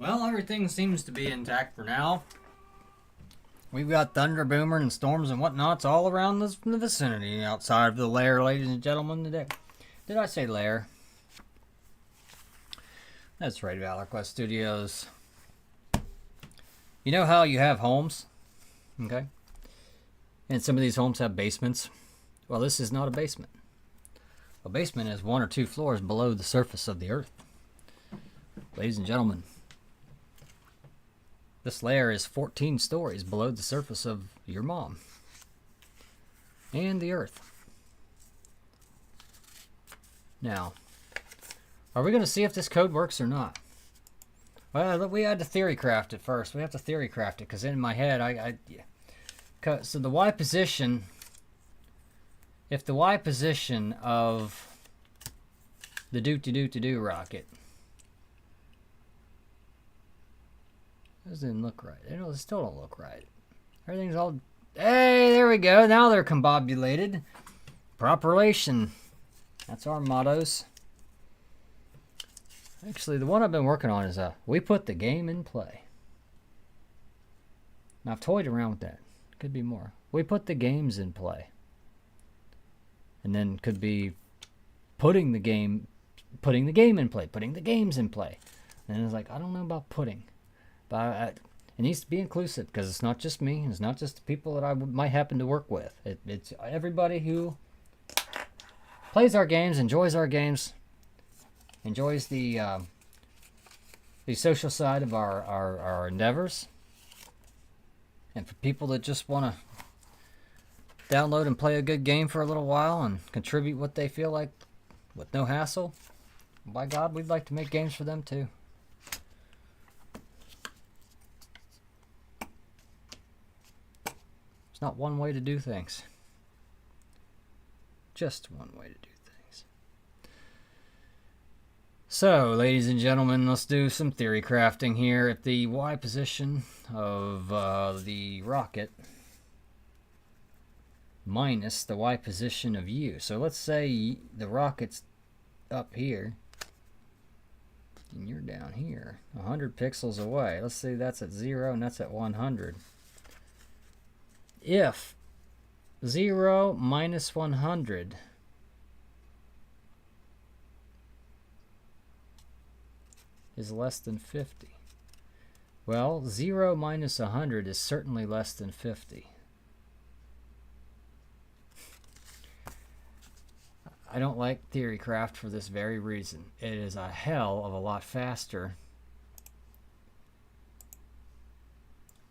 Well, everything seems to be intact for now. We've got thunder, boomer, and storms and whatnots all around the vicinity outside of the lair, ladies and gentlemen. Today, did I say lair? That's right, Valor Quest Studios. You know how you have homes, okay? And some of these homes have basements. Well, this is not a basement. A basement is 1 or 2 floors below the surface of the earth. Ladies and gentlemen, this lair is 14 stories below the surface of your mom and the earth. Now, are we going to see if this code works or not? Well, we had to theory craft it first. We have to theory craft it because in my head, so the Y position, if the Y position of the do rocket, those didn't look right. They still don't look right. Everything's all... Hey, there we go. Now they're combobulated. Propulsion. That's our mottos. Actually, the one I've been working on is we put the game in play. Now, I've toyed around with that. Could be more. We put the games in play. And then could be putting the game in play. Putting the games in play. And then it's like, I don't know about putting. But it needs to be inclusive because it's not just me. It's not just the people that I might happen to work with. It's everybody who plays our games, enjoys our games, enjoys the social side of our endeavors. And for people that just want to download and play a good game for a little while and contribute what they feel like with no hassle, by God, we'd like to make games for them too. It's not one way to do things. Just one way to do things. So, ladies and gentlemen, let's do some theory crafting here. At the Y position of the rocket minus the Y position of U. So let's say the rocket's up here And you're down here, 100 pixels away. Let's see, that's at 0 and that's at 100. If 0 minus 100 is less than 50. Well, 0 minus 100 is certainly less than 50. I don't like theorycraft for this very reason. It is a hell of a lot faster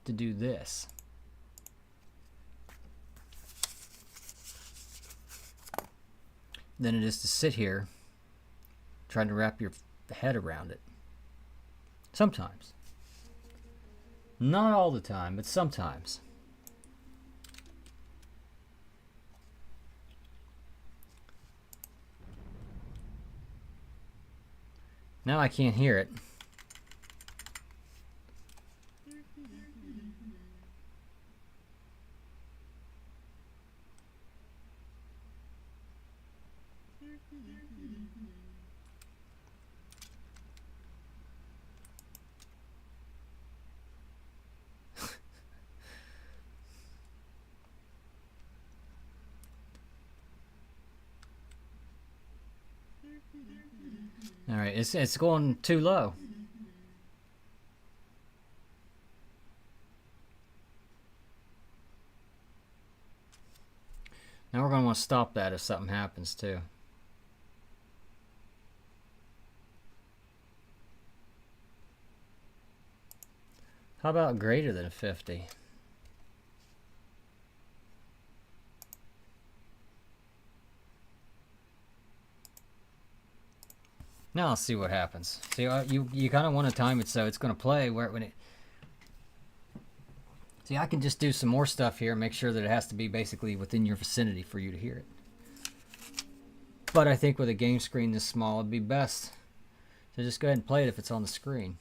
to do this. Than it is to sit here trying to wrap your head around it. Sometimes. Not all the time, but sometimes. Now I can't hear it. All right, it's going too low. Now we're going to want to stop that if something happens too. How about greater than 50? Now let's see what happens. See, you kind of want to time it so it's going to play where when it. See, I can just do some more stuff here and make sure that it has to be basically within your vicinity for you to hear it. But I think with a game screen this small, it'd be best to just go ahead and play it if it's on the screen.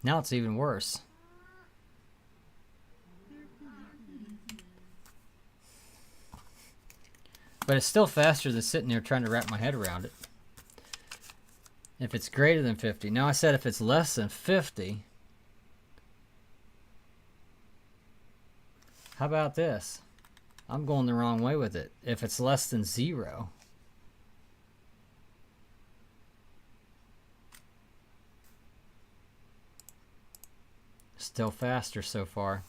Now it's even worse. But it's still faster than sitting there trying to wrap my head around it. If it's greater than 50. Now I said if it's less than 50. How about this? I'm going the wrong way with it. If it's less than 0. Still faster so far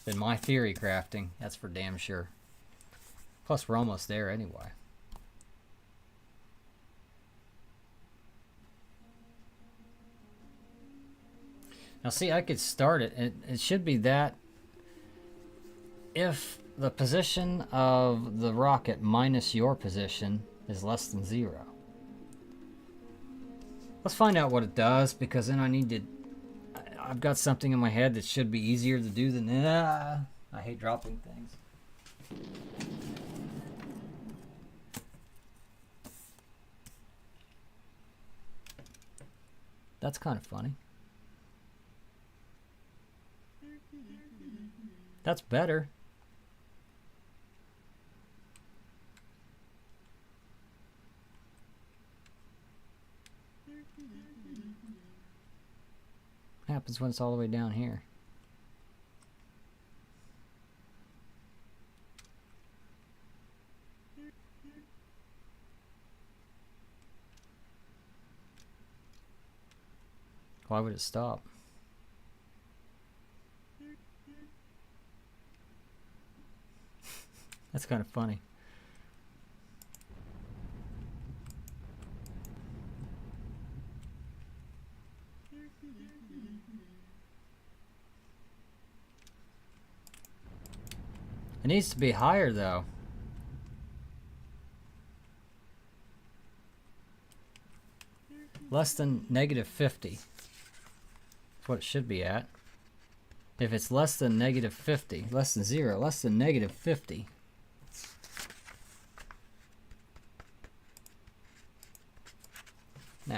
than my theory crafting. That's for damn sure. Plus, we're almost there anyway. Now, see, I could start it. It should be that if the position of the rocket minus your position is less than 0. Let's find out what it does, because then I need to... I've got something in my head that should be easier to do than that. I hate dropping things. That's kind of funny. That's better. Happens when it's all the way down here. Why would it stop? That's kind of funny. It needs to be higher though. Less than -50. That's what it should be at. If it's less than -50, less than 0, less than -50.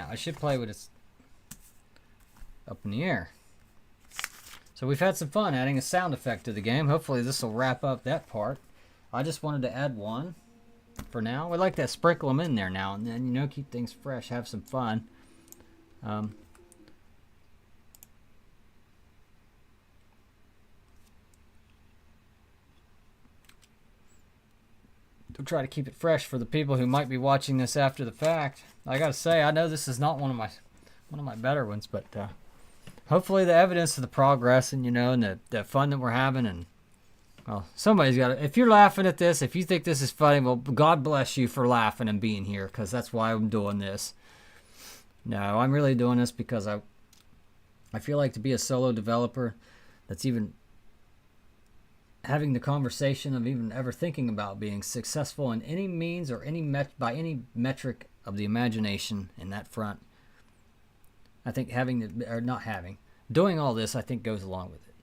now. I should play with it up in the air. So we've had some fun adding a sound effect to the game. Hopefully this will wrap up that part. I just wanted to add one for now. We like to sprinkle them in there now and then, you know, keep things fresh, have some fun. To try to keep it fresh for the people who might be watching this after the fact. I gotta say, I know this is not one of my better ones, but hopefully the evidence of the progress and, you know, and the fun that we're having, and well, somebody's got to. If you're laughing at this, if you think this is funny, well, God bless you for laughing and being here, because that's why I'm doing this. No, I'm really doing this because I feel like to be a solo developer that's even having the conversation of even ever thinking about being successful in any means or by any metric of the imagination in that front, I think doing all this, I think goes along with it.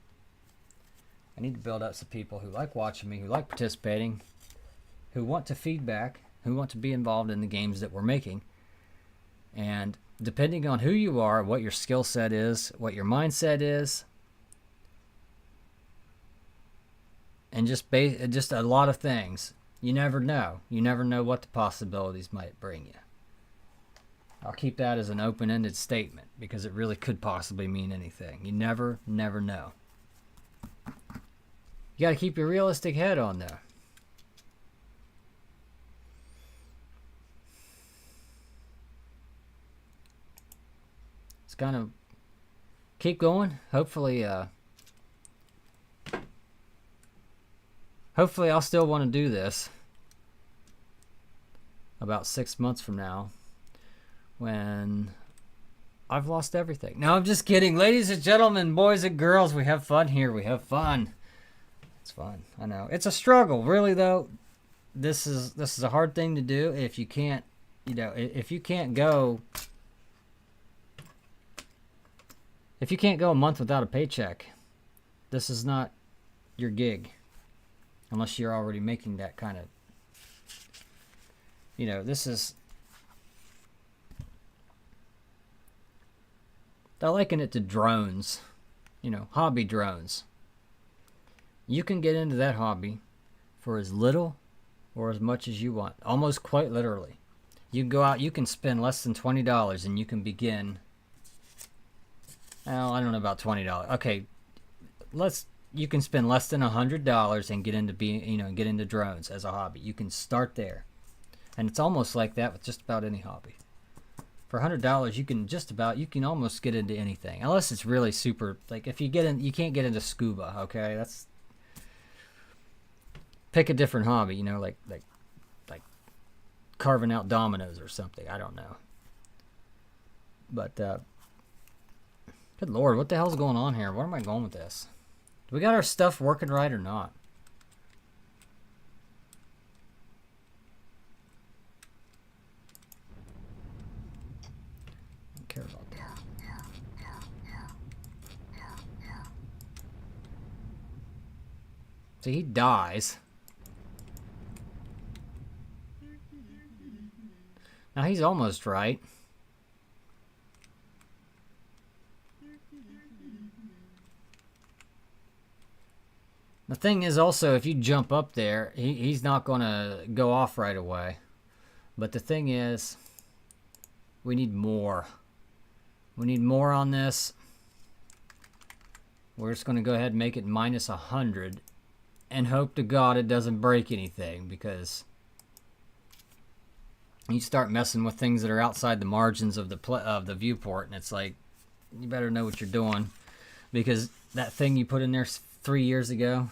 I need to build up some people who like watching me, who like participating, who want to feedback, who want to be involved in the games that we're making. And depending on who you are, what your skill set is, what your mindset is, and just a lot of things, you never know. You never know what the possibilities might bring you. I'll keep that as an open-ended statement because it really could possibly mean anything. You never know. You got to keep your realistic head on, though. It's kind of keep going. Hopefully I'll still want to do this about 6 months from now when I've lost everything. No, I'm just kidding. Ladies and gentlemen, boys and girls, we have fun here. We have fun. It's fun. I know. It's a struggle, really, though. This is a hard thing to do if you can't, you know, if you can't go a month without a paycheck. This is not your gig. Unless you're already making that kind of, you know, this is, I liken it to drones, you know, hobby drones. You can get into that hobby for as little or as much as you want, almost quite literally. You can go out, you can spend less than $20 and you can begin, well, I don't know about $20. Okay, you can spend less than $100 and get into drones as a hobby. You can start there. And it's almost like that with just about any hobby. For $100, you can almost get into anything. Unless it's really super, like if you can't get into scuba, okay? Pick a different hobby, you know, like carving out dominoes or something. I don't know. But, good Lord, what the hell's going on here? Where am I going with this? Do we got our stuff working right or not? I don't care about that. See, he dies. Now he's almost right. The thing is also, if you jump up there, he's not going to go off right away. But the thing is, we need more. We need more on this. We're just going to go ahead and make it minus 100 and hope to God it doesn't break anything, because you start messing with things that are outside the margins of the viewport, and it's like, you better know what you're doing, because that thing you put in there 3 years ago,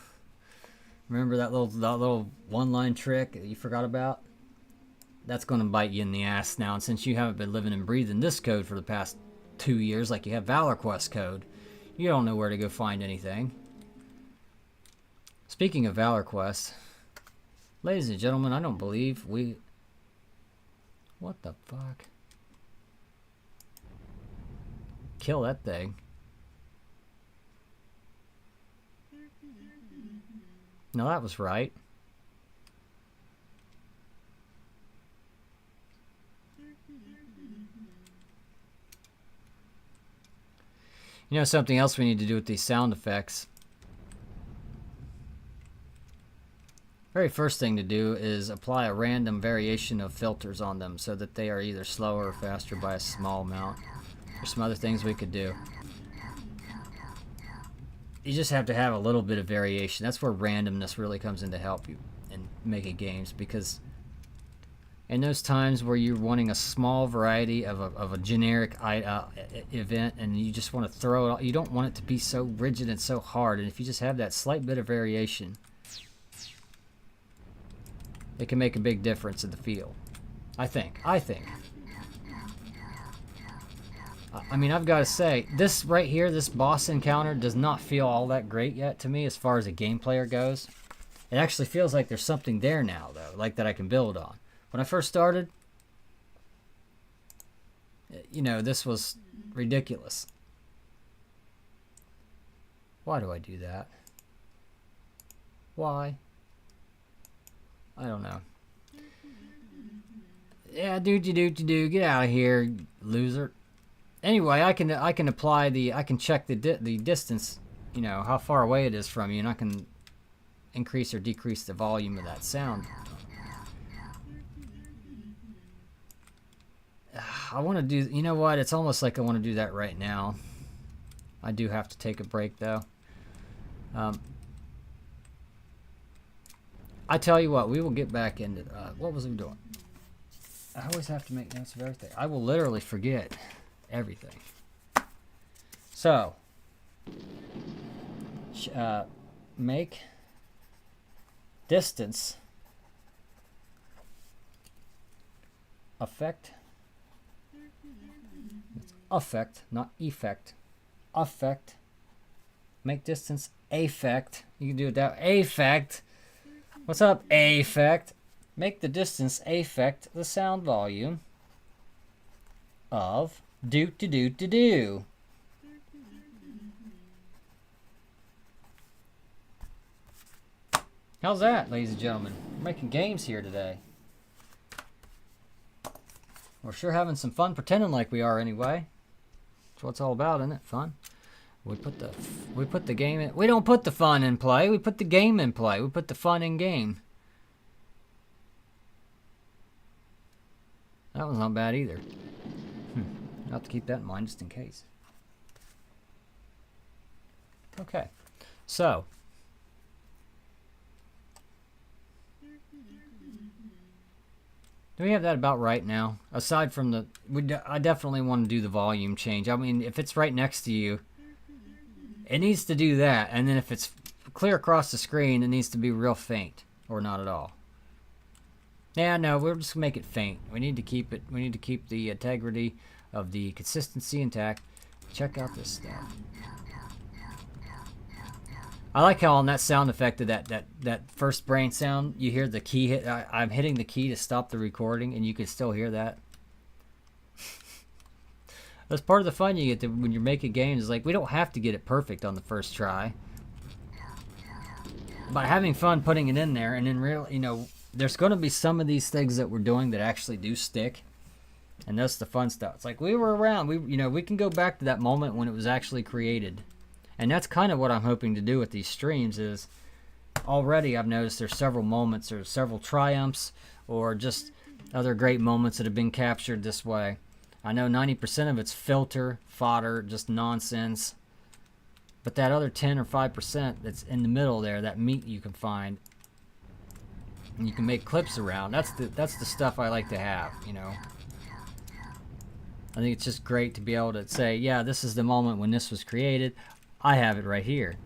remember that little one-line trick that you forgot about? That's going to bite you in the ass now. And since you haven't been living and breathing this code for the past 2 years, like you have Valor Quest code, you don't know where to go find anything. Speaking of Valor Quest, ladies and gentlemen, I don't believe we... What the fuck? Kill that thing. No, that was right. You know something else we need to do with these sound effects? Very first thing to do is apply a random variation of filters on them so that they are either slower or faster by a small amount. There's some other things we could do. You just have to have a little bit of variation. That's where randomness really comes in to help you in making games, because in those times where you're wanting a small variety of a generic event and you just want to throw it all, you don't want it to be so rigid and so hard, and if you just have that slight bit of variation, it can make a big difference in the feel. I think. I mean, I've got to say, this right here, this boss encounter does not feel all that great yet to me as far as a game player goes. It actually feels like there's something there now, though, like that I can build on. When I first started, you know, this was ridiculous. Why do I do that? Why? I don't know. Yeah, do. Get out of here, loser. Anyway, I can apply I can check the distance, you know, how far away it is from you, and I can increase or decrease the volume of that sound. I want to do, you know what? It's almost like I want to do that right now. I do have to take a break though. I tell you what, we will get back into what was I doing? I always have to make notes of everything. I will literally forget everything. So, make distance effect. It's effect, not effect. Effect. Make distance affect. You can do it that affect. What's up, affect? Make the distance affect the sound volume of do. How's that, ladies and gentlemen? We're making games here today. We're sure having some fun pretending like we are anyway. That's what it's all about, isn't it? Fun. We put the game in. We don't put the fun in play. We put the game in play. We put the fun in game. That one's not bad either. I'll have to keep that in mind just in case. Okay, so do we have that about right now? Aside from the, I definitely want to do the volume change. I mean, if it's right next to you, it needs to do that, and then if it's clear across the screen, it needs to be real faint or not at all. Yeah, no, we're just gonna make it faint. We need to keep it. We need to keep the integrity of the consistency intact. Check out this stuff. I like how on that sound effect of that first brain sound, you hear the key hit. I'm hitting the key to stop the recording, and you can still hear that. That's part of the fun you get when you're making games. Is like, we don't have to get it perfect on the first try. By having fun putting it in there, and then real, you know, there's going to be some of these things that we're doing that actually do stick, and that's the fun stuff. It's like we were around. We can go back to that moment when it was actually created, and that's kind of what I'm hoping to do with these streams. Is already I've noticed there's several moments or several triumphs or just other great moments that have been captured this way. I know 90% of it's filter, fodder, just nonsense. But that other 10 or 5% that's in the middle there, that meat you can find, and you can make clips around. That's the stuff I like to have, you know. I think it's just great to be able to say, yeah, this is the moment when this was created. I have it right here.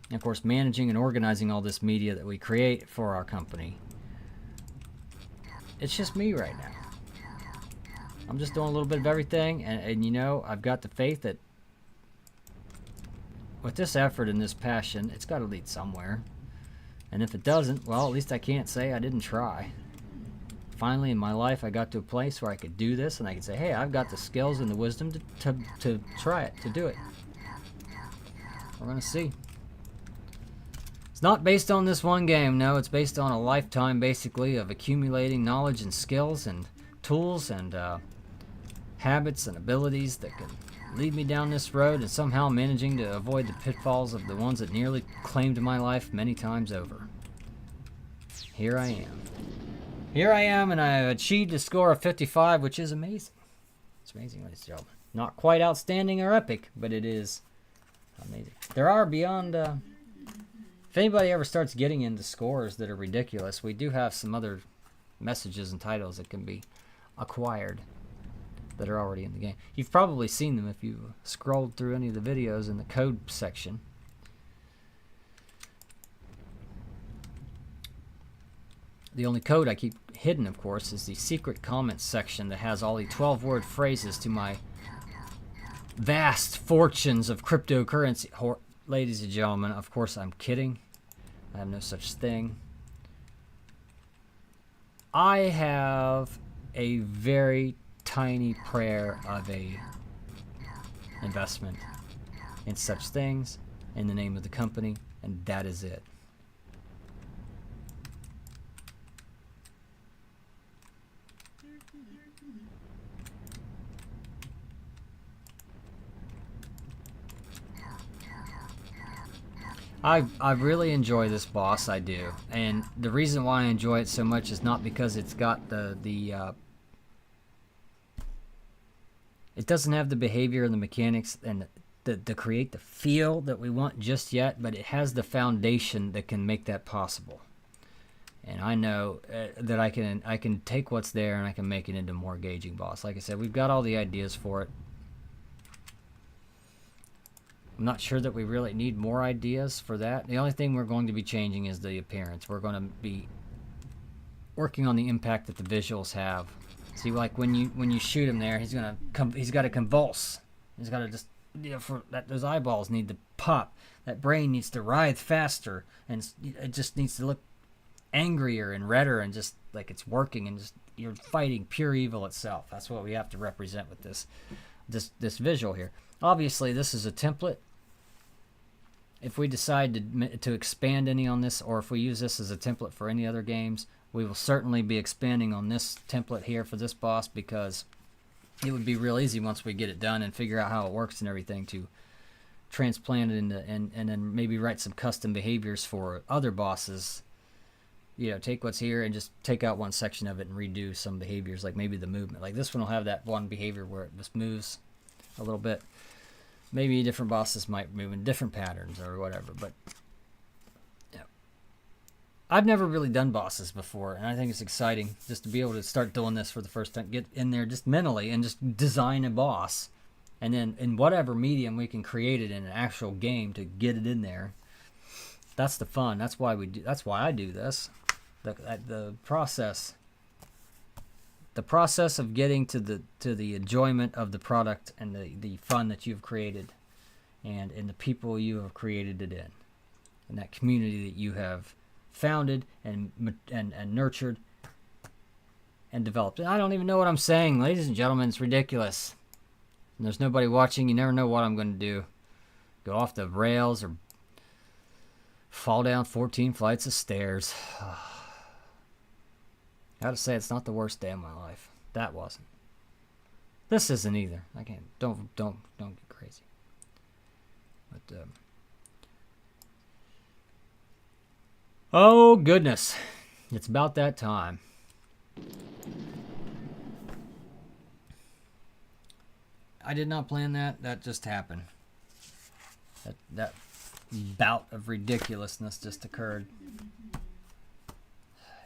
And of course, managing and organizing all this media that we create for our company. It's just me right now. I'm just doing a little bit of everything, and you know, I've got the faith that with this effort and this passion, it's got to lead somewhere. And if it doesn't, well, at least I can't say I didn't try. Finally, in my life, I got to a place where I could do this, and I could say, hey, I've got the skills and the wisdom to try it, to do it. We're going to see. It's not based on this one game, no. It's based on a lifetime, basically, of accumulating knowledge and skills and tools and habits and abilities that can lead me down this road, and somehow managing to avoid the pitfalls of the ones that nearly claimed my life many times over. Here I am. Here I am, and I have achieved a score of 55, which is amazing. It's amazing, ladies and gentlemen. Not quite outstanding or epic, but it is amazing. There are beyond... if anybody ever starts getting into scores that are ridiculous, we do have some other messages and titles that can be acquired that are already in the game. You've probably seen them if you scrolled through any of the videos in the code section. The only code I keep hidden, of course, is the secret comments section that has all the 12-word phrases to my vast fortunes of cryptocurrency. Ladies and gentlemen, of course I'm kidding. I have no such thing. I have a very tiny prayer of a investment in such things in the name of the company, and that is it. I really enjoy this boss, I do, and the reason why I enjoy it so much is not because it's got it doesn't have the behavior and the mechanics and the create the feel that we want just yet, but it has the foundation that can make that possible. And I know that I can take what's there and I can make it into a more engaging boss. Like I said, we've got all the ideas for it. I'm not sure that we really need more ideas for that. The only thing we're going to be changing is the appearance. We're going to be working on the impact that the visuals have. See, like when you shoot him there, he's got to convulse. He's got to just, those eyeballs need to pop. That brain needs to writhe faster, and it just needs to look angrier and redder, and just like it's working, and just you're fighting pure evil itself. That's what we have to represent with this visual here. Obviously, this is a template. If we decide to expand any on this, or if we use this as a template for any other games, we will certainly be expanding on this template here for this boss, because it would be real easy once we get it done and figure out how it works and everything to transplant it into, and then maybe write some custom behaviors for other bosses. You know, take what's here and just take out one section of it and redo some behaviors, like maybe the movement. Like this one will have that one behavior where it just moves a little bit. Maybe different bosses might move in different patterns or whatever, but yeah. I've never really done bosses before, and I think it's exciting just to be able to start doing this for the first time. Get in there just mentally and just design a boss, and then in whatever medium we can create it in an actual game to get it in there. That's the fun. That's why we do. That's why I do this. The process. The process of getting to the enjoyment of the product and the fun that you've created, and in the people you have created it in, and that community that you have founded and nurtured and developed. And I don't even know what I'm saying, ladies and gentlemen. It's ridiculous. And there's nobody watching. You never know what I'm going to do. Go off the rails or fall down 14 flights of stairs. I gotta say, it's not the worst day of my life. That wasn't. This isn't either. I can't. Don't get crazy. But oh goodness, it's about that time. I did not plan that. That just happened. That bout of ridiculousness just occurred.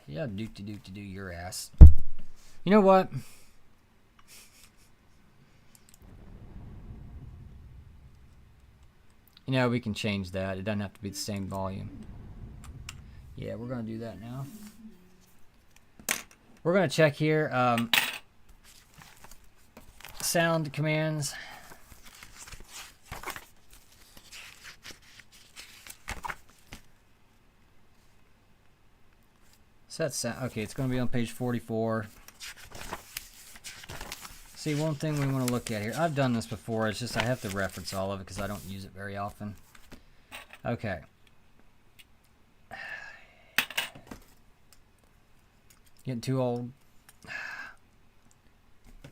Yeah, do your ass. You know what? You know, we can change that. It doesn't have to be the same volume. Yeah, we're going to do that now. We're going to check here. Sound commands. Set sound. Okay, it's going to be on page 44. See, one thing we want to look at here. I've done this before. It's just I have to reference all of it because I don't use it very often. Okay. Getting too old.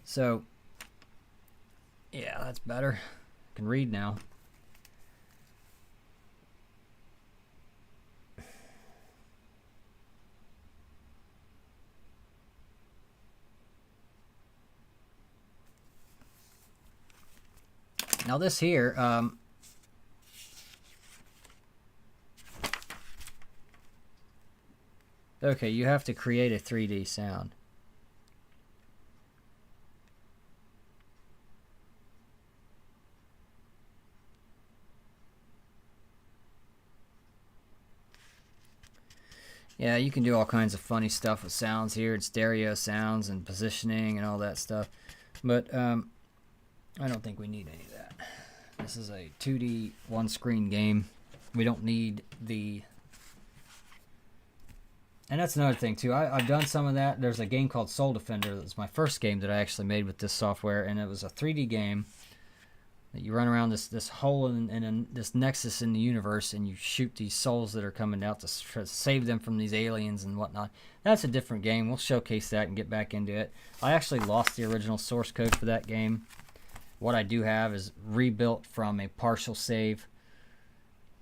So, that's better. I can read now. Now this here, okay, you have to create a 3D sound. Yeah, you can do all kinds of funny stuff with sounds here, and stereo sounds and positioning and all that stuff. But I don't think we need any of that. This is a 2D one-screen game. We don't need the... And that's another thing too. I've done some of that. There's a game called Soul Defender. That was my first game that I actually made with this software, and it was a 3D game that you run around this hole in this nexus in the universe, and you shoot these souls that are coming out to save them from these aliens and whatnot. That's a different game. We'll showcase that and get back into it. I actually lost the original source code for that game. What I do have is rebuilt from a partial save,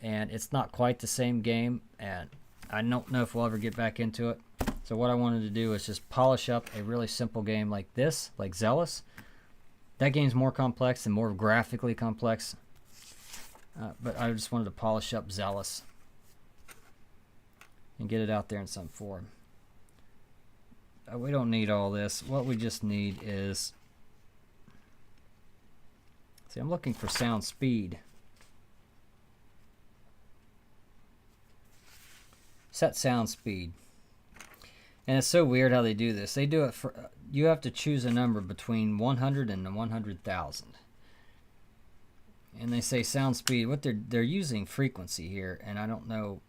and it's not quite the same game, and I don't know if we'll ever get back into it. So what I wanted to do is just polish up a really simple game like this, like Zealous. That game's more complex and more graphically complex, but I just wanted to polish up Zealous and get it out there in some form. We don't need all this. What we just need is... See, I'm looking for sound speed. Set sound speed. And it's so weird how they do this. They do it for... You have to choose a number between 100 and 100,000. And they say sound speed. What they're using frequency here, and I don't know.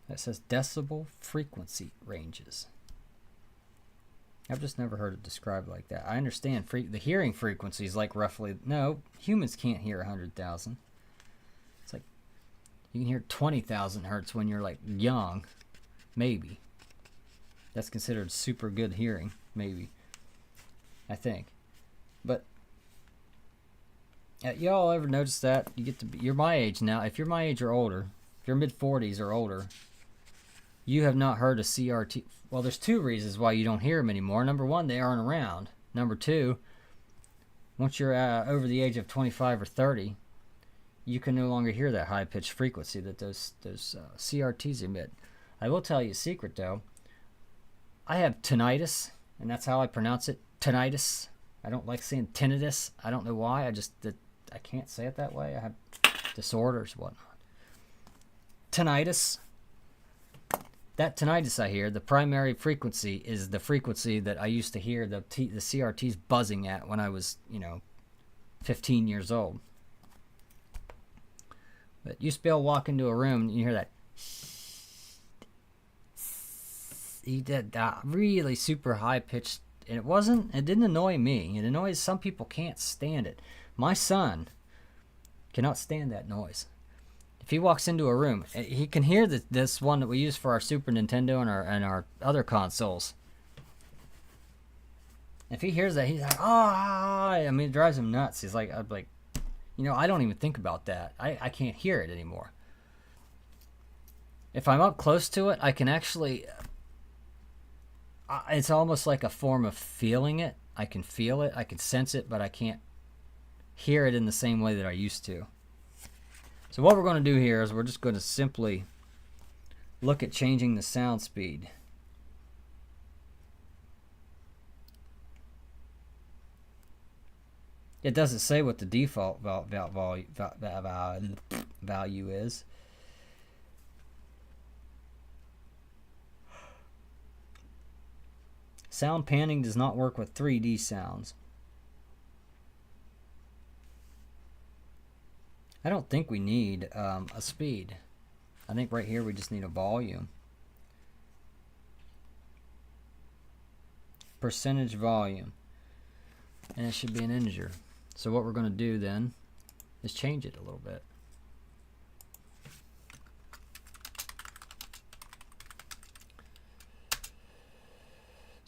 That says decibel frequency ranges. I've just never heard it described like that. I understand the hearing frequency is like roughly... No, humans can't hear 100,000. It's like you can hear 20,000 hertz when you're like young, maybe. That's considered super good hearing, maybe. I think. But y'all ever notice that? You get to be, you're my age now. If you're my age or older, if you're mid-40s or older, you have not heard a CRT. Well, there's two reasons why you don't hear them anymore. Number one, they aren't around. Number two, once you're over the age of 25 or 30, you can no longer hear that high-pitched frequency that those CRTs emit. I will tell you a secret, though. I have tinnitus, and that's how I pronounce it, tinnitus. I don't like saying tinnitus. I don't know why. I can't say it that way. I have disorders, whatnot. Tinnitus. That tinnitus I hear, the primary frequency is the frequency that I used to hear the CRTs buzzing at when I was, 15 years old. But you used to be able to walk into a room and you hear that. He did that really super high pitched, and it didn't annoy me. It annoys some people, can't stand it. My son cannot stand that noise. If he walks into a room, he can hear this one that we use for our Super Nintendo and our other consoles. If he hears that, he's like, I mean, it drives him nuts. He's like, I'm like, I don't even think about that. I can't hear it anymore. If I'm up close to it, I can actually... It's almost like a form of feeling it. I can feel it, I can sense it, but I can't hear it in the same way that I used to. So what we're going to do here is we're just going to simply look at changing the sound speed. It doesn't say what the default value is. Sound panning does not work with 3D sounds. I don't think we need a speed. I think right here we just need a volume. Percentage volume. And it should be an integer. So what we're going to do then is change it a little bit.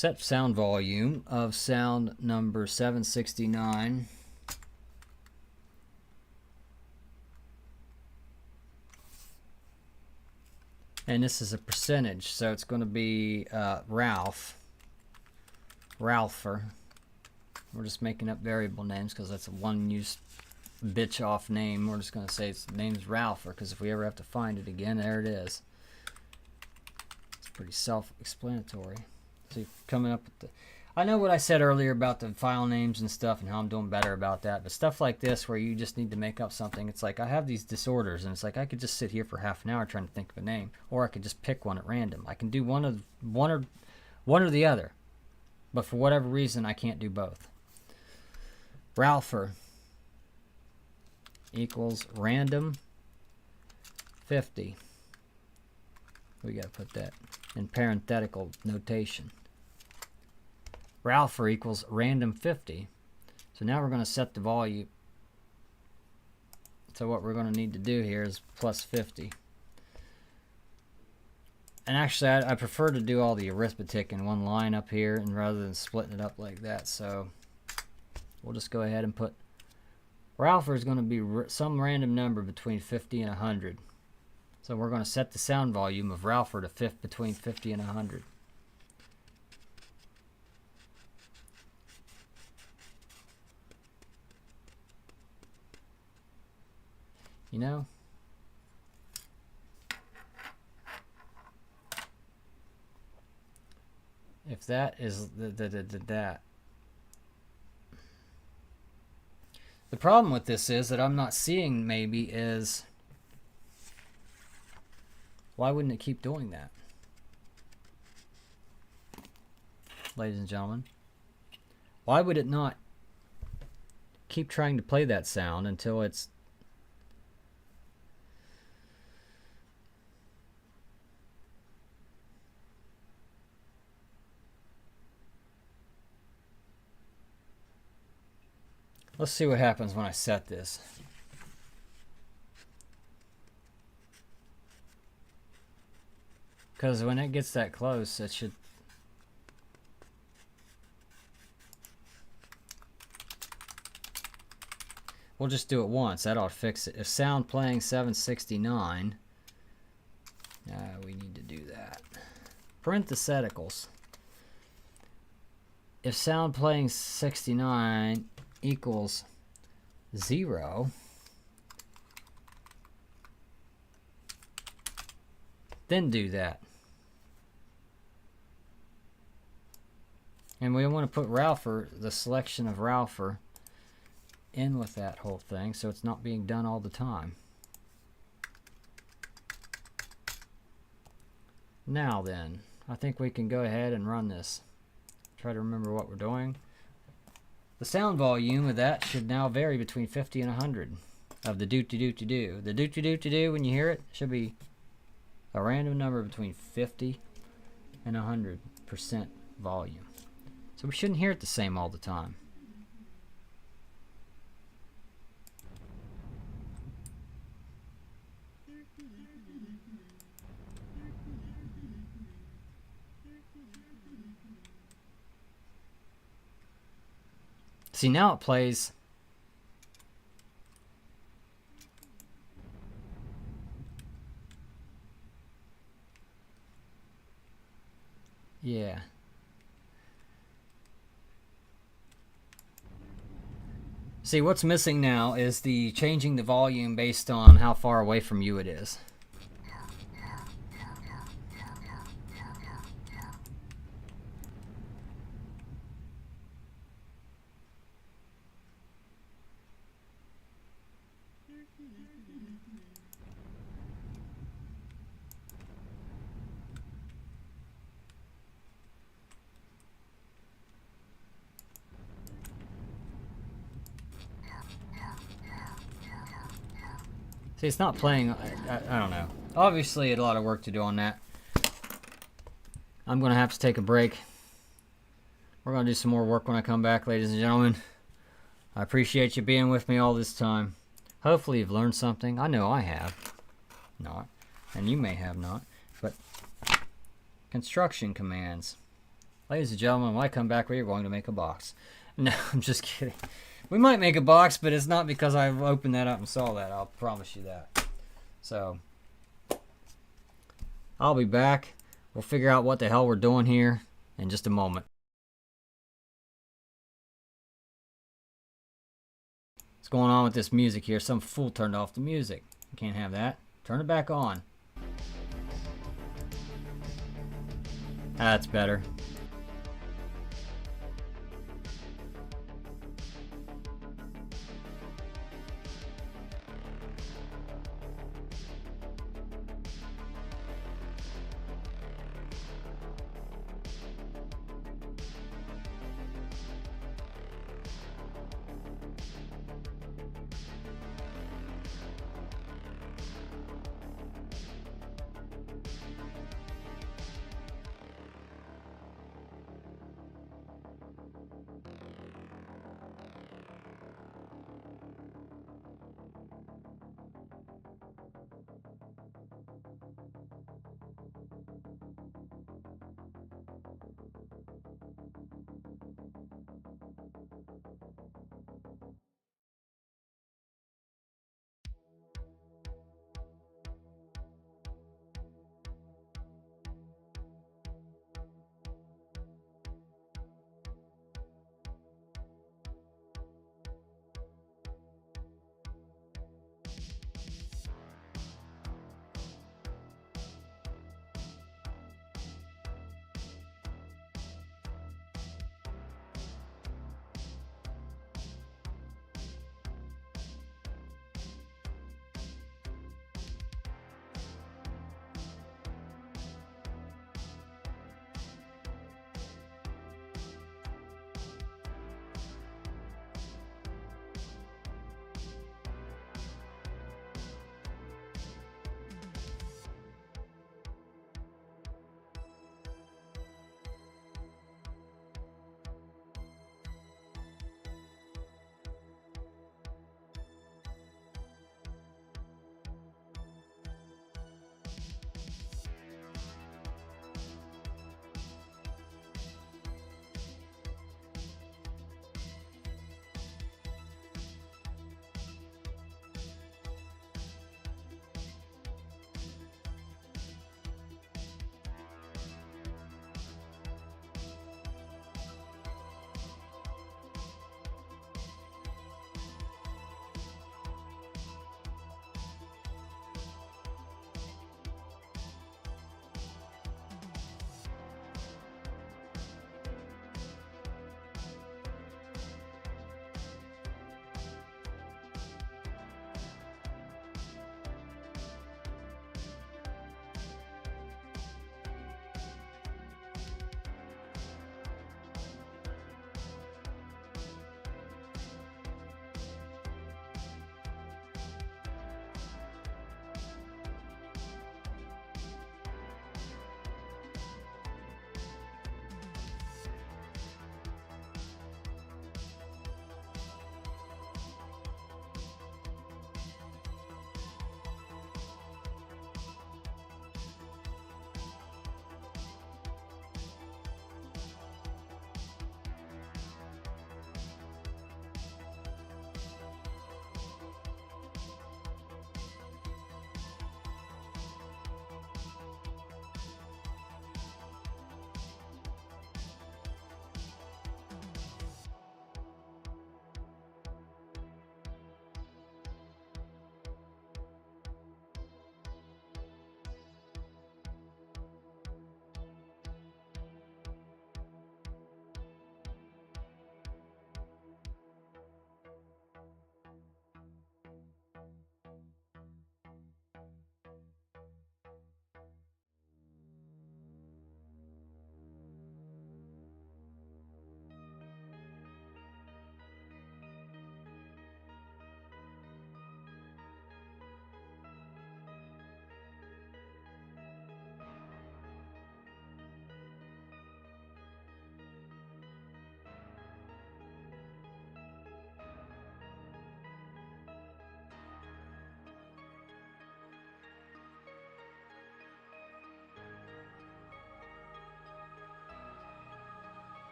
set sound volume of sound number 769. And this is a percentage, so it's going to be Ralpher. We're just making up variable names because that's a one-use bitch off name. We're just going to say its name's Ralpher because if we ever have to find it again, there it is. It's pretty self-explanatory. So coming up with the... I know what I said earlier about the file names and stuff and how I'm doing better about that, but stuff like this where you just need to make up something, it's like I have these disorders and it's like I could just sit here for half an hour trying to think of a name, or I could just pick one at random. I can do one or the other, but for whatever reason I can't do both. Ralpher equals random 50. We got to put that in parenthetical notation. Ralpher equals random 50. So now we're going to set the volume. So what we're going to need to do here is plus 50. And actually I prefer to do all the arithmetic in one line up here and rather than splitting it up like that. So we'll just go ahead and put Ralpher is going to be some random number between 50 and 100. So we're going to set the sound volume of Ralpher to between 50 and 100. You know, if that is that. The problem with this is that I'm not seeing maybe is why wouldn't it keep doing that? Ladies and gentlemen, why would it not keep trying to play that sound until it's Let's see what happens when I set this. Because when it gets that close, it should... We'll just do it once. That ought to fix it. If sound playing 769, we need to do that. Parentheticals. If sound playing 69 equals 0, then do that. And we want to put Ralpher, the selection of Ralpher, in with that whole thing so it's not being done all the time. Now then, I think we can go ahead and run this. Try to remember what we're doing. The sound volume of that should now vary between 50 and 100 of the do-to-do-to-do. The do-to-do-to-do, when you hear it, should be a random number between 50 and 100% volume. So we shouldn't hear it the same all the time. See, now it plays. Yeah. See, what's missing now is the changing the volume based on how far away from you it is. See, it's not playing, I don't know. Obviously, a lot of work to do on that. I'm going to have to take a break. We're going to do some more work when I come back, ladies and gentlemen. I appreciate you being with me all this time. Hopefully you've learned something. I know I have. Not. And you may have not. But construction commands. Ladies and gentlemen, when I come back, we are going to make a box. No, I'm just kidding. We might make a box, but it's not because I've opened that up and saw that. I'll promise you that. So, I'll be back. We'll figure out what the hell we're doing here in just a moment. What's going on with this music here? Some fool turned off the music. You can't have that. Turn it back on. That's better.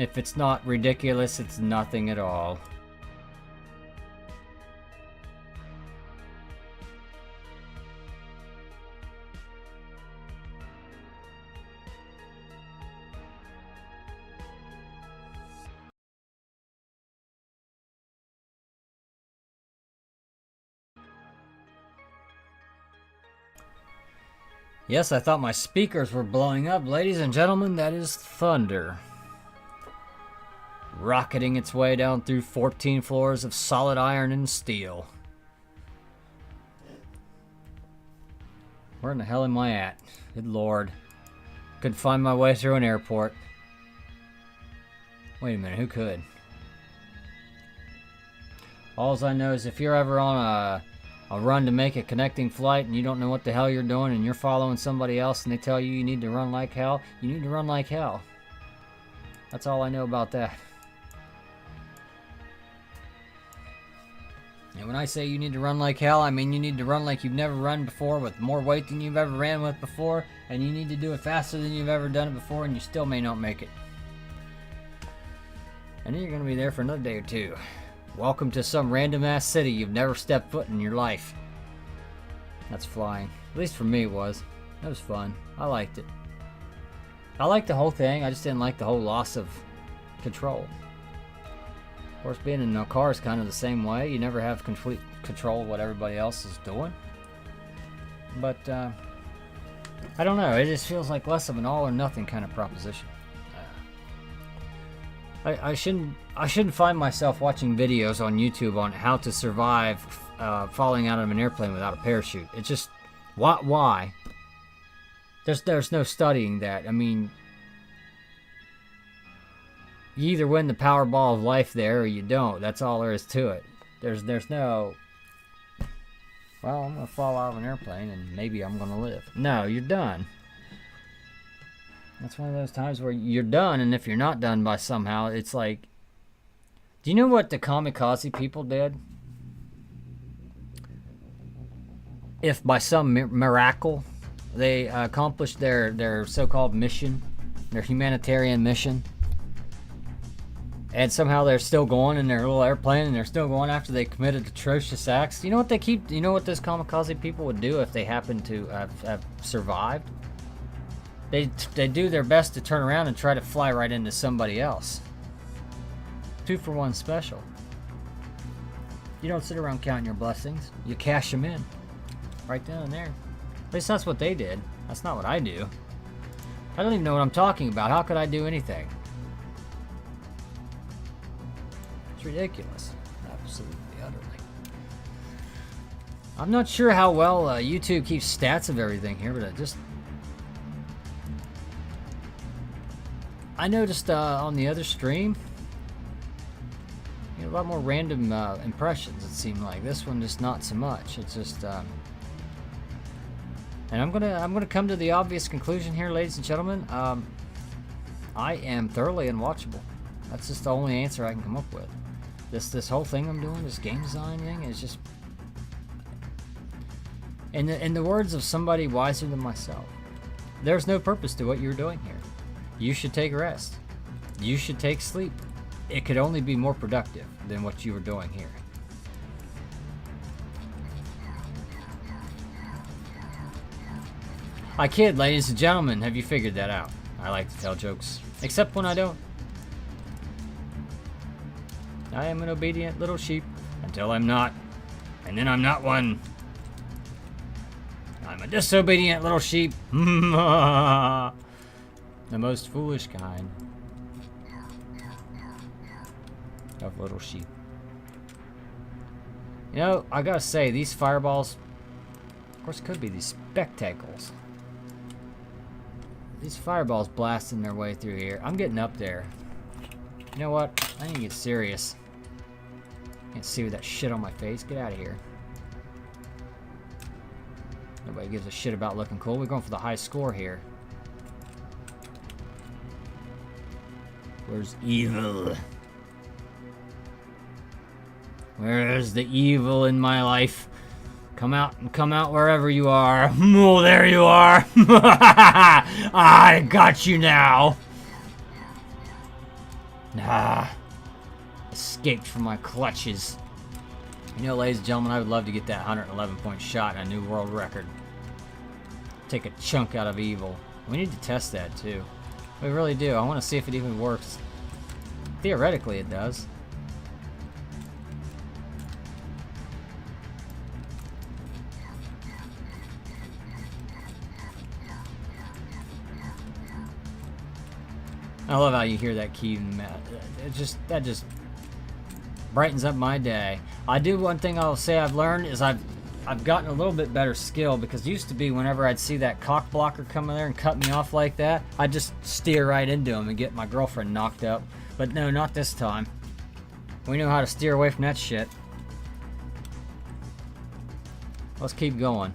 If it's not ridiculous, it's nothing at all. Yes, I thought my speakers were blowing up. Ladies and gentlemen, that is thunder. Rocketing its way down through 14 floors of solid iron and steel. Where in the hell am I at? Good lord. Couldn't find my way through an airport. Wait a minute, who could? Alls I know is if you're ever on a run to make a connecting flight and you don't know what the hell you're doing and you're following somebody else and they tell you you need to run like hell, you need to run like hell. That's all I know about that. And when I say you need to run like hell, I mean you need to run like you've never run before with more weight than you've ever ran with before, and you need to do it faster than you've ever done it before, and you still may not make it. And then you're going to be there for another day or two. Welcome to some random ass city you've never stepped foot in your life. That's flying. At least for me it was. It was fun. I liked it. I liked the whole thing. I just didn't like the whole loss of control. Of course, being in a car is kind of the same way. You never have complete control of what everybody else is doing. But, I don't know. It just feels like less of an all or nothing kind of proposition. I shouldn't find myself watching videos on YouTube on how to survive falling out of an airplane without a parachute. It's just, why? There's no studying that. I mean, you either win the Powerball of life there or you don't. That's all there is to it. There's no, well, I'm going to fall out of an airplane and maybe I'm going to live. No, you're done. That's one of those times where you're done, and if you're not done by somehow, it's like, do you know what the kamikaze people did? If by some miracle they accomplished their so-called mission, their humanitarian mission, and somehow they're still going in their little airplane and they're still going after they committed atrocious acts, you know what you know what those kamikaze people would do if they happened to have survived? They do their best to turn around and try to fly right into somebody else. 2-for-1 special. You don't sit around counting your blessings. You cash them in. Right then and there. At least that's what they did. That's not what I do. I don't even know what I'm talking about. How could I do anything? It's ridiculous. Absolutely, utterly. I'm not sure how well YouTube keeps stats of everything here, but I noticed on the other stream, a lot more random impressions. It seemed like this one just not so much. It's just, and I'm gonna come to the obvious conclusion here, ladies and gentlemen. I am thoroughly unwatchable. That's just the only answer I can come up with. This whole thing I'm doing, this game design thing, is just, in the words of somebody wiser than myself, there's no purpose to what you're doing here. You should take rest. You should take sleep. It could only be more productive than what you were doing here. I kid, ladies and gentlemen. Have you figured that out? I like to tell jokes, except when I don't. I am an obedient little sheep until I'm not, and then I'm not one. I'm a disobedient little sheep. The most foolish kind of little sheep. You know, I gotta say, these fireballs, of course, could be these spectacles. These fireballs blasting their way through here. I'm getting up there. You know what? I need to get serious. Can't see with that shit on my face. Get out of here. Nobody gives a shit about looking cool. We're going for the high score here. Where's evil? Where's the evil in my life? Come out wherever you are. Oh, there you are. I got you now. Nah. Escaped from my clutches. You know, ladies and gentlemen, I would love to get that 111-point shot and a new world record. Take a chunk out of evil. We need to test that too. We really do. I want to see if it even works. Theoretically, it does. I love how you hear that key. That just brightens up my day. I do one thing I'll say I've learned is I've gotten a little bit better skill, because it used to be whenever I'd see that cock blocker come in there and cut me off like that, I'd just steer right into him and get my girlfriend knocked up. But no, not this time. We know how to steer away from that shit. Let's keep going.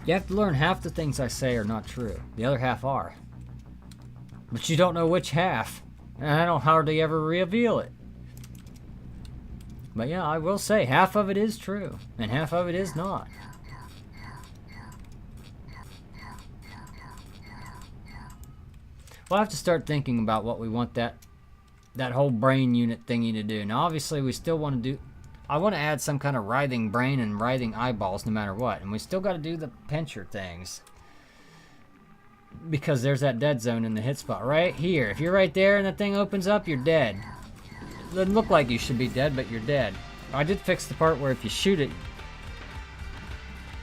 You have to learn half the things I say are not true. The other half are. But you don't know which half. And I don't hardly ever reveal it. But yeah, I will say half of it is true. And half of it is not. We'll have to start thinking about what we want that whole brain unit thingy to do. Now obviously we still want to do... I want to add some kind of writhing brain and writhing eyeballs no matter what. And we still got to do the pincher things. Because there's that dead zone in the hit spot right here. If you're right there and that thing opens up, you're dead. It doesn't look like you should be dead, but you're dead. I did fix the part where if you shoot it...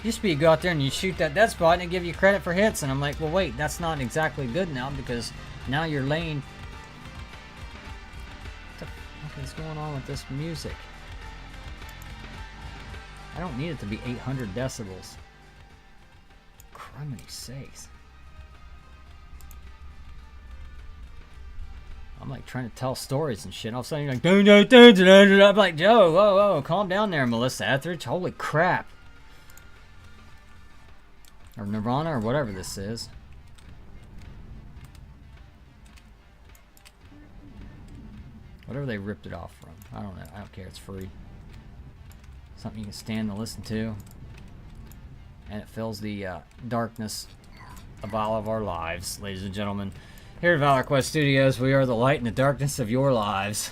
Used to be you go out there and you shoot that dead spot and it give you credit for hits. And I'm like, well wait, that's not exactly good now, because now you're laying... What the fuck is going on with this music? I don't need it to be 800 decibels. Criminy sakes. I'm like trying to tell stories and shit. All of a sudden you're like, dun, dun, dun, dun, dun, dun. I'm like, Joe, whoa, whoa, calm down there, Melissa Etheridge. Holy crap. Or Nirvana, or whatever this is. Whatever they ripped it off from. I don't know. I don't care. It's free. Something you can stand and listen to. And it fills the darkness of all of our lives, ladies and gentlemen. Here at Valor Quest Studios, we are the light in the darkness of your lives.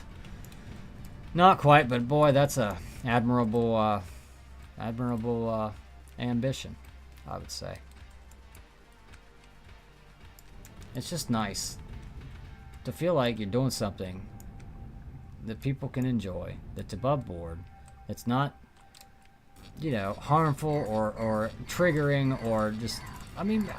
Not quite, but boy, that's a admirable ambition, I would say. It's just nice to feel like you're doing something that people can enjoy, that's above board, that's not, you know, harmful or triggering or just, I mean,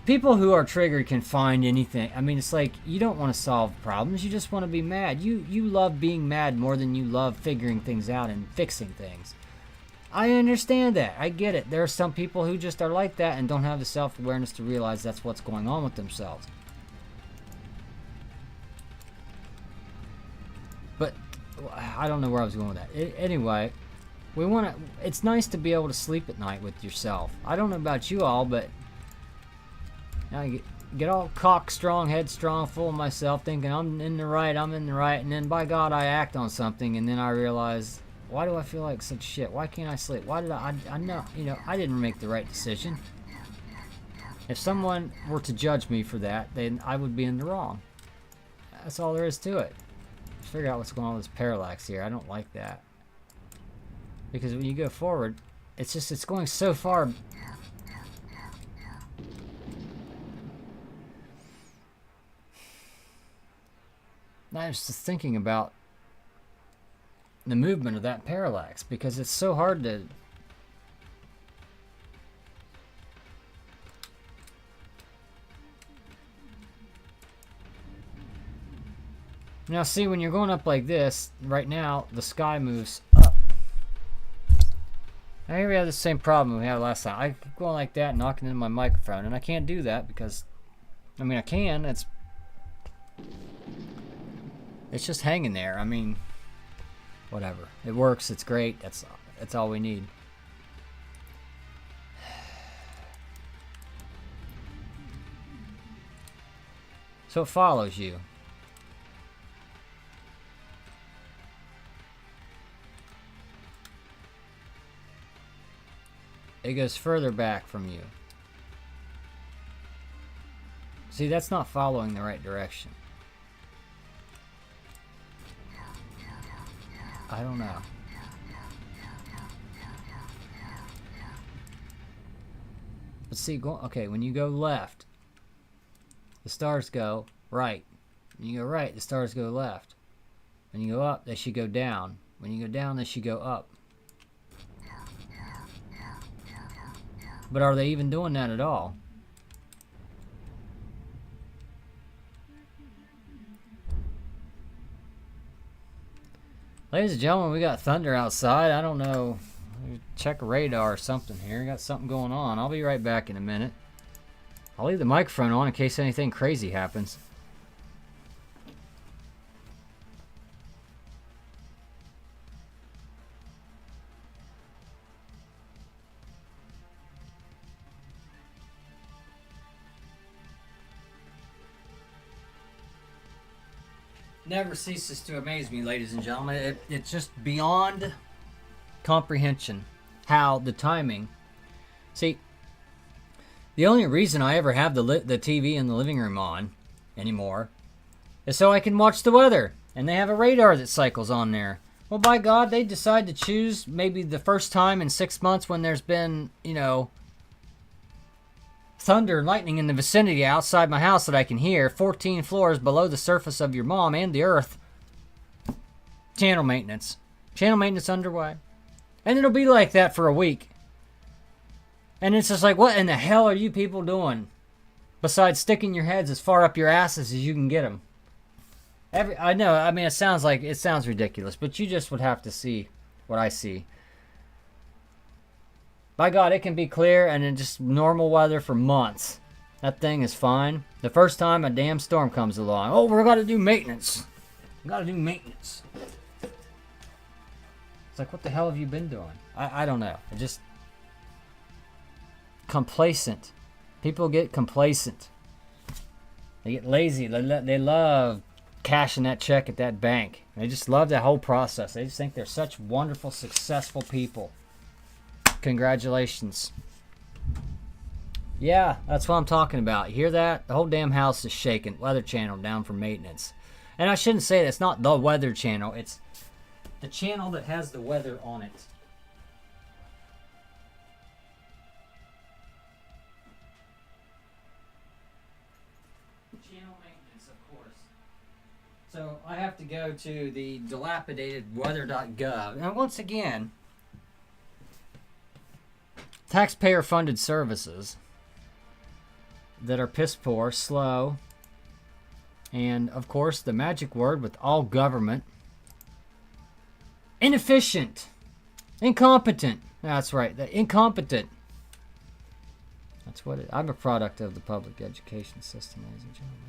people who are triggered can find anything. I mean, it's like, you don't want to solve problems, you just want to be mad. You love being mad more than you love figuring things out and fixing things. I understand that. I get it. There are some people who just are like that and don't have the self-awareness to realize that's what's going on with themselves. But I don't know where I was going with that. Anyway, we want to. It's nice to be able to sleep at night with yourself. I don't know about you all, but I get all cock strong, headstrong, full of myself, thinking I'm in the right, and then by God I act on something, and then I realize, why do I feel like such shit? Why can't I sleep? Why did I know, you know, I didn't make the right decision. If someone were to judge me for that, then I would be in the wrong. That's all there is to it. Let's figure out what's going on with this parallax here. I don't like that. Because when you go forward, it's going so far. I was just thinking about the movement of that parallax, because it's so hard to now see when you're going up like this right now, the sky moves up. Now here we have the same problem we had last time. I keep going like that, knocking into my microphone, and I can't do that because, I mean, I can, it's just hanging there. I mean, whatever. It works. It's great. That's all we need. So it follows you. It goes further back from you. See, that's not following the right direction. I don't know. But see, okay, when you go left, the stars go right. When you go right, the stars go left. When you go up, they should go down. When you go down, they should go up. But are they even doing that at all? Ladies and gentlemen, we got thunder outside. I don't know. Check a radar or something here. Got something going on. I'll be right back in a minute. I'll leave the microphone on in case anything crazy happens. Never ceases to amaze me, ladies and gentlemen. It's just beyond comprehension how the timing. See, the only reason I ever have the TV in the living room on anymore is so I can watch the weather, and they have a radar that cycles on there. Well, by God, they decide to choose maybe the first time in 6 months when there's been, you know, thunder and lightning in the vicinity outside my house that I can hear 14 floors below the surface of your mom and the earth. Channel maintenance. Channel maintenance underway. And it'll be like that for a week. And it's just like, what in the hell are you people doing? Besides sticking your heads as far up your asses as you can get them. I know, I mean, it sounds ridiculous, but you just would have to see what I see. By God, it can be clear and in just normal weather for months. That thing is fine. The first time a damn storm comes along, oh, we're going to do maintenance. We got to do maintenance. It's like, what the hell have you been doing? I don't know. I just... complacent. People get complacent. They get lazy. They love cashing that check at that bank. They just love that whole process. They just think they're such wonderful, successful people. Congratulations. Yeah, that's what I'm talking about. You hear that? The whole damn house is shaking. Weather Channel down for maintenance. And I shouldn't say that. It's not the Weather Channel. It's the channel that has the weather on it. Channel maintenance, of course. So I have to go to the dilapidated weather.gov. Now, once again, taxpayer-funded services that are piss poor, slow, and, of course, the magic word with all government, inefficient, incompetent. That's right, the incompetent. That's what I'm a product of the public education system, ladies and gentlemen.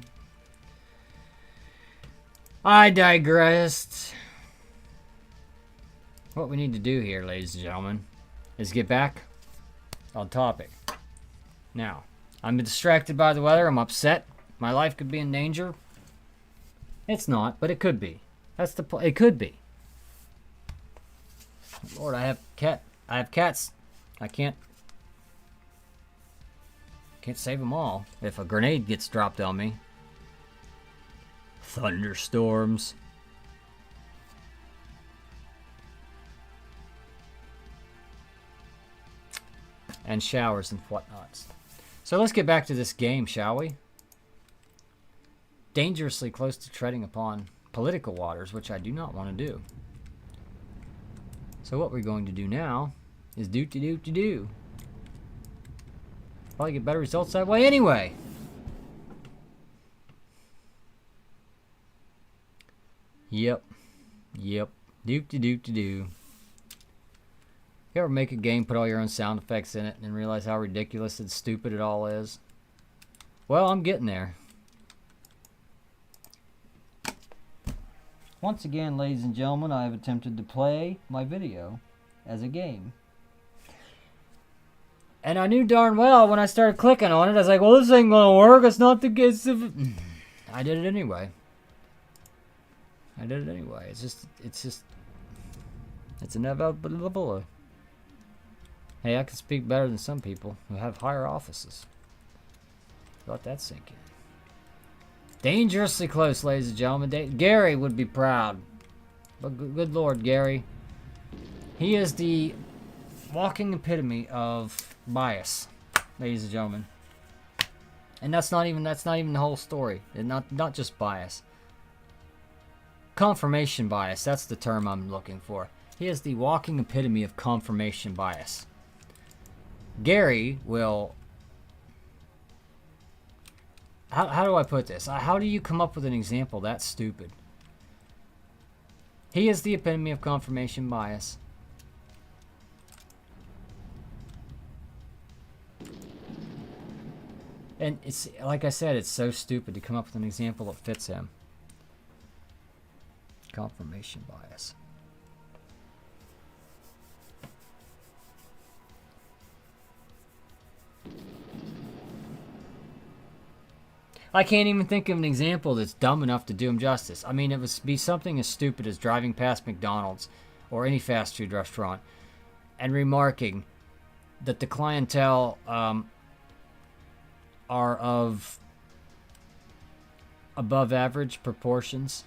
I digressed. What we need to do here, ladies and gentlemen, is get back on topic. Now, I'm distracted by the weather. I'm upset. My life could be in danger. It's not, but it could be. That's the it could be. Lord, I have cats. I can't save them all if a grenade gets dropped on me. Thunderstorms. And showers and whatnots. So let's get back to this game, shall we? Dangerously close to treading upon political waters, which I do not want to do. So what we're going to do now is do. Probably get better results that way anyway. Yep. Do. You ever make a game, put all your own sound effects in it, and realize how ridiculous and stupid it all is? Well, I'm getting there. Once again, ladies and gentlemen, I have attempted to play my video as a game. And I knew darn well when I started clicking on it, I was like, well, this ain't gonna work. It's not the case of... I did it anyway. It's inevitable. Hey, I can speak better than some people who have higher offices. Let that sink in. Dangerously close, ladies and gentlemen. Gary would be proud. But good Lord, Gary. He is the walking epitome of bias, ladies and gentlemen. And that's not even the whole story. And not just bias. Confirmation bias, that's the term I'm looking for. He is the walking epitome of confirmation bias. Gary will... How do I put this? How do you come up with an example that stupid? He is the epitome of confirmation bias. And it's, like I said, it's so stupid to come up with an example that fits him. Confirmation bias. I can't even think of an example that's dumb enough to do him justice. I mean, it would be something as stupid as driving past McDonald's or any fast food restaurant and remarking that the clientele are of above average proportions,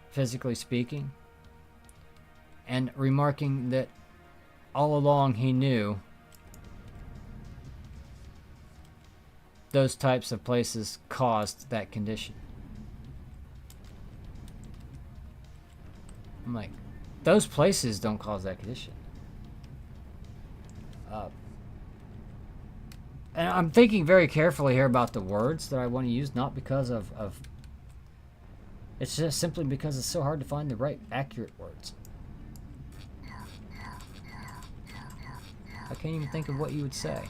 physically speaking, and remarking that all along he knew those types of places caused that condition. I'm like, those places don't cause that condition. And I'm thinking very carefully here about the words that I want to use, not because of it's just simply because it's so hard to find the right, accurate words. I can't even think of what you would say.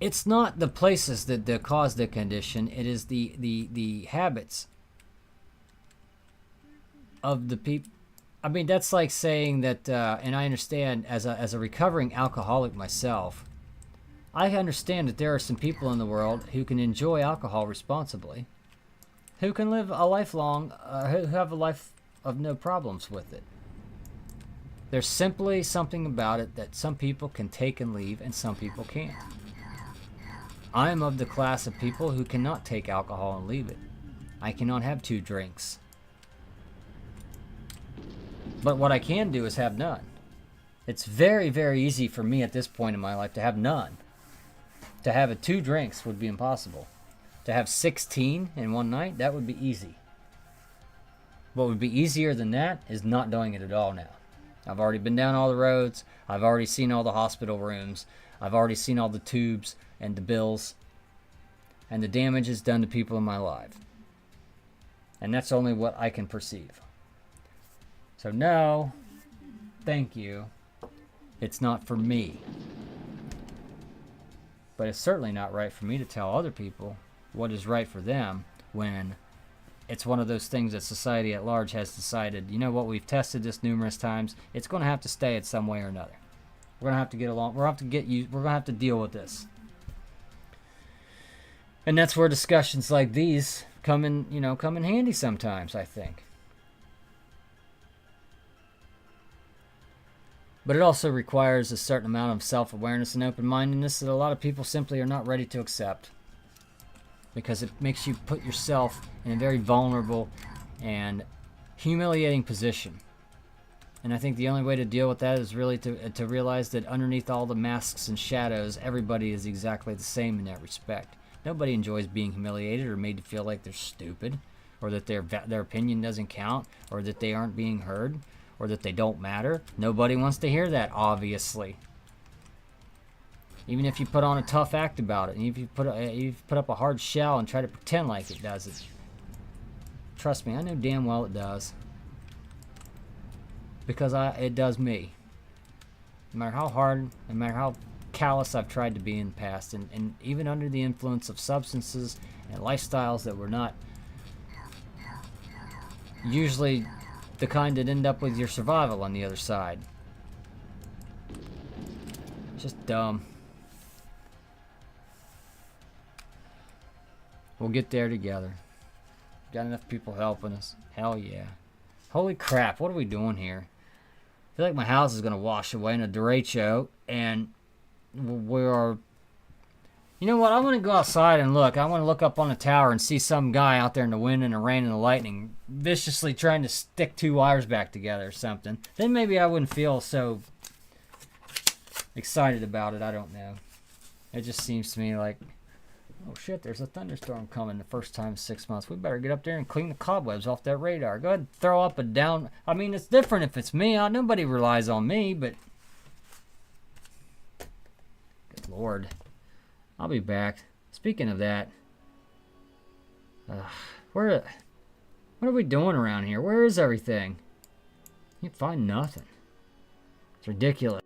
It's not the places that cause the condition. It is the habits of the people. I mean, that's like saying that, and I understand as a recovering alcoholic myself, I understand that there are some people in the world who can enjoy alcohol responsibly, who can live a lifelong, who have a life of no problems with it. There's simply something about it that some people can take and leave and some people can't. I am of the class of people who cannot take alcohol and leave it. I cannot have 2 drinks. But what I can do is have none. It's very, very easy for me at this point in my life to have none. To have 2 drinks would be impossible. To have 16 in one night, that would be easy. What would be easier than that is not doing it at all now. I've already been down all the roads. I've already seen all the hospital rooms. I've already seen all the tubes and the bills and the damage it's done to people in my life. And that's only what I can perceive. So no, thank you. It's not for me. But it's certainly not right for me to tell other people what is right for them when it's one of those things that society at large has decided, you know what, we've tested this numerous times. It's going to have to stay in some way or another. We're going to have to get along. We're going to have to get used. We're going to have to deal with this. And that's where discussions like these come in handy sometimes, I think. But it also requires a certain amount of self-awareness and open-mindedness that a lot of people simply are not ready to accept. Because it makes you put yourself in a very vulnerable and humiliating position. And I think the only way to deal with that is really to realize that underneath all the masks and shadows, everybody is exactly the same in that respect. Nobody enjoys being humiliated or made to feel like they're stupid, or that their opinion doesn't count, or that they aren't being heard, or that they don't matter. Nobody wants to hear that, obviously. Even if you put on a tough act about it, and if you put up a hard shell and try to pretend like it doesn't. Trust me, I know damn well it does. Because it does me. No matter how hard, no matter how callous I've tried to be in the past, and even under the influence of substances and lifestyles that were not usually the kind that end up with your survival on the other side. Just dumb. We'll get there together. Got enough people helping us. Hell yeah. Holy crap, what are we doing here? feel like my house is going to wash away in a derecho, and we're... You know what? I want to go outside and look. I want to look up on the tower and see some guy out there in the wind and the rain and the lightning viciously trying to stick two wires back together or something. Then maybe I wouldn't feel so excited about it. I don't know. It just seems to me like, oh shit, there's a thunderstorm coming the first time in 6 months. We better get up there and clean the cobwebs off that radar. Go ahead and throw up a down. I mean, it's different if it's me. Nobody relies on me, but... Good Lord. I'll be back. Speaking of that, what are we doing around here? Where is everything? You find nothing. It's ridiculous.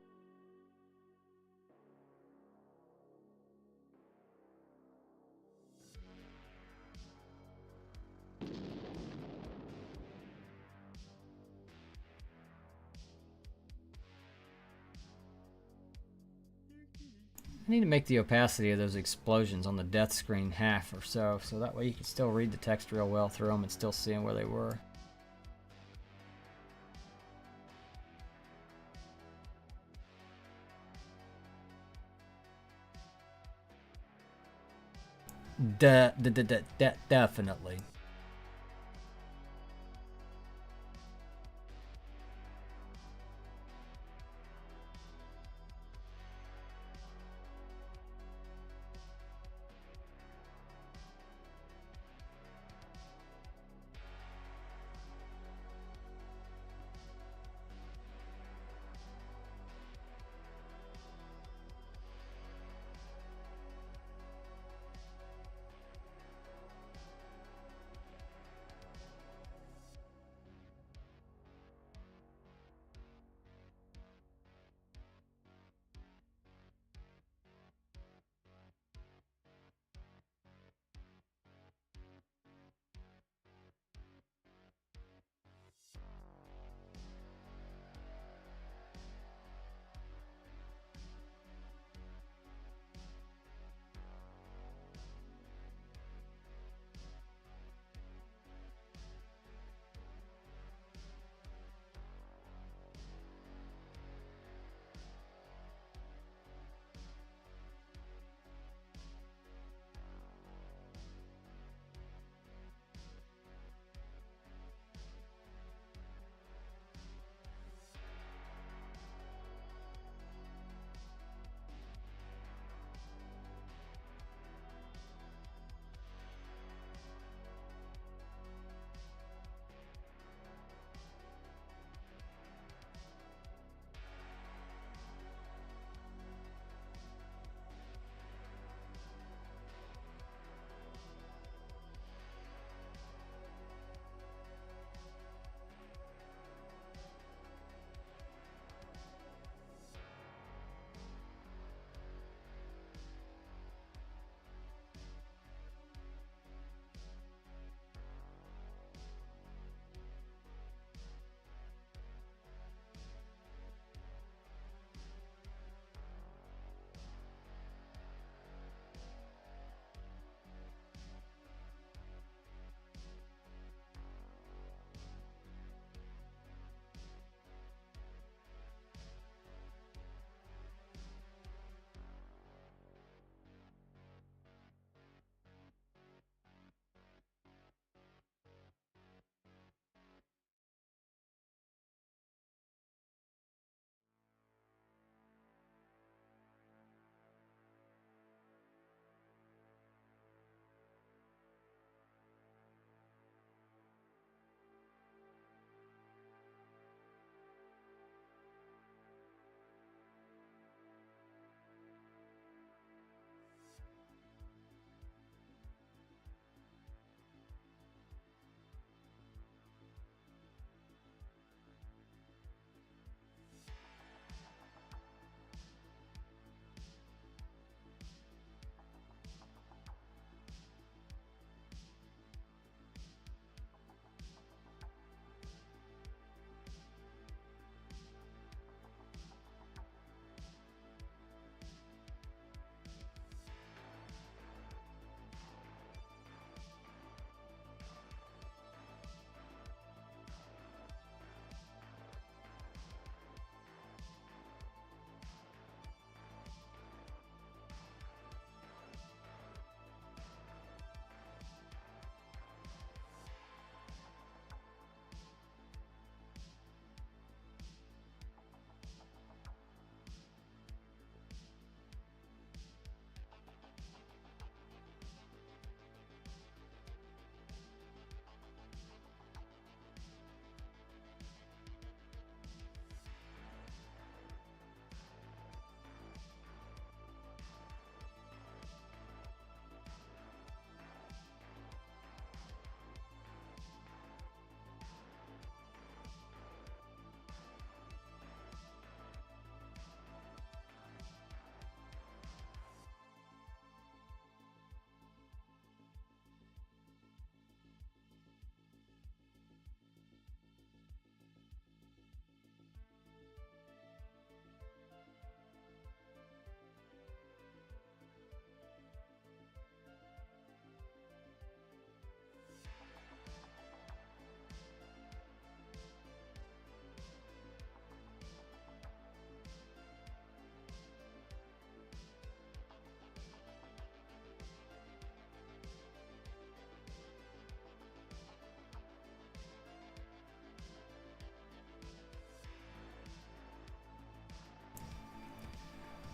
I need to make the opacity of those explosions on the death screen half or so that way you can still read the text real well through them and still see where they were. Definitely.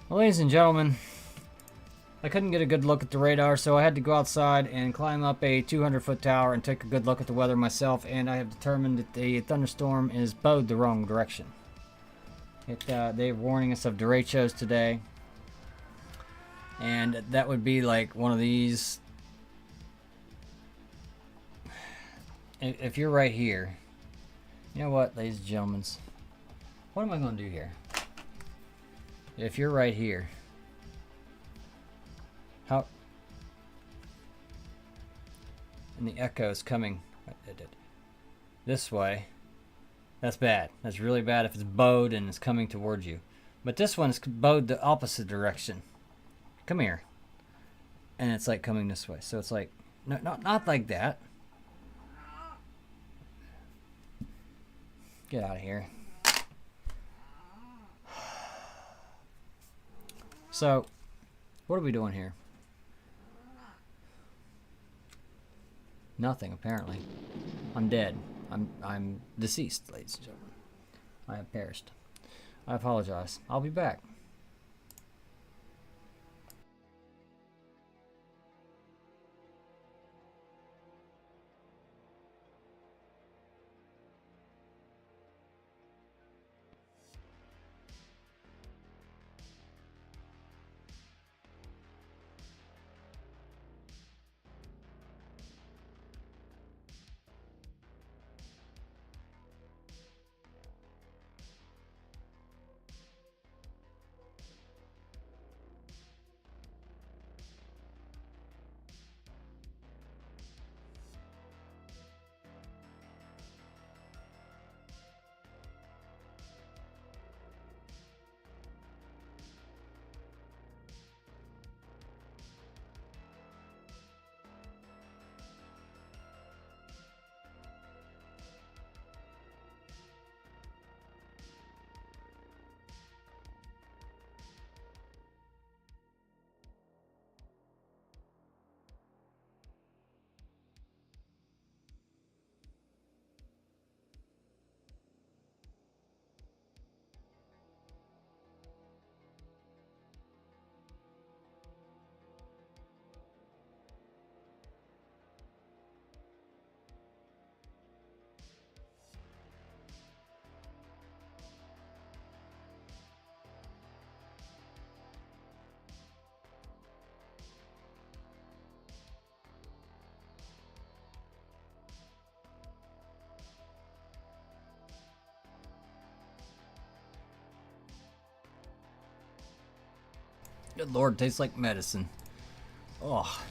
Well, ladies and gentlemen, I couldn't get a good look at the radar, so I had to go outside and climb up a 200-foot tower and take a good look at the weather myself, and I have determined that the thunderstorm is bowed the wrong direction. They're warning us of derechos today, and that would be like one of these. If you're right here, you know what, ladies and gentlemen, what am I going to do here? If you're right here, how, and the echo is coming this way, that's bad. That's really bad if it's bowed and it's coming towards you. But this one's bowed the opposite direction. Come here. And it's like coming this way. So it's like, no, not like that. Get out of here. So, what are we doing here? Nothing, apparently. I'm dead. I'm deceased, ladies and gentlemen. I have perished. I apologize. I'll be back. Good Lord, tastes like medicine. Oh.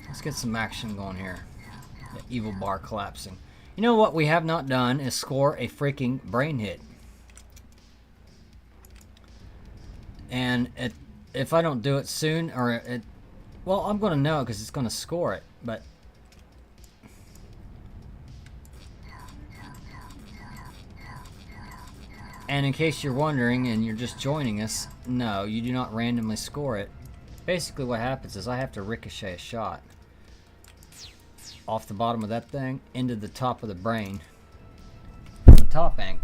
Let's get some action going here. The evil bar collapsing. You know what we have not done is score a freaking brain hit. And if I don't do it soon, well, I'm going to know because it's going to score it, but and in case you're wondering and you're just joining us, no, you do not randomly score it. Basically what happens is I have to ricochet a shot off the bottom of that thing into the top of the brain. From the top angle.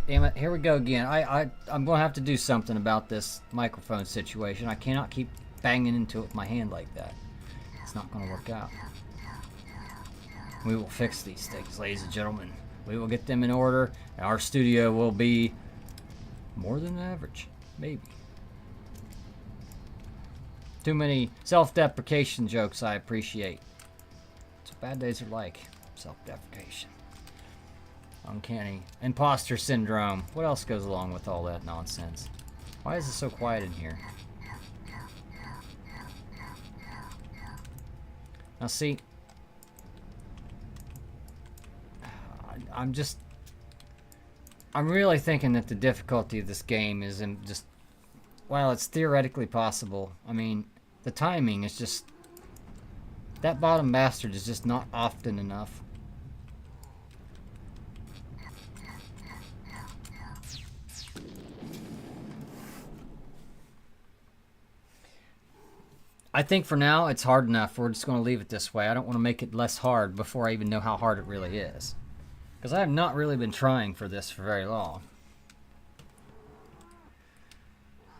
Damn it, here we go again. I'm going to have to do something about this microphone situation. I cannot keep banging into it with my hand like that. It's not going to work out. We will fix these things, ladies and gentlemen. We will get them in order, and our studio will be more than average, maybe. Too many self-deprecation jokes I appreciate. That's what bad days are like. Self-deprecation. Uncanny. Imposter syndrome. What else goes along with all that nonsense? Why is it so quiet in here? Now see, I'm really thinking that the difficulty of this game is in just, while it's theoretically possible, I mean, the timing is just, that bottom bastard is just not often enough. I think for now it's hard enough. We're just going to leave it this way. I don't want to make it less hard before I even know how hard it really is. Because I have not really been trying for this for very long.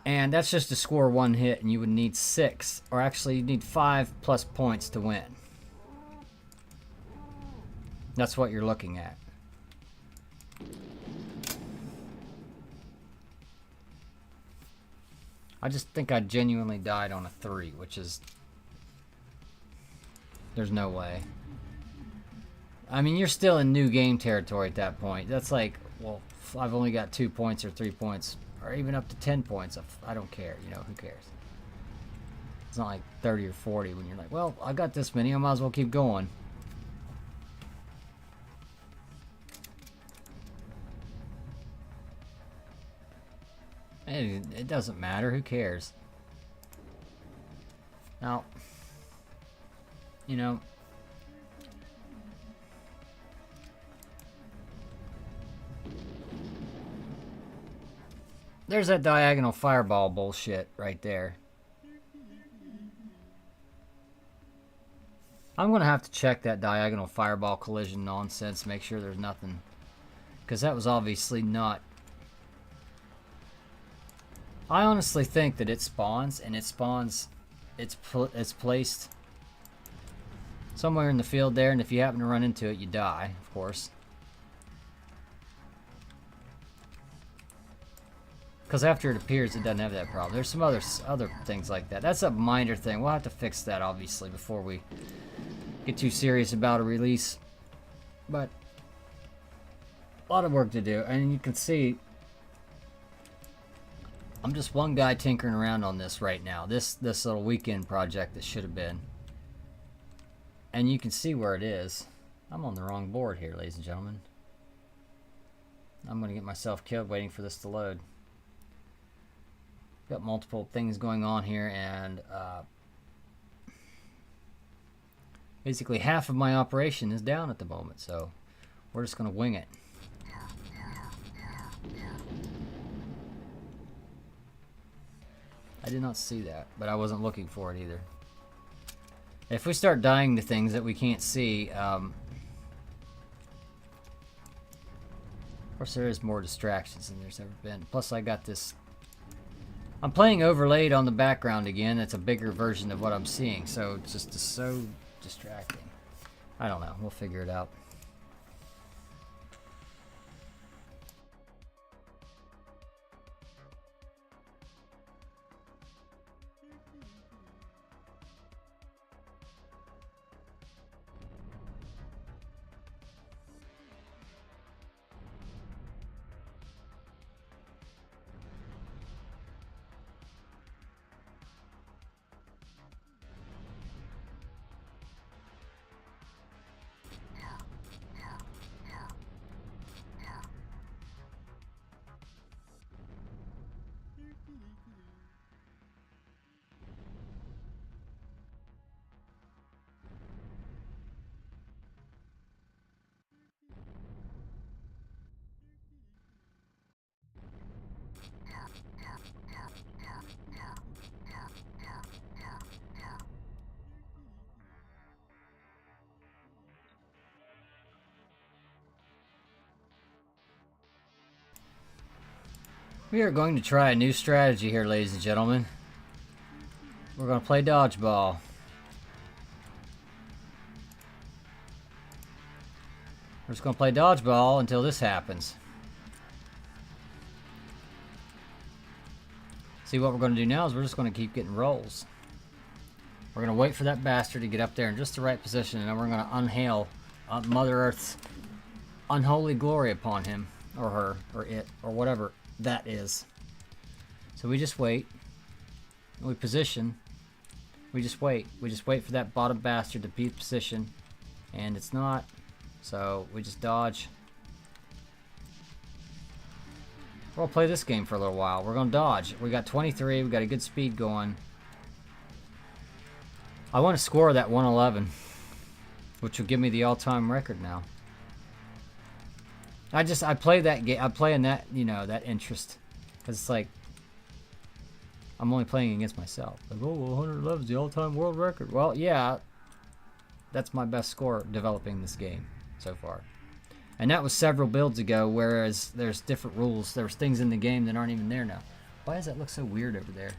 And that's just to score 1 hit, and you would need 6, or actually you need 5+ points to win. That's what you're looking at. I just think I genuinely died on a 3, which is... There's no way. I mean, you're still in new game territory at that point. That's like, well, I've only got 2 points or 3 points, or even up to 10 points. I don't care, you know, who cares? It's not like 30 or 40 when you're like, well, I got this many, I might as well keep going. It doesn't matter, who cares? Now, you know, there's that diagonal fireball bullshit right there. I'm going to have to check that diagonal fireball collision nonsense, make sure there's nothing. Because that was obviously not... I honestly think that it spawns, and it spawns... It's placed somewhere in the field there, and if you happen to run into it, you die, of course. Because after it appears, it doesn't have that problem. There's some other things like that. That's a minor thing. We'll have to fix that, obviously, before we get too serious about a release. But a lot of work to do. And you can see, I'm just one guy tinkering around on this right now. This little weekend project that should have been. And you can see where it is. I'm on the wrong board here, ladies and gentlemen. I'm going to get myself killed waiting for this to load. Got multiple things going on here, and basically half of my operation is down at the moment, so we're just going to wing it. I did not see that, but I wasn't looking for it either. If we start dying to things that we can't see, of course there is more distractions than there's ever been. Plus I got this... I'm playing overlaid on the background again. It's a bigger version of what I'm seeing, so it's just so distracting. I don't know. We'll figure it out. We are going to try a new strategy here, ladies and gentlemen. We're going to play dodgeball. We're just going to play dodgeball until this happens. See, what we're going to do now is we're just going to keep getting rolls. We're going to wait for that bastard to get up there in just the right position, and then we're going to unhail Mother Earth's unholy glory upon him, or her, or it, or whatever that is. So we just wait. We position. We just wait. We just wait for that bottom bastard to be position. And it's not. So we just dodge. We'll play this game for a little while. We're going to dodge. We got 23. We got a good speed going. I want to score that 111, which will give me the all-time record now. I play that game. I play in that, you know, that interest. Because it's like, I'm only playing against myself. Like, oh, well, 111 is the all-time world record. Well, yeah, that's my best score developing this game so far. And that was several builds ago, whereas there's different rules. There's things in the game that aren't even there now. Why does that look so weird over there?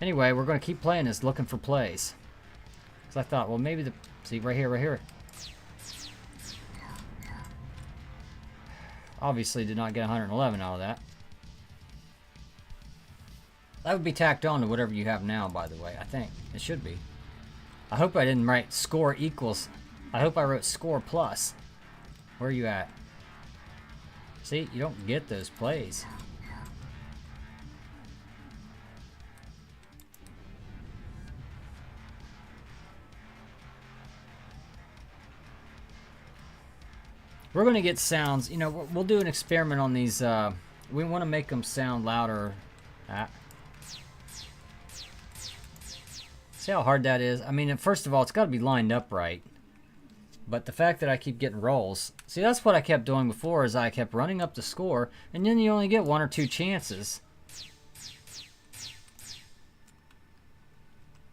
Anyway, we're going to keep playing this, looking for plays. Because I thought, well, maybe the... See, right here, right here. Obviously did not get 111 out of that. That would be tacked on to whatever you have now, by the way. I think. It should be. I hope I didn't write score equals. I hope I wrote score plus. Where are you at? See, you don't get those plays. We're going to get sounds. You know, we'll do an experiment on these. We want to make them sound louder. See how hard that is? I mean, first of all, it's got to be lined up right. But the fact that I keep getting rolls. See, that's what I kept doing before, is I kept running up the score, and then you only get 1 or 2 chances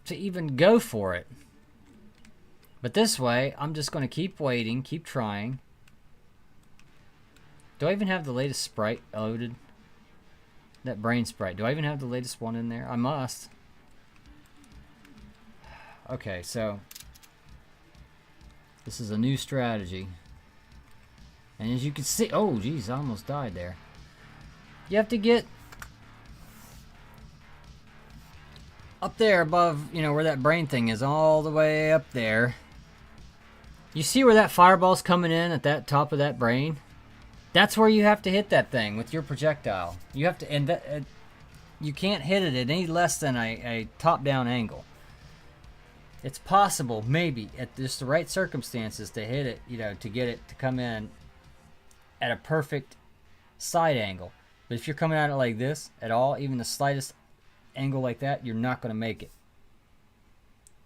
to even go for it. But this way, I'm just going to keep waiting, keep trying. Do I even have the latest sprite loaded? That brain sprite. Do I even have the latest one in there? I must. Okay, so this is a new strategy. And as you can see, oh geez, I almost died there. You have to get up there above, you know, where that brain thing is, all the way up there. You see where that fireball's coming in at that top of that brain? That's where you have to hit that thing with your projectile. You have to, and that, you can't hit it at any less than a top-down angle. It's possible, maybe, at just the right circumstances to hit it, you know, to get it to come in at a perfect side angle. But if you're coming at it like this at all, even the slightest angle like that, you're not going to make it.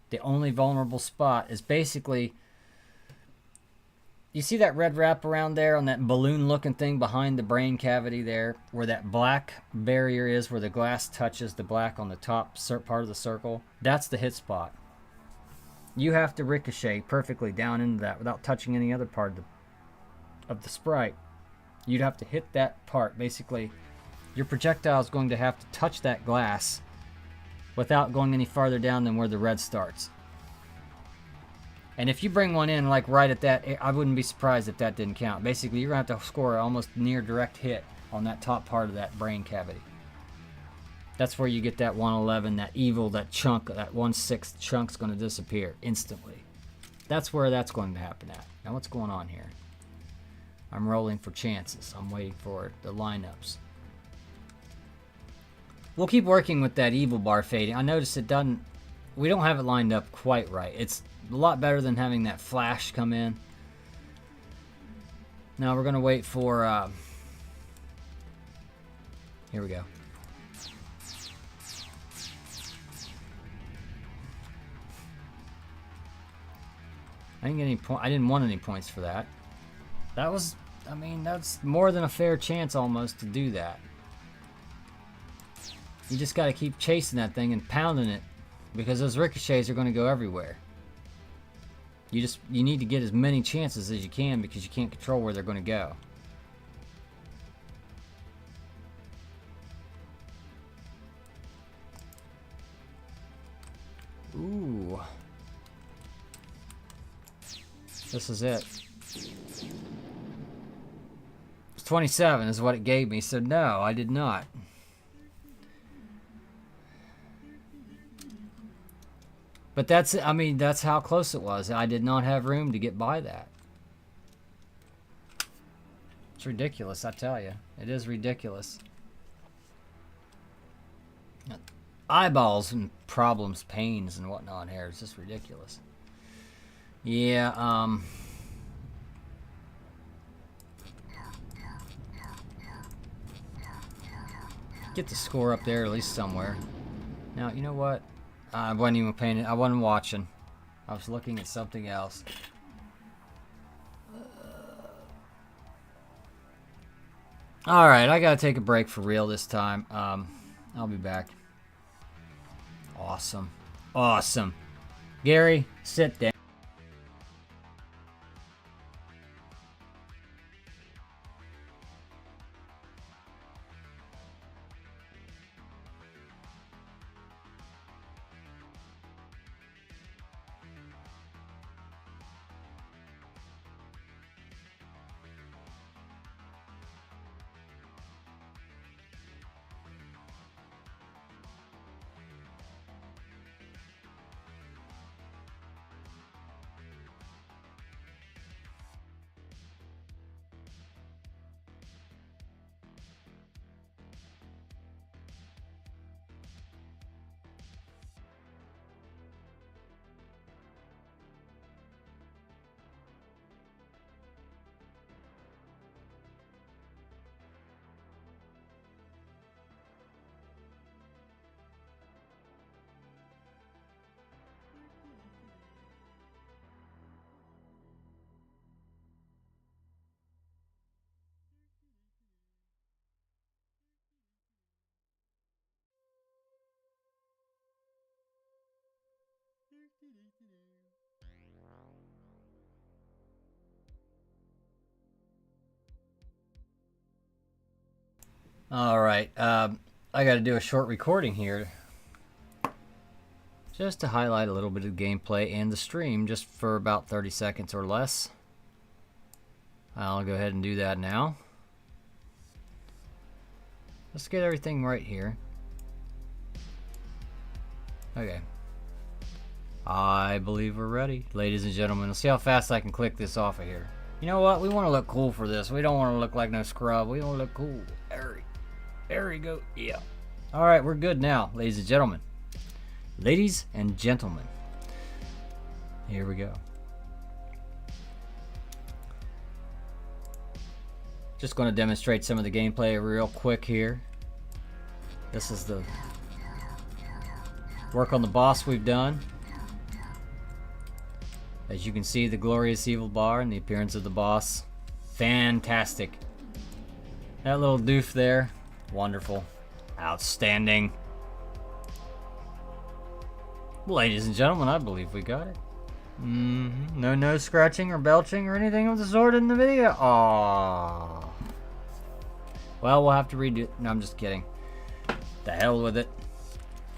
The only vulnerable spot is basically, you see that red wrap around there on that balloon looking thing behind the brain cavity there, where that black barrier is, where the glass touches the black on the top part of the circle? That's the hit spot. You have to ricochet perfectly down into that without touching any other part of the sprite. You'd have to hit that part. Basically, your projectile is going to have to touch that glass without going any farther down than where the red starts. And if you bring one in like right at that, I wouldn't be surprised if that didn't count. Basically, you're going to have to score almost near direct hit on that top part of that brain cavity. That's where you get that 111, that evil, that chunk, that 1/6 chunk's going to disappear instantly. That's where that's going to happen at. Now what's going on here? I'm rolling for chances. I'm waiting for the lineups. We'll keep working with that evil bar fading. I noticed it doesn't, we don't have it lined up quite right. It's a lot better than having that flash come in. Now we're going to wait for, here we go. I didn't get any I didn't want any points for that. That was, I mean, that's more than a fair chance almost to do that. You just got to keep chasing that thing and pounding it, because those ricochets are going to go everywhere. You need to get as many chances as you can, because you can't control where they're going to go. Ooh. This is it. It's 27 is what it gave me, so no, I did not. But that's, I mean, that's how close it was. I did not have room to get by that. It's ridiculous, I tell you. It is ridiculous. Eyeballs and problems, pains and whatnot here. It's just ridiculous. Yeah, get the score up there at least somewhere. Now, you know what? I wasn't even paying it. I wasn't watching. I was looking at something else. Alright, I gotta take a break for real this time. I'll be back. Awesome. Awesome. Gary, sit down. All right, I got to do a short recording here just to highlight a little bit of the gameplay and the stream, just for about 30 seconds or less. I'll go ahead and do that now. Let's get everything right here. Okay. I believe we're ready, ladies and gentlemen. Let's see how fast I can click this off of here. You know what? We want to look cool for this. We don't want to look like no scrub. We want to look cool. There we go. Yeah. All right, we're good now, ladies and gentlemen. Ladies and gentlemen. Here we go. Just going to demonstrate some of the gameplay real quick here. This is the work on the boss we've done. As you can see, the glorious evil bar and the appearance of the boss. Fantastic. That little doof there. Wonderful. Outstanding. Ladies and gentlemen, I believe we got it. No scratching or belching or anything of the sort in the video. Aww. Well, we'll have to redo it. No, I'm just kidding. The hell with it.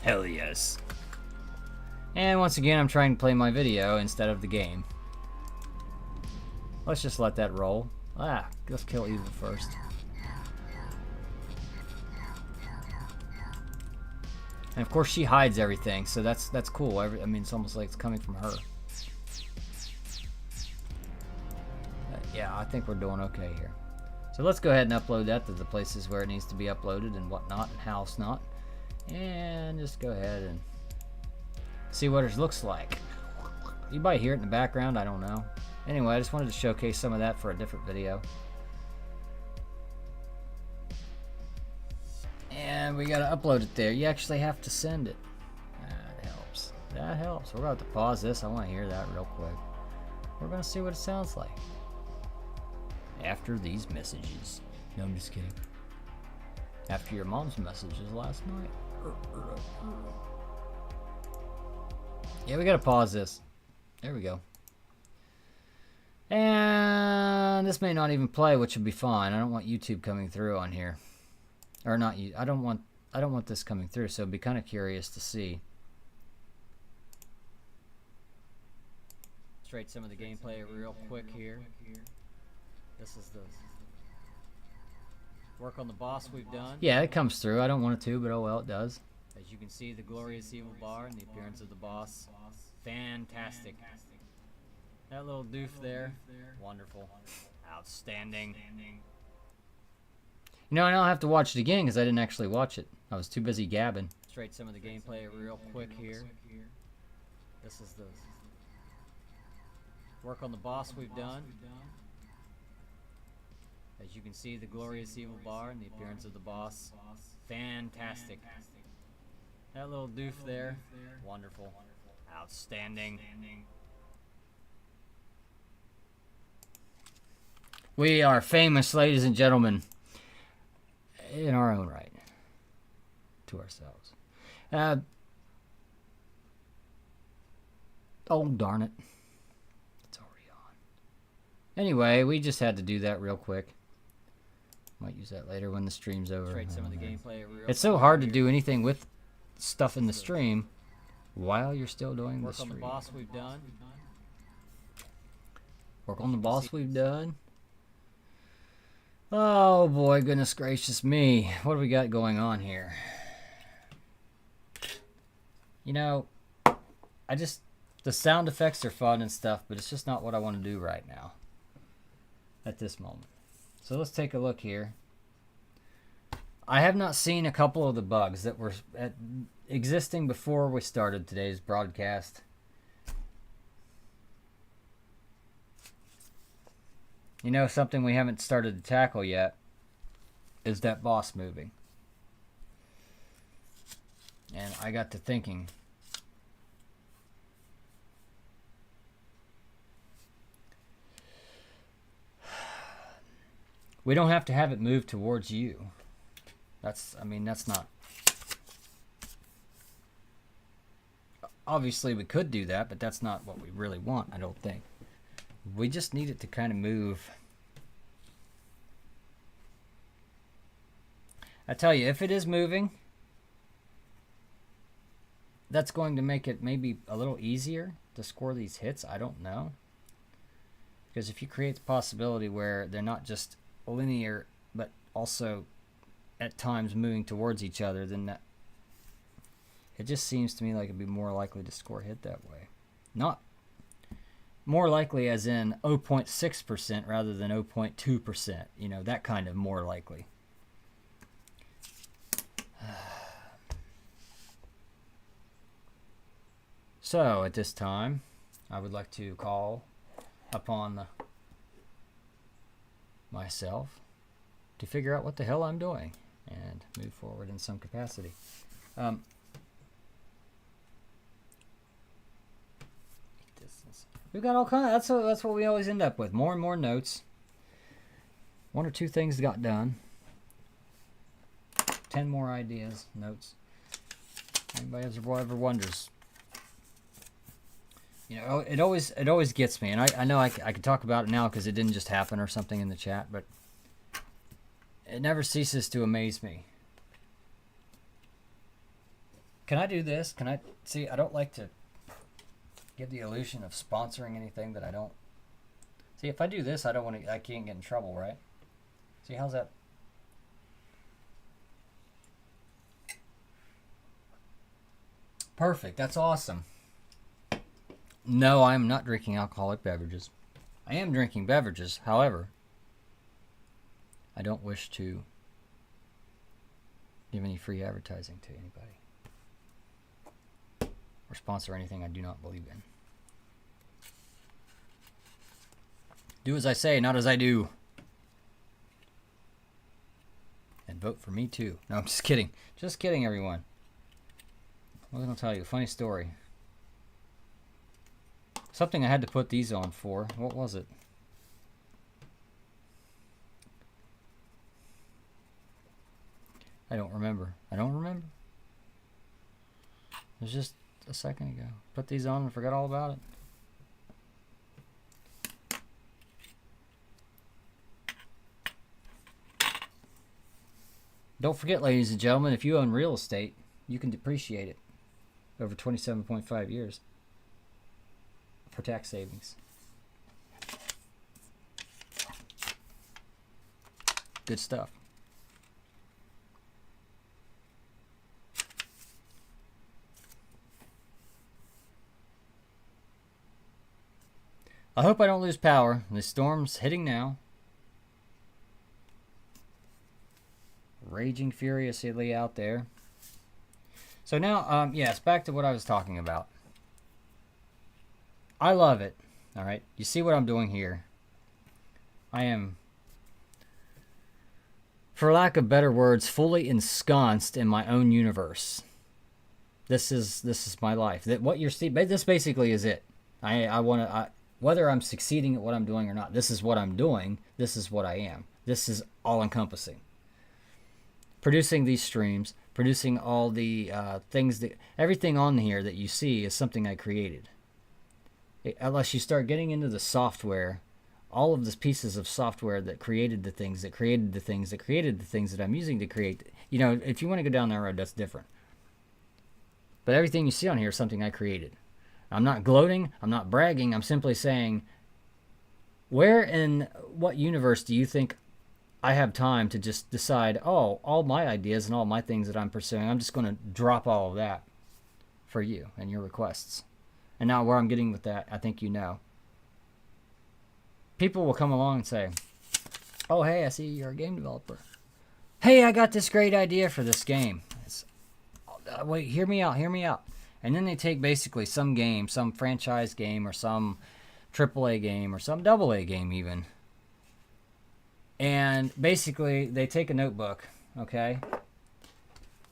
Hell yes. And once again, I'm trying to play my video instead of the game. Let's just let that roll. Let's kill evil first. And of course she hides everything, so that's cool. I mean, it's almost like it's coming from her. Yeah, I think we're doing okay here. So let's go ahead and upload that to the places where it needs to be uploaded and whatnot, and how it's not. And just go ahead and see what it looks like. You might hear it in the background, I don't know. Anyway, I just wanted to showcase some of that for a different video. And we gotta upload it there. You actually have to send it. That helps. That helps. We're about to pause this. I want to hear that real quick. We're gonna see what it sounds like after these messages. No, I'm just kidding. After your mom's messages last night. Yeah, we gotta pause this. There we go. And this may not even play, which would be fine. I don't want YouTube coming through on here. Or not you. I don't want this coming through, so it'd be kind of curious to see. Straight some of the gameplay real quick here. This is the work on the boss we've done. Yeah, it comes through. I don't want it to, but oh well, it does. As you can see, the glorious evil bar and the appearance of the boss. Fantastic. That little doof there. Wonderful. Outstanding. You know, I don't have to watch it again because I didn't actually watch it. I was too busy gabbing. Straight some of the gameplay real quick here. This is the work on the boss we've done. As you can see, the glorious evil bar and the appearance of the boss. Fantastic. That little doof there. Wonderful. Outstanding. We are famous, ladies and gentlemen, in our own right, to ourselves. Oh, darn it. It's already on. Anyway, we just had to do that real quick. Might use that later when the stream's over. Some of the gameplay it's so hard to do anything with stuff in the stream while you're still doing the stream. Work on the boss we've done. Work on the boss we've done. Oh boy, goodness gracious me. What do we got going on here? You know, the sound effects are fun and stuff, but it's just not what I want to do right now. At this moment. So let's take a look here. I have not seen a couple of the bugs that were existing before we started today's broadcast. You know, something we haven't started to tackle yet is that boss moving. And I got to thinking. We don't have to have it move towards you. I mean, that's not... obviously we could do that, but that's not what we really want, I don't think. We just need it to kind of move. I tell you, if it is moving, that's going to make it maybe a little easier to score these hits. I don't know. Because if you create the possibility where they're not just linear, but also at times moving towards each other, then that, it just seems to me like it'd be more likely to score a hit that way. Not more likely as in 0.6% rather than 0.2%. You know, that kind of more likely. So at this time, I would like to call upon myself to figure out what the hell I'm doing and move forward in some capacity. We've got all kinds. That's what we always end up with. More and more notes. 1 or 2 things got done. 10 more ideas, notes. Anybody ever wonders? You know, it always gets me, and I know I could talk about it now because it didn't just happen or something in the chat, but it never ceases to amaze me. Can I do this? Can I see? I don't like to give the illusion of sponsoring anything that I don't. See, if I do this, I can't get in trouble, right? See, how's that? Perfect. That's awesome. No, I am not drinking alcoholic beverages. I am drinking beverages, however, I don't wish to give any free advertising to anybody or sponsor anything I do not believe in. Do as I say, not as I do. And vote for me too. No, I'm just kidding. Just kidding, everyone. I was going to tell you a funny story. Something I had to put these on for. What was it? I don't remember. It was just a second ago. Put these on and forgot all about it. Don't forget, ladies and gentlemen, if you own real estate, you can depreciate it over 27.5 years. For tax savings. Good stuff. I hope I don't lose power. The storm's hitting now. Raging furiously out there. So now, yes, back to what I was talking about. I love it. All right. You see what I'm doing here? I am, for lack of better words, fully ensconced in my own universe. This is my life. That what you're seeing, this basically is it. I want to, whether I'm succeeding at what I'm doing or not, this is what I'm doing. This is what I am. This is all encompassing. Producing these streams, producing all the things that, everything on here that you see is something I created. Unless you start getting into the software, all of the pieces of software that created the things, that created the things, that created the things that I'm using to create, you know, if you want to go down that road, that's different. But everything you see on here is something I created. I'm not gloating, I'm not bragging, I'm simply saying, where in what universe do you think I have time to just decide, oh, all my ideas and all my things that I'm pursuing, I'm just going to drop all of that for you and your requests. And now where I'm getting with that, I think you know. People will come along and say, oh, hey, I see you're a game developer. Hey, I got this great idea for this game. Wait, hear me out. And then they take basically some game, some franchise game or some AAA game or some AA game even. And basically they take a notebook, okay?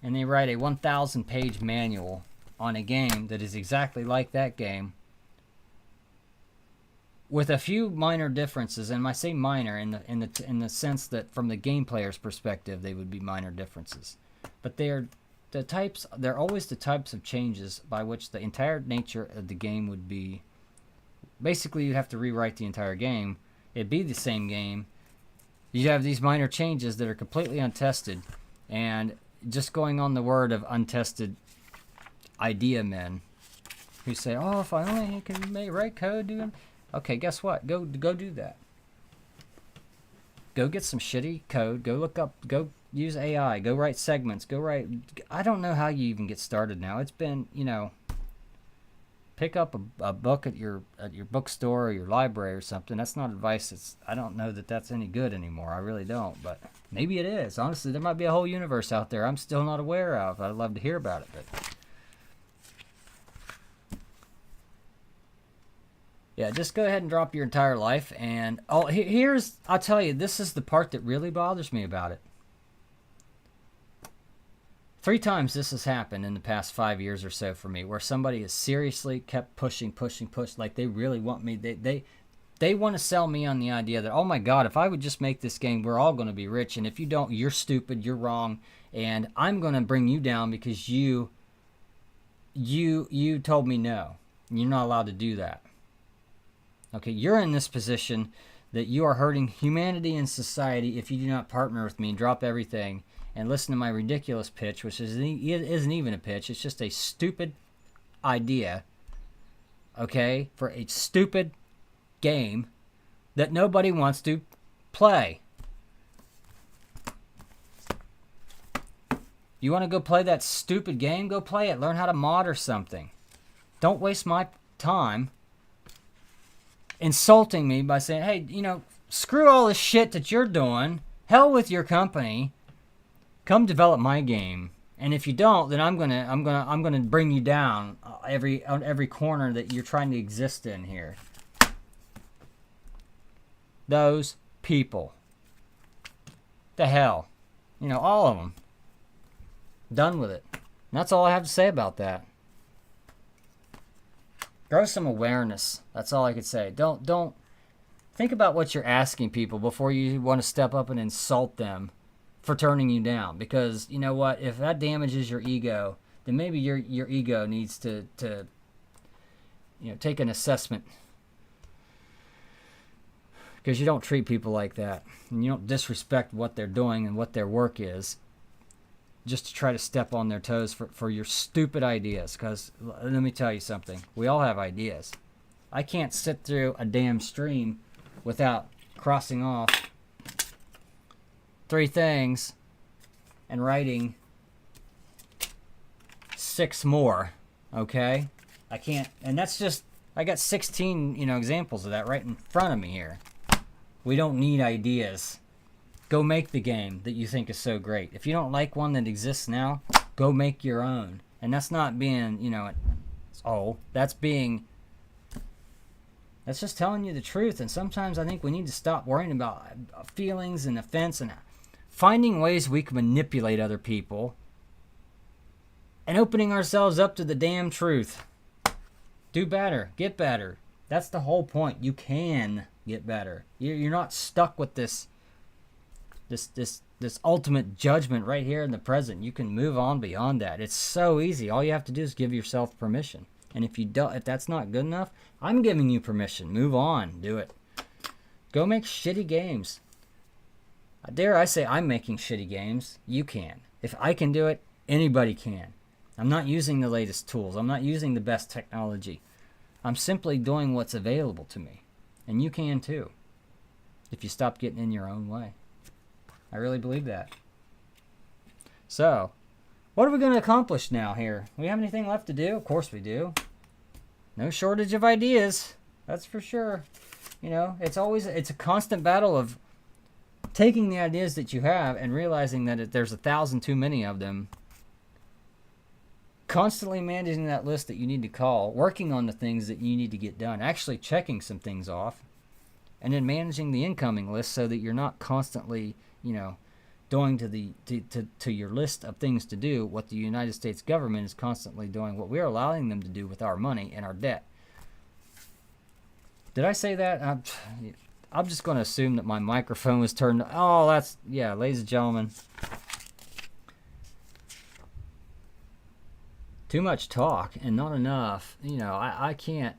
And they write a 1,000-page manual on a game that is exactly like that game with a few minor differences, and I say minor in the sense that from the game player's perspective they would be minor differences, but they're they're always the types of changes by which the entire nature of the game would be. Basically, you'd have to rewrite the entire game. It'd be the same game. You have these minor changes that are completely untested, and just going on the word of untested idea men who say, "Oh, if I only can write code, do it." Okay, guess what? Go do that. Go get some shitty code. Go look up. Go use AI. Go write segments. Go write. I don't know how you even get started now. It's been, pick up a book at your bookstore or your library or something. That's not advice. I don't know that that's any good anymore. I really don't. But maybe it is. Honestly, there might be a whole universe out there I'm still not aware of. I'd love to hear about it, but. Yeah, just go ahead and drop your entire life. And I'll tell you, this is the part that really bothers me about it. 3 times this has happened in the past 5 years or so for me, where somebody has seriously kept pushing, like they really want me. They want to sell me on the idea that, oh my God, if I would just make this game, we're all going to be rich. And if you don't, you're stupid, you're wrong. And I'm going to bring you down because you told me no. You're not allowed to do that. Okay, you're in this position that you are hurting humanity and society if you do not partner with me and drop everything and listen to my ridiculous pitch, which isn't even a pitch. It's just a stupid idea, okay, for a stupid game that nobody wants to play. You want to go play that stupid game? Go play it. Learn how to mod or something. Don't waste my time insulting me by saying, hey, screw all this shit that you're doing. Hell with your company. Come develop my game. And if you don't, then I'm gonna bring you down on every corner that you're trying to exist in here. Those people. The hell. All of them. Done with it. And that's all I have to say about that. Grow some awareness. That's all I could say. Don't think about what you're asking people before you want to step up and insult them for turning you down. Because you know what? If that damages your ego, then maybe your ego needs to take an assessment. Because you don't treat people like that, and you don't disrespect what they're doing and what their work is, just to try to step on their toes for your stupid ideas. Because let me tell you something. We all have ideas. I can't sit through a damn stream without crossing off 3 things and writing 6 more. Okay? I can't. And that's just, I got 16, examples of that right in front of me here. We don't need ideas. Go make the game that you think is so great. If you don't like one that exists now, go make your own. And that's not being, that's just telling you the truth. And sometimes I think we need to stop worrying about feelings and offense and finding ways we can manipulate other people and opening ourselves up to the damn truth. Do better. Get better. That's the whole point. You can get better. You're not stuck with this ultimate judgment right here in the present. You can move on beyond that. It's so easy. All you have to do is give yourself permission. And if that's not good enough, I'm giving you permission. Move on. Do it. Go make shitty games. Dare I say I'm making shitty games? You can. If I can do it, anybody can. I'm not using the latest tools. I'm not using the best technology. I'm simply doing what's available to me. And you can too. If you stop getting in your own way. I really believe that. So, what are we going to accomplish now here? We have anything left to do? Of course we do. No shortage of ideas. That's for sure. It's a constant battle of taking the ideas that you have and realizing that there's 1,000 too many of them. Constantly managing that list that you need to call, working on the things that you need to get done, actually checking some things off, and then managing the incoming list so that you're not constantly, going to your list of things to do what the United States government is constantly doing, what we're allowing them to do with our money and our debt. Did I say that? I'm just going to assume that my microphone was turned. Oh, ladies and gentlemen. Too much talk and not enough. You know, I can't.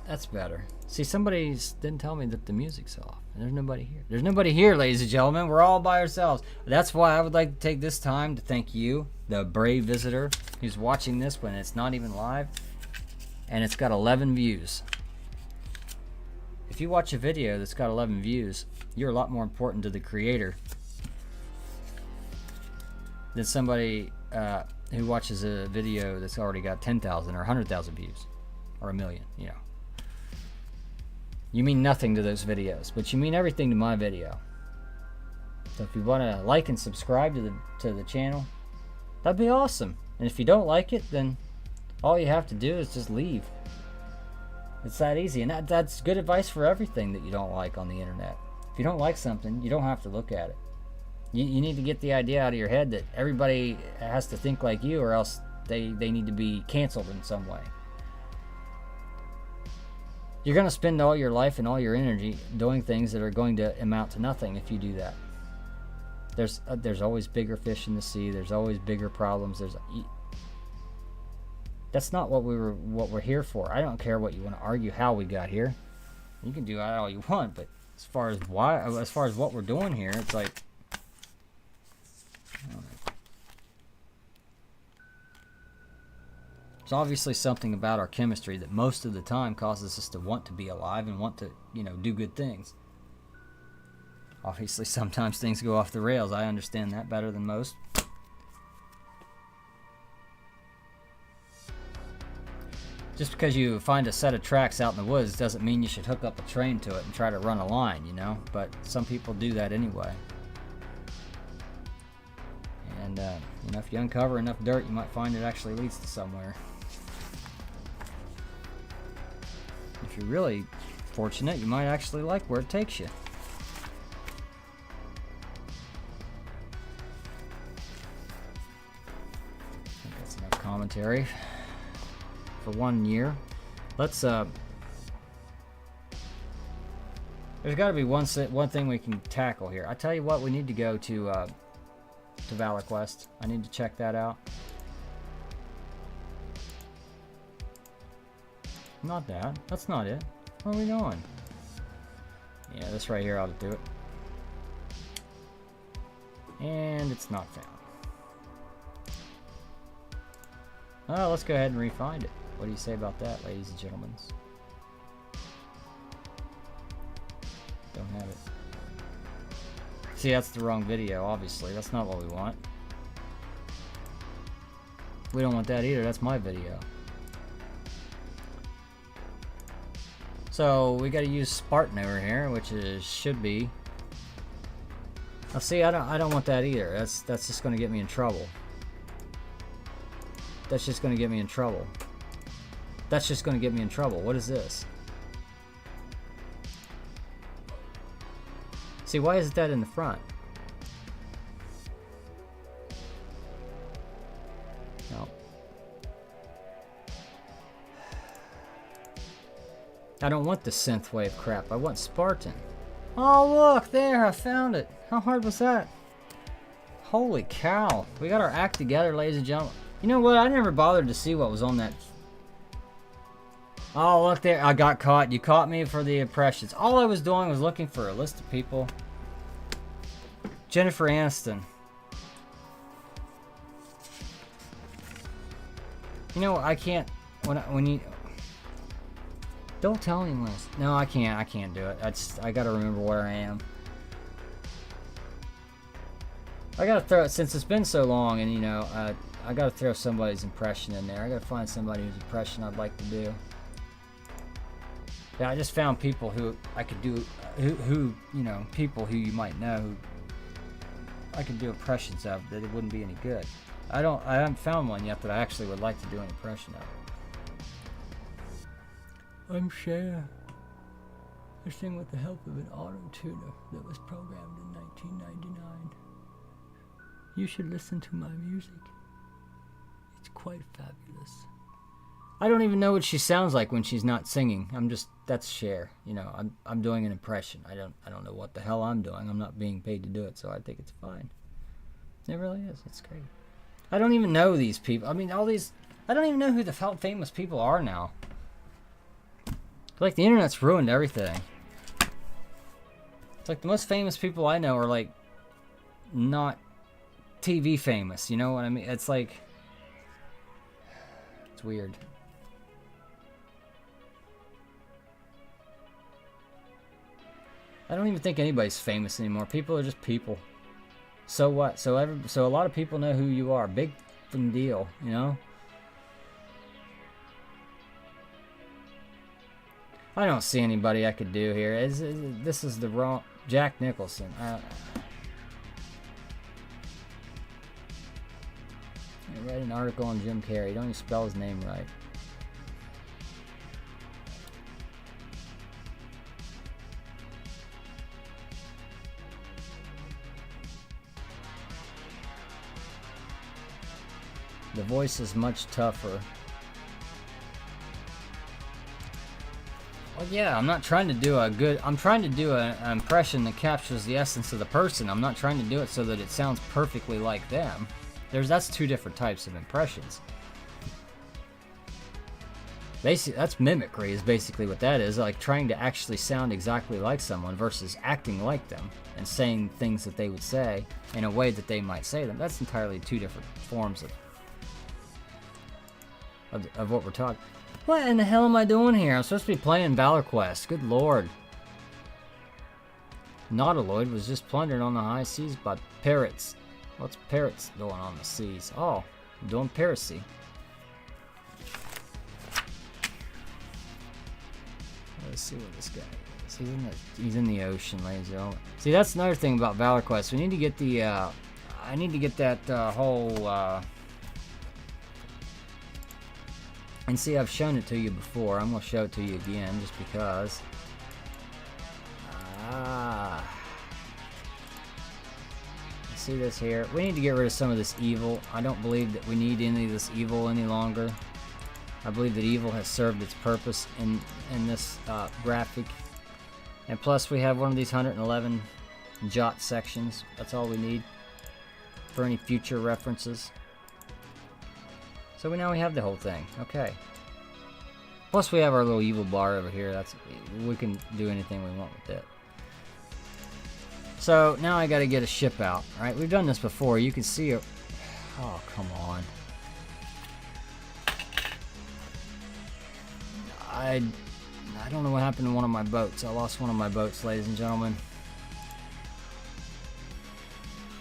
That's better. See, somebody didn't tell me that the music's off. And there's nobody here. There's nobody here, ladies and gentlemen. We're all by ourselves. That's why I would like to take this time to thank you, the brave visitor, who's watching this when it's not even live. And it's got 11 views. If you watch a video that's got 11 views, you're a lot more important to the creator than somebody who watches a video that's already got 10,000 or 100,000 views or 1 million, you know. You mean nothing to those videos, but you mean everything to my video. So if you want to like and subscribe to the channel, that'd be awesome. And if you don't like it, then all you have to do is just leave. It's that easy, and that's good advice for everything that you don't like on the internet. If you don't like something, you don't have to look at it. You need to get the idea out of your head that everybody has to think like you, or else they need to be canceled in some way. You're going to spend all your life and all your energy doing things that are going to amount to nothing if you do that. There's always bigger fish in the sea. There's always bigger problems. That's not what we're here for. I don't care what you want to argue how we got here. You can do that all you want, but as far as what we're doing here, it's like, there's obviously something about our chemistry that most of the time causes us to want to be alive and want to, you know, do good things. Obviously, sometimes things go off the rails. I understand that better than most. Just because you find a set of tracks out in the woods doesn't mean you should hook up a train to it and try to run a line, you know? But some people do that anyway. And, you know, if you uncover enough dirt, you might find it actually leads to somewhere. If you're really fortunate, you might actually like where it takes you. I think that's enough commentary for 1 year. Let's there's got to be one thing we can tackle here. I tell you what, we need to go to Valor Quest. I need to check that out. Not that. That's not it. Where are we going? Yeah, this right here ought to do it. And it's not found. Oh, let's go ahead and re-find it. What do you say about that, ladies and gentlemen? Don't have it. See, that's the wrong video, obviously. That's not what we want. We don't want that either. That's my video. So we got to use Spartan over here, which should be. Now, see, I don't want that either. That's just going to get me in trouble. That's just going to get me in trouble. That's just going to get me in trouble. What is this? See, why isn't that in the front? No. I don't want the synthwave crap. I want Spartan. Oh, look, there, I found it. How hard was that? Holy cow. We got our act together, ladies and gentlemen. You know what? I never bothered to see what was on that. Oh, look there. I got caught. You caught me for the impressions. All I was doing was looking for a list of people. Jennifer Aniston. You know, I can't. When you. Don't tell anyone else. No, I can't do it. I gotta remember where I am. I gotta throw it, since it's been so long, and you know, I gotta throw somebody's impression in there. I gotta find somebody whose impression I'd like to do. Yeah, I just found people who I could do, who you know, people who you might know who I could do impressions of, that it wouldn't be any good. I haven't found one yet that I actually would like to do an impression of. I'm Cher. I sing with the help of an auto-tuner that was programmed in 1999. You should listen to my music. It's quite fabulous. I don't even know what she sounds like when she's not singing. That's Cher. You know, I'm doing an impression. I don't know what the hell I'm doing. I'm not being paid to do it, so I think it's fine. It really is. It's great. I don't even know these people. I mean, all these... I don't even know who the famous people are now. Like, the internet's ruined everything. It's like the most famous people I know are, like, not TV famous. You know what I mean? It's like... It's weird. I don't even think anybody's famous anymore. People are just people. So what? So a lot of people know who you are. Big fucking deal, you know? I don't see anybody I could do here. This is the wrong... Jack Nicholson. I read an article on Jim Carrey. Don't even spell his name right. The voice is much tougher. Well, yeah, I'm not trying to do a good... I'm trying to do an impression that captures the essence of the person. I'm not trying to do it so that it sounds perfectly like them. That's two different types of impressions. Basically, that's mimicry is basically what that is. Like trying to actually sound exactly like someone versus acting like them and saying things that they would say in a way that they might say them. That's entirely two different forms of what we're talking. What in the hell am I doing here? I'm supposed to be playing Valor Quest. Good lord. Nautiloid was just plundered on the high seas by pirates. What's pirates doing on the seas? Oh, doing piracy. Let's see what this guy is. He's in the ocean, ladies and gentlemen. See, that's another thing about Valor Quest. We need to get the I need to get that whole and see, I've shown it to you before. I'm gonna show it to you again just because. See this here? We need to get rid of some of this evil. I don't believe that we need any of this evil any longer. I believe that evil has served its purpose in this graphic. And plus we have one of these 111 jot sections. That's all we need for any future references. So now we have the whole thing. Okay. Plus we have our little evil bar over here. We can do anything we want with it. So now I got to get a ship out. Right? We've done this before. You can see it. Oh, come on. I don't know what happened to one of my boats. I lost one of my boats, ladies and gentlemen.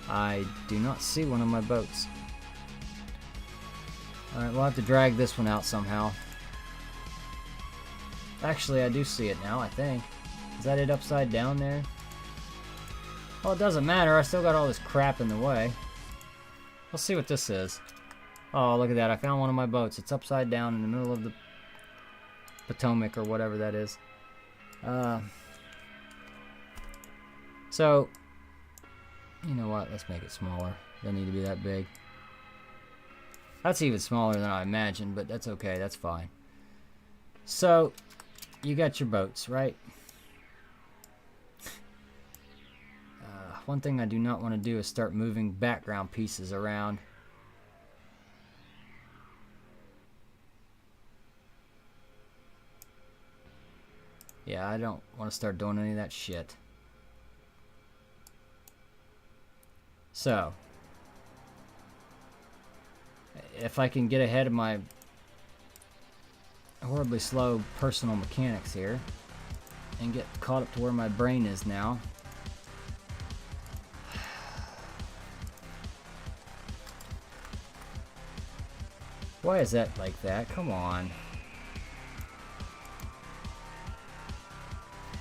I do not see one of my boats. Alright, we'll have to drag this one out somehow. Actually, I do see it now, I think. Is that it upside down there? Well, it doesn't matter. I still got all this crap in the way. Let's see what this is. Oh, look at that. I found one of my boats. It's upside down in the middle of the Potomac or whatever that is. So, you know what? Let's make it smaller. Doesn't need to be that big. That's even smaller than I imagined, but that's okay. That's fine. So, you got your boats, right? One thing I do not want to do is start moving background pieces around. Yeah, I don't want to start doing any of that shit. So, if I can get ahead of my horribly slow personal mechanics here and get caught up to where my brain is now. Why is that like that? Come on.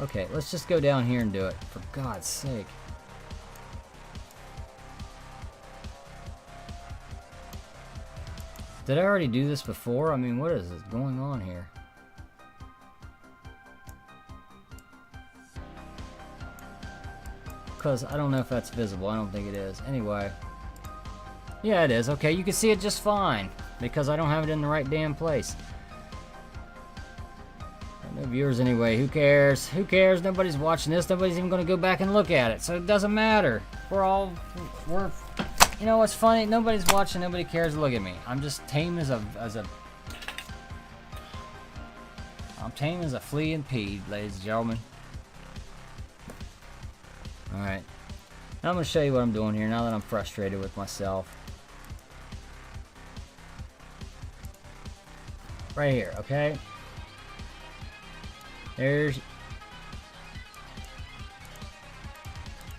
Okay, let's just go down here and do it. For God's sake. Did I already do this before? I mean, what is going on here? Because I don't know if that's visible. I don't think it is. Anyway. Yeah, it is. Okay, you can see it just fine. Because I don't have it in the right damn place. No viewers anyway. Who cares? Who cares? Nobody's watching this. Nobody's even going to go back and look at it. So it doesn't matter. We're You know what's funny? Nobody's watching, nobody cares. Look at me. I'm just tame as a I'm tame as a flea and pea, ladies and gentlemen. Alright. Now I'm gonna show you what I'm doing here now that I'm frustrated with myself. Right here, okay? There's...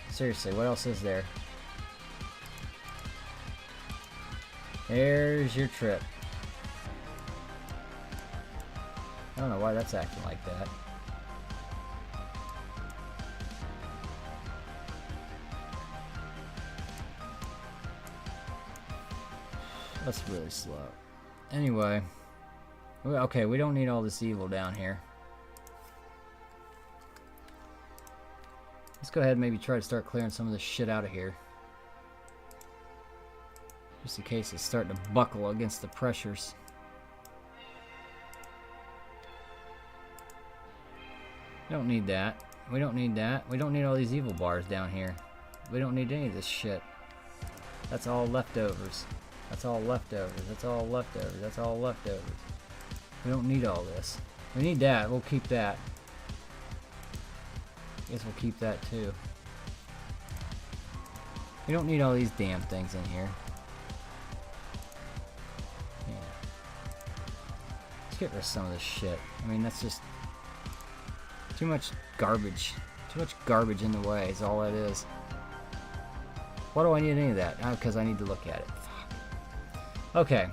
Seriously, what else is there? There's your trip. I don't know why that's acting like that. That's really slow. Anyway. Okay, we don't need all this evil down here. Let's go ahead and maybe try to start clearing some of this shit out of here. Just in case it's starting to buckle against the pressures. We don't need that. We don't need that. We don't need all these evil bars down here. We don't need any of this shit. That's all leftovers. That's all leftovers. That's all leftovers. That's all leftovers. We don't need all this. We need that. We'll keep that. Guess we'll keep that too. We don't need all these damn things in here. Yeah. Let's get rid of some of this shit. I mean, that's just too much garbage. Too much garbage in the way is all it is. Why do I need any of that? Oh, because I need to look at it. Okay.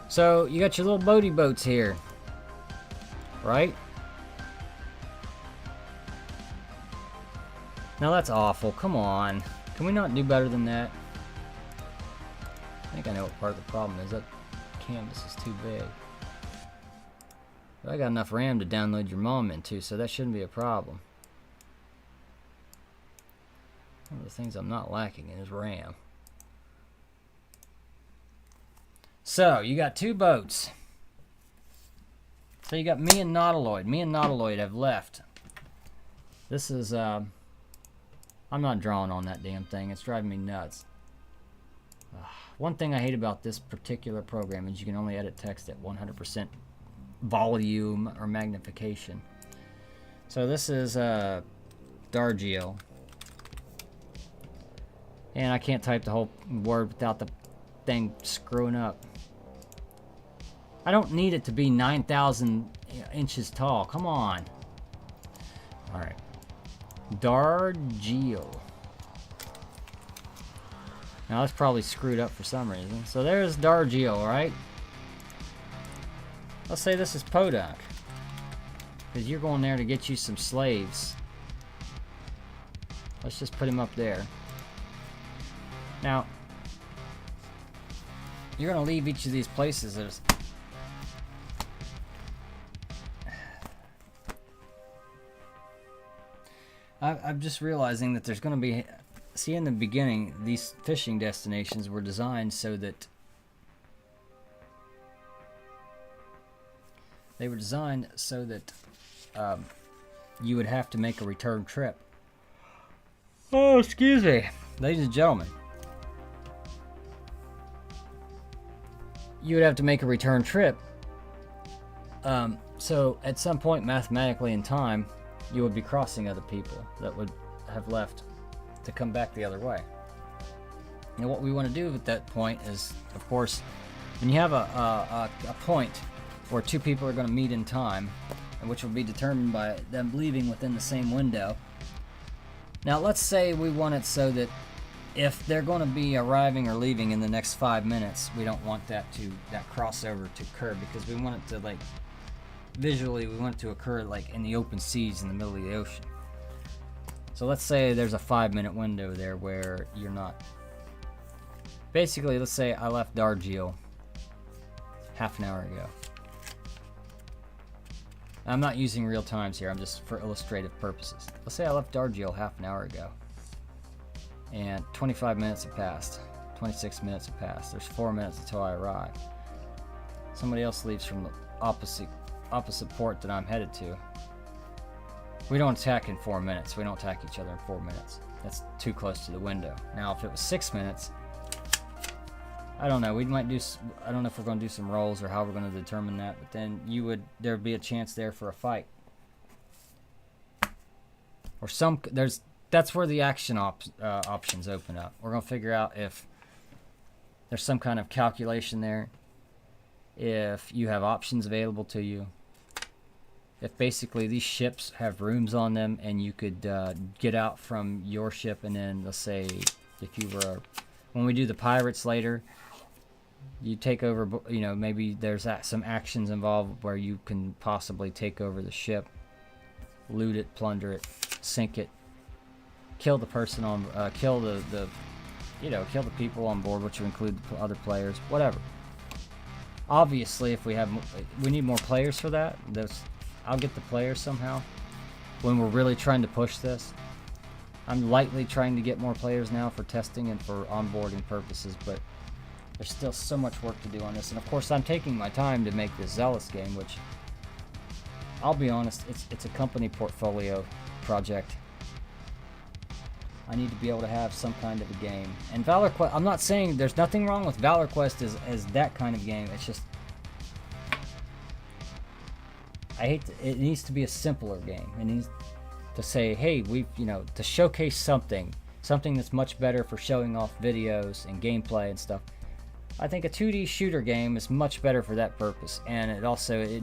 So, you got your little boaty boats here. Right? Now that's awful. Come on. Can we not do better than that? I think I know what part of the problem is. That canvas is too big. But I got enough RAM to download your mom into, so that shouldn't be a problem. One of the things I'm not lacking in is RAM. So, you got two boats. So you got me and Nautiloid. Me and Nautiloid have left. This is, I'm not drawing on that damn thing. It's driving me nuts. One thing I hate about this particular program is you can only edit text at 100% volume or magnification. So this is, Dargio. And I can't type the whole word without the thing screwing up. I don't need it to be 9,000 inches tall. Come on. Alright. Dargio. Now that's probably screwed up for some reason. So there's Dargio, alright? Let's say this is Podunk. Because you're going there to get you some slaves. Let's just put him up there. Now, you're going to leave each of these places as... I'm just realizing that there's going to be... See, in the beginning, these fishing destinations were designed so that... They were designed so that you would have to make a return trip. Oh, excuse me. Ladies and gentlemen. You would have to make a return trip. So, at some point, mathematically in time, you would be crossing other people that would have left to come back the other way. And what we want to do at that point is, of course, when you have a point where two people are going to meet in time, and which will be determined by them leaving within the same window. Now, let's say we want it so that if they're going to be arriving or leaving in the next 5 minutes, we don't want that crossover to occur, because we want it to, like, visually, we want it to occur like in the open seas in the middle of the ocean. So let's say there's a 5-minute window there where you're not. Basically, let's say I left Dargio half an hour ago. I'm not using real times here, I'm just for illustrative purposes. Let's say I left Dargio half an hour ago. And 25 minutes have passed. 26 minutes have passed. There's 4 minutes until I arrive. Somebody else leaves from the opposite port that I'm headed to. We don't attack in 4 minutes. We don't attack each other in 4 minutes. That's too close to the window. Now, if it was 6 minutes, I don't know. We might do. I don't know if we're going to do some rolls or how we're going to determine that. But then there'd be a chance there for a fight, or that's where the action options open up. We're going to figure out if there's some kind of calculation there, if you have options available to you, if basically these ships have rooms on them and you could get out from your ship, and then let's say if you were, when we do the pirates later, you take over, you know, maybe there's some actions involved where you can possibly take over the ship, loot it, plunder it, sink it, kill the person on, kill the kill the people on board, which would include the other players, whatever. Obviously, if we need more players for that. I'll get the players somehow when we're really trying to push this. I'm lightly trying to get more players now for testing and for onboarding purposes, but there's still so much work to do on this. And of course, I'm taking my time to make this Zealous game, which, I'll be honest, it's a company portfolio project. I need to be able to have some kind of a game. And Valor Quest, I'm not saying there's nothing wrong with Valor Quest as that kind of game. It's just, it needs to be a simpler game. It needs to say, hey, to showcase something that's much better for showing off videos and gameplay and stuff. I think a 2D shooter game is much better for that purpose, and it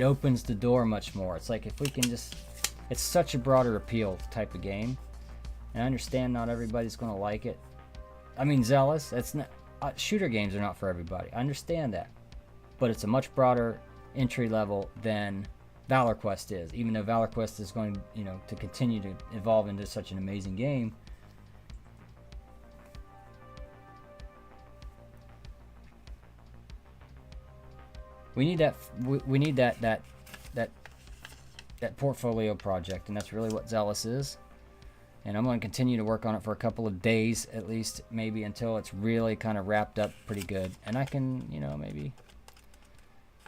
opens the door much more. It's like if we can it's such a broader appeal type of game, and I understand not everybody's going to like it. I mean, Zealous, shooter games are not for everybody. I understand that, but it's a much broader entry level than Valor Quest is, even though Valor Quest is going, to continue to evolve into such an amazing game. We need that portfolio project, and that's really what Zealous is. And I'm going to continue to work on it for a couple of days at least, maybe until it's really kind of wrapped up pretty good, and I can, maybe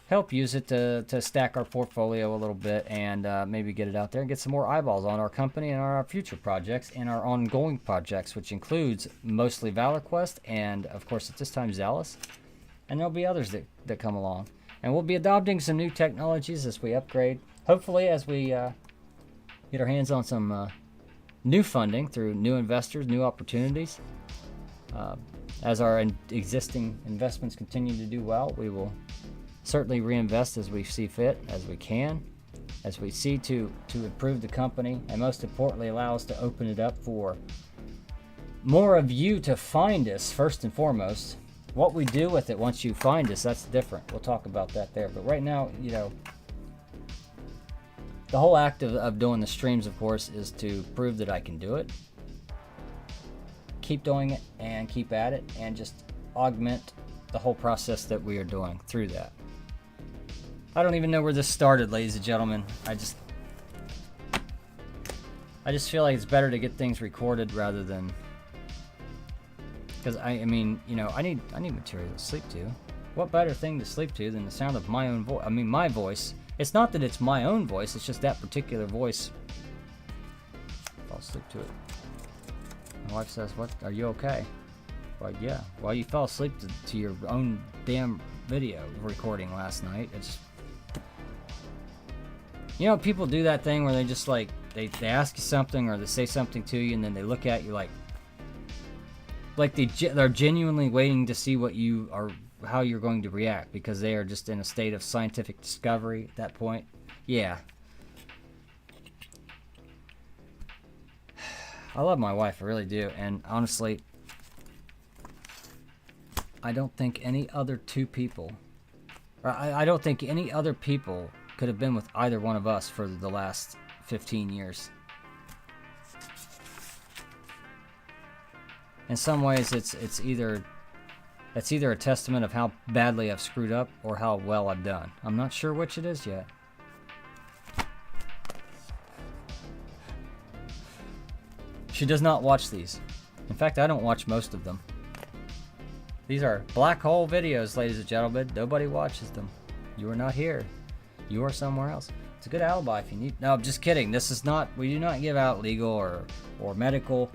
help use it to stack our portfolio a little bit, and maybe get it out there and get some more eyeballs on our company and our future projects and our ongoing projects, which includes mostly Valor Quest and, of course, at this time, Zealous. And there'll be others that come along. And we'll be adopting some new technologies as we upgrade. Hopefully, as we get our hands on some new funding through new investors, new opportunities. As our existing investments continue to do well, we will certainly reinvest as we see fit, as we can, as we see to improve the company, and most importantly, allow us to open it up for more of you to find us first and foremost. What we do with it once you find us, that's different. We'll talk about that there. But right now, the whole act of doing the streams, of course, is to prove that I can do it. Keep doing it and keep at it, and just augment the whole process that we are doing through that. I don't even know where this started, ladies and gentlemen. I just feel like it's better to get things recorded rather than... Because I mean, I need material to sleep to. What better thing to sleep to than the sound of my own voice? I mean, my voice. It's not that it's my own voice. It's just that particular voice. I'll sleep to it. My wife says, "What? Are you okay?" Well, yeah. Well, you fell asleep to your own damn video recording last night. It's... people do that thing where they just like they ask you something or they say something to you, and then they look at you like they're genuinely waiting to see how you're going to react, because they are just in a state of scientific discovery at that point. Yeah. I love my wife, I really do, and honestly, I don't think any other two people, I don't think any other people could have been with either one of us for the last 15 years. In some ways, it's either a testament of how badly I've screwed up or how well I've done. I'm not sure which it is yet. She does not watch these. In fact, I don't watch most of them. These are black hole videos, ladies and gentlemen. Nobody watches them. You are not here. You are somewhere else. It's a good alibi if you need. No, I'm just kidding. This is not. We do not give out legal or medical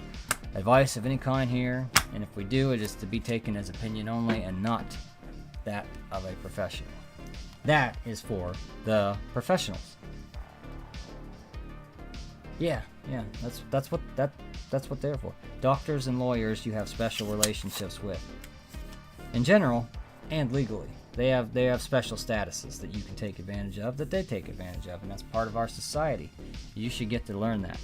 advice of any kind here. And if we do, it is to be taken as opinion only and not that of a professional. That is for the professionals. Yeah. That's what they're for. Doctors and lawyers you have special relationships with. In general and legally. They have special statuses that you can take advantage of, that they take advantage of, and that's part of our society. You should get to learn that.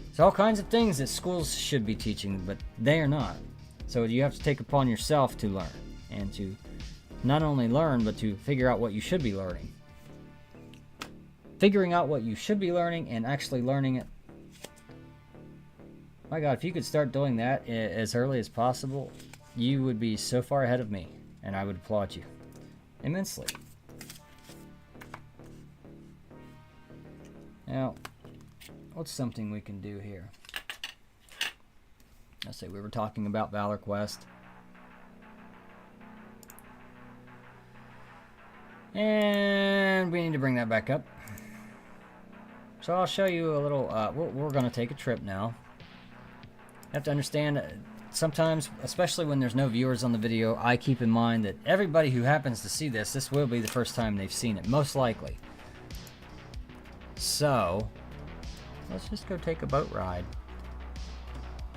There's all kinds of things that schools should be teaching, but they are not. So you have to take upon yourself to learn, and to not only learn, but to figure out what you should be learning. Figuring out what you should be learning and actually learning it. My God, if you could start doing that as early as possible, you would be so far ahead of me. And I would applaud you immensely. Now, what's something we can do here? Let's say we were talking about Valor Quest. And we need to bring that back up. So I'll show you a little, we're going to take a trip now. You have to understand, sometimes, especially when there's no viewers on the video, I keep in mind that everybody who happens to see this will be the first time they've seen it, most likely. So, let's just go take a boat ride.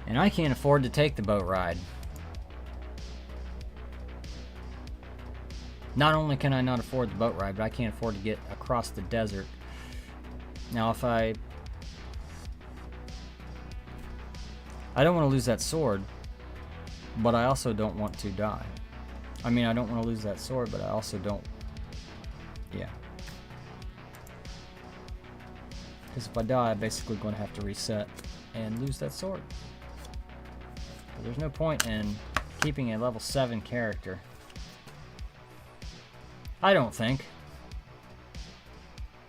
And I can't afford to take the boat ride. Not only can I not afford the boat ride, but I can't afford to get across the desert. Now, if I don't want to lose that sword, but I also don't want to die. I mean, I don't want to lose that sword, but I also don't. Yeah. Because if I die, I'm basically going to have to reset and lose that sword. But there's no point in keeping a level 7 character. I don't think.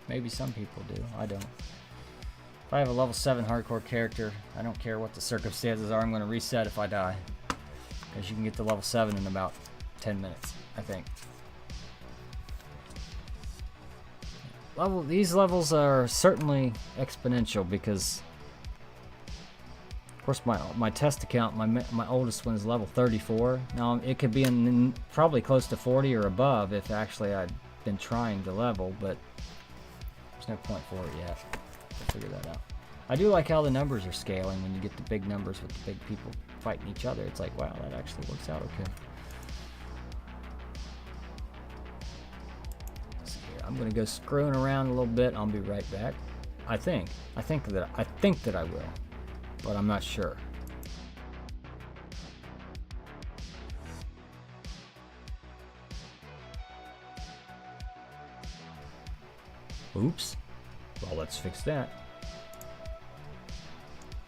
Maybe some people do. I don't. If I have a level 7 hardcore character, I don't care what the circumstances are, I'm going to reset if I die. Because you can get to level 7 in about 10 minutes, I think. These levels are certainly exponential because, of course, my test account, my oldest one is level 34. Now, it could be in probably close to 40 or above if actually I'd been trying to level, but there's no point for it yet. We'll figure that out. I do like how the numbers are scaling when you get the big numbers with the big people fighting each other. It's like, wow, that actually works out okay. Let's see here. I'm gonna go screwing around a little bit. I'll be right back. I think that I will, but I'm not sure. Oops. Well, let's fix that.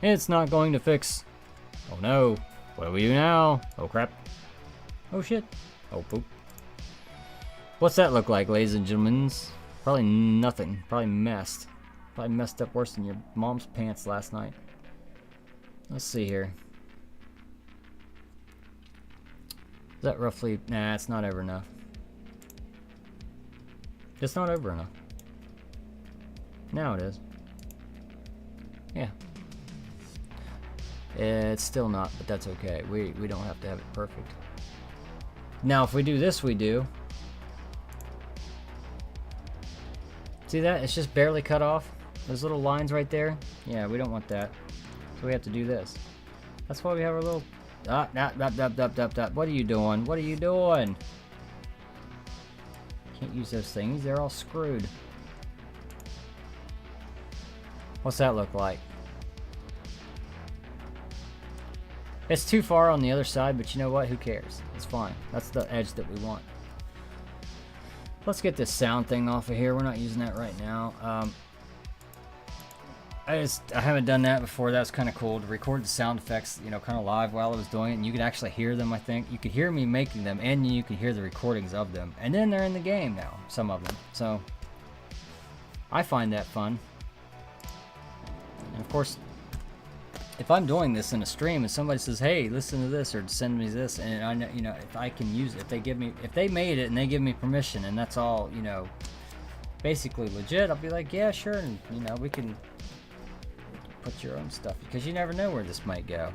It's not going to fix. Oh no. What do we do now? Oh crap. Oh shit. Oh poop. What's that look like, ladies and gentlemen? Probably nothing. Probably messed. Probably messed up worse than your mom's pants last night. Let's see here. Is that roughly... Nah, it's not over enough. It's not over enough. Now it is. Yeah. It's still not, but that's okay. We don't have to have it perfect. Now, if we do this, we do. See that? It's just barely cut off. Those little lines right there. Yeah, we don't want that. So we have to do this. That's why we have our little... What are you doing? What are you doing? Can't use those things. They're all screwed. What's that look like? It's too far on the other side, but you know what? Who cares? It's fine. That's the edge that we want. Let's get this sound thing off of here. We're not using that right now. I haven't done that before. That's kind of cool to record the sound effects, you know, kind of live while I was doing it, and you could actually hear them. I think you could hear me making them, and you could hear the recordings of them, and then they're in the game now, some of them. So I find that fun. And of course, if I'm doing this in a stream and somebody says, "Hey, listen to this," or "Send me this," and I know, you know, if I can use it, if they made it and they give me permission, and that's all, you know, basically legit, I'll be like, yeah, sure, and you know, we can put your own stuff, because you never know where this might go.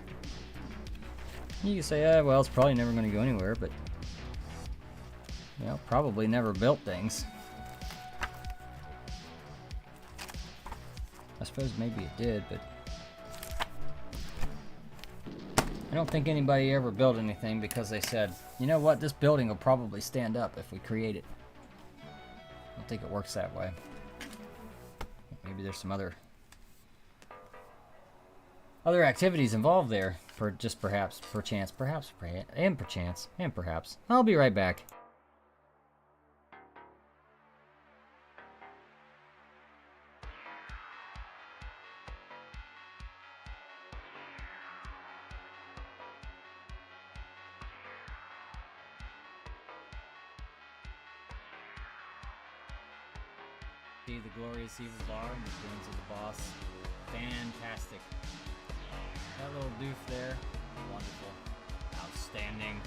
You can say, well, it's probably never going to go anywhere, but you know, probably never built things. I suppose maybe it did, but I don't think anybody ever built anything because they said, you know what, this building will probably stand up if we create it. I don't think it works that way. Maybe there's some other activities involved there, for just perhaps, perchance, and perchance, and perhaps. I'll be right back. See the glorious evil bar and the appearance of the boss. Fantastic. That little doof there, wonderful. Outstanding.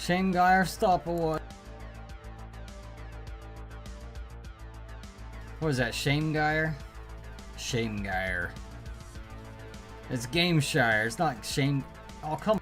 Shame Geyer, stop or what? What is that, Shame Geyer? Shame Geyer. It's Gameshire, it's not Shame. Oh, come on.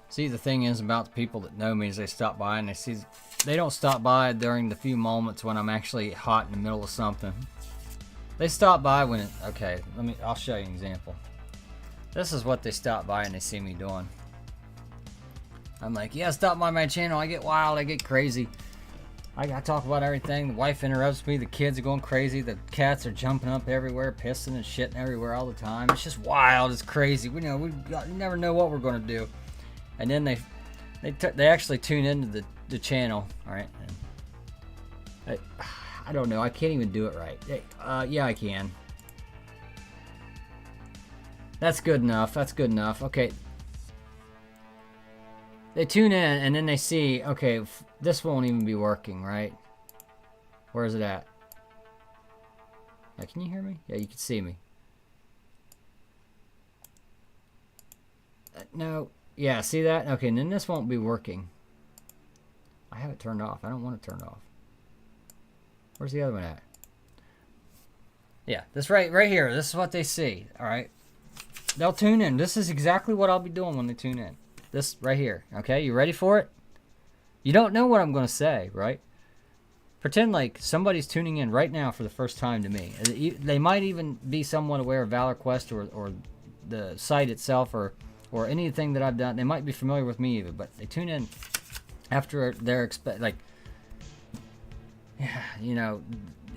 See, the thing is about the people that know me is they stop by and they don't stop by during the few moments when I'm actually hot in the middle of something. They stop by when it, okay, I'll show you an example. This is what they stop by and they see me doing. I'm like, yeah, stop by my channel. I get wild, I get crazy. I talk about everything. The wife interrupts me. The kids are going crazy. The cats are jumping up everywhere, pissing and shitting everywhere all the time. It's just wild. It's crazy. We never know what we're going to do. And then they actually tune into the channel, all right? And I don't know. I can't even do it right. Yeah, I can. That's good enough. That's good enough. Okay. They tune in and then they see, okay, this won't even be working, right? Where is it at? Can you hear me? Yeah, you can see me. No. Yeah, see that? Okay, and then this won't be working. I have it turned off. I don't want it turned off. Where's the other one at? Yeah, this right here. This is what they see, all right? They'll tune in. This is exactly what I'll be doing when they tune in. This right here, okay? You ready for it? You don't know what I'm going to say, right? Pretend like somebody's tuning in right now for the first time to me. They might even be somewhat aware of Valor Quest or the site itself or anything that I've done. They might be familiar with me even, but they tune in after they're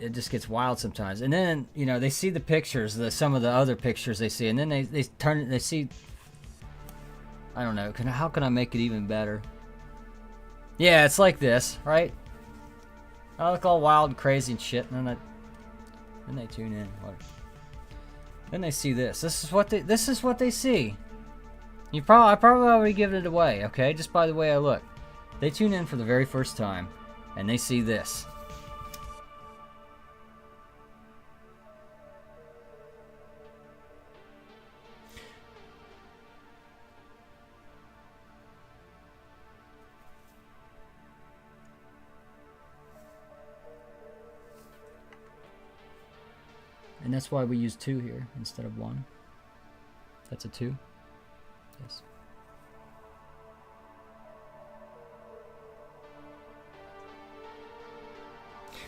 it just gets wild sometimes. And then, they see the pictures, some of the other pictures they see, and then they see, I don't know, how can I make it even better? Yeah, it's like this, right? I look all wild and crazy and shit, and then they tune in. Then they see this. This is what they see. I probably already given it away, okay? Just by the way I look. They tune in for the very first time, and they see this. And that's why we use 2 here instead of 1. That's a 2. Yes.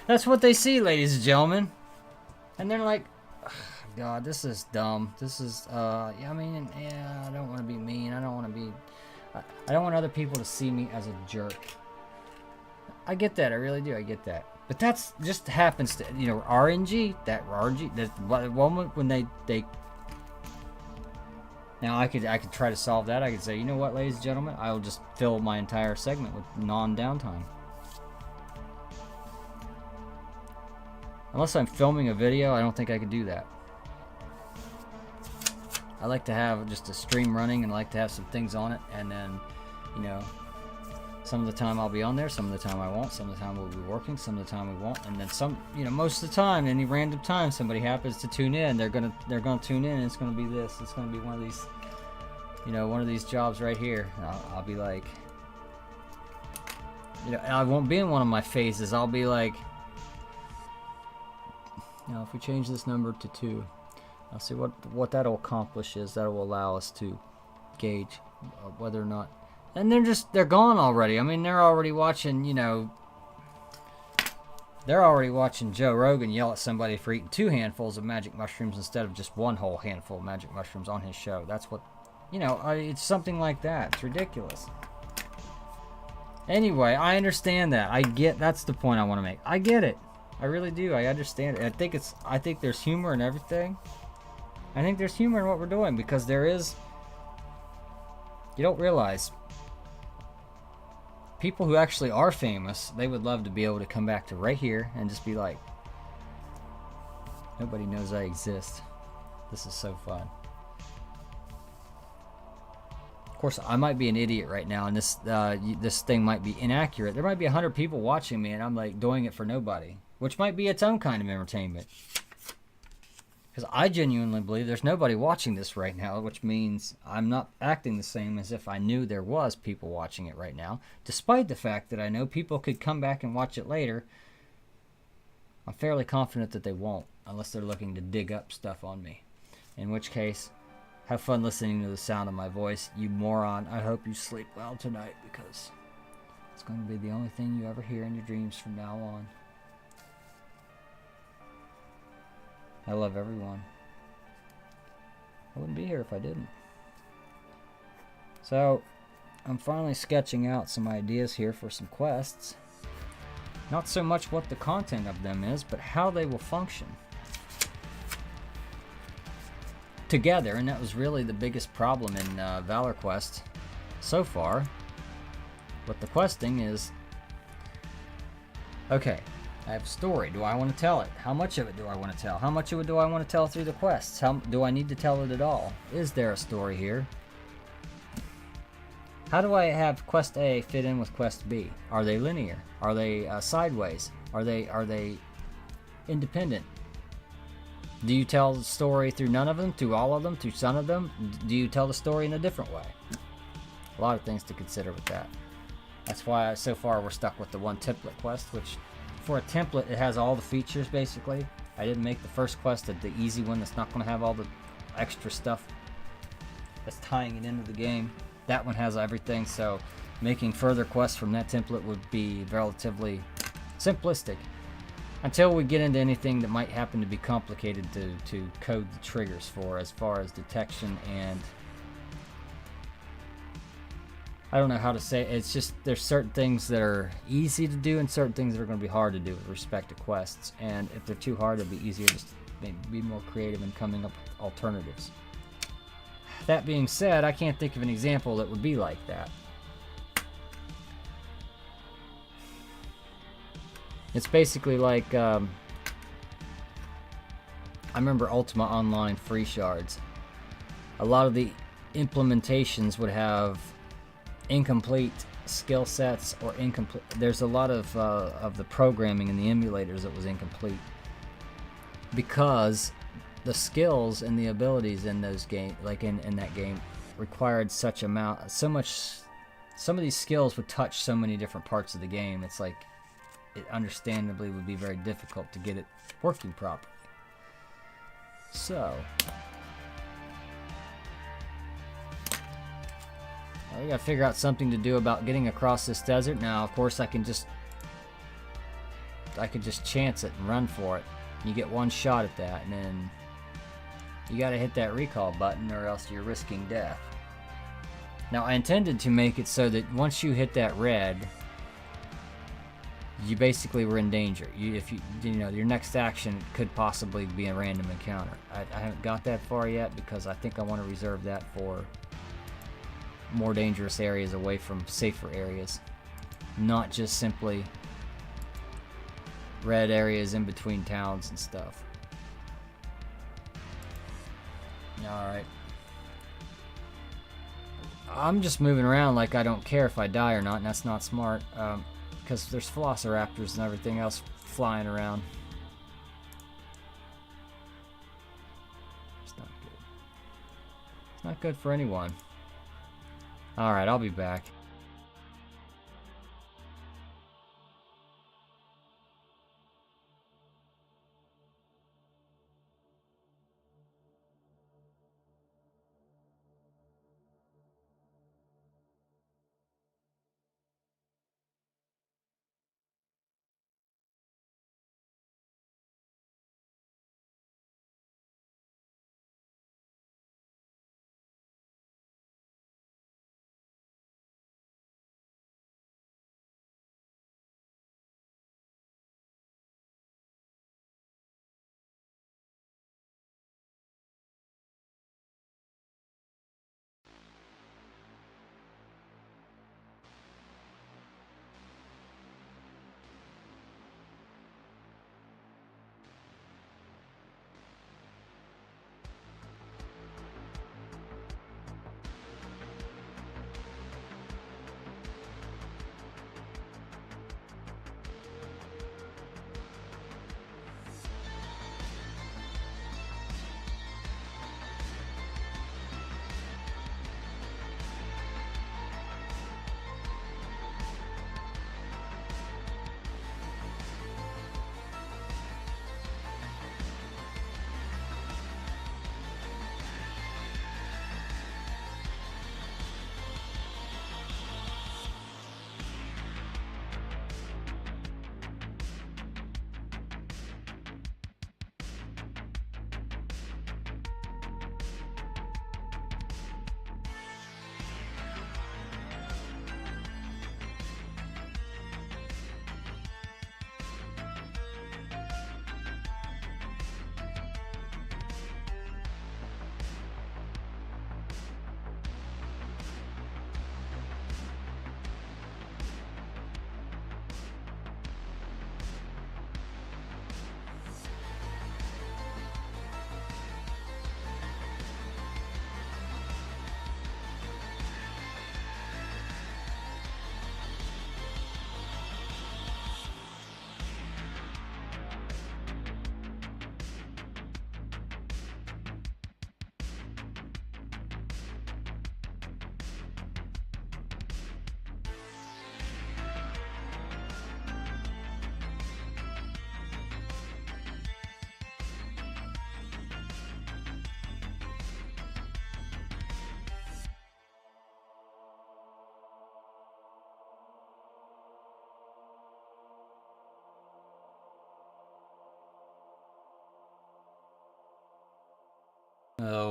That's what they see, ladies and gentlemen. And they're like, oh, God, this is dumb. This is, I don't want to be mean. I don't want other people to see me as a jerk. I get that. I really do. I get that. But that's just happens to, RNG, that moment when they now I could try to solve that. I could say, you know what, ladies and gentlemen, I will just fill my entire segment with non-downtime. Unless I'm filming a video, I don't think I could do that. I like to have just a stream running and I like to have some things on it, and then, some of the time I'll be on there, some of the time I won't, some of the time we'll be working, some of the time we won't, and then most of the time, any random time somebody happens to tune in, they're gonna tune in, and it's gonna be this. It's gonna be one of these, one of these jobs right here. And I'll be like, I won't be in one of my phases. I'll be like, if we change this number to 2, I'll see what that'll accomplish is that will allow us to gauge whether or not. And they're gone already. I mean, they're already watching, they're already watching Joe Rogan yell at somebody for eating 2 handfuls of magic mushrooms instead of just 1 whole handful of magic mushrooms on his show. That's what, it's something like that. It's ridiculous. Anyway, I understand that. That's the point I want to make. I get it. I really do. I understand it. I think there's humor in everything. I think there's humor in what we're doing because there is. You don't realize people who actually are famous, they would love to be able to come back to right here and just be like, nobody knows I exist. This is so fun. Of course, I might be an idiot right now, and this thing might be inaccurate. There might be 100 people watching me, and I'm like doing it for nobody, which might be its own kind of entertainment. Because I genuinely believe there's nobody watching this right now, which means I'm not acting the same as if I knew there was people watching it right now. Despite the fact that I know people could come back and watch it later, I'm fairly confident that they won't, unless they're looking to dig up stuff on me. In which case, have fun listening to the sound of my voice, you moron. I hope you sleep well tonight, because it's going to be the only thing you ever hear in your dreams from now on. I love everyone. I wouldn't be here if I didn't. So, I'm finally sketching out some ideas here for some quests. Not so much what the content of them is, but how they will function together, and that was really the biggest problem in Valor Quest so far. But the questing is, okay, I have a story. Do I want to tell it? How much of it do I want to tell? How much of it do I want to tell through the quests? How do I need to tell it at all? Is there a story here? How do I have Quest A fit in with Quest B? Are they linear? Are they sideways? Are they independent? Do you tell the story through none of them, through all of them, through some of them? Do you tell the story in a different way? A lot of things to consider with that. That's why so far we're stuck with the one template quest, which for a template it has all the features basically. I didn't make the first quest the easy one that's not going to have all the extra stuff that's tying it into the game. That one has everything, so making further quests from that template would be relatively simplistic. Until we get into anything that might happen to be complicated to code the triggers for, as far as detection and I don't know how to say it. It's just there's certain things that are easy to do and certain things that are going to be hard to do with respect to quests. And if they're too hard, it'll be easier to maybe be more creative in coming up with alternatives. That being said, I can't think of an example that would be like that. It's basically like, I remember Ultima Online free shards. A lot of the implementations would have incomplete skill sets or incomplete. There's a lot of the programming in the emulators that was incomplete because the skills and the abilities in those game, like in that game, required so much. Some of these skills would touch so many different parts of the game. It's like it understandably would be very difficult to get it working properly. So we gotta figure out something to do about getting across this desert. Now, of course, I could just chance it and run for it. You get one shot at that, and then you gotta hit that recall button, or else you're risking death. Now, I intended to make it so that once you hit that red, you basically were in danger. You know, your next action could possibly be a random encounter. I haven't got that far yet because I think I want to reserve that for more dangerous areas away from safer areas, not just simply red areas in between towns and stuff. Alright. I'm just moving around like I don't care if I die or not, and that's not smart, because there's velociraptors and everything else flying around. It's not good. It's not good for anyone. Alright, I'll be back.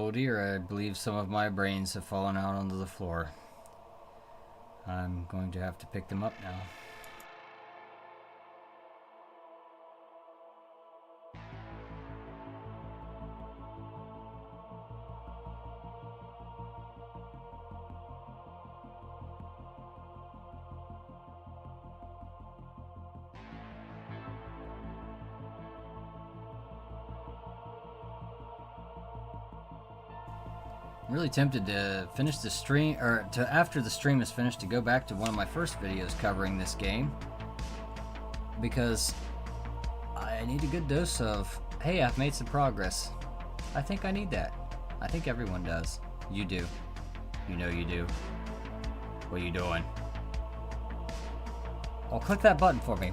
Oh dear, I believe some of my brains have fallen out onto the floor. I'm going to have to pick them up now. I'm really tempted to finish the stream, or to after the stream is finished, to go back to one of my first videos covering this game, because I need a good dose of, hey, I've made some progress. I think I need that. I think everyone does. You do. You know you do. What are you doing? Oh, click that button for me.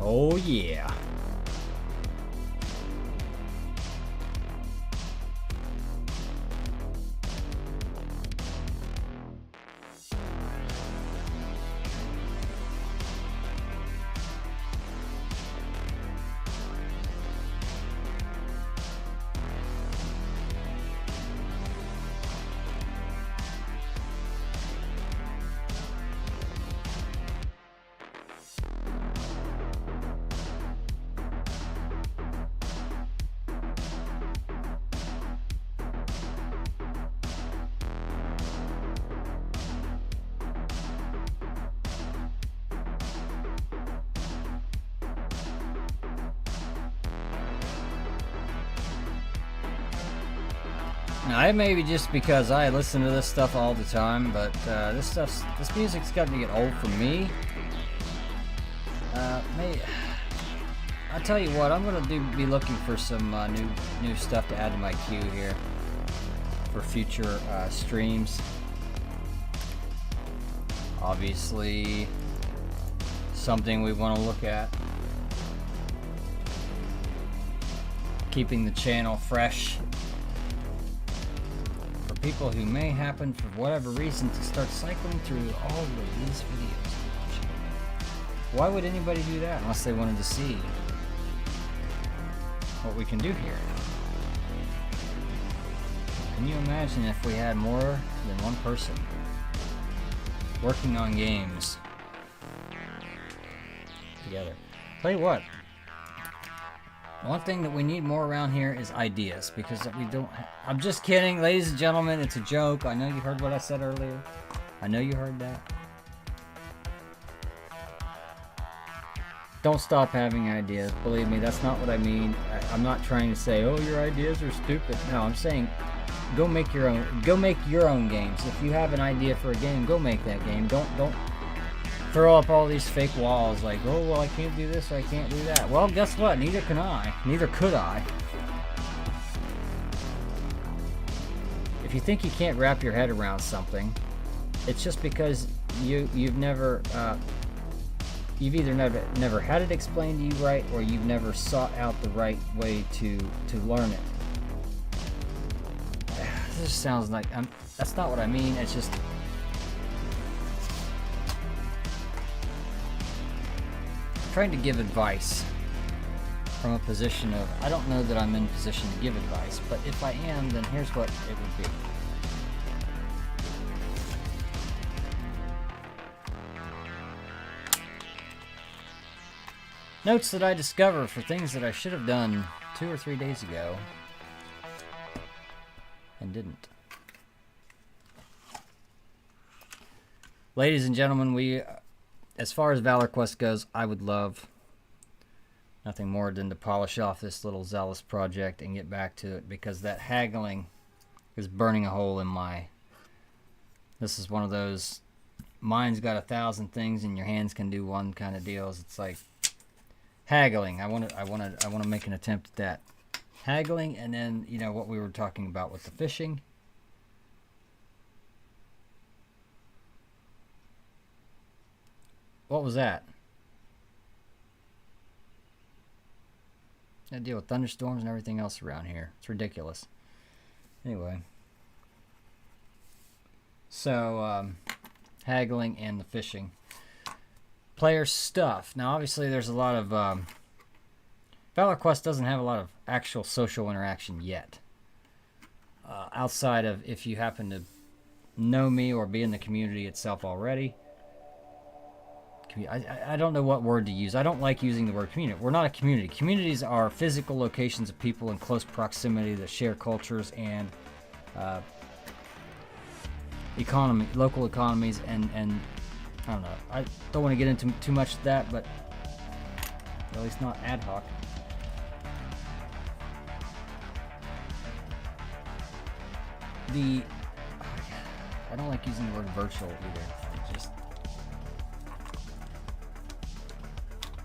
Oh yeah. Now, it may be just because I listen to this stuff all the time, but this music's starting to get old for me. I'll tell you what, I'm gonna be looking for some new stuff to add to my queue here for future streams. Obviously, something we want to look at. Keeping the channel fresh. People who may happen, for whatever reason, to start cycling through all of these videos. Why would anybody do that unless they wanted to see what we can do here? Can you imagine if we had more than one person working on games together? Tell you what, one thing that we need more around here is ideas, because we don't. I'm just kidding, ladies and gentlemen. It's a joke. I know you heard what I said earlier. I know you heard that. Don't stop having ideas. Believe me, that's not what I mean. I'm not trying to say, oh, your ideas are stupid. No, I'm saying, go make your own. Go make your own games. If you have an idea for a game, go make that game. Don't throw up all these fake walls like, oh, well, I can't do this or I can't do that. Well, guess what? Neither can I. Neither could I. If you think you can't wrap your head around something, it's just because you've either never had it explained to you right, or you've never sought out the right way to learn it. This sounds like that's not what I mean. It's just trying to give advice from a position of, I don't know that I'm in a position to give advice, but if I am, then here's what it would be. Notes that I discover for things that I should have done 2 or 3 days ago and didn't. Ladies and gentlemen, as far as Valor Quest goes, I would love nothing more than to polish off this little Zealous project and get back to it, because that haggling is burning a hole in my... This is one of those mind's got 1,000 things and your hands can do one kind of deals. It's like haggling. I want to make an attempt at that. Haggling, and then, you know, what we were talking about with the fishing. What was that? I deal with thunderstorms and everything else around here. It's ridiculous. Anyway. So, haggling and the fishing. Player stuff. Now, obviously, there's a lot of... Valor Quest doesn't have a lot of actual social interaction yet. Outside of if you happen to know me or be in the community itself already. I don't know what word to use. I don't like using the word community. We're not a community. Communities are physical locations of people in close proximity that share cultures and local economies, and I don't know. I don't want to get into too much of that, but at least not ad hoc. I don't like using the word virtual either.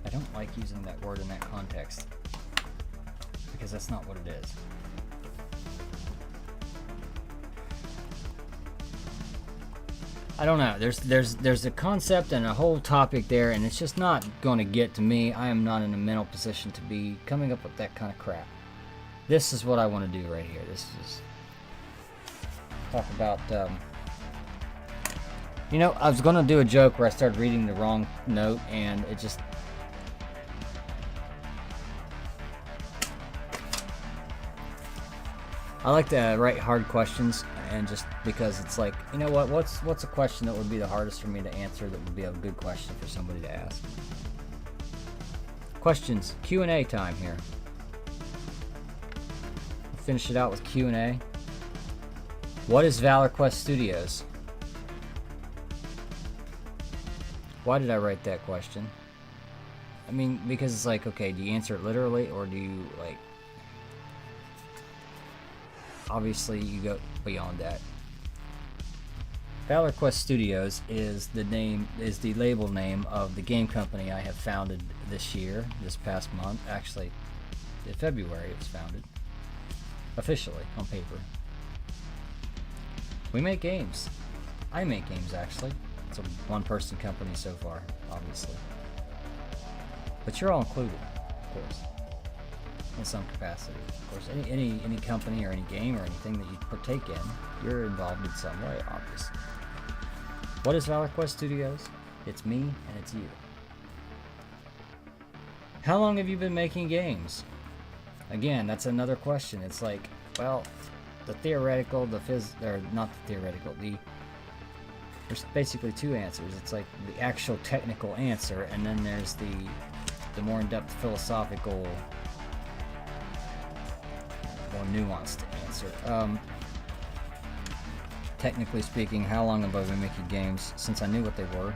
I don't like using that word in that context because that's not what it is. I don't know. There's a concept and a whole topic there, and it's just not going to get to me. I am not in a mental position to be coming up with that kind of crap. This is what I want to do right here. This is talk about. You know, I was going to do a joke where I started reading the wrong note, and it just. I like to write hard questions, and just because it's like, you know what? What's a question that would be the hardest for me to answer that would be a good question for somebody to ask? Questions, Q&A time here. Finish it out with Q&A. What is Valor Quest Studios? Why did I write that question? I mean, because it's like, okay, do you answer it literally, or do you like? Obviously, you go beyond that. Valor Quest Studios is the label name of the game company I have founded this past month. Actually, in February it was founded. Officially, on paper. We make games. I make games, actually. It's a one-person company so far, obviously. But you're all included, of course. In some capacity. Of course, any company or any game or anything that you partake in, you're involved in some way, obviously. What is Valor Quest Studios? It's me and it's you. How long have you been making games? Again, that's another question. It's like, well, the theoretical, there's basically two answers. It's like the actual technical answer, and then there's the more in-depth philosophical, more nuanced answer. Technically speaking, how long have I been making games? Since I knew what they were.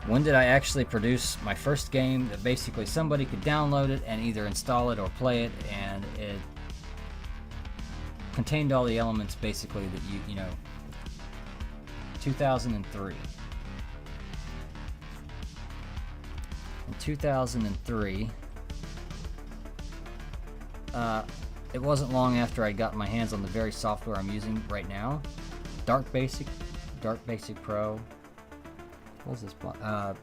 When did I actually produce my first game that basically somebody could download it and either install it or play it, and it contained all the elements basically that you know, 2003. In 2003, it wasn't long after I got my hands on the very software I'm using right now, Dark Basic Pro. What's this? I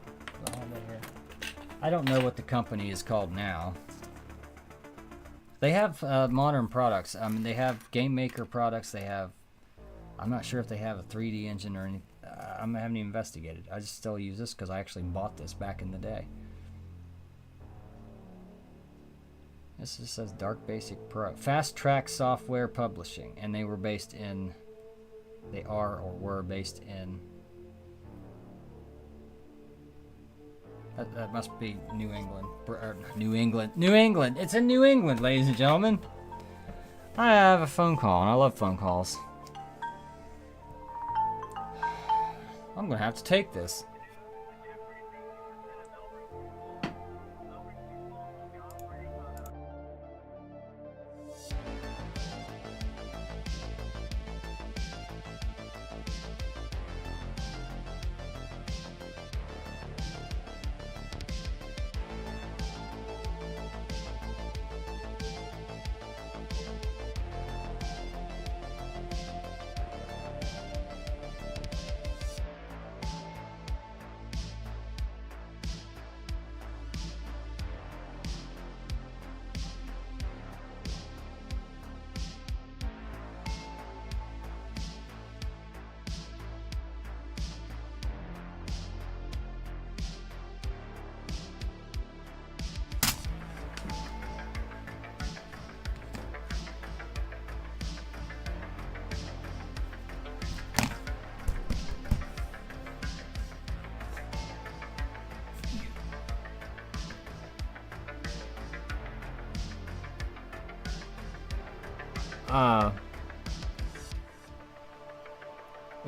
don't know what the company is called now. They have modern products. I mean, they have Game Maker products. They have. I'm not sure if they have a 3D engine or anything. I haven't even investigated. I just still use this because I actually bought this back in the day. This just says Dark Basic Pro. Fast Track Software Publishing, and they were based in. They are or were based in. That must be New England. New England. It's in New England, ladies and gentlemen. I have a phone call, and I love phone calls. I'm gonna have to take this.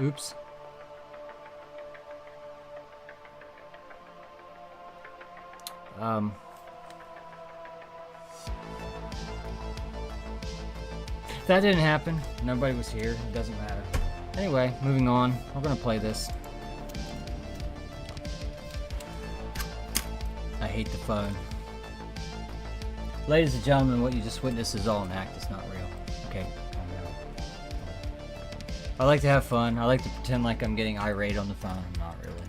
Oops. That didn't happen. Nobody was here. It doesn't matter. Anyway, moving on. We're gonna play this. I hate the phone. Ladies and gentlemen, what you just witnessed is all an act. It's not real. Okay, calm down. I like to have fun. I like to pretend like I'm getting irate on the phone. I'm not really.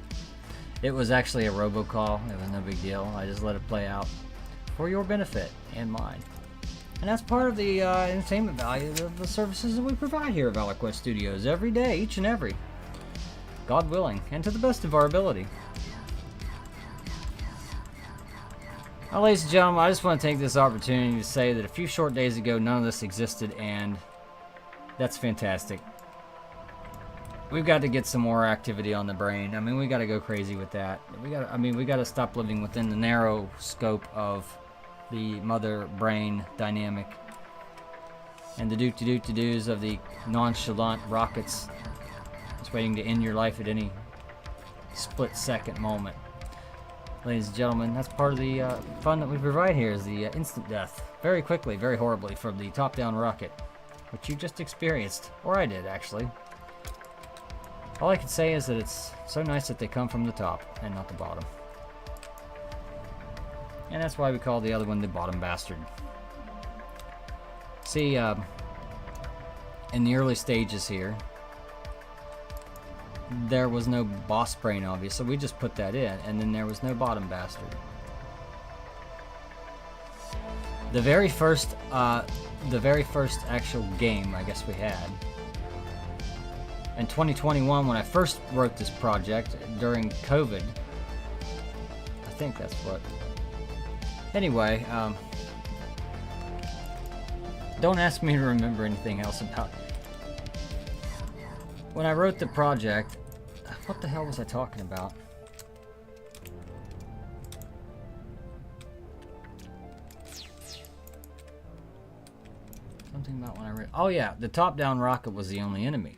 It was actually a robocall. It was no big deal. I just let it play out for your benefit and mine. And that's part of the entertainment value of the services that we provide here at Valor Quest Studios every day, each and every. God willing, and to the best of our ability. Now, ladies and gentlemen, I just want to take this opportunity to say that a few short days ago, none of this existed, and that's fantastic. We've got to get some more activity on the brain. I mean, we got to go crazy with that. We got to stop living within the narrow scope of the mother brain dynamic and the do's of the nonchalant rockets just waiting to end your life at any split-second moment. Ladies and gentlemen, that's part of the fun that we provide here is the instant death, very quickly, very horribly, from the top-down rocket, which you just experienced, or I did, actually. All I can say is that it's so nice that they come from the top and not the bottom. And that's why we call the other one the bottom bastard. See, in the early stages here, there was no boss brain, obviously, so we just put that in, and then there was no bottom bastard. The very first actual game, I guess we had, in 2021, when I first wrote this project during COVID, I think that's what. Anyway, don't ask me to remember anything else about it. When I wrote the project, what the hell was I talking about? Something about when I wrote. Oh yeah, the top-down rocket was the only enemy.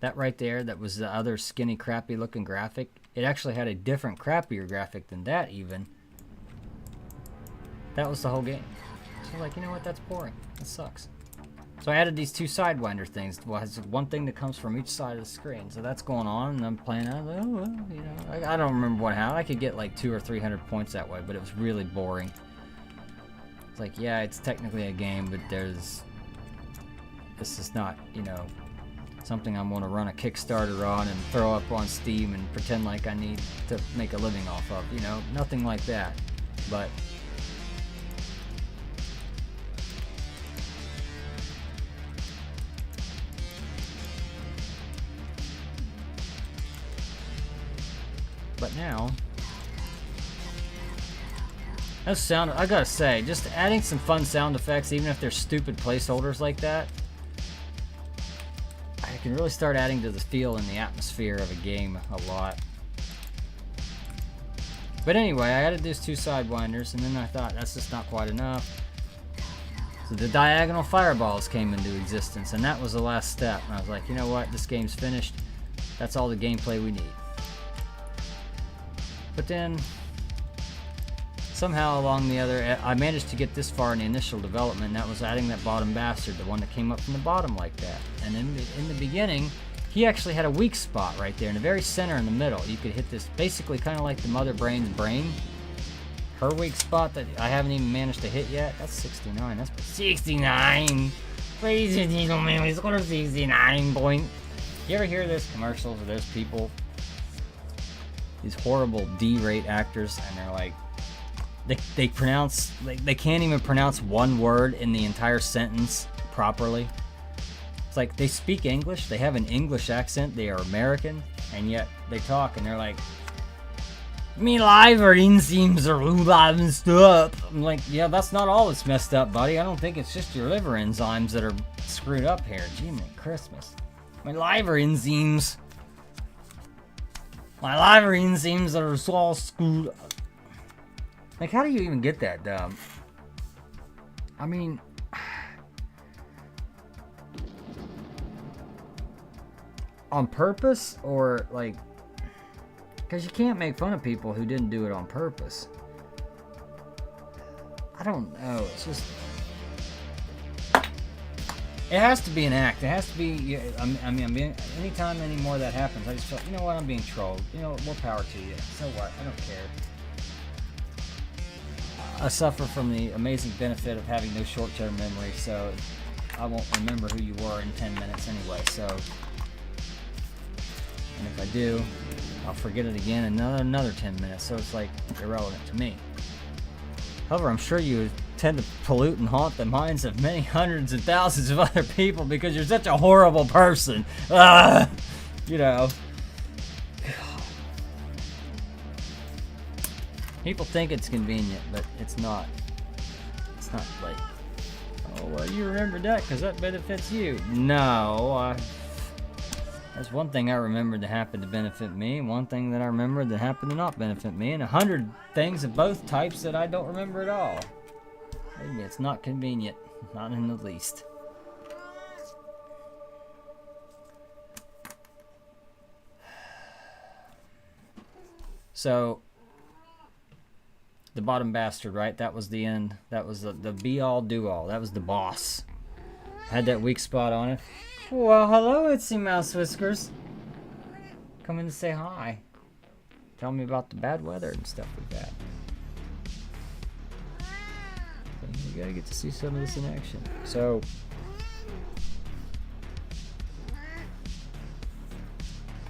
That right there, that was the other skinny, crappy-looking graphic. It actually had a different, crappier graphic than that, even. That was the whole game. So like, you know what? That's boring. That sucks. So I added these two Sidewinder things. Well, it's one thing that comes from each side of the screen. So that's going on, and I'm playing. I was like, oh well, you know. I don't remember what happened. I could get like 200 or 300 points that way, but it was really boring. It's like, yeah, it's technically a game, but this is not, you know, something I'm going to run a Kickstarter on and throw up on Steam and pretend like I need to make a living off of. You know, nothing like that. But now, those sound, I gotta say, just adding some fun sound effects, even if they're stupid placeholders like that, I can really start adding to the feel and the atmosphere of a game a lot. But anyway, I added these two Sidewinders, and then I thought, that's just not quite enough. So the diagonal fireballs came into existence, and that was the last step. And I was like, you know what, this game's finished. That's all the gameplay we need. But then, somehow along the other, I managed to get this far in the initial development, and that was adding that bottom bastard, the one that came up from the bottom like that. And in the beginning, he actually had a weak spot right there in the very center in the middle. You could hit this, basically kind of like the mother brain's brain. Her weak spot that I haven't even managed to hit yet. That's 69. That's 69. Please, man, we scored 69 point. You ever hear this commercials where there's people, these horrible D-rate actors, and they're like, they pronounce, they can't even pronounce one word in the entire sentence properly. It's like they speak English, they have an English accent, they are American, and yet they talk and they're like, me liver enzymes are messed up. I'm like, yeah, that's not all that's messed up, buddy. I don't think it's just your liver enzymes that are screwed up here. Gee, man, Christmas. My liver enzymes. My liver enzymes are so all screwed up. Like, how do you even get that dumb? I mean, on purpose or like, because you can't make fun of people who didn't do it on purpose. I don't know. It's just, it has to be an act. It has to be. Anytime anymore that happens, I just feel, you know what, I'm being trolled. You know, more power to you. So what? I don't care. I suffer from the amazing benefit of having no short-term memory, so I won't remember who you were in 10 minutes anyway. So, and if I do, I'll forget it again in another 10 minutes. So it's like irrelevant to me. However, I'm sure you tend to pollute and haunt the minds of many hundreds and thousands of other people because you're such a horrible person. You know. People think it's convenient, but it's not. It's not like, oh, well, you remember that because that benefits you. No. There's one thing I remembered that happened to benefit me, and one thing that I remembered that happened to not benefit me, and 100 things of both types that I don't remember at all. Maybe it's not convenient, not in the least. So, the bottom bastard, right? That was the end. That was the be-all, do-all. That was the boss. Had that weak spot on it. Well, hello, Itsy Mouse Whiskers. Come in to say hi. Tell me about the bad weather and stuff we've had. You gotta get to see some of this in action. So,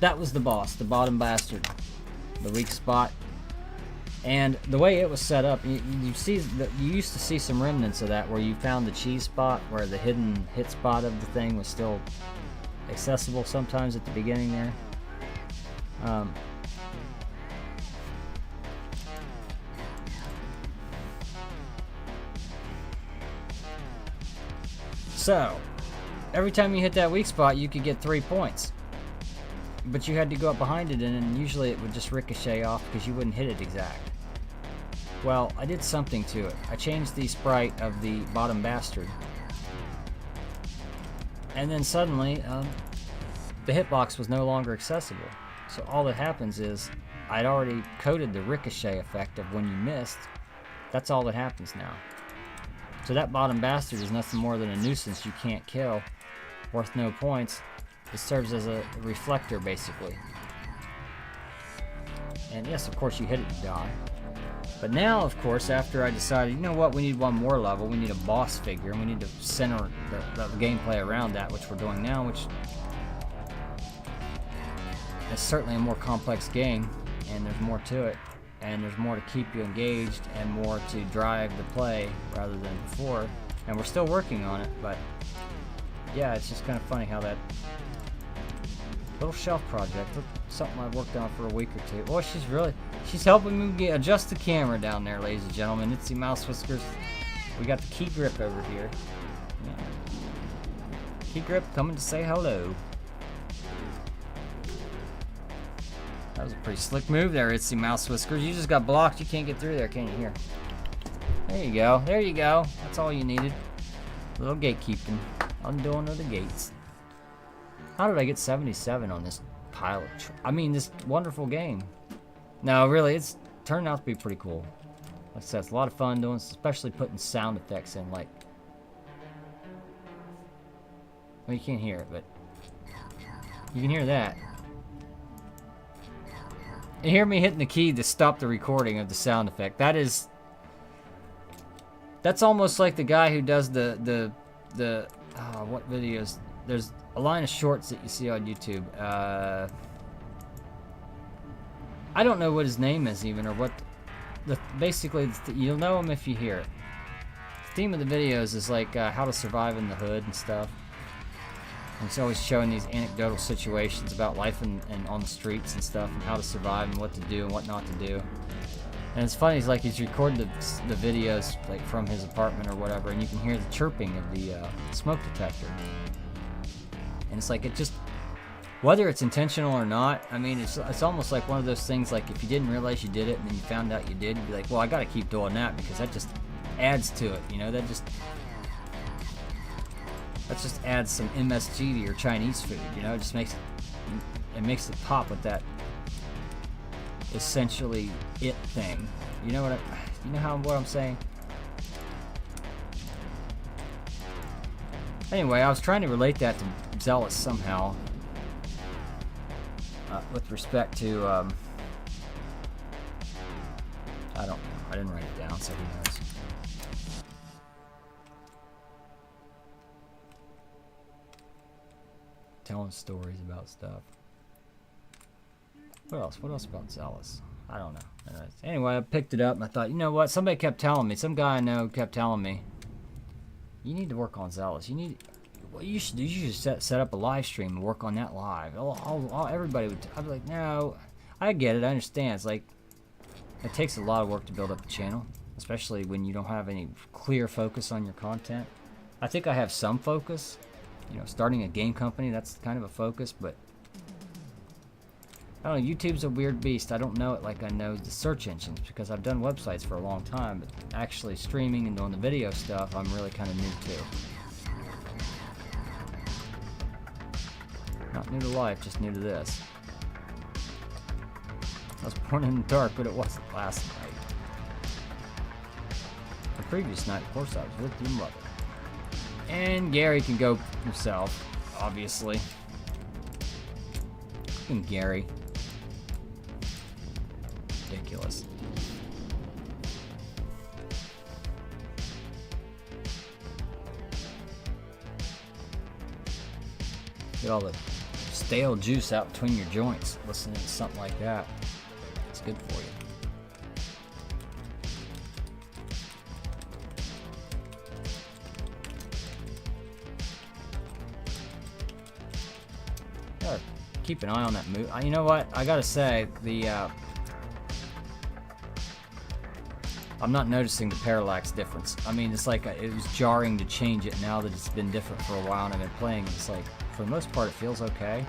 that was the boss, the bottom bastard, the weak spot. And the way it was set up, you used to see some remnants of that where you found the cheese spot where the hidden hit spot of the thing was still accessible sometimes at the beginning there. So, every time you hit that weak spot, you could get 3 points. But you had to go up behind it, and usually it would just ricochet off because you wouldn't hit it exact. Well, I did something to it. I changed the sprite of the bottom bastard. And then suddenly, the hitbox was no longer accessible. So all that happens is, I'd already coded the ricochet effect of when you missed. That's all that happens now. So that bottom bastard is nothing more than a nuisance you can't kill, worth no points. It serves as a reflector, basically. And yes, of course, you hit it, you die. But now, of course, after I decided, you know what, we need one more level, we need a boss figure, and we need to center the gameplay around that, which we're doing now, which is certainly a more complex game, and there's more to it, and there's more to keep you engaged, and more to drive the play rather than before, and we're still working on it, but yeah, it's just kind of funny how that little shelf project, something I've worked on for a week or two. Boy, she's helping me adjust the camera down there, ladies and gentlemen. Itsy Mouse Whiskers. We got the key grip over here. Yeah. Key grip coming to say hello. That was a pretty slick move there, Itsy Mouse Whiskers. You just got blocked. You can't get through there, can you? Here. There you go. There you go. That's all you needed. A little gatekeeping. Undoing of the gates. How did I get 77 on this pile of this wonderful game? No, really, it's turned out to be pretty cool. Like I said, it's a lot of fun doing, especially putting sound effects in, like... Well, you can't hear it, but... You can hear that. You hear me hitting the key to stop the recording of the sound effect. That's almost like the guy who does what videos? There's a line of shorts that you see on YouTube. I don't know what his name is even, or what. Basically, you'll know him if you hear it. The theme of the videos is like how to survive in the hood and stuff. And he's always showing these anecdotal situations about life and on the streets and stuff, and how to survive and what to do and what not to do. And it's funny, he's recording the videos like from his apartment or whatever, and you can hear the chirping of the smoke detector. And it's like, it just, whether it's intentional or not, it's almost like one of those things, like if you didn't realize you did it and then you found out you did, you'd be like, well, I gotta keep doing that because that just adds to it, you know, that just adds some MSG to your Chinese food, you know, it just makes it it makes it pop with that essentially it thing. You know what I'm saying? Anyway, I was trying to relate that to Zealous somehow, with respect to I don't know. I didn't write it down, so who knows. Telling stories about stuff. What else? What else about Zealous? I don't know. Anyway, I picked it up and I thought, you know what? Somebody kept telling me. Some guy I know kept telling me, you need to work on Zealous. You need. What you should do? You should set up a live stream and work on that live. Everybody would. I'd be like, no, I get it. I understand. It's like it takes a lot of work to build up a channel, especially when you don't have any clear focus on your content. I think I have some focus. You know, starting a game company, that's kind of a focus, but I don't know, YouTube's a weird beast. I don't know it like I know the search engines because I've done websites for a long time, but actually streaming and doing the video stuff, I'm really kind of new to. Not new to life, just new to this. I was born in the dark, but it wasn't last night. The previous night, of course, I was with your mother. And Gary can go himself, obviously. And Gary. Ridiculous. Get all the stale juice out between your joints listening to something like that. It's good for you. Gotta keep an eye on that move. You know what? I gotta say, I'm not noticing the parallax difference. I mean, it's like it was jarring to change it now that it's been different for a while and I've been playing. It's like, for the most part, it feels okay.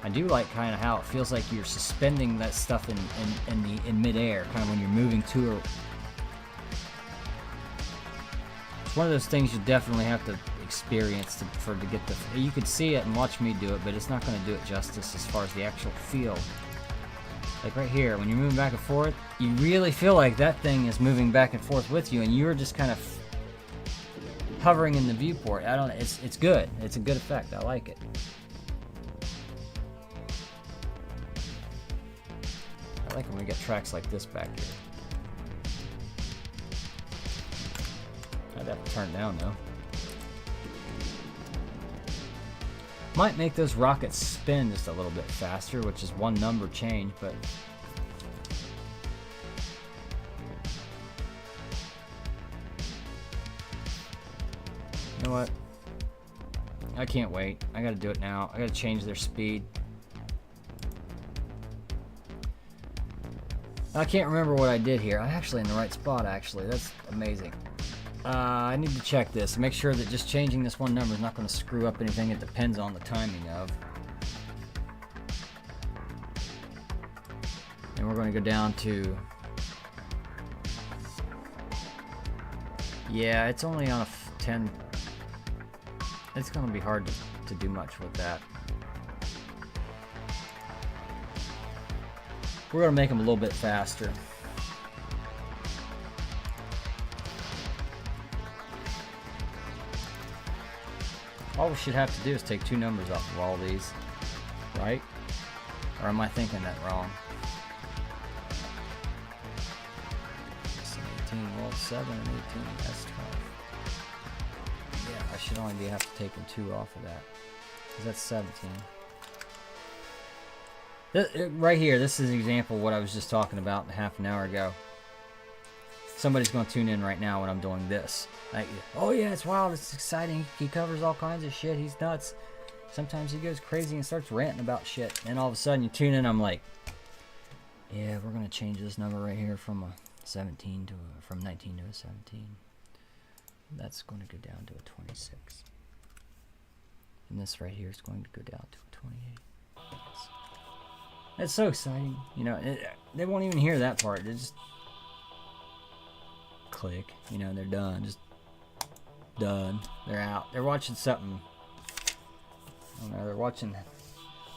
I do like kind of how it feels like you're suspending that stuff in midair, kind of when you're moving to it. It's one of those things you definitely have to experience to get the. You could see it and watch me do it, but it's not going to do it justice as far as the actual feel. Like right here, when you're moving back and forth, you really feel like that thing is moving back and forth with you, and you're just kind of hovering in the viewport. It's good. It's a good effect. I like it. I like when we get tracks like this back here. I'd have to turn it down though. Might make those rockets spin just a little bit faster, which is one number change, but you know what? I can't wait. I gotta do it now. I gotta change their speed. I can't remember what I did here. I'm actually in the right spot, actually. That's amazing. I need to check this. Make sure that just changing this one number is not going to screw up anything it depends on the timing of. And we're going to go down to... Yeah, it's only on a 10... It's going to be hard to do much with that. We're going to make them a little bit faster. All we should have to do is take two numbers off of all these, right? Or am I thinking that wrong? 18, well, 7 and 18, that's 12. Yeah, I should only have to take 2 off of that, because that's 17. Right here, this is an example of what I was just talking about half an hour ago. Somebody's going to tune in right now when I'm doing this. Like, oh yeah, it's wild, it's exciting. He covers all kinds of shit. He's nuts. Sometimes he goes crazy and starts ranting about shit. And all of a sudden you tune in, I'm like, yeah, we're going to change this number right here from a 17 to from 19 to a 17. That's going to go down to a 26. And this right here is going to go down to a 28. That's so exciting. You know, they won't even hear that part. They just click, you know, they're done, just done, they're out, they're watching something, I don't know, they're watching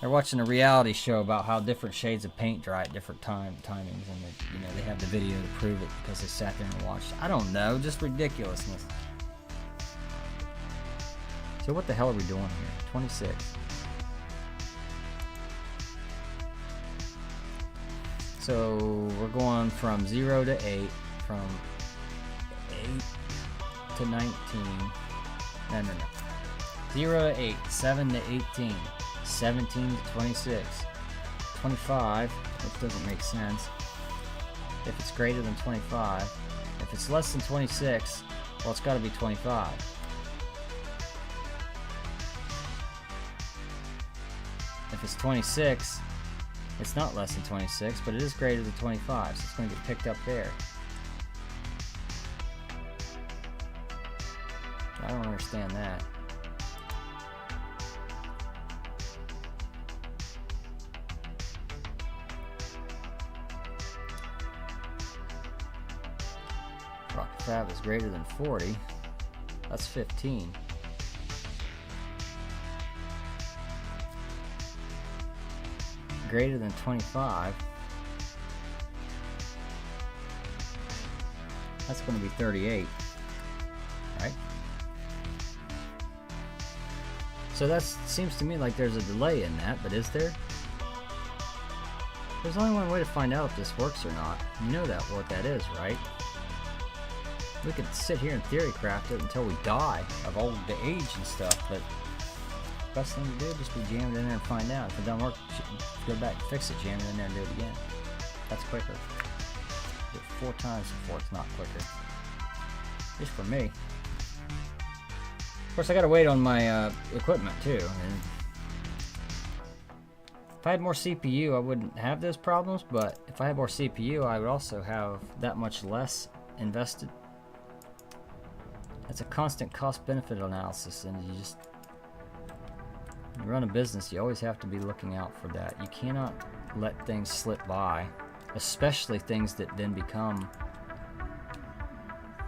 They're watching a reality show about how different shades of paint dry at different timings, and they have the video to prove it because they sat there and watched. I don't know, just ridiculousness. So what the hell are we doing here? 26. So we're going from 0 to 8, from 8 to 19. No. 0 to 8, 7 to 18, 17 to 26, 25, which doesn't make sense. If it's greater than 25, if it's less than 26, well, it's got to be 25. If it's 26, it's not less than 26, but it is greater than 25, so it's going to get picked up there. I don't understand that. Rocket Fab is greater than 40. That's 15. Greater than 25. That's going to be 38. Right? So that seems to me like there's a delay in that, but is there? There's only one way to find out if this works or not. You know that what that is, right? We could sit here and theory craft it until we die of old age and stuff, but best thing to do is just be jammed in there and find out. If it doesn't work, go back and fix it, jam it in there and do it again. That's quicker. Do it 4 times before it's not quicker. Just for me. Of course, I gotta wait on my equipment too. And if I had more CPU, I wouldn't have those problems, but if I had more CPU, I would also have that much less invested. It's a constant cost-benefit analysis, and you run a business, you always have to be looking out for that. You cannot let things slip by, especially things that then become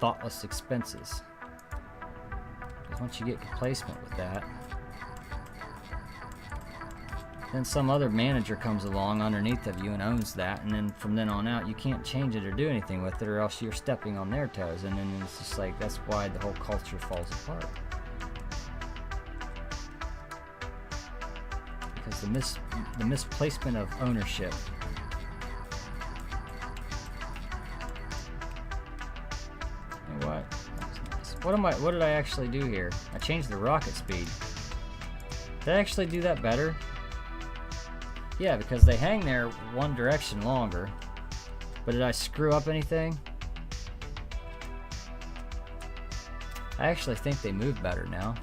thoughtless expenses. Because once you get complacent with that, then some other manager comes along underneath of you and owns that, and then from then on out you can't change it or do anything with it, or else you're stepping on their toes, and then it's just like, that's why the whole culture falls apart. Because the misplacement of ownership. You know what? That was nice. What did I actually do here? I changed the rocket speed. Did I actually do that better? Yeah, because they hang there one direction longer. But did I screw up anything? I actually think they move better now.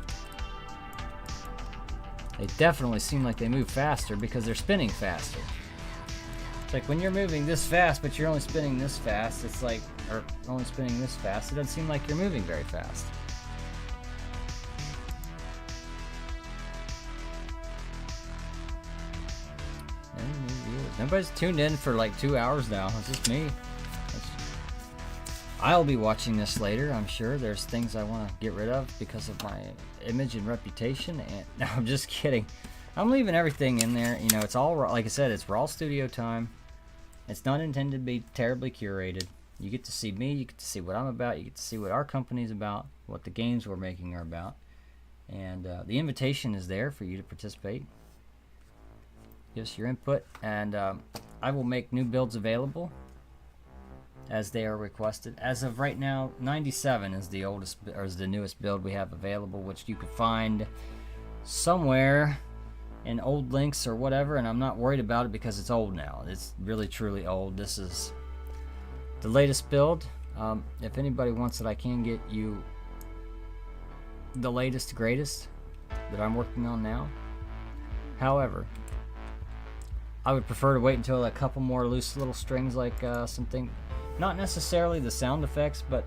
They definitely seem like they move faster because they're spinning faster. It's like when you're moving this fast, but you're only spinning this fast, it's like, or only spinning this fast, it doesn't seem like you're moving very fast. Nobody's tuned in for like 2 hours now. It's just me. I'll be watching this later, I'm sure. There's things I want to get rid of because of my image and reputation. And no, I'm just kidding. I'm leaving everything in there. You know, it's all raw. Like I said, it's raw studio time. It's not intended to be terribly curated. You get to see me. You get to see what I'm about. You get to see what our company's about, what the games we're making are about. And the invitation is there for you to participate. Give us your input, and I will make new builds available as they are requested. As of right now, 97 is the oldest, or is the newest build we have available, which you could find somewhere in old links or whatever, and I'm not worried about it because it's old now. It's really truly old. This is the latest build. If anybody wants it, I can get you the latest, greatest that I'm working on now. However, I would prefer to wait until a couple more loose little strings, like something, not necessarily the sound effects, but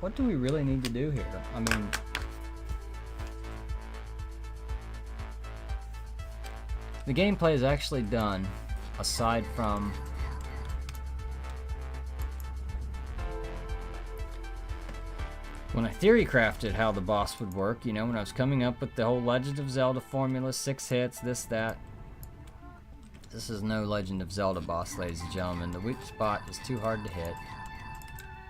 what do we really need to do here? I mean, the gameplay is actually done, aside from when I theory crafted how the boss would work, you know, when I was coming up with the whole Legend of Zelda formula, 6 hits, this, that. This is no Legend of Zelda boss, ladies and gentlemen. The weak spot is too hard to hit.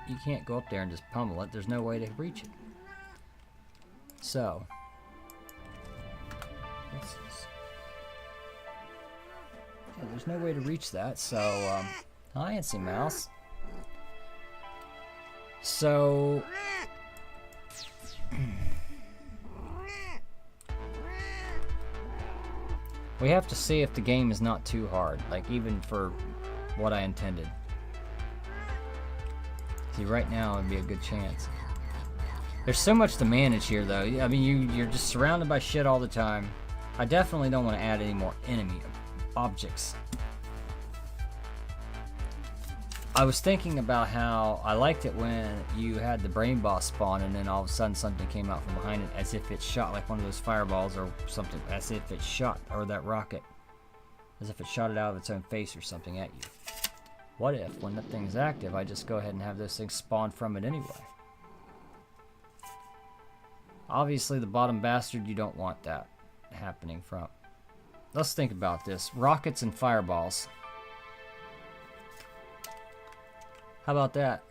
You can't go up there and just pummel it. There's no way to reach it. So, what's this? Yeah, there's no way to reach that. So, hi, Antsy Mouse. So, we have to see if the game is not too hard, like even for what I intended. See, right now it'd be a good chance. There's so much to manage here, though. I mean, you're just surrounded by shit all the time. I definitely don't want to add any more enemy objects. I was thinking about how I liked it when you had the brain boss spawn and then all of a sudden something came out from behind it as if it shot like one of those fireballs or something, as if it shot, or that rocket, as if it shot it out of its own face or something at you. What if, when that thing's active, I just go ahead and have those things spawn from it anyway? Obviously, the bottom bastard, you don't want that happening from. Let's think about this. Rockets and fireballs. How about that?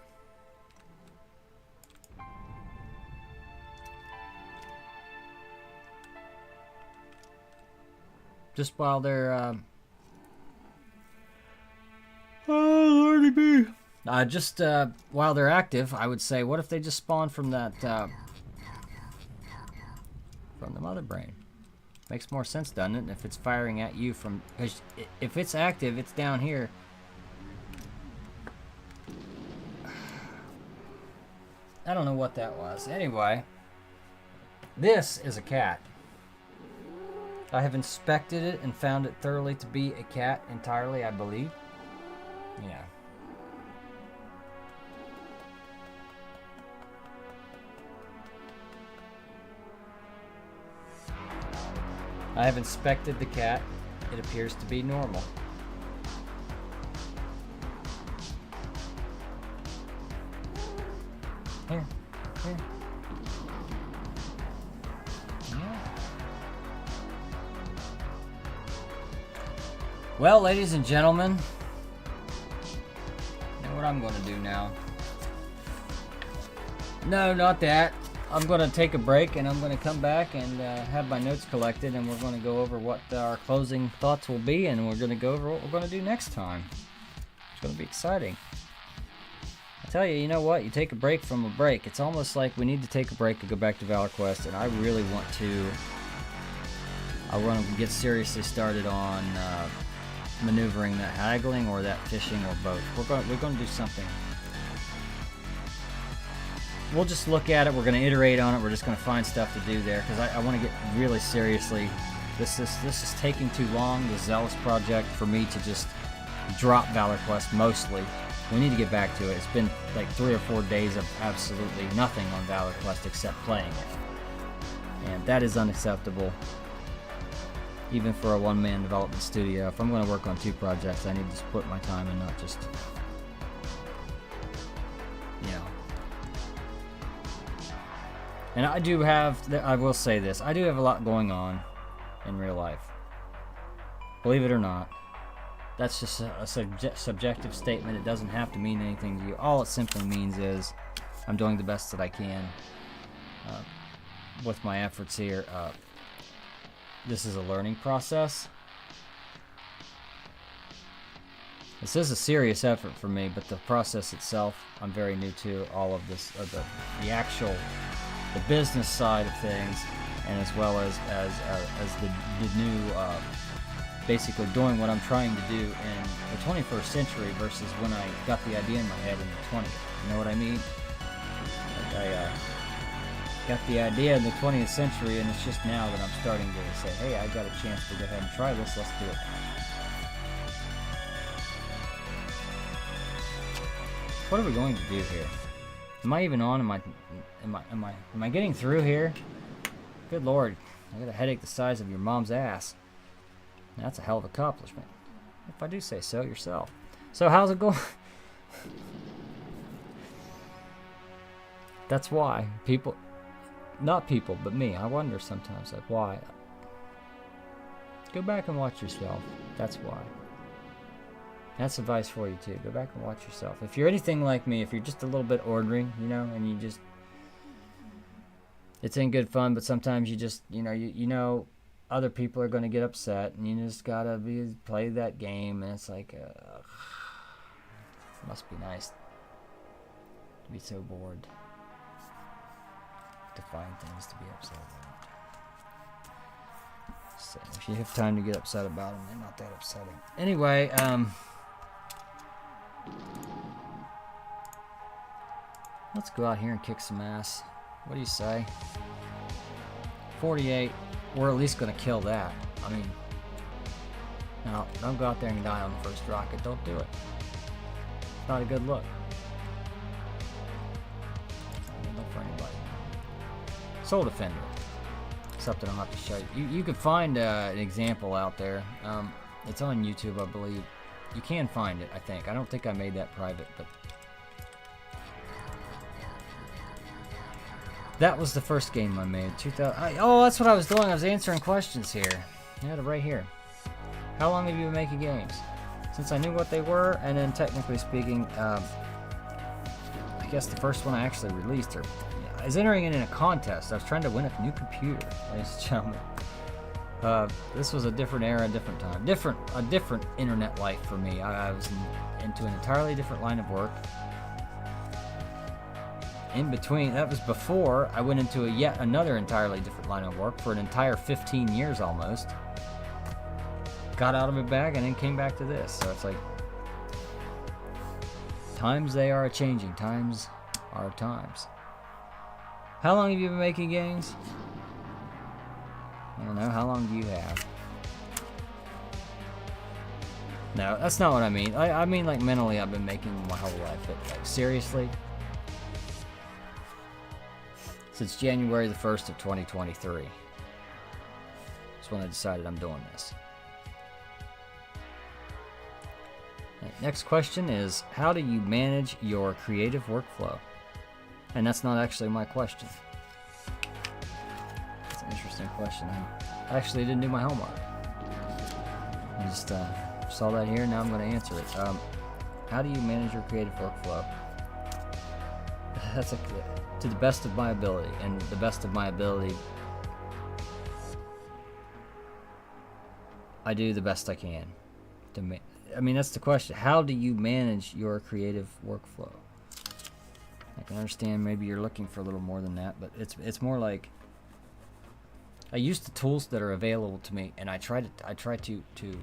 Just while they're, oh, Lordy be. Just while they're active, I would say, what if they just spawn from that, from the mother brain? Makes more sense, doesn't it? If it's firing at you from, if it's active, it's down here. I don't know what that was. Anyway, this is a cat. I have inspected it and found it thoroughly to be a cat entirely, I believe. Yeah. I have inspected the cat. It appears to be normal. Here. Here. Yeah. Well, ladies and gentlemen, you know what I'm going to do now? No, not that. I'm going to take a break and I'm going to come back and have my notes collected, and we're going to go over what our closing thoughts will be, and we're going to go over what we're going to do next time. It's going to be exciting. I tell you, you know what? You take a break from a break. It's almost like we need to take a break to go back to Valor Quest, and I really want to. I want to get seriously started on maneuvering that haggling or that fishing or both. We're going to do something. We'll just look at it. We're going to iterate on it. We're just going to find stuff to do there because I want to get really seriously. This is taking too long. The Zealous project for me to just drop Valor Quest mostly. We need to get back to it. It's been like 3 or 4 days of absolutely nothing on Valor Quest except playing it. And that is unacceptable. Even for a one-man development studio. If I'm going to work on 2 projects, I need to split my time and not just, you know. And I do have, I will say this, I do have a lot going on in real life. Believe it or not. That's just a subjective statement. It doesn't have to mean anything to you. All it simply means is I'm doing the best that I can with my efforts here. This is a learning process. This is a serious effort for me, but the process itself, I'm very new to all of this, the actual, the business side of things, and as well as the new. Basically doing what I'm trying to do in the 21st century versus when I got the idea in my head in the 20th. You know what I mean? Like I got the idea in the 20th century, and it's just now that I'm starting to say, hey, I got a chance to go ahead and try this. Let's do it. What are we going to do here? Am I even on? Am I getting through here? Good Lord, I got a headache the size of your mom's ass. That's a hell of an accomplishment, if I do say so yourself. So how's it going? That's why people, not people, but me, I wonder sometimes, like, why? Go back and watch yourself. That's why. That's advice for you too. Go back and watch yourself. If you're anything like me, if you're just a little bit ordinary, you know, and you just, it's in good fun, but sometimes you just, you know, other people are going to get upset, and you just gotta play that game, and it's like, it must be nice to be so bored, to find things to be upset about. So if you have time to get upset about them, they're not that upsetting. Anyway, let's go out here and kick some ass. What do you say? 48. We're at least going to kill that. I mean, no, don't go out there and die on the first rocket. Don't do it. It's not a good look. It's not a good look for anybody. Soul Defender. Something I'll have to show you. You can find an example out there. It's on YouTube, I believe. You can find it, I think. I don't think I made that private, but that was the first game I made. 2000. Oh, that's what I was doing. I was answering questions here. I had it right here. How long have you been making games? Since I knew what they were, and then technically speaking, I guess the first one I actually released, or I was entering it in a contest. I was trying to win a new computer, ladies and gentlemen. This was a different era, a different time, a different internet life for me. I was into an entirely different line of work. In between, that was before I went into yet another entirely different line of work for an entire 15 years almost. Got out of my bag and then came back to this. So it's like, times they are changing. Times are times. How long have you been making games? I don't know. How long do you have? No, that's not what I mean. I mean, like, mentally, I've been making my whole life. But, like, seriously? Since January the 1st of 2023. That's when I decided I'm doing this. Next question is, how do you manage your creative workflow? And that's not actually my question. That's an interesting question. I actually didn't do my homework. I just saw that here, now I'm going to answer it. How do you manage your creative workflow? That's to the best of my ability, and the best of my ability, I do the best I can. I mean, that's the question. How do you manage your creative workflow? I can understand maybe you're looking for a little more than that, but it's more like I use the tools that are available to me, and I try to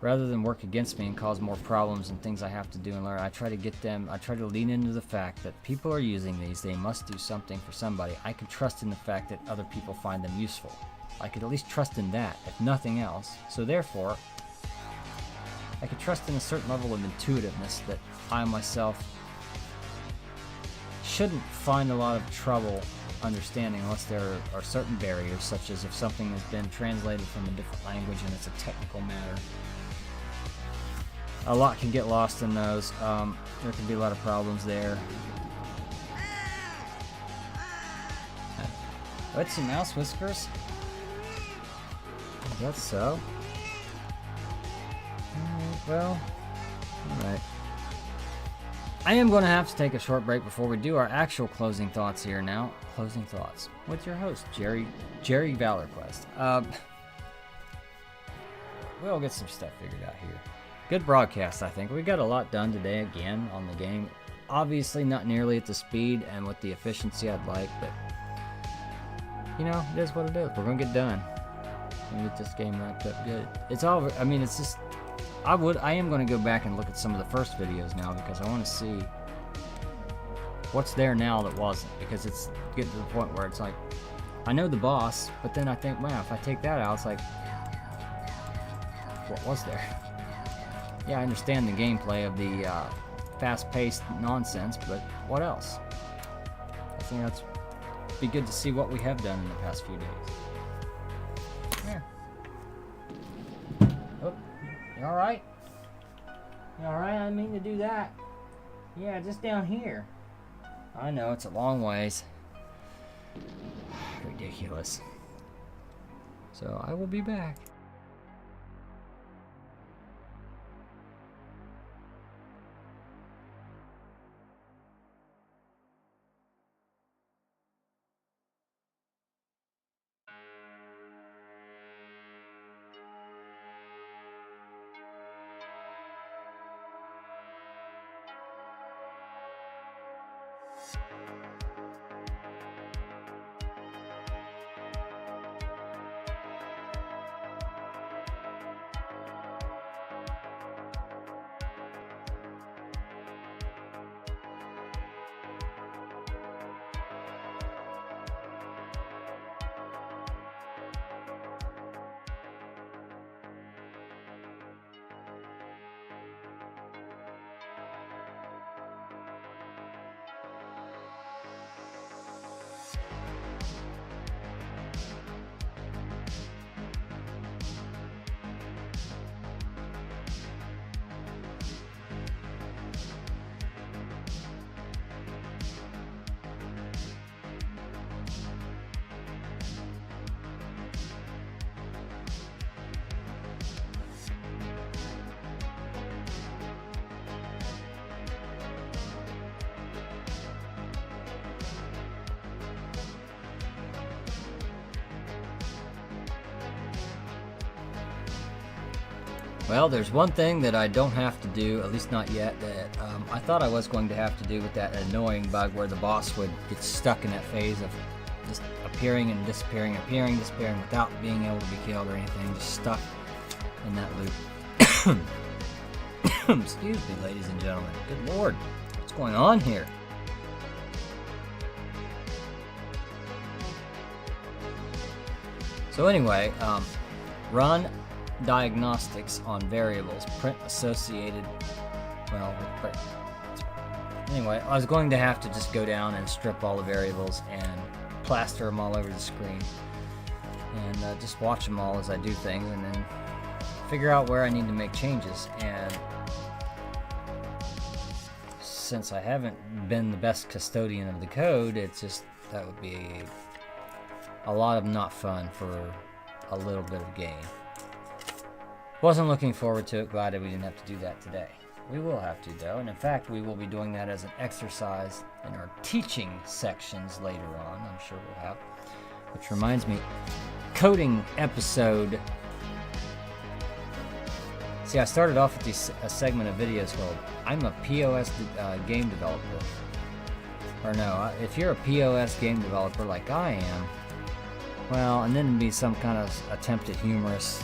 rather than work against me and cause more problems and things I have to do and learn. I try to lean into the fact that people are using these. They must do something for somebody. I can trust in the fact that other people find them useful. I could at least trust in that, if nothing else. So therefore, I could trust in a certain level of intuitiveness that I myself shouldn't find a lot of trouble understanding unless there are certain barriers, such as if something has been translated from a different language and it's a technical matter. A lot can get lost in those. There can be a lot of problems there. What's some mouse whiskers? Is that so? Well, alright. I am going to have to take a short break before we do our actual closing thoughts here now. Closing thoughts with your host, Jerry Valor Quest. We'll get some stuff figured out here. Good broadcast, I think. We got a lot done today again on the game. Obviously not nearly at the speed and with the efficiency I'd like, but you know, it is what it is. We're going to get done. We're going to get this game wrapped up good. It's all, I mean, it's just, I am going to go back and look at some of the first videos now because I want to see what's there now that wasn't, because it's getting to the point where it's like, I know the boss, but then I think, wow, if I take that out, it's like, what was there? Yeah, I understand the gameplay of the fast-paced nonsense, but what else? I think that's be good to see what we have done in the past few days. Yeah. Oh, you all right? You all right? I didn't mean to do that. Yeah, just down here. I know, it's a long ways. Ridiculous. So I will be back. Well, there's one thing that I don't have to do, at least not yet, that I thought I was going to have to do with that annoying bug where the boss would get stuck in that phase of just appearing and disappearing, appearing, disappearing without being able to be killed or anything, just stuck in that loop. Excuse me, ladies and gentlemen. Good Lord, what's going on here? So anyway, run diagnostics on variables, print associated, well, with print. Anyway, I was going to have to just go down and strip all the variables and plaster them all over the screen and just watch them all as I do things and then figure out where I need to make changes. And since I haven't been the best custodian of the code, it's just, that would be a lot of not fun for a little bit of gain. Wasn't looking forward to it. Glad that we didn't have to do that today. We will have to, though, and in fact we will be doing that as an exercise in our teaching sections later on. I'm sure we'll have. Which reminds me, coding episode. See, I started off with a segment of videos called "I'm a POS game developer." Or no, if you're a POS game developer like I am, well, and then it'd be some kind of attempt at humorous.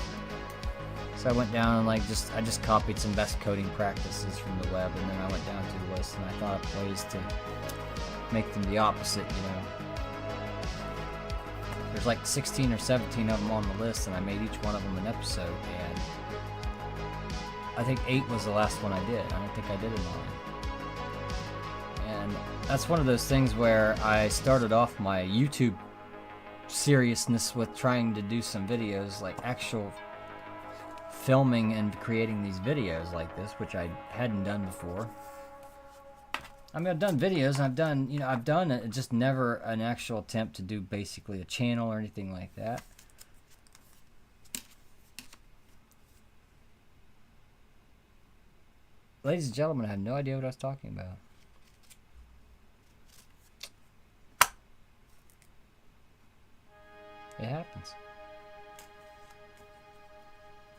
So I went down and I just copied some best coding practices from the web, and then I went down to the list and I thought of ways to make them the opposite, you know. There's like 16 or 17 of them on the list, and I made each one of them an episode, and I think 8 was the last one I did. I don't think I did a 9. And that's one of those things where I started off my YouTube seriousness with trying to do some videos, like actual filming and creating these videos like this, which I hadn't done before. I mean, I've done videos and I've done it, just never an actual attempt to do basically a channel or anything like that. Ladies and gentlemen, I had no idea what I was talking about. It happens.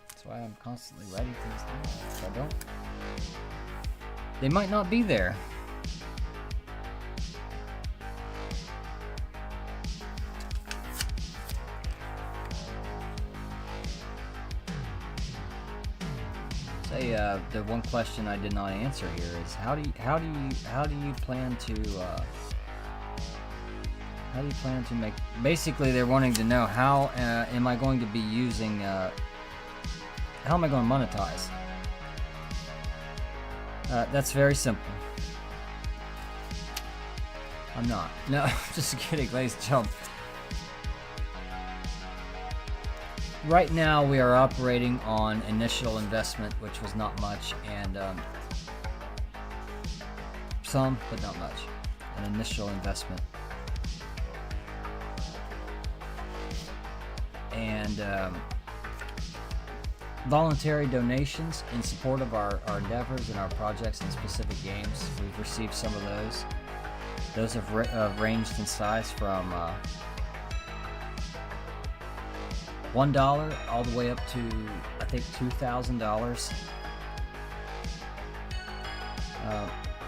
That's why I'm constantly writing things down. If I don't, they might not be there. Say the one question I did not answer here is how do you plan to make, basically they're wanting to know how am I going to be using how am I going to monetize? That's very simple. I'm not. No, just kidding, ladies and gentlemen. Right now we are operating on initial investment, which was not much, and some, but not much. an initial investment. And voluntary donations in support of our endeavors and our projects in specific games. We've received some of those. Those have ranged in size from $1 all the way up to, I think, $2,000.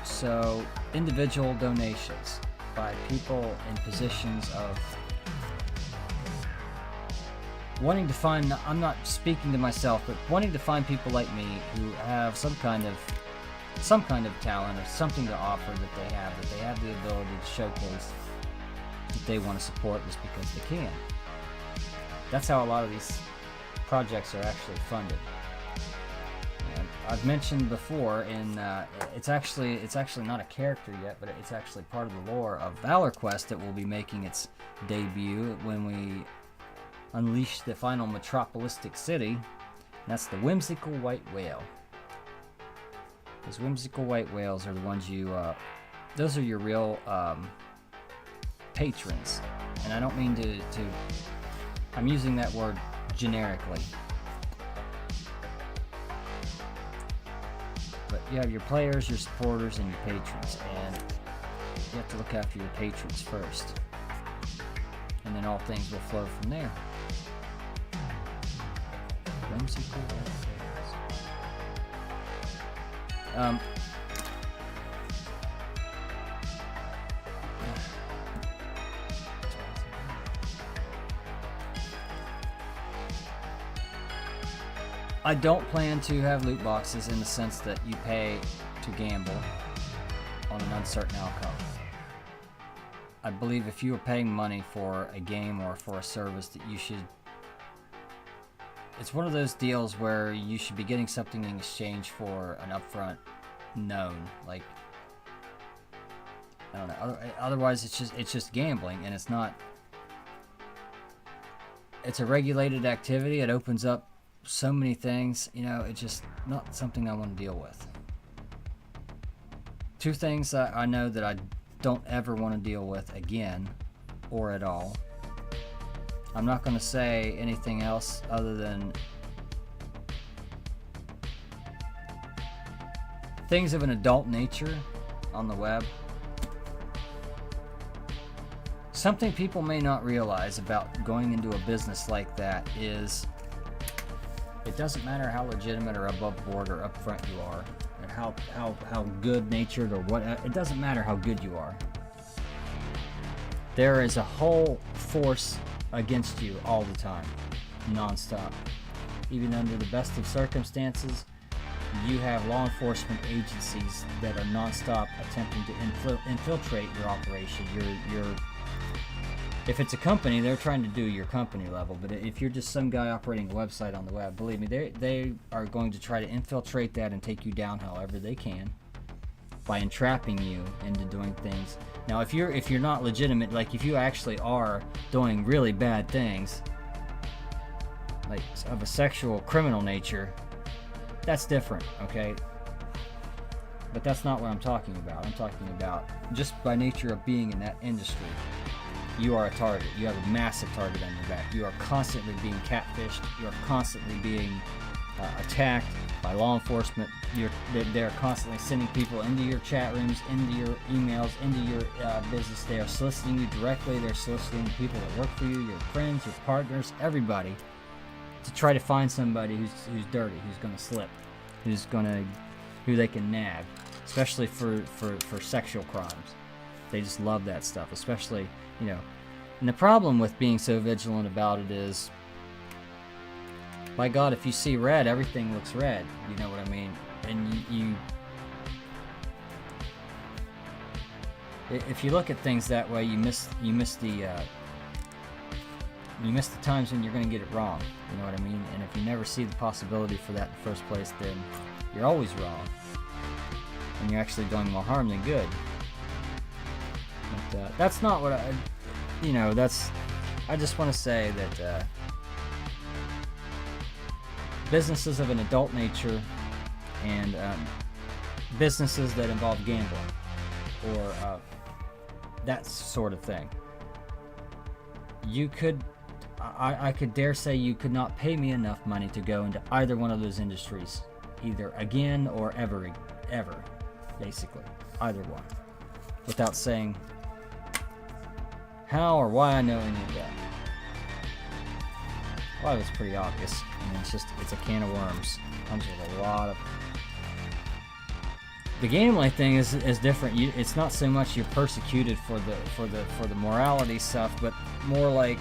So individual donations by people in positions of wanting to find, I'm not speaking to myself, but wanting to find people like me who have some kind of talent or something to offer that they have the ability to showcase that they want to support just because they can. That's how a lot of these projects are actually funded. And I've mentioned before, it's actually not a character yet, but it's actually part of the lore of Valor Quest that will be making its debut when we unleash the final metropolistic city. And that's the Whimsical White Whale. Those whimsical white whales are the ones those are your real patrons. And I don't mean to I'm using that word generically. But you have your players, your supporters, and your patrons. And you have to look after your patrons first. And then all things will flow from there. Whimsical white whales. I don't plan to have loot boxes in the sense that you pay to gamble on an uncertain outcome. I believe if you are paying money for a game or for a service that you should... It's one of those deals where you should be getting something in exchange for an upfront known. Like, I don't know. Otherwise, it's just gambling, and it's not... It's a regulated activity. It opens up so many things, it's just not something I want to deal with. Two things I know that I don't ever want to deal with again, or at all. I'm not going to say anything else other than things of an adult nature on the web. Something people may not realize about going into a business like that is it doesn't matter how legitimate or above board or upfront you are, and how good natured or what. It doesn't matter how good you are. There is a whole force against you all the time, nonstop. Even under the best of circumstances, you have law enforcement agencies that are nonstop attempting to infiltrate your operation. If it's a company, they're trying to do your company level, but if you're just some guy operating a website on the web, believe me, they are going to try to infiltrate that and take you down however they can by entrapping you into doing things. Now, if you're not legitimate, like if you actually are doing really bad things, like of a sexual criminal nature, that's different, okay? But that's not what I'm talking about. I'm talking about just by nature of being in that industry. You are a target. You have a massive target on your back. You are constantly being catfished. You are constantly being attacked by law enforcement. They're constantly sending people into your chat rooms, into your emails, into your business. They are soliciting you directly. They're soliciting people that work for you, your friends, your partners, everybody, to try to find somebody who's dirty, who's going to slip, who they can nab, especially for sexual crimes. They just love that stuff, especially. And the problem with being so vigilant about it is, by God, if you see red, everything looks red. You know what I mean? And if you look at things that way, you miss the times when you're going to get it wrong. You know what I mean? And if you never see the possibility for that in the first place, then you're always wrong, and you're actually doing more harm than good. But that's not what I just want to say that businesses of an adult nature and businesses that involve gambling or that sort of thing. You could, I could dare say you could not pay me enough money to go into either one of those industries, either again or ever, basically, either one, without saying how or why I know any of that. Well, it's pretty obvious. I mean, it's a can of worms. Comes with a lot of. The Gamely thing is different. It's not so much you're persecuted for the morality stuff, but more like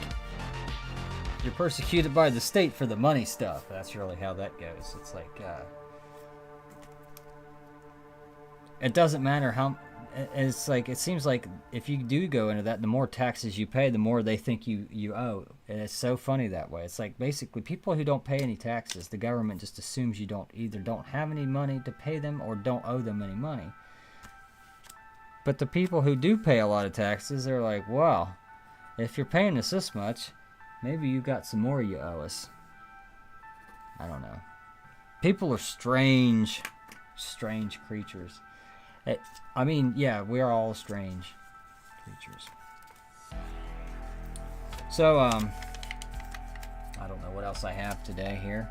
you're persecuted by the state for the money stuff. That's really how that goes. It's like it doesn't matter how. It's like it seems like if you do go into that, the more taxes you pay, the more they think you owe. And it's so funny that way. It's like basically people who don't pay any taxes, the government just assumes you either don't have any money to pay them or don't owe them any money. But the people who do pay a lot of taxes, they're like, well, if you're paying us this much, maybe you got some more you owe us. I don't know. People are strange creatures. I mean, yeah, we are all strange creatures. So, I don't know what else I have today here.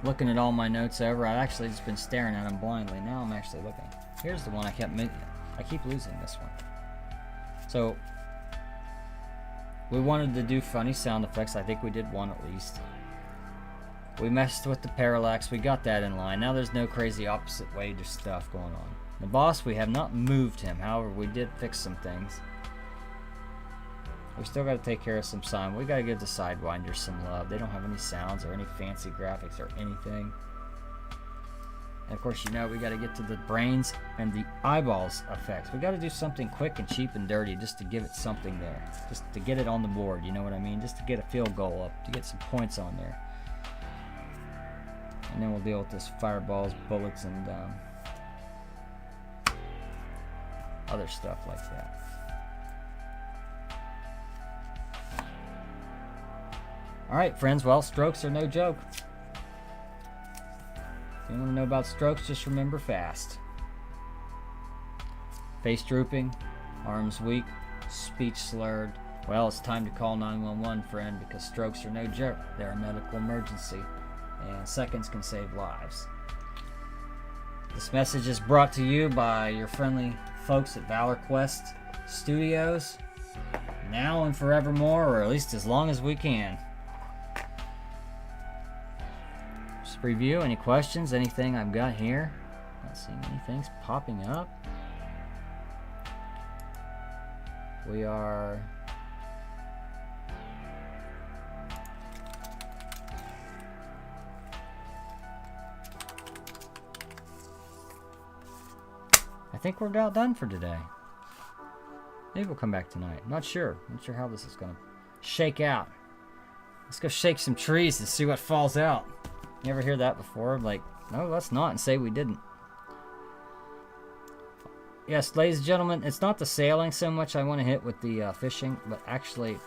Looking at all my notes over, I've actually just been staring at them blindly. Now I'm actually looking. Here's the one I keep losing this one. So, we wanted to do funny sound effects. I think we did one at least. We messed with the parallax. We got that in line. Now there's no crazy opposite way to stuff going on. The boss, we have not moved him. However, we did fix some things. We still got to take care of some sound. We got to give the Sidewinders some love. They don't have any sounds or any fancy graphics or anything. And of course, you know, we got to get to the brains and the eyeballs effects. We got to do something quick and cheap and dirty just to give it something there. Just to get it on the board, you know what I mean? Just to get a field goal up, to get some points on there. And then we'll deal with this fireballs, bullets, and other stuff like that. Alright, friends, well, strokes are no joke. If you want to know about strokes, just remember fast. Face drooping, arms weak, speech slurred. Well, it's time to call 911, friend, because strokes are no joke. They're a medical emergency. And seconds can save lives. This message is brought to you by your friendly folks at Valor Quest Studios, now and forevermore, or at least as long as we can. Just review any questions, anything I've got here. Not seeing anything's popping up. We are. I think we're about done for today. Maybe we'll come back tonight. Not sure. Not sure how this is going to shake out. Let's go shake some trees and see what falls out. You ever hear that before? Like, no, let's not, and say we didn't. Yes, ladies and gentlemen, it's not the sailing so much I want to hit with the fishing, but actually,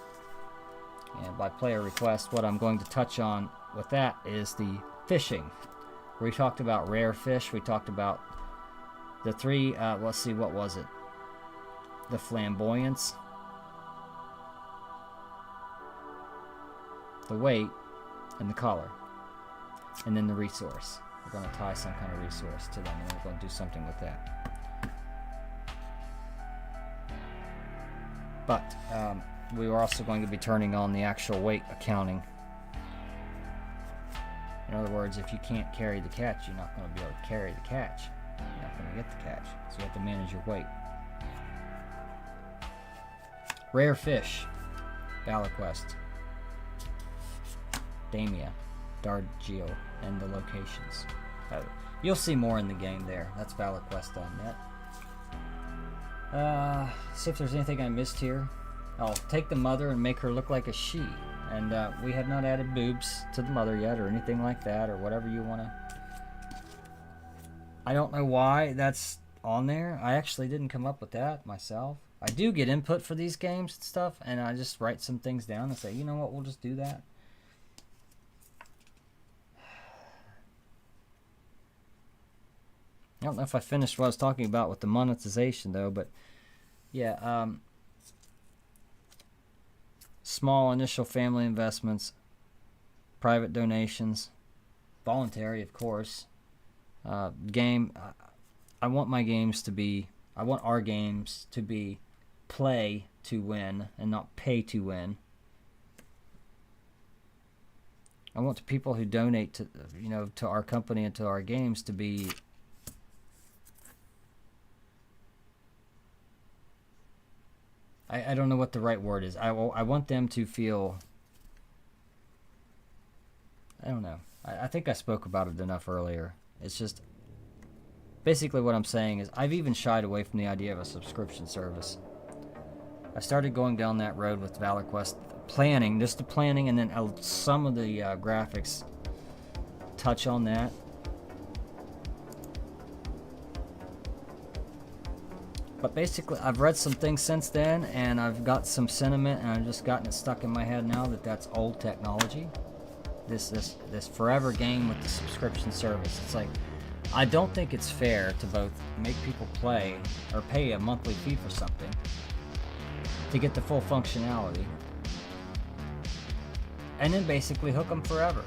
and by player request, what I'm going to touch on with that is the fishing. We talked about rare fish. We talked about the three, let's see, what was it? The flamboyance, the weight, and the color. And then the resource. We're going to tie some kind of resource to them, and we're going to do something with that. But we were also going to be turning on the actual weight accounting. In other words, if you can't carry the catch, you're not going to be able to carry the catch. You're not going to get the catch. So you have to manage your weight. Rare fish. Valor Quest. Damia. Dargio. And the locations. You'll see more in the game there. That's ValorQuest.net. See if there's anything I missed here. I'll take the mother and make her look like a she. And we have not added boobs to the mother yet or anything like that or whatever you want to. I don't know why that's on there. I actually didn't come up with that myself. I do get input for these games and stuff, and I just write some things down and say, you know what, we'll just do that. I don't know if I finished what I was talking about with the monetization though, but Yeah, small initial family investments, private donations, voluntary, of course. Game. I want my games to be. I want our games to be play to win and not pay to win. I want the people who donate to, to our company and to our games to be I don't know what the right word is. I want them to feel, I don't know. I think I spoke about it enough earlier. It's just, basically what I'm saying is I've even shied away from the idea of a subscription service. I started going down that road with Valor Quest planning, just the planning, and then some of the graphics touch on that. But basically, I've read some things since then, and I've got some sentiment, and I've just gotten it stuck in my head now that that's old technology. This forever game with the subscription service. It's like, I don't think it's fair to both make people play or pay a monthly fee for something to get the full functionality, and then basically hook them forever.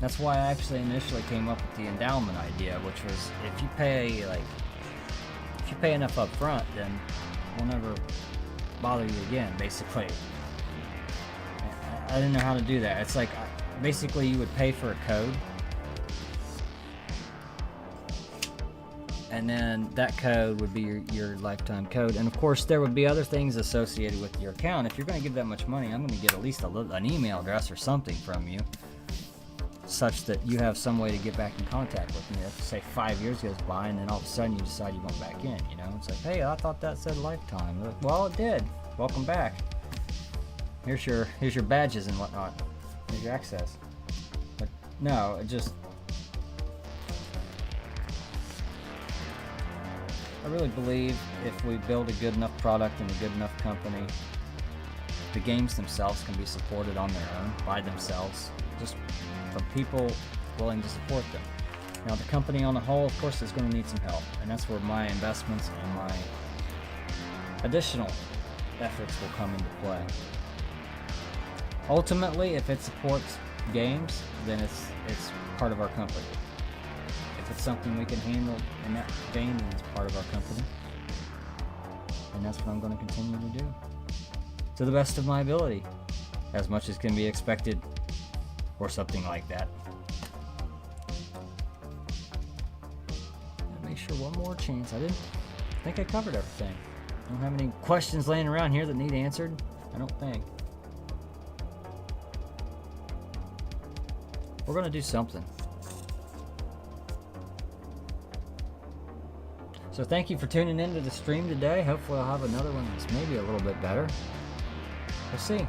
That's why I actually initially came up with the endowment idea, which was if you pay enough up front, then we'll never bother you again, basically. I didn't know how to do that. It's like, basically you would pay for a code, and then that code would be your lifetime code. And of course, there would be other things associated with your account. If you're going to give that much money, I'm going to get at least an email address or something from you, such that you have some way to get back in contact with me. If, say, 5 years goes by, and then all of a sudden you decide you want back in, It's like, hey, I thought that said lifetime. Like, well, it did. Welcome back. Here's your badges and whatnot. Here's your access. But no, it just, I really believe if we build a good enough product and a good enough company, the games themselves can be supported on their own, by themselves, just from people willing to support them. Now, the company on the whole, of course, is going to need some help, and that's where my investments and my additional efforts will come into play. Ultimately, if it supports games, then it's part of our company. If it's something we can handle in that vein, then it's part of our company. And that's what I'm going to continue to do, to the best of my ability, as much as can be expected, or something like that. Make sure one more chance. I think I covered everything. I don't have any questions laying around here that need answered. I don't think. We're going to do something. So thank you for tuning in to the stream today. Hopefully I'll have another one that's maybe a little bit better. We'll see.